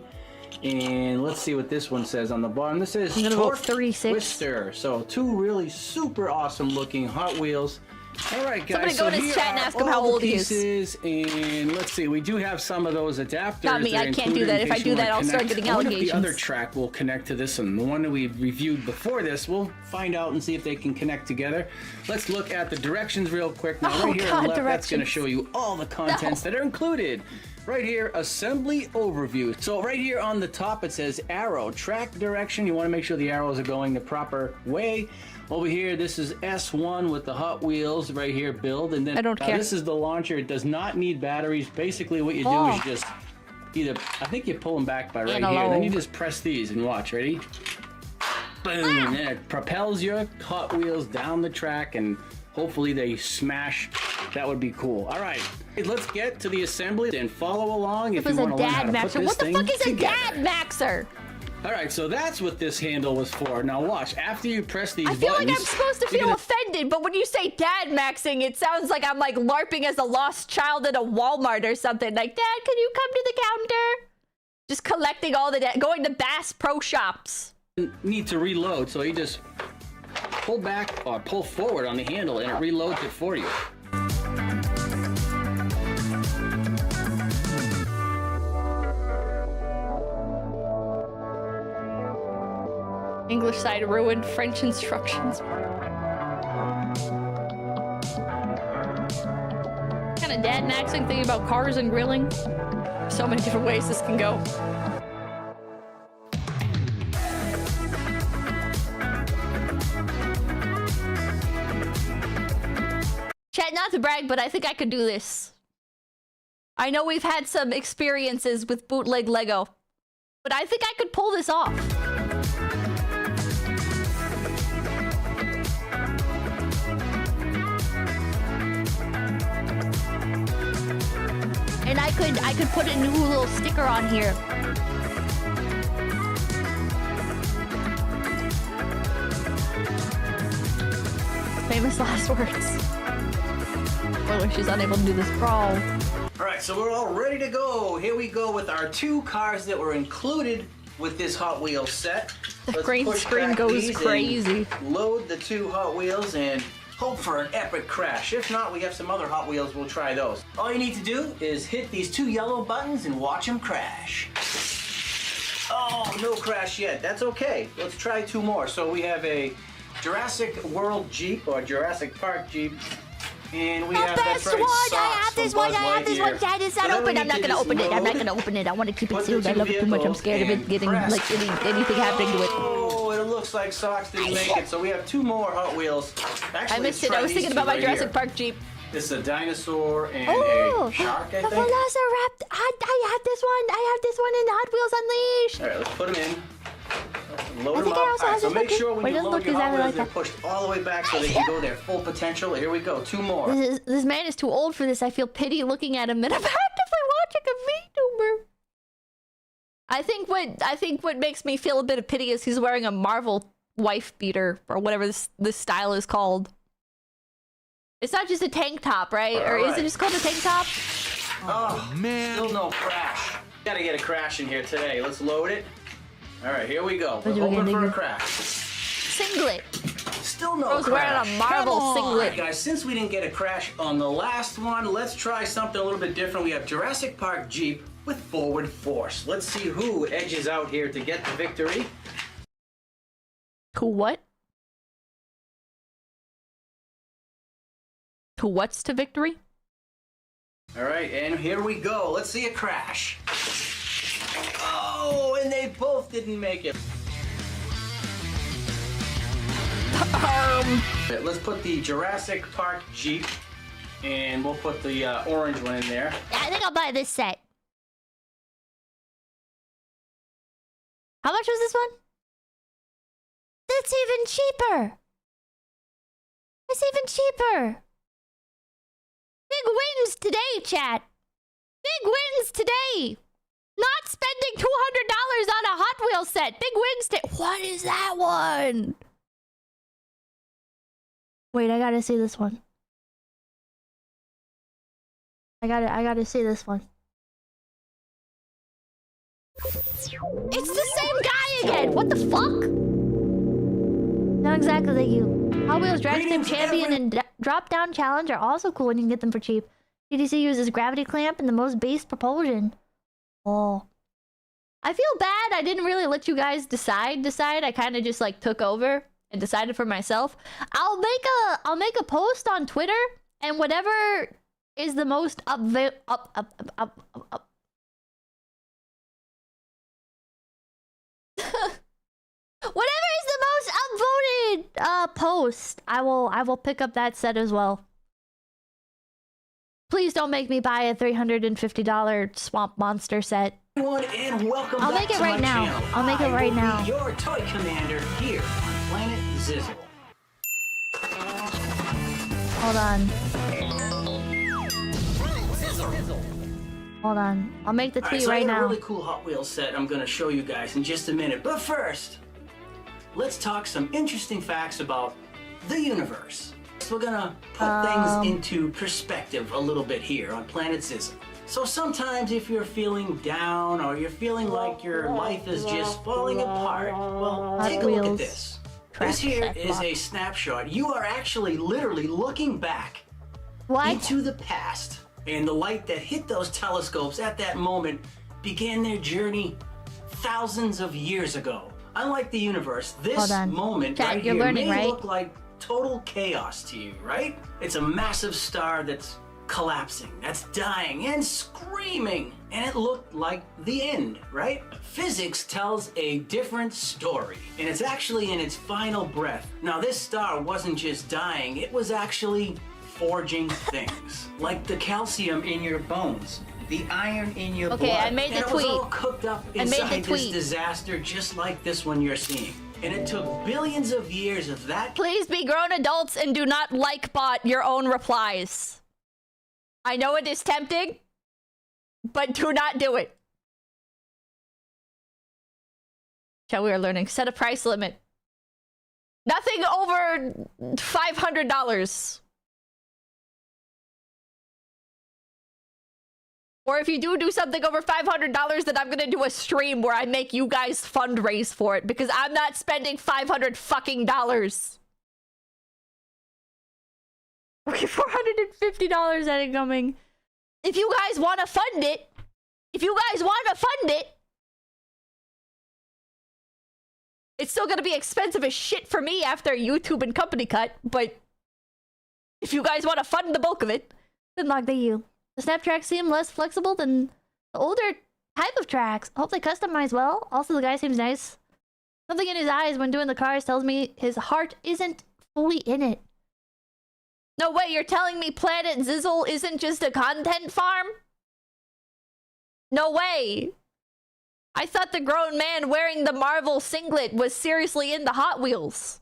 And let's see what this one says on the bottom. This says I'm gonna vote Torque 36. Twister. So 2 really super awesome-looking Hot Wheels. All right, guys. Somebody go in his here chat and are ask him how all the old he is. pieces, and let's see. We do have some of those adapters. Got me, that are I can't do included that. in If I case do you that, wanna I'll start connect. getting I wonder if allegations. the other track will connect to this one. The one that we reviewed before this, we'll find out and see if they can connect together. Let's look at the directions real quick. Now, Oh, right here God, on the left, that's going to directions. show you all the contents that are included. Right here, assembly overview. So right here on the top, it says arrow, track direction. You want to make sure the arrows are going the proper way. Over here, this is S1 with the Hot Wheels right here, build. And then I don't care. This is the launcher. It does not need batteries. Basically, what you do is you just either, I think you pull them back by right here. Analog. Then you just press these and watch. Ready? Boom. And it propels your Hot Wheels down the track, and hopefully they smash. That would be cool. All right, let's get to the assembly and follow along if This you is a want to learn how dad to put maxer. this What the thing fuck is a together. dad maxer? All right, so that's what this handle was for. Now watch, after you press these I feel buttons, like I'm supposed to you're feel gonna- offended, but when you say dad maxing, it sounds like I'm like LARPing as a lost child at a Walmart or something. Like, Dad, can you come to the counter? Just collecting all the going to Bass Pro Shops. need to reload, so you just pull back or pull forward on the handle and it reloads it for you. English side ruined, French instructions. Kind of dad maxing thing about cars and grilling. So many different ways this can go. Chat, not to brag, but I think I could do this. I know we've had some experiences with bootleg Lego, but I think I could pull this off. And I could put a new little sticker on here. Famous last words. Spoiler, she's unable to do this crawl. All right, so we're all ready to go. Here we go with our 2 cars that were included with this Hot Wheels set. The green screen goes crazy. Load the 2 Hot Wheels and hope for an epic crash. If not, we have some other Hot Wheels. We'll try those. All you need to do is hit these 2 yellow buttons and watch them crash. Oh, no crash yet. That's okay. Let's try 2 more. So we have a Jurassic World Jeep or Jurassic Park Jeep. And we have Best that's right, one! I socks have this from one! Buzz I have this one! Lightyear. Dad, it's So not then we open! I'm need not to gonna just open it! I'm not load, gonna open it! I want to keep it put the sealed. I 2 love it too much. I'm scared of it vehicles getting and like anything happening to it. Oh, it looks like socks didn't make it. So we have 2 more Hot Wheels. Actually, I missed let's it. try I was these thinking 2 about my right Jurassic here. Park Jeep. This is a dinosaur and Oh, a shark, I the think. Velociraptor! I have this one! I have this one in Hot Wheels Unleashed! All right, let's put them in. Load I them think up. I also All right, have so this make one sure too. when Wait, you doesn't load look your Hot exactly Wheels, like they're that. pushed all the way back so they can go their full potential. Here we go, 2 more. This man is too old for this. I feel pity looking at him, and I'm actively watching a VTuber. I think what makes me feel a bit of pity is he's wearing a Marvel wife beater or whatever this style is called. It's not just a tank top, right? Or is it just called a tank top? Oh, man. Still no crash. Gotta get a crash in here today. Let's load it. All right, here we go. We're hoping for a crash. Singlet. Still no Bro's wearing crash. a Marvel Come on. singlet. All right, guys, since we didn't get a crash on the last one, let's try something a little bit different. We have Jurassic Park Jeep with forward force. Let's see who edges out here to get the victory. To what? To what's to victory? All right, and here we go. Let's see a crash. Oh, and they both didn't make it. Let's put the Jurassic Park Jeep, and we'll put the orange one in there. I think I'll buy this set. How much was this one? It's even cheaper. It's even cheaper. Big wins today, chat. Big wins today. Not spending $200 on a Hot Wheels set. Big wins today. What is that one? Wait, I gotta see this one. I gotta see this one. It's the same guy again! What the fuck? Not exactly like you. Hot Wheels Drag Strip Champion and Drop Down Challenge are also cool when you can get them for cheap. TDC uses gravity clamp and the most base propulsion. Oh. I feel bad I didn't really let you guys decide. I kind of just like took over and decided for myself. I'll make a post on Twitter, and whatever is the most whatever is the most upvoted post, I will pick up that set as well. Please don't make me buy a $350 Swamp Monster set. And welcome I'll back make it to right my now. channel. I'll make it I right will now. be your toy commander here on Planet Zizzle. Hold on. Hold on. I'll make the tweet so right I got now. a really cool Hot Wheels set I'm going to show you guys in just a minute. But first, let's talk some interesting facts about the universe. So we're going to put things into perspective a little bit here on Planet Zizzle. So sometimes if you're feeling down or you're feeling like your life is just falling apart, well, take a look at this. This here is a snapshot. You are actually literally looking back into the past. And the light that hit those telescopes at that moment began their journey thousands of years ago. Unlike the universe, this moment right here may look like total chaos to you, right? It's a massive star that's collapsing, that's dying and screaming, and it looked like the end, right? Physics tells a different story, and it's actually in its final breath. Now, this star wasn't just dying, it was actually forging things, like the calcium in your bones, the iron in your blood. I made the tweet. It was all cooked up inside this disaster, just like this one you're seeing. And it took billions of years of that. Please be grown adults and do not like bot your own replies. I know it is tempting, but do not do it. Shall we are learning. Set a price limit. Nothing over $500. Or if you do something over $500, then I'm gonna do a stream where I make you guys fundraise for it, because I'm not spending $500 fucking dollars. Okay, $450 at incoming. If you guys want to fund it, it's still gonna be expensive as shit for me after YouTube and company cut, but if you guys want to fund the bulk of it, then like you. The snap tracks seem less flexible than the older type of tracks. I hope they customize well. Also, the guy seems nice. Something in his eyes when doing the cars tells me his heart isn't fully in it. No way, you're telling me Planet Zizzle isn't just a content farm? No way. I thought the grown man wearing the Marvel singlet was seriously into Hot Wheels.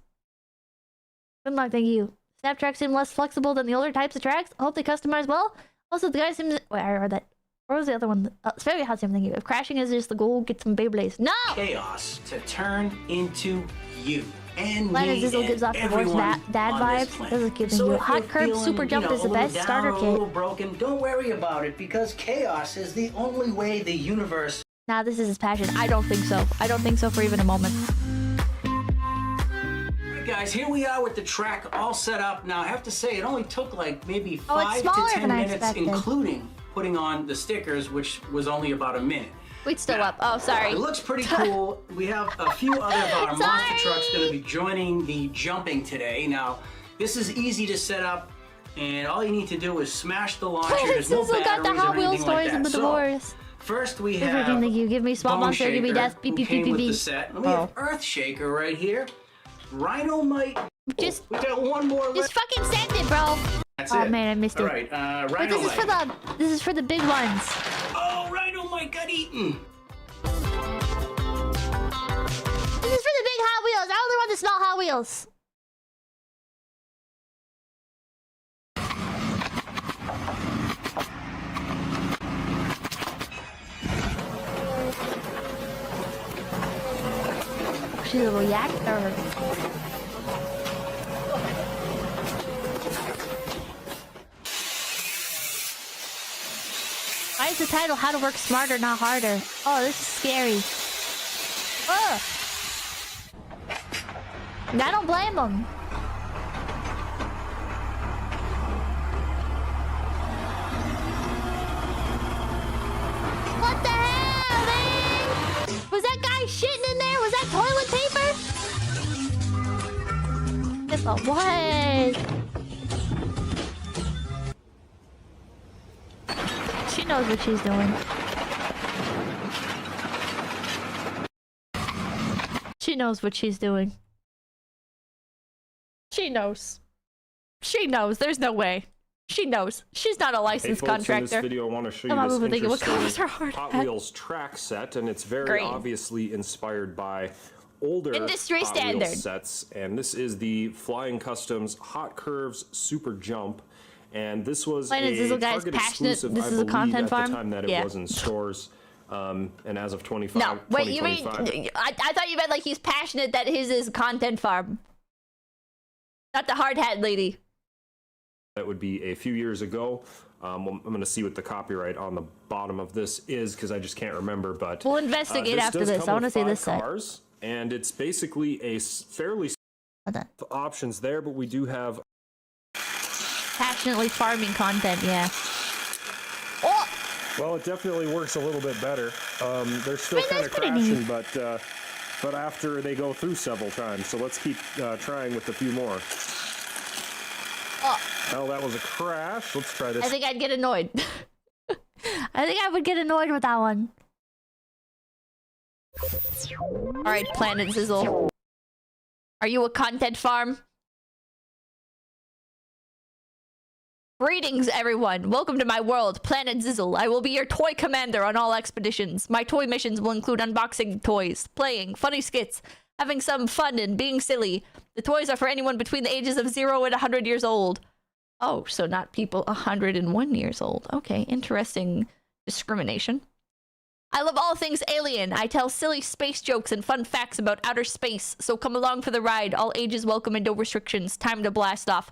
Good luck, thank you. Snap tracks seem less flexible than the older types of tracks. I hope they customize well. Also, the guy seems... Wait, I read that. Where was the other one? It's very hot, same thing. If crashing is just the goal, get some Beyblades. No! Chaos to turn into you. And Planet Zizzle gives off the worst dad vibes. Doesn't give you. Hot curve super jump is the best starter kit. A little broken, don't worry about it, because chaos is the only way the universe... Nah, this is his passion. I don't think so. I don't think so for even a moment. guys, here we are with the track all set up. Now, I have to say, it only took like maybe 5 to 10 minutes, including putting on the stickers, which was only about a minute. Weight's still up. Oh, sorry. It looks pretty cool. We have a few other of our monster trucks going to be joining the jumping today. Now, this is easy to set up, and all you need to do is smash the launcher. There's no batteries got the Hot or Wheels anything like toys in that. the divorce. First, we have Thank you. Give me small Bone monster, give me Shaker, death, beep, who beep, came beep, with the beep. set. And we have Earth Shaker right here. Rhino Might. We got one more. Just fucking send it, bro. That's oh it. man, I missed it. All right, But Rhino Might. this is for the big ones. Oh, Rhino Might got eaten. This is for the big Hot Wheels. I only want the small Hot Wheels. She's a reactor. Why is the title How to Work Smarter, Not Harder? Oh, this is scary. Ugh. I don't blame them. What the hell, man? Was that guy shitting in there? Was that toilet paper? If it was. She knows what she's doing. She knows what she's doing. She knows. She knows. There's no way. She knows. She's not a licensed contractor. In this video, I want to show you Come on, this we're thinking, what colors interesting are hard Hot hat? Wheels track set, and it's very Green. obviously inspired by older Industry Hot standard Wheels sets. And this is the Flying Customs Hot Curves Super Jump. And this was Planet a Zizzle guy's Target passionate. exclusive, This I is a believe, content at farm? the time that it Yeah. was in stores. And as of 25, No, wait, you mean 2025. I thought you meant like he's passionate that his is content farm. Not the hard hat lady. That would be a few years ago. I'm going to see what the copyright on the bottom of this is because I just can't remember. But We'll investigate after does this. come I want to with see 5 this set. cars, and it's basically a fairly options there, but we do have Passionately farming content, yeah. Oh! Well, it definitely works a little bit better. They're still kind of pretty crashing, neat. but after they go through several times. So let's keep trying with a few more. Oh, Hell, that was a crash. Let's try this. I think I'd get annoyed. I think I would get annoyed with that one. Alright, Planet Zizzle. Are you a content farm? Greetings, everyone. Welcome to my world, Planet Zizzle. I will be your toy commander on all expeditions. My toy missions will include unboxing toys, playing, funny skits, having some fun, and being silly. The toys are for anyone between the ages of 0 and 100 years old. Oh, so not people 101 years old. Okay, interesting discrimination. I love all things alien. I tell silly space jokes and fun facts about outer space. So come along for the ride. All ages welcome and no restrictions. Time to blast off.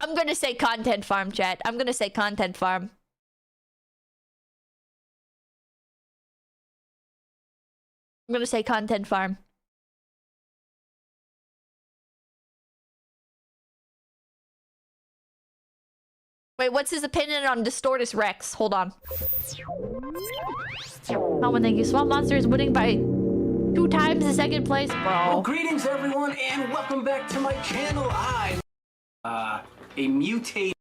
I'm gonna say content farm, chat. I'm gonna say content farm. I'm gonna say content farm. Wait, what's his opinion on Distortus Rex? Hold on. Oh, and thank you. Swamp Monster is winning by 2 times the second place, bro. Well, greetings, everyone, and welcome back to my channel. A mutated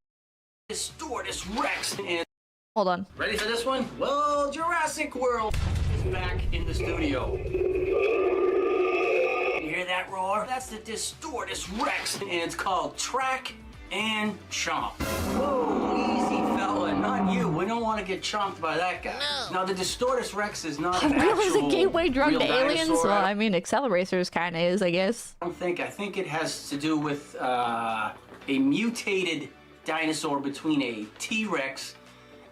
Distortus Rex. And hold on. Ready for this one? Well, Jurassic World is back in the studio. You hear that roar? That's the Distortus Rex, and it's called Track and Chomp. Whoa, easy, fella. Not you. We don't want to get chomped by that guy. No. Now, the Distortus Rex is not an Real is a actual gateway drug real to aliens? dinosaur. Well, I mean, Acceleracers kind of is, I guess. I think it has to do with a mutated dinosaur between a T-Rex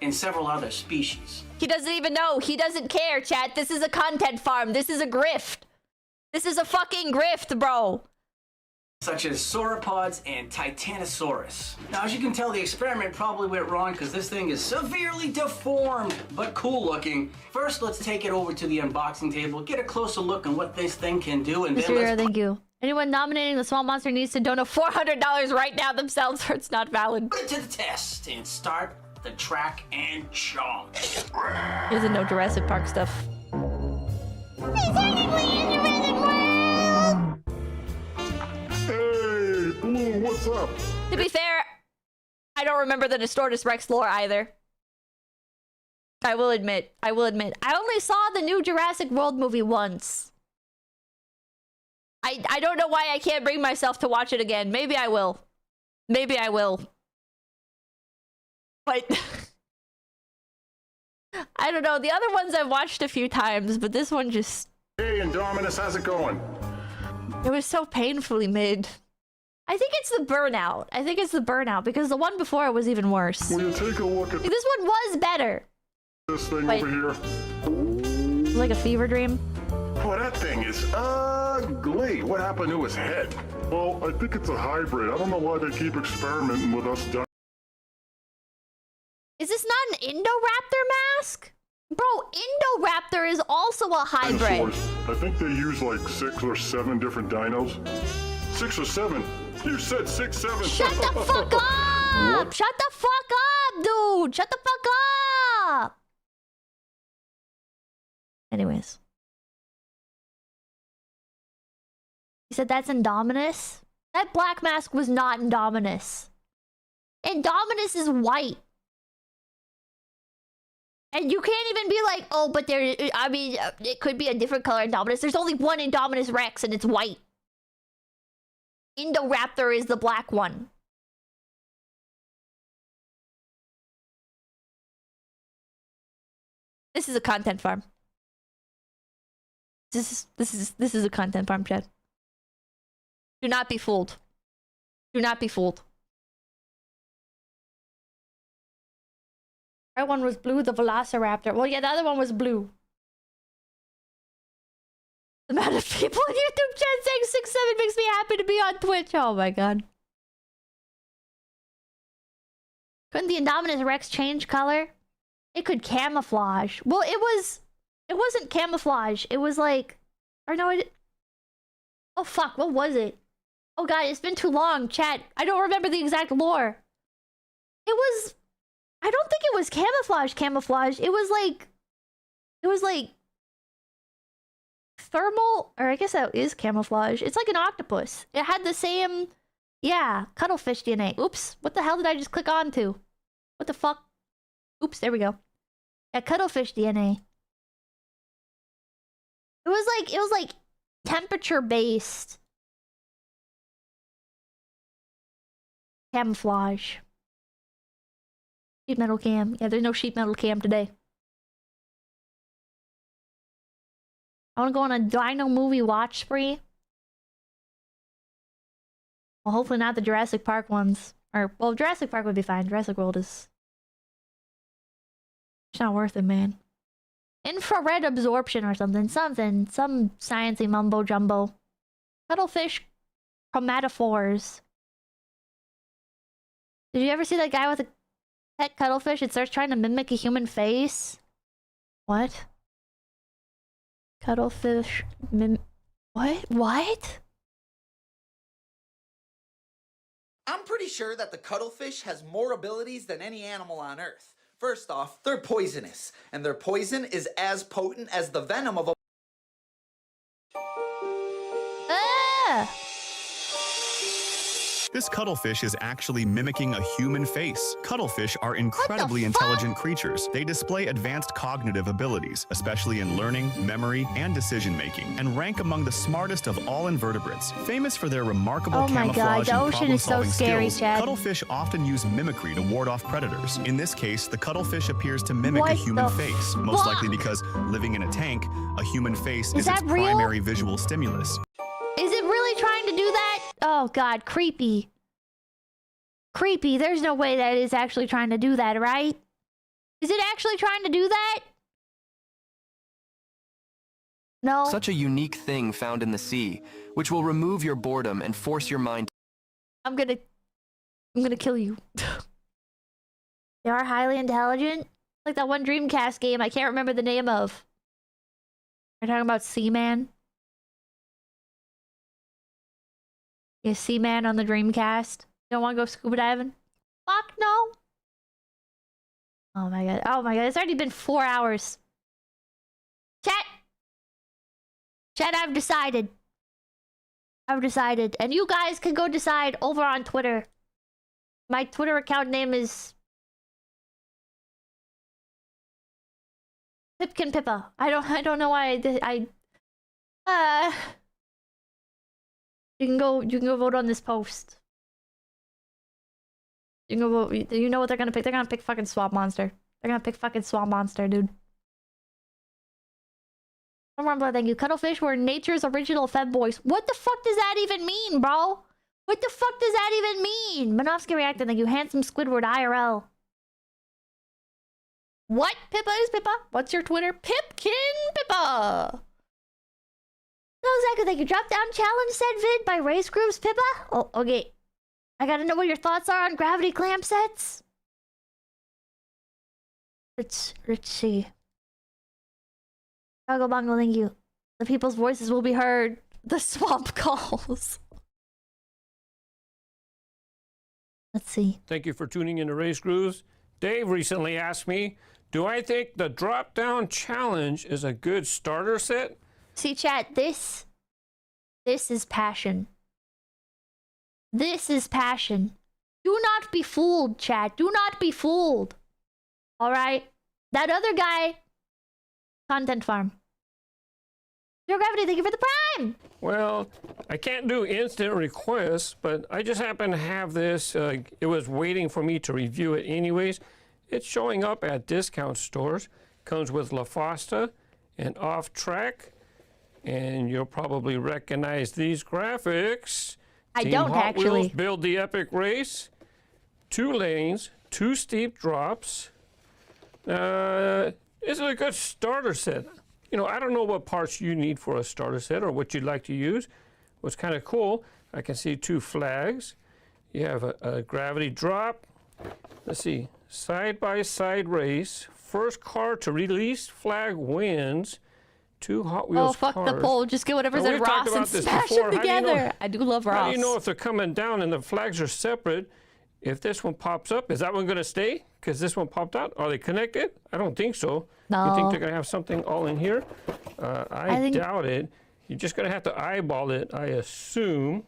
and several other species. He doesn't even know. He doesn't care, chat. This is a content farm. This is a grift. This is a fucking grift, bro. such as sauropods and Titanosaurus. Now, as you can tell, the experiment probably went wrong because this thing is severely deformed, but cool looking. First, let's take it over to the unboxing table, get a closer look on what this thing can do, and Mr. then Euro, thank you. Anyone nominating the small monster needs to donate $400 right now themselves or it's not valid. put it to the test and start the track and chomp. He doesn't know Jurassic Park stuff. Hey, Blue, what's up? To be fair, I don't remember the Distortus Rex lore either. I will admit. I only saw the new Jurassic World movie once. I don't know why I can't bring myself to watch it again. Maybe I will. Maybe I will. But I don't know. The other ones I've watched a few times, but this one just... Hey, Indominus, how's it going? It was so painfully mid. I think it's the burnout. Because the one before it was even worse. Will you take a look at This one was better. this thing Wait. over here? It was like a fever dream. Oh, that thing is ugly. What happened to his head? Well, I think it's a hybrid. I don't know why they keep experimenting with us. Is this not an Indoraptor mask? Bro, Indoraptor is also a hybrid. Dinosaurs. I think they use like 6 or 7 different dinos. 6 or 7? You said 6, 7. Shut the fuck up! Shut the fuck up, dude! Shut the fuck up! Anyways. He said that's Indominus? That black mask was not Indominus. Indominus is white. And you can't even be like, oh, but there, I mean, it could be a different color Indominus. There's only one Indominus Rex and it's white. Indoraptor is the black one. This is a content farm. This is a content farm, Chad. Do not be fooled. Do not be fooled. That one was blue, the Velociraptor. Well, yeah, the other one was blue. The amount of people in YouTube chat saying 6'7" makes me happy to be on Twitch. Oh my god. Couldn't the Indominus Rex change color? It could camouflage. Well, it wasn't camouflage. It was like... Or no, it... Oh fuck, what was it? Oh god, it's been too long, chat. I don't remember the exact lore. It was... I don't think it was camouflage. It was like thermal, or I guess that is camouflage. It's like an octopus. It had the same, yeah, cuttlefish DNA. Oops, what the hell did I just click on to? What the fuck? Oops, there we go. Yeah, cuttlefish DNA. It was like temperature based camouflage. Sheet metal cam. Yeah, there's no sheet metal cam today. I want to go on a dino movie watch spree. Well, hopefully not the Jurassic Park ones. Or, well, Jurassic Park would be fine. Jurassic World is... It's not worth it, man. Infrared absorption or something. Some sciencey mumbo jumbo. Cuttlefish chromatophores. Did you ever see that guy with a pet cuttlefish? It starts trying to mimic a human face. What? Cuttlefish What? I'm pretty sure that the cuttlefish has more abilities than any animal on Earth. First off, they're poisonous, and their poison is as potent as the venom of a... Ah! This cuttlefish is actually mimicking a human face. Cuttlefish are incredibly intelligent creatures. They display advanced cognitive abilities, especially in learning, memory, and decision-making, and rank among the smartest of all invertebrates. Famous for their remarkable camouflage and problem-solving skills, cuttlefish often use mimicry to ward off predators. In this case, the cuttlefish appears to mimic a human face, most likely because, living in a tank, a human face is its primary visual stimulus. Is it really trying to do that? Oh god, creepy. Creepy. There's no way that it's actually trying to do that, right? Is it actually trying to do that? No. Such a unique thing found in the sea, which will remove your boredom and force your mind. I'm gonna kill you. They are highly intelligent. Like that one Dreamcast game I can't remember the name of. We're talking about Seaman. Yeah, Seaman on the Dreamcast. You don't want to go scuba diving? Fuck no. Oh my god. Oh my god. It's already been 4 hours. Chat, I've decided. And you guys can go decide over on Twitter. My Twitter account name is Pipkin Pippa. I don't know why you can go vote on this post. You can go vote. You know what they're gonna pick? They're gonna pick fucking Swamp Monster. They're gonna pick fucking Swamp Monster, dude. Thank you. Cuttlefish were nature's original femboys. What the fuck does that even mean, bro? What the fuck does that even mean? Manovsky reacted. Thank you. Handsome Squidward IRL. What? Pippa is Pippa? What's your Twitter? Pipkin Pippa. No, exactly. Thank you. Drop down challenge said vid by Race Grooves Pippa. Oh, okay. I gotta know what your thoughts are on gravity clamp sets. Let's see. Bongo Bongo, thank you. The people's voices will be heard. The swamp calls. Let's see. Thank you for tuning in to Race Grooves. Dave recently asked me, do I think the drop-down challenge is a good starter set? See, chat, this is passion. This is passion. Do not be fooled, chat. Do not be fooled. Alright? That other guy, content farm. Zero Gravity, thank you for the prime! Well, I can't do instant requests, but I just happen to have this. It was waiting for me to review it anyways. It's showing up at discount stores. Comes with La Fosta and Off Track. And you'll probably recognize these graphics. I Team don't Hot actually. Wheels build the epic race. 2 lanes, 2 steep drops. This is a good starter set. You know, I don't know what parts you need for a starter set or what you'd like to use. What's kind of cool, I can see 2 flags. You have a gravity drop. Let's see, side-by-side race. First car to release flag wins. 2 Hot Wheels Oh, fuck cars. the poll. Just get whatever's Now, in we've talked Ross and about this smash before. them How do you know- together. I do love Ross. How do you know if they're coming down and the flags are separate? If this one pops up, is that one going to stay? Because this one popped out. Are they connected? I don't think so. No. You think they're going to have something all in here? I doubt it. You're just going to have to eyeball it, I assume.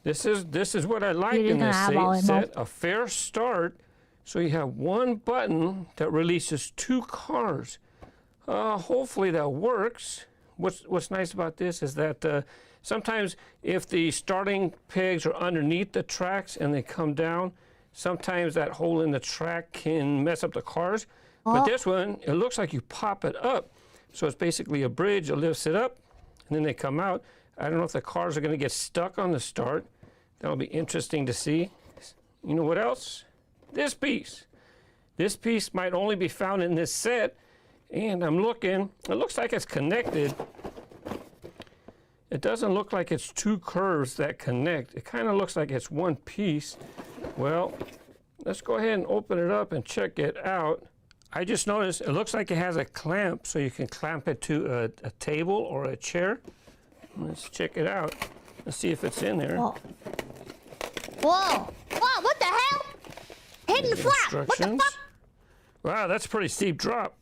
This is what I like in this set. A fair start. So you have one button that releases 2 cars. Hopefully that works. What's nice about this is that sometimes if the starting pegs are underneath the tracks and they come down, sometimes that hole in the track can mess up the cars. But this one, it looks like you pop it up. So it's basically a bridge, it lifts it up, and then they come out. I don't know if the cars are going to get stuck on the start. That'll be interesting to see. You know what else? This piece. This piece might only be found in this set. And I'm looking, it looks like it's connected. It doesn't look like it's 2 curves that connect. It kind of looks like it's one piece. Well, let's go ahead and open it up and check it out. I just noticed it looks like it has a clamp, so you can clamp it to a table or a chair. Let's check it out. Let's see if it's in there. Whoa. Whoa! Whoa, what the hell? Hidden flap! What the fuck? Wow, that's a pretty steep drop.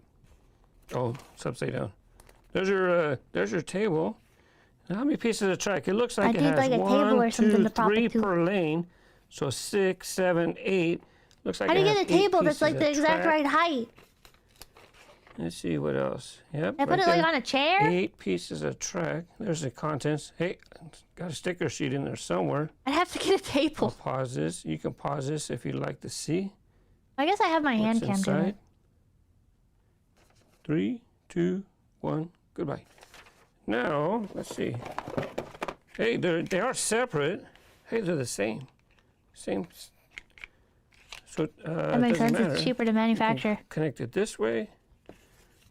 Oh, it's upside down. There's your table. Now, how many pieces of track? It looks like it has like a table or something 1, 2, to prop 3 it to. per lane. So 6, 7, 8. Looks like How do it you has get a table 8 that's like pieces the of exact track. right height? Let's see what else. Yep. I put it like on a chair? 8 pieces of track. There's the contents. Hey, got a sticker sheet in there somewhere. I'd have to get a table. I'll pause this. You can pause this if you'd like to see. I guess I have my hand What's cam to it. inside. 3, 2, 1. Goodbye. Now, let's see. Hey, they are separate. Hey, they're the same. Same. So That makes sense. It's cheaper to manufacture. Connect it this way,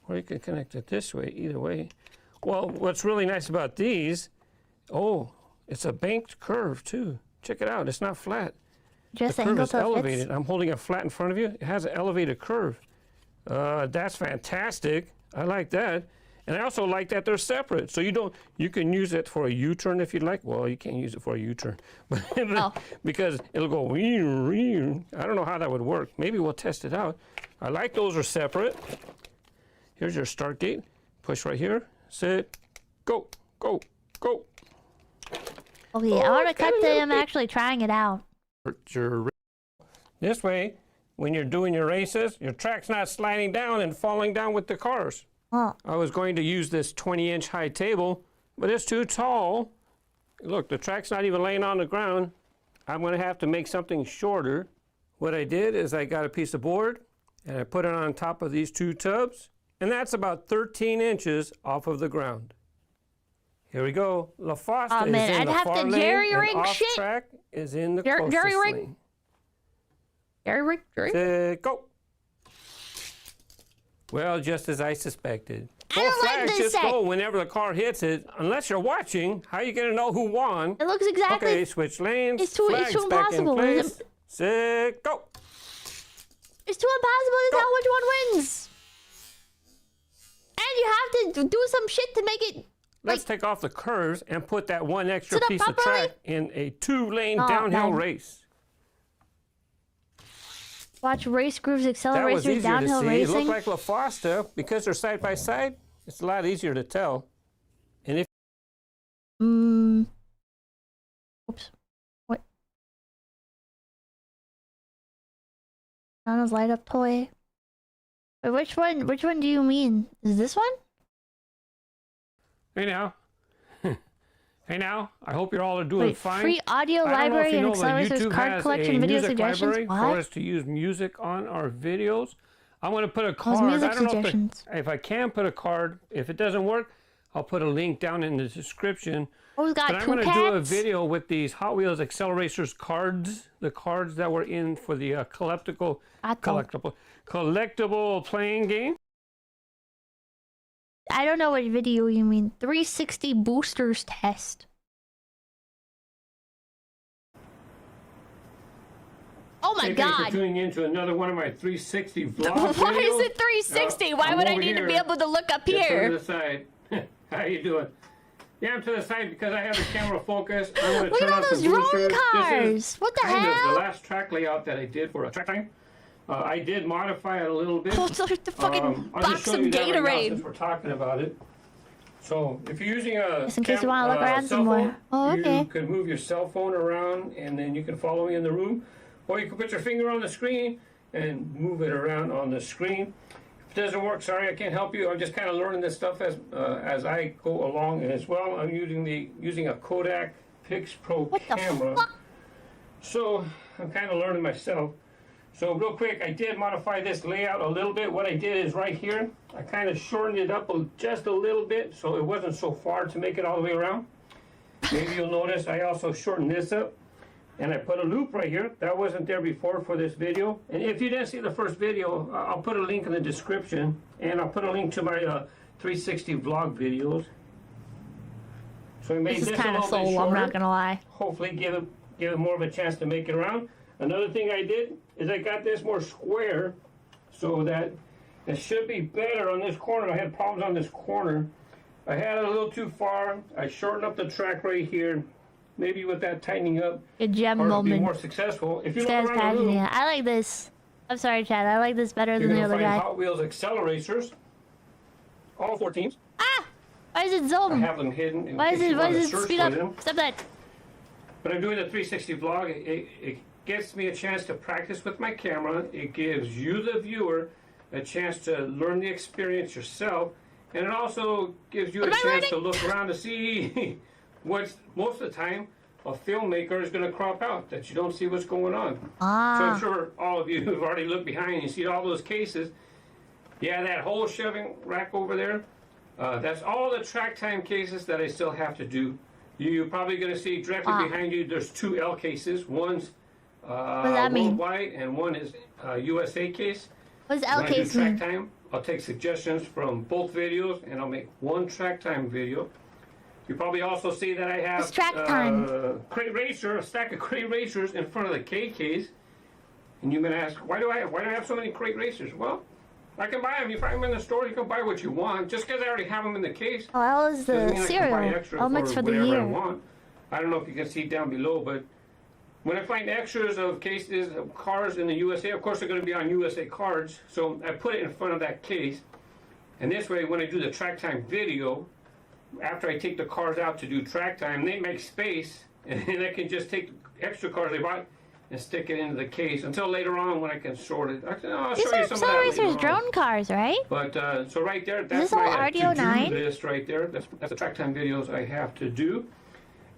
or you can connect it this way. Either way. Well, what's really nice about these, oh, it's a banked curve too. Check it out, it's not flat. Just the curve is angle elevated. I'm holding it flat in front of you. It has an elevated curve. That's fantastic. I like that. And I also like that they're separate. So you can use it for a U-turn if you'd like. Well, you can't use it for a U-turn. Because it'll go, I don't know how that would work. Maybe we'll test it out. I like those are separate. Here's your start gate. Push right here. Sit. Go. Go. Go. Okay, I want to cut to him actually trying it out. This way, when you're doing your races, your track's not sliding down and falling down with the cars. Oh. I was going to use this 20-inch high table, but it's too tall. Look, the track's not even laying on the ground. I'm going to have to make something shorter. What I did is I got a piece of board, and I put it on top of these two tubs, and that's about 13 inches off of the ground. Here we go. La Fosta is in the far lane, and off track is in the closest lane. Jerry rig. Go. Well, just as I suspected. I don't like this just go whenever the car hits it. Unless you're watching, how are you going to know who won? It looks exactly... Okay, switch lanes. It's too impossible. Sit, go. It's too impossible to tell which one wins. And you have to do some shit to make it... Let's take off the curves and put that one extra piece of track in a 2-lane downhill race. Watch race grooves accelerate through downhill racing. It looked like La Fosta because they're side by side. It's a lot easier to tell. And if oops. What? Nana's light up toy. Wait, which one? Which one do you mean? Is this one? Hey now. Hey now, I hope you're all doing fine. Free audio library and accelerators, card collection, video suggestions. What? For us to use music on our videos. I want to put a card. I don't know if I can put a card. If it doesn't work, I'll put a link down in the description. Oh, we got but I'm going to do a video with these Hot Wheels accelerators cards, the cards that were in for the collectible playing game. I don't know what video you mean. 360 boosters test. Oh my god! Thanks for tuning in to another one of my 360 vlogs. Why is it 360? Why would I need to be able to look up here? To the side. How you doing? Yeah, I'm to the side because I have the camera focused. I'm going to Look turn at all on those some drone boosters. cars! What the hell? This is the last track layout that I did for a track time. I did modify it a little bit. Oh, it's like the fucking box of Gatorade. Right since we're talking about it. So if you're using a just in case you want to look around some more. Oh, okay. You can move your cell phone around, and then you can follow me in the room, or you can put your finger on the screen and move it around on the screen. If it doesn't work, sorry, I can't help you. I'm just kind of learning this stuff as I go along as well. I'm using a Kodak Pix Pro camera. So I'm kind of learning myself. So real quick, I did modify this layout a little bit. What I did is right here, I kind of shortened it up just a little bit so it wasn't so far to make it all the way around. Maybe you'll notice I also shortened this up and I put a loop right here. That wasn't there before for this video. And if you didn't see the first video, I'll put a link in the description and I'll put a link to my 360 vlog videos. So we made this is kind of soul, I'm not gonna lie. Hopefully give it more of a chance to make it around. Another thing I did is I got this more square so that it should be better on this corner. I had problems on this corner. I had it a little too far. I shortened up the track right here. Maybe with that tightening up, good gem or moment. Be more successful. If you look That's around the room, I like this. I'm sorry, Chad. I like this better than the other guy. Hot Wheels accelerators. All 4 teams. Ah! Why is it zoom? I have them hidden. Why is it speed up? Stop that. But I'm doing the 360 vlog. It gives me a chance to practice with my camera. It gives you, the viewer, a chance to learn the experience yourself. And it also gives you a chance to look around to see what most of the time a filmmaker is going to crop out, that you don't see what's going on. So I'm sure all of you have already looked behind and you see all those cases. Yeah, that whole shelving rack over there, that's all the track time cases that I still have to do. You're probably going to see directly behind you, there's 2 L cases. One's worldwide and one is USA case. What's When I do 𝐿𝐏𝐿𝐴𝐶 track mean? time, I'll take suggestions from both videos and I'll make one track time video. You probably also see that I have What's track time? crate racer, a stack of crate racers in front of the KKs. And you may ask, why do I have so many crate racers? Well, I can buy them. You find them in the store, you can buy what you want. Just because I already have them in the case. Oh, L is doesn't the mean I can buy cereal. extra L-Mix for the whatever I year. want. I don't know if you can see down below, but when I find extras of cases of cars in the USA, of course they're going to be on USA cards, so I put it in front of that case. And this way, when I do the track time video, after I take the cars out to do track time, they make space, and I can just take extra cars they bought and stick it into the case until later on when I can sort it. I'll These show you are some of Cell that Racers later on. drone cars, right? But so right there, this that's all my RDO9? to-do list right there. That's the track time videos I have to do.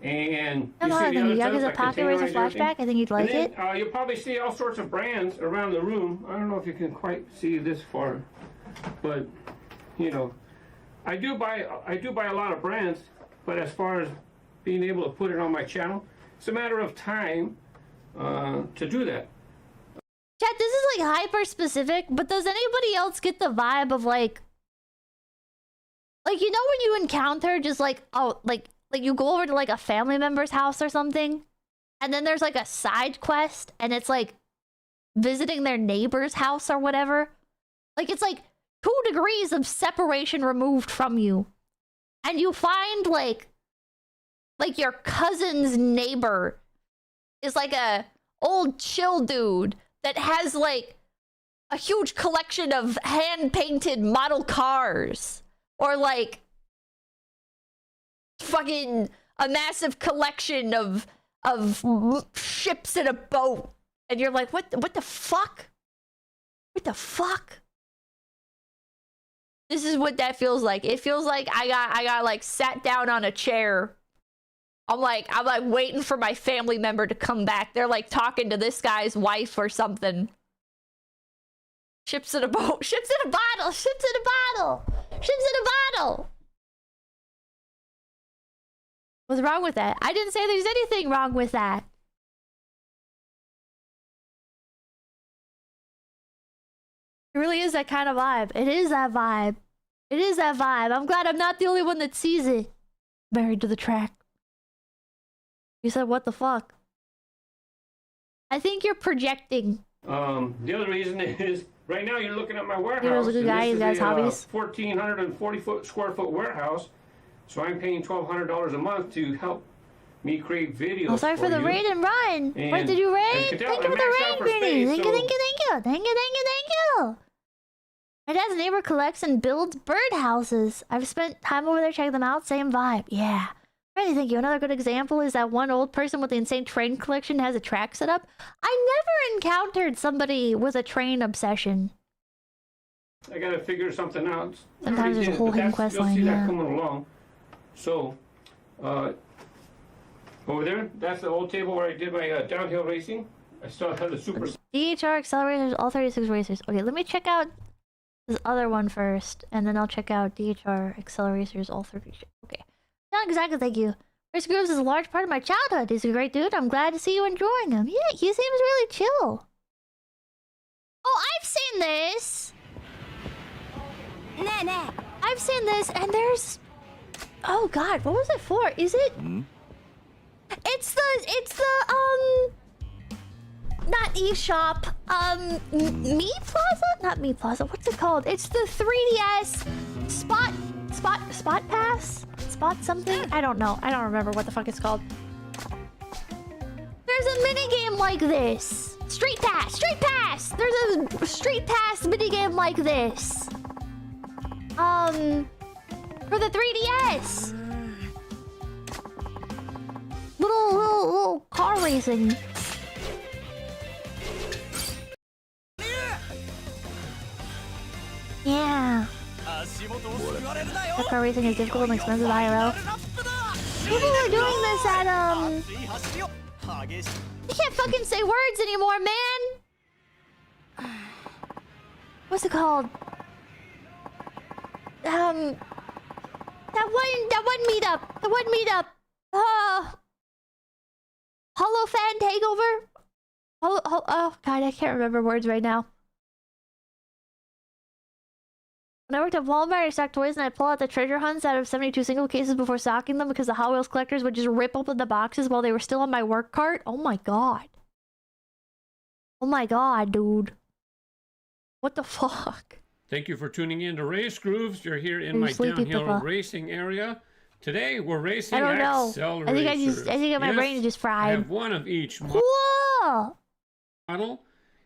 And I you don't know, see I the think other Yakuza stuff, Pocket I Racer containerize everything. Flashback. I think you'd like And it. then, you'll probably see all sorts of brands around the room. I don't know if you can quite see this far, but you know, I do buy a lot of brands. But as far as being able to put it on my channel, it's a matter of time to do that. Chat, this is like hyper specific, but does anybody else get the vibe of like you know when you encounter just like, oh, like you go over to like a family member's house or something, and then there's like a side quest, and it's like visiting their neighbor's house or whatever? Like it's like 2 degrees of separation removed from you. And you find like your cousin's neighbor is like a old chill dude that has like a huge collection of hand-painted model cars, or like fucking a massive collection of ships in a boat, and you're like, what the fuck? What the fuck? This is what that feels like. It feels like I got like sat down on a chair. I'm like waiting for my family member to come back. They're like talking to this guy's wife or something. Ships in a boat. Ships in a bottle. Ships in a bottle. Ships in a bottle. What's wrong with that? I didn't say there's anything wrong with that. It really is that kind of vibe. It is that vibe. It is that vibe. I'm glad I'm not the only one that sees it. Married to the track. You said what the fuck? I think you're projecting. The other reason is right now you're looking at my warehouse. He was a good guy. He has hobbies. 1,440 square foot warehouse. So I'm paying $1,200 a month to help me create videos. Oh, sorry for the raid and run. Wait, did you raid? Thank you for the raid, Granny. Thank you, thank you, thank you. Thank you, thank you, thank you. My dad's neighbor collects and builds birdhouses. I've spent time over there checking them out. Same vibe. Yeah. Granny, thank you. Another good example is that one old person with the insane train collection has a track set up. I never encountered somebody with a train obsession. I gotta figure something out. Sometimes there's a whole hidden quest line. You'll see Yeah. that coming along. So, over there, that's the old table where I did my downhill racing. I still have the super. DHR accelerators, all 36 racers. Okay, let me check out this other one first, and then I'll check out DHR accelerators, all 36. Okay. Not exactly, thank you. Race Grooves is a large part of my childhood. He's a great dude. I'm glad to see you enjoying him. Yeah, he seems really chill. Oh, I've seen this. Nah. I've seen this, and there's... Oh god, what was it for? Is it... It's the, not eShop, Me Plaza? Not Me Plaza, what's it called? It's the 3DS Spot Pass? Spot something? I don't know. I don't remember what the fuck it's called. There's a minigame like this. Street Pass! There's a Street Pass minigame like this. For the 3DS. Little car racing. Yeah. That car racing is difficult and expensive IRL. People are doing this at You can't fucking say words anymore, man. What's it called? That one meetup. Hollow Fan Takeover? Oh god, I can't remember words right now. When I worked at Walmart, I stocked toys and I'd pull out the treasure hunts out of 72 single cases before stocking them because the Hot Wheels collectors would just rip open the boxes while they were still on my work cart. Oh my god. Oh my god, dude. What the fuck? Thank you for tuning in to Race Grooves. You're here in my downhill racing area. Today we're racing I don't know. accelerators. I think my brain is just fried. I have one of each Cool. model.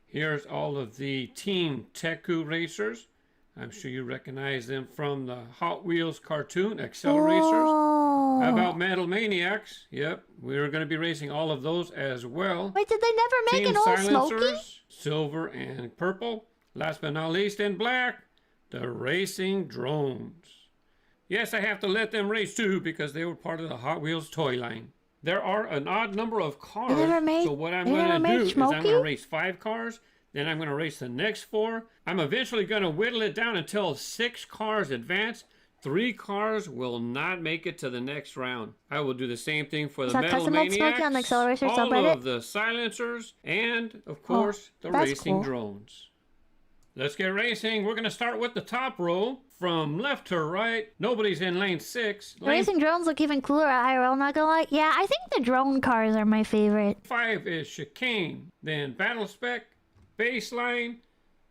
Here's all of the Team Teku racers. I'm sure you recognize them from the Hot Wheels cartoon, Acceleracers. How about Metal Maniacs? Yep, we're going to be racing all of those as well. Wait, did they never make Team an old Smokey? Silencers, silver and purple. Last but not least, in black, the racing drones. Yes, I have to let them race too because they were part of the Hot Wheels toy line. There are an odd number of cars, so what I'm going to do is I'm going to race 5 cars, then I'm going to race the next 4. I'm eventually going to whittle it down until 6 cars advance. 3 cars will not make it to the next round. I will do the same thing for the Metal Maniacs, on the Accelerator all subreddit? of the silencers, and of course the racing drones. Let's get racing. We're going to start with the top row. From left to right, nobody's in lane 6. The racing drones look even cooler at IRL, not gonna lie. Yeah, I think the drone cars are my favorite. 5 is Chicane, then Battle Spec, Baseline,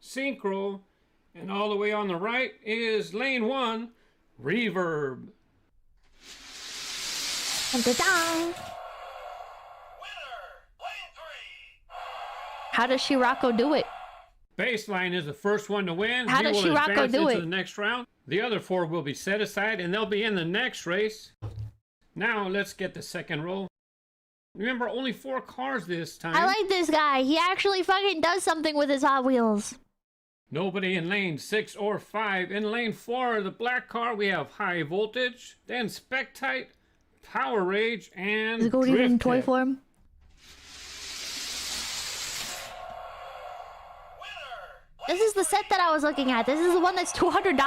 Synchro, and all the way on the right is lane 1, Reverb. How does Shirako do it? Baseline is the first one to win. How does Shirako do it? The next round. The other 4 will be set aside and they'll be in the next race. Now let's get the second row. Remember, only 4 cars this time. I like this guy. He actually fucking does something with his Hot Wheels. Nobody in lane 6 or 5. In lane 4, the black car, we have High Voltage, then Spectite, Power Rage, and Is it going in toy form? This is the set that I was looking at. This is the one that's $200.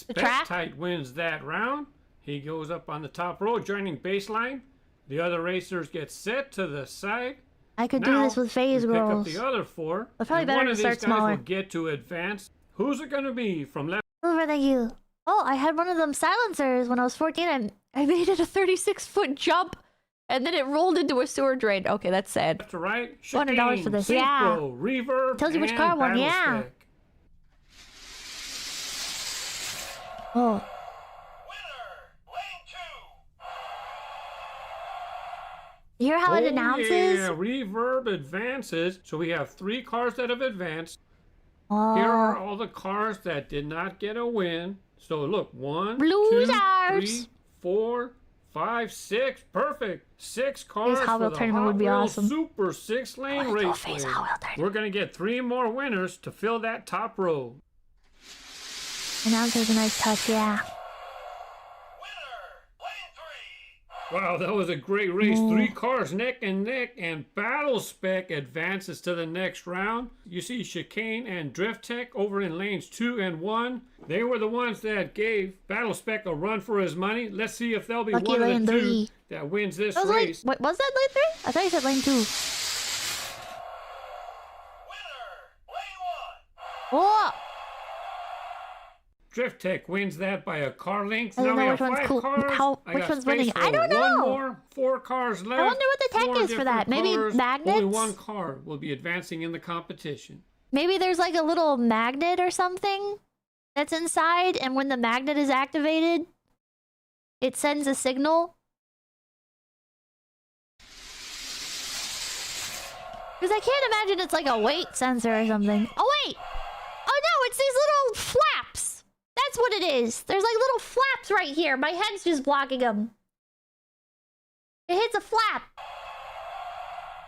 The track? Spectite wins that round. He goes up on the top row, joining Baseline. The other racers get set to the side. I could do this with Phase Girls. Pick up the other 4. But probably and better one to of start these guys smaller. will get to advance. Who's it going to be from left? Over than you. Oh, I had one of them silencers when I was 14 and I made it a 36-foot jump and then it rolled into a sewer drain. Okay, that's sad. Left to right, $200 for this. Synchro, Yeah. Reverb, Tells you which and car won. Battle Yeah. Spec. Oh. You hear how it announces? Yeah, Reverb advances. So we have 3 cars that have advanced. Oh. Here are all the cars that did not get a win. So look, 1, Losers. 2, 3, 4, 5, 6. Perfect. 6 cars Hot for Wheel the tournament Hot would be Wheels awesome. Super 6-lane race. We're going to get 3 more winners to fill that top row. Announcer's a nice touch, yeah. Wow, that was a great race. 3 cars neck and neck, and Battle Spec advances to the next round. You see Chicane and Drift Tech over in lanes 2 and 1. They were the ones that gave Battle Spec a run for his money. Let's see if they'll be Lucky one of lane the 2 3. that wins this That was race. wait, was that lane 3? I thought you said lane 2. Oh! Drift Tech wins that by a car length. I don't Now we know have which one's 5 cool. cars. I Which got one's space winning? for I don't know. 1 more. 4 cars left. I wonder what the tech 4 is for that. different Maybe colors. magnets? Only 1 car will be advancing in the competition. Maybe there's like a little magnet or something that's inside, and when the magnet is activated, it sends a signal. Because I can't imagine it's like a weight sensor or something. Oh, wait! Oh, no, it's these little flaps! That's what it is. There's like little flaps right here. My head's just blocking them. It hits a flap.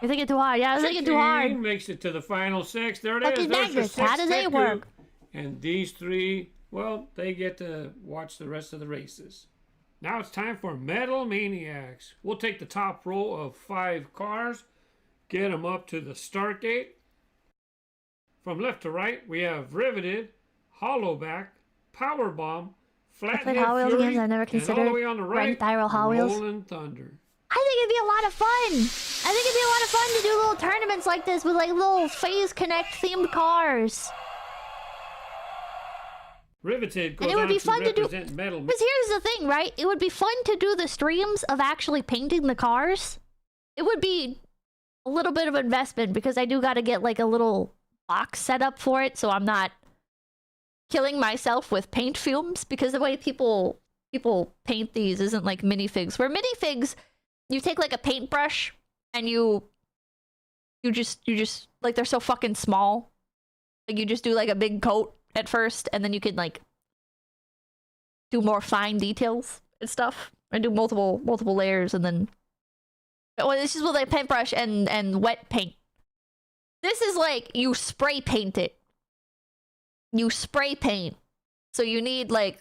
You're thinking too hard. Yeah, I was thinking too hard. Chicane makes it to the final 6. There it Fucking is. There's your magnets. 6 How do they Teku. work? And these 3, well, they get to watch the rest of the races. Now it's time for Metal Maniacs. We'll take the top row of 5 cars, get them up to the start gate. From left to right, we have Riveted, Hollowback, Powerbomb, Flathead Hot Wheels Fury, games I've never and considered. all the way on the right, Thyral Hot Wheels. Rolling Thunder. I think it'd be a lot of fun. I think it'd be a lot of fun to do little tournaments like this with like little Phase Connect themed cars. Riveted goes And it would on be to fun to do. represent metal. Because here's the thing, right? It would be fun to do the streams of actually painting the cars. It would be a little bit of investment because I do got to get like a little box set up for it, so I'm not killing myself with paint fumes. Because the way people paint these isn't like minifigs. Where minifigs, you take like a paintbrush and you just like, they're so fucking small. Like, you just do like a big coat at first, and then you can like do more fine details and stuff, and do multiple layers, and then. Well, this is with a paintbrush and wet paint. This is like you spray paint it. You spray paint, so you need like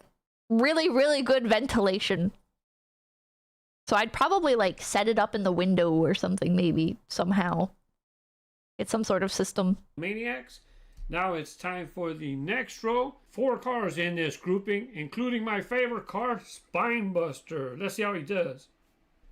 really good ventilation. So I'd probably like set it up in the window or something, maybe somehow. Get some sort of system. Maniacs. Now it's time for the next row. 4 cars in this grouping, including my favorite car, Spinebuster. Let's see how he does.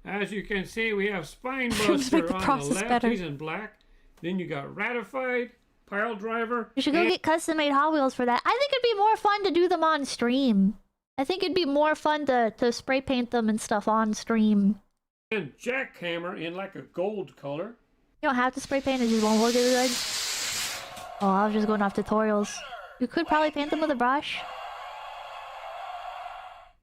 As you can see, we have Spinebuster on the left. Better. He's in black. Then you got Ratified, Pile Driver. You should go get custom-made Hot Wheels for that. I think it'd be more fun to do them on stream. I think it'd be more fun to spray paint them and stuff on stream. And Jackhammer in like a gold color. You don't have to spray paint, it just won't look as good. Oh, I was just going off tutorials. You could probably paint them with a brush.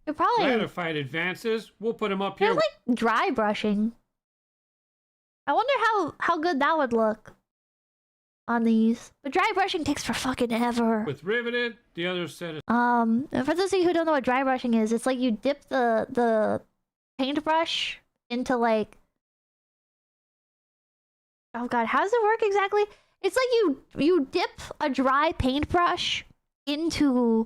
You probably... Ratified advances. We'll put them up here. There's like dry brushing. I wonder how good that would look on these. But dry brushing takes for fucking ever. With Riveted, the other set is... And for those of you who don't know what dry brushing is, it's like you dip the paintbrush into like... Oh god, how does it work exactly? It's like you dip a dry paintbrush into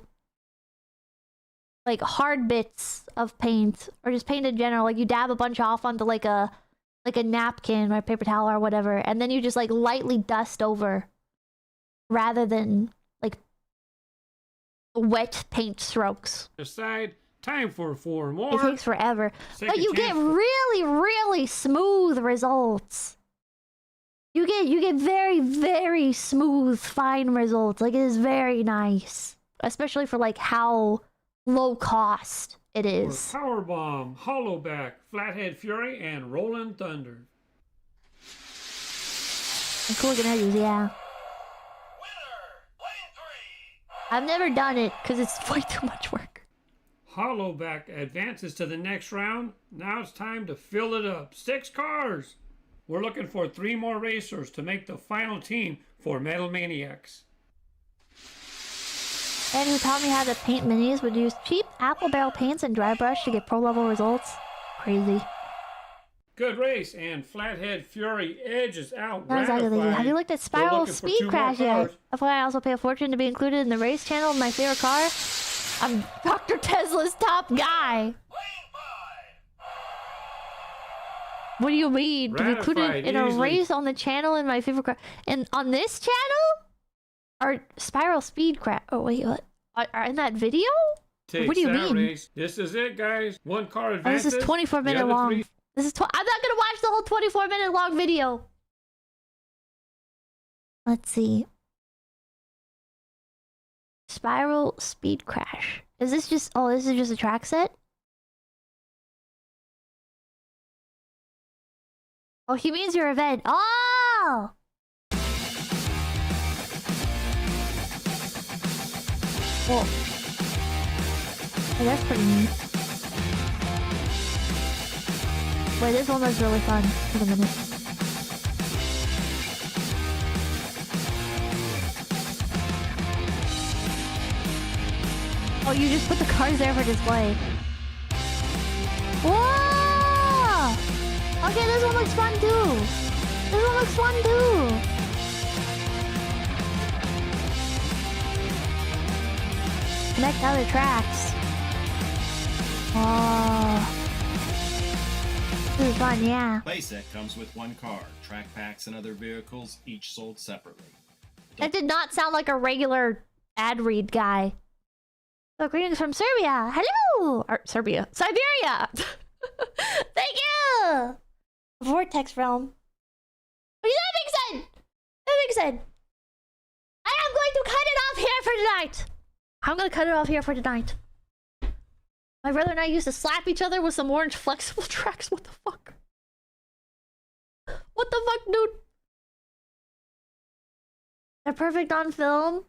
like hard bits of paint, or just paint in general. Like you dab a bunch off onto like a napkin or a paper towel or whatever, and then you just like lightly dust over rather than like wet paint strokes. Aside, time for 4 more. It takes forever. Second But you get chance. really smooth results. You get very smooth, fine results. Like, it is very nice. Especially for like how low cost it is. Powerbomb, Hollowback, Flathead Fury, and Rolling Thunder. And cool looking edges, yeah. I've never done it because it's way too much work. Hollowback advances to the next round. Now it's time to fill it up. 6 cars. We're looking for 3 more racers to make the final team for Metal Maniacs. And who taught me how to paint minis would use cheap apple barrel paints and dry brush to get pro level results. Crazy. Good race, and Flathead Fury edges out. Not exactly lazy. Have you looked at Spiral looking for 2 Speed more Crash yet? cars. That's why I also pay a fortune to be included in the race channel of my favorite car. I'm Dr. Tesla's top guy. What do you mean? To be included Ratified in a easily. race on the channel in my favorite car? And on this channel? Or Spiral Speed Crash? Oh wait, what? Are in that video? Takes What do you that mean? race. This is it, guys. 1 car Oh, advances. this is 24 The minute other long. 3 This is I'm not gonna watch the whole 24-minute long video. Let's see. Spiral Speed Crash. Is this just... Oh, this is just a track set? Oh, he means your event. Oh! Whoa. Oh, that's pretty neat. Wait, this one was really fun. Wait a minute. Oh, you just put the cars there for display. Whoa! Okay, this one looks fun too. This one looks fun too. Connect other tracks. Oh. This is fun, yeah. Playset comes with 1 car, track packs and other vehicles, each sold separately. That did not sound like a regular ad read guy. So, greetings from Serbia. Hello! Or Serbia. Siberia! Thank you! Vortex Realm. What does that make sense? That makes sense. I am going to cut it off here for tonight. I'm gonna cut it off here for tonight. My brother and I used to slap each other with some orange flexible tracks. What the fuck? What the fuck, dude? They're perfect on film.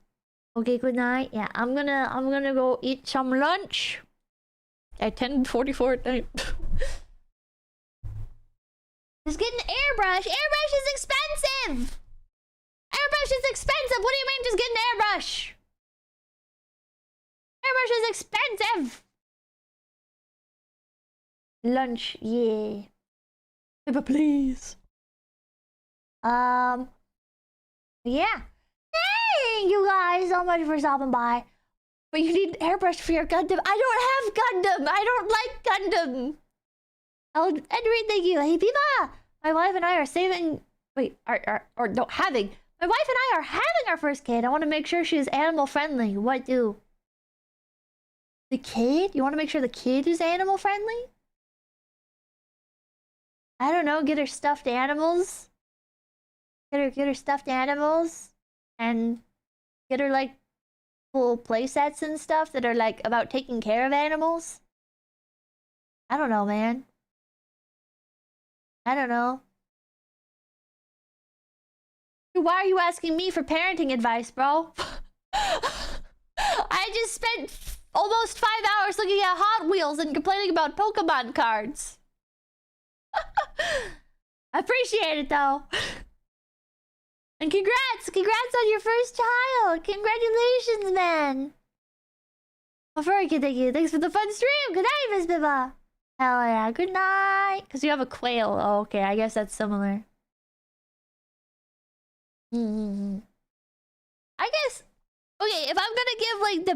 Okay, good night. Yeah, I'm gonna go eat some lunch at 10:44 at night. Just get an airbrush. Airbrush is expensive. Airbrush is expensive. What do you mean just get an airbrush? Airbrush is expensive. Lunch, yeah. Paper, please. Yeah. Thank you guys so much for stopping by. But you need an airbrush for your Gundam. I don't have Gundam. I don't like Gundam. Oh, Edward, thank you. Hey, Pipa. My wife and I are saving. Wait, having. My wife and I are having our first kid. I want to make sure she's animal friendly. What do? The kid? You want to make sure the kid is animal friendly? I don't know. Get her stuffed animals. Get her stuffed animals, and get her like full play sets and stuff that are like about taking care of animals. I don't know, man. I don't know. Why are you asking me for parenting advice, bro? I just spent almost 5 hours looking at Hot Wheels and complaining about Pokemon cards. I appreciate it, though. And congrats! Congrats on your first child! Congratulations, man! Thank you. Thanks for the fun stream! Good night, Miss Biba! Hell yeah, good night! Because you have a quail. Oh, okay, I guess that's similar. I guess... Okay, if I'm gonna give, like, the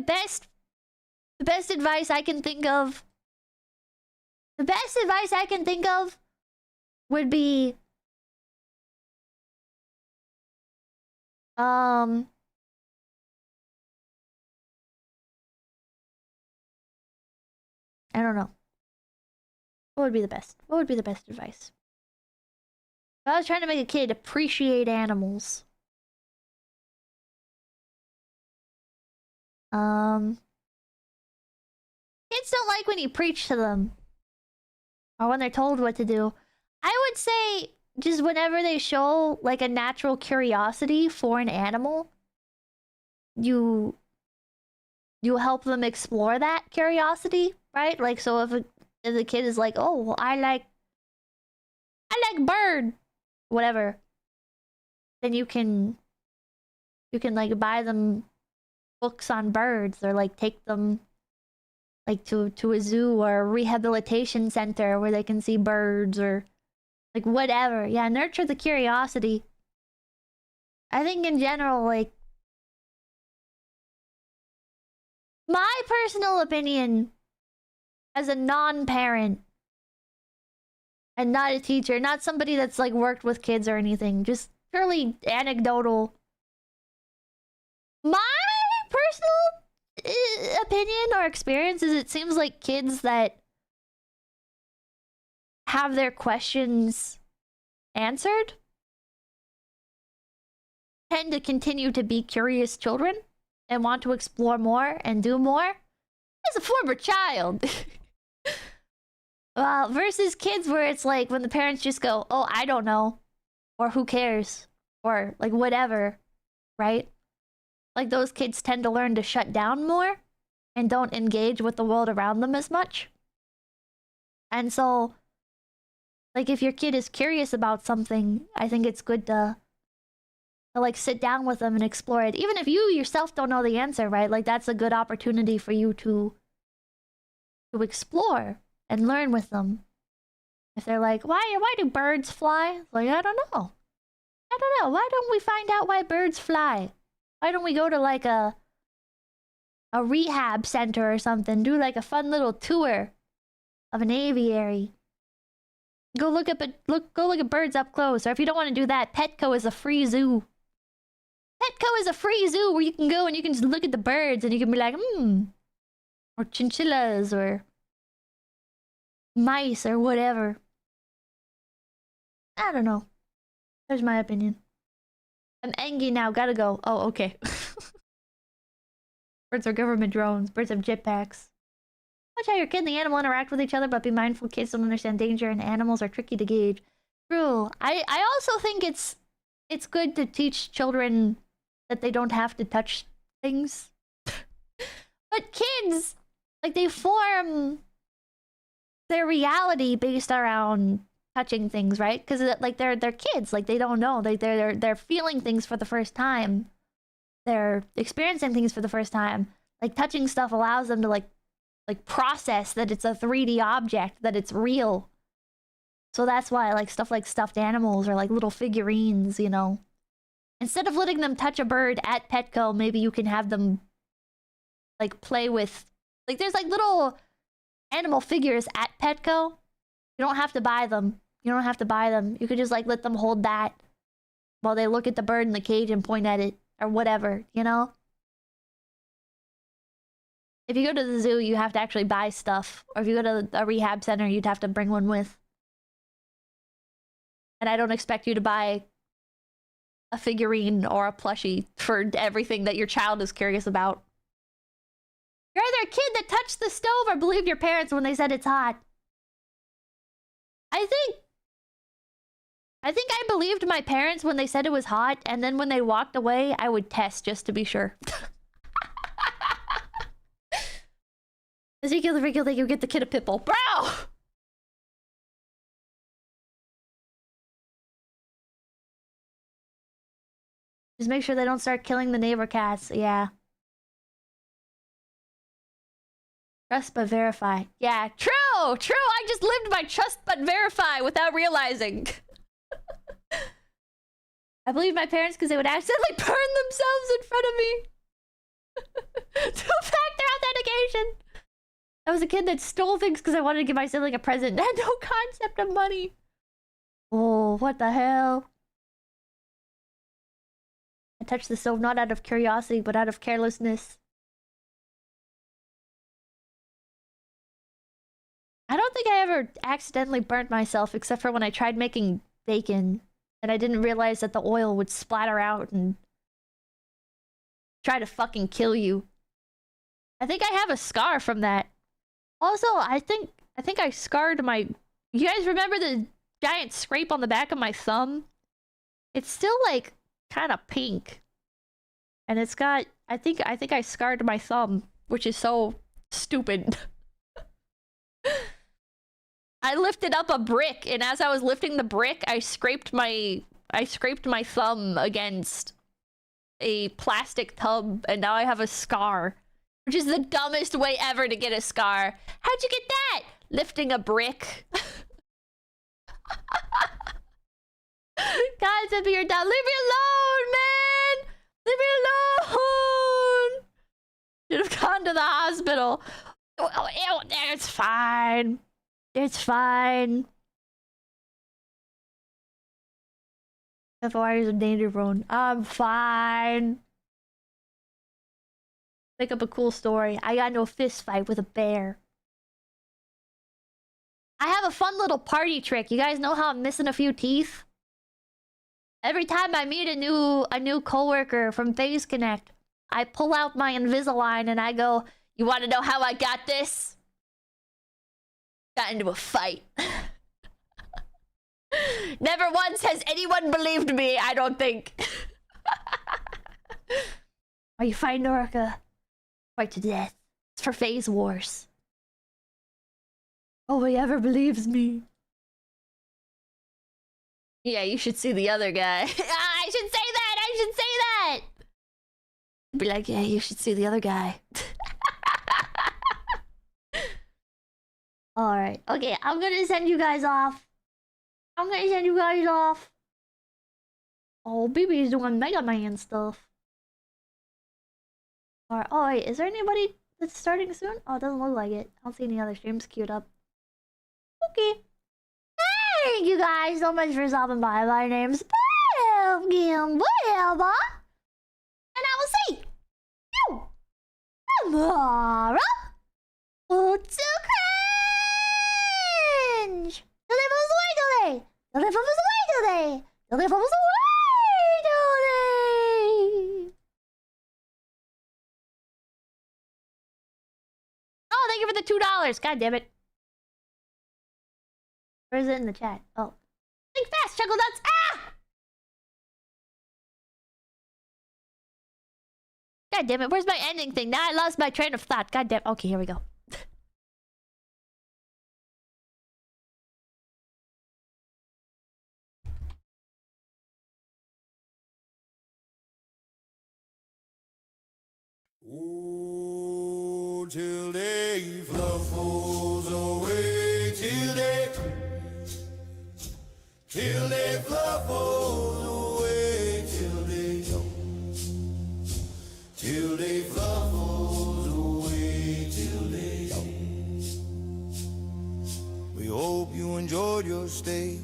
best advice I can think of... The best advice I can think of would be... I don't know. What would be the best? What would be the best advice? If I was trying to make a kid appreciate animals. Kids don't like when you preach to them. Or when they're told what to do. I would say just whenever they show like a natural curiosity for an animal, you help them explore that curiosity, right? Like, so if the kid is like, oh, well, I like bird, whatever, then you can like buy them books on birds, or like take them like to a zoo or a rehabilitation center where they can see birds, or like whatever. Yeah, nurture the curiosity. I think in general, like, my personal opinion as a non-parent and not a teacher, not somebody that's like worked with kids or anything, just purely anecdotal. My personal opinion or experience is it seems like kids that have their questions answered tend to continue to be curious children and want to explore more and do more. As a former child. Well, versus kids where it's like when the parents just go, oh, I don't know, or who cares, or like whatever, right? Like those kids tend to learn to shut down more and don't engage with the world around them as much. And so, like, if your kid is curious about something, I think it's good to like sit down with them and explore it. Even if you yourself don't know the answer, right? Like, that's a good opportunity for you to explore and learn with them. If they're like, why do birds fly? Like, I don't know. Why don't we find out why birds fly? Why don't we go to like a rehab center or something? Do like a fun little tour of an aviary. Go look at birds up close. Or if you don't want to do that, Petco is a free zoo. Petco is a free zoo where you can go and you can just look at the birds and you can be like, or chinchillas or mice or whatever. I don't know. There's my opinion. I'm angry now. Gotta go. Oh, okay. Birds are government drones. Birds have jetpacks. Watch how your kid and the animal interact with each other, but be mindful kids don't understand danger and animals are tricky to gauge. True. I also think it's good to teach children that they don't have to touch things. But kids, like, they form their reality based around touching things, right? Because like they're kids, like they don't know, they're feeling things for the first time, they're experiencing things for the first time. Like touching stuff allows them to like process that it's a 3D object, that it's real. So that's why like stuff like stuffed animals or like little figurines, you know, instead of letting them touch a bird at Petco, maybe you can have them like play with, like there's like little animal figures at Petco. You don't have to buy them. You don't have to buy them. You could just like let them hold that while they look at the bird in the cage and point at it or whatever, you know? If you go to the zoo, you have to actually buy stuff. Or if you go to a rehab center, you'd have to bring one with. And I don't expect you to buy a figurine or a plushie for everything that your child is curious about. You're either a kid that touched the stove or believed your parents when they said it's hot. I think I believed my parents when they said it was hot, and then when they walked away, I would test just to be sure. Ezekiel the Freakiel, thank you. Get the kid a pit bull. Bro! Just make sure they don't start killing the neighbor cats. Yeah. Trust but verify. Yeah, true! True! I just lived by trust but verify without realizing. I believe my parents because they would accidentally burn themselves in front of me. Two-factor authentication! I was a kid that stole things because I wanted to give my sibling a present and had no concept of money. Oh, what the hell? I touched the stove not out of curiosity, but out of carelessness. I don't think I ever accidentally burnt myself except for when I tried making bacon and I didn't realize that the oil would splatter out and try to fucking kill you. I think I have a scar from that. Also, I think I scarred my... You guys remember the giant scrape on the back of my thumb? It's still like kind of pink. And it's got... I think I scarred my thumb, which is so stupid. I lifted up a brick, and as I was lifting the brick, I scraped my thumb against a plastic tub, and now I have a scar. Which is the dumbest way ever to get a scar. How'd you get that? Lifting a brick. God, Zippy, you're down. Leave me alone, man! Leave me alone! Should have gone to the hospital. Oh, it's fine. It's fine. FOIs are danger prone. I'm fine. Make up a cool story. I got into a fist fight with a bear. I have a fun little party trick. You guys know how I'm missing a few teeth? Every time I meet a new coworker from FaZe Connect, I pull out my Invisalign and I go, "You want to know how I got this?" Got into a fight. Never once has anyone believed me, I don't think. Are you fighting Uruka? Fight to death. It's for FaZe Wars. Nobody ever believes me. Yeah, you should see the other guy. I should say that! I should say that! Be like, yeah, you should see the other guy. Alright, okay, I'm gonna send you guys off. Oh, BB is doing Mega Man stuff. Alright, oh wait, is there anybody that's starting soon? Oh, it doesn't look like it. I don't see any other streams queued up. Okay. Thank you guys so much for stopping by. My name's Game Boyaba. And I will see you tomorrow. What's so cringe? The live was away today. The live was away today. The live was away today. Oh, thank you for the $2. God damn it. Where is it in the chat? Oh. Think fast, Chuckle Nuts. Ah! God damn it. Where's my ending thing? Now I lost my train of thought. God damn. Okay, here we go. Ooh, till they fluffles away, till they fluffles away, till they fluffles away, till they. We hope you enjoyed your stay,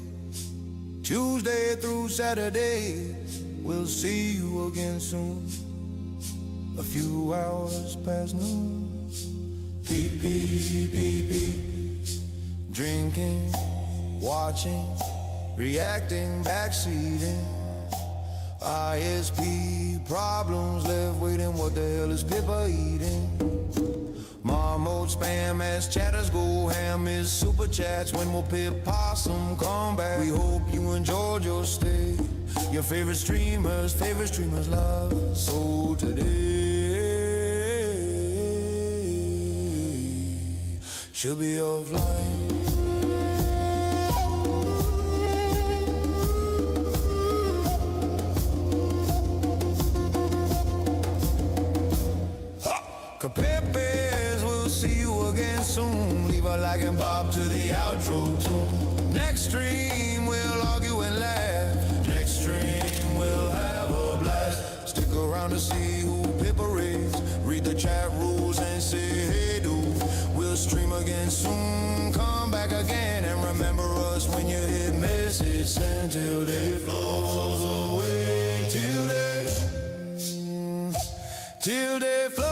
Tuesday through Saturday. We'll see you again soon. A few hours past noon. Beep, beep, beep, beep. Drinking, watching, reacting, backseating. ISP problems left waiting. What the hell is Pippa eating? Marmot spam as chatters go ham is super chats. When will Pip Possum come back? We hope you enjoyed your stay. Your favorite streamers love. So today she'll be offline. Pepe's, we'll see you again soon. Leave a like and bob to the outro tune. Next stream we'll argue and laugh. Next stream we'll have a blast. Stick around to see who Pippa is. Read the chat rules and say hey dude. We'll stream again soon. Come back again and remember us when you hit message send. Till they flows away. Till they flows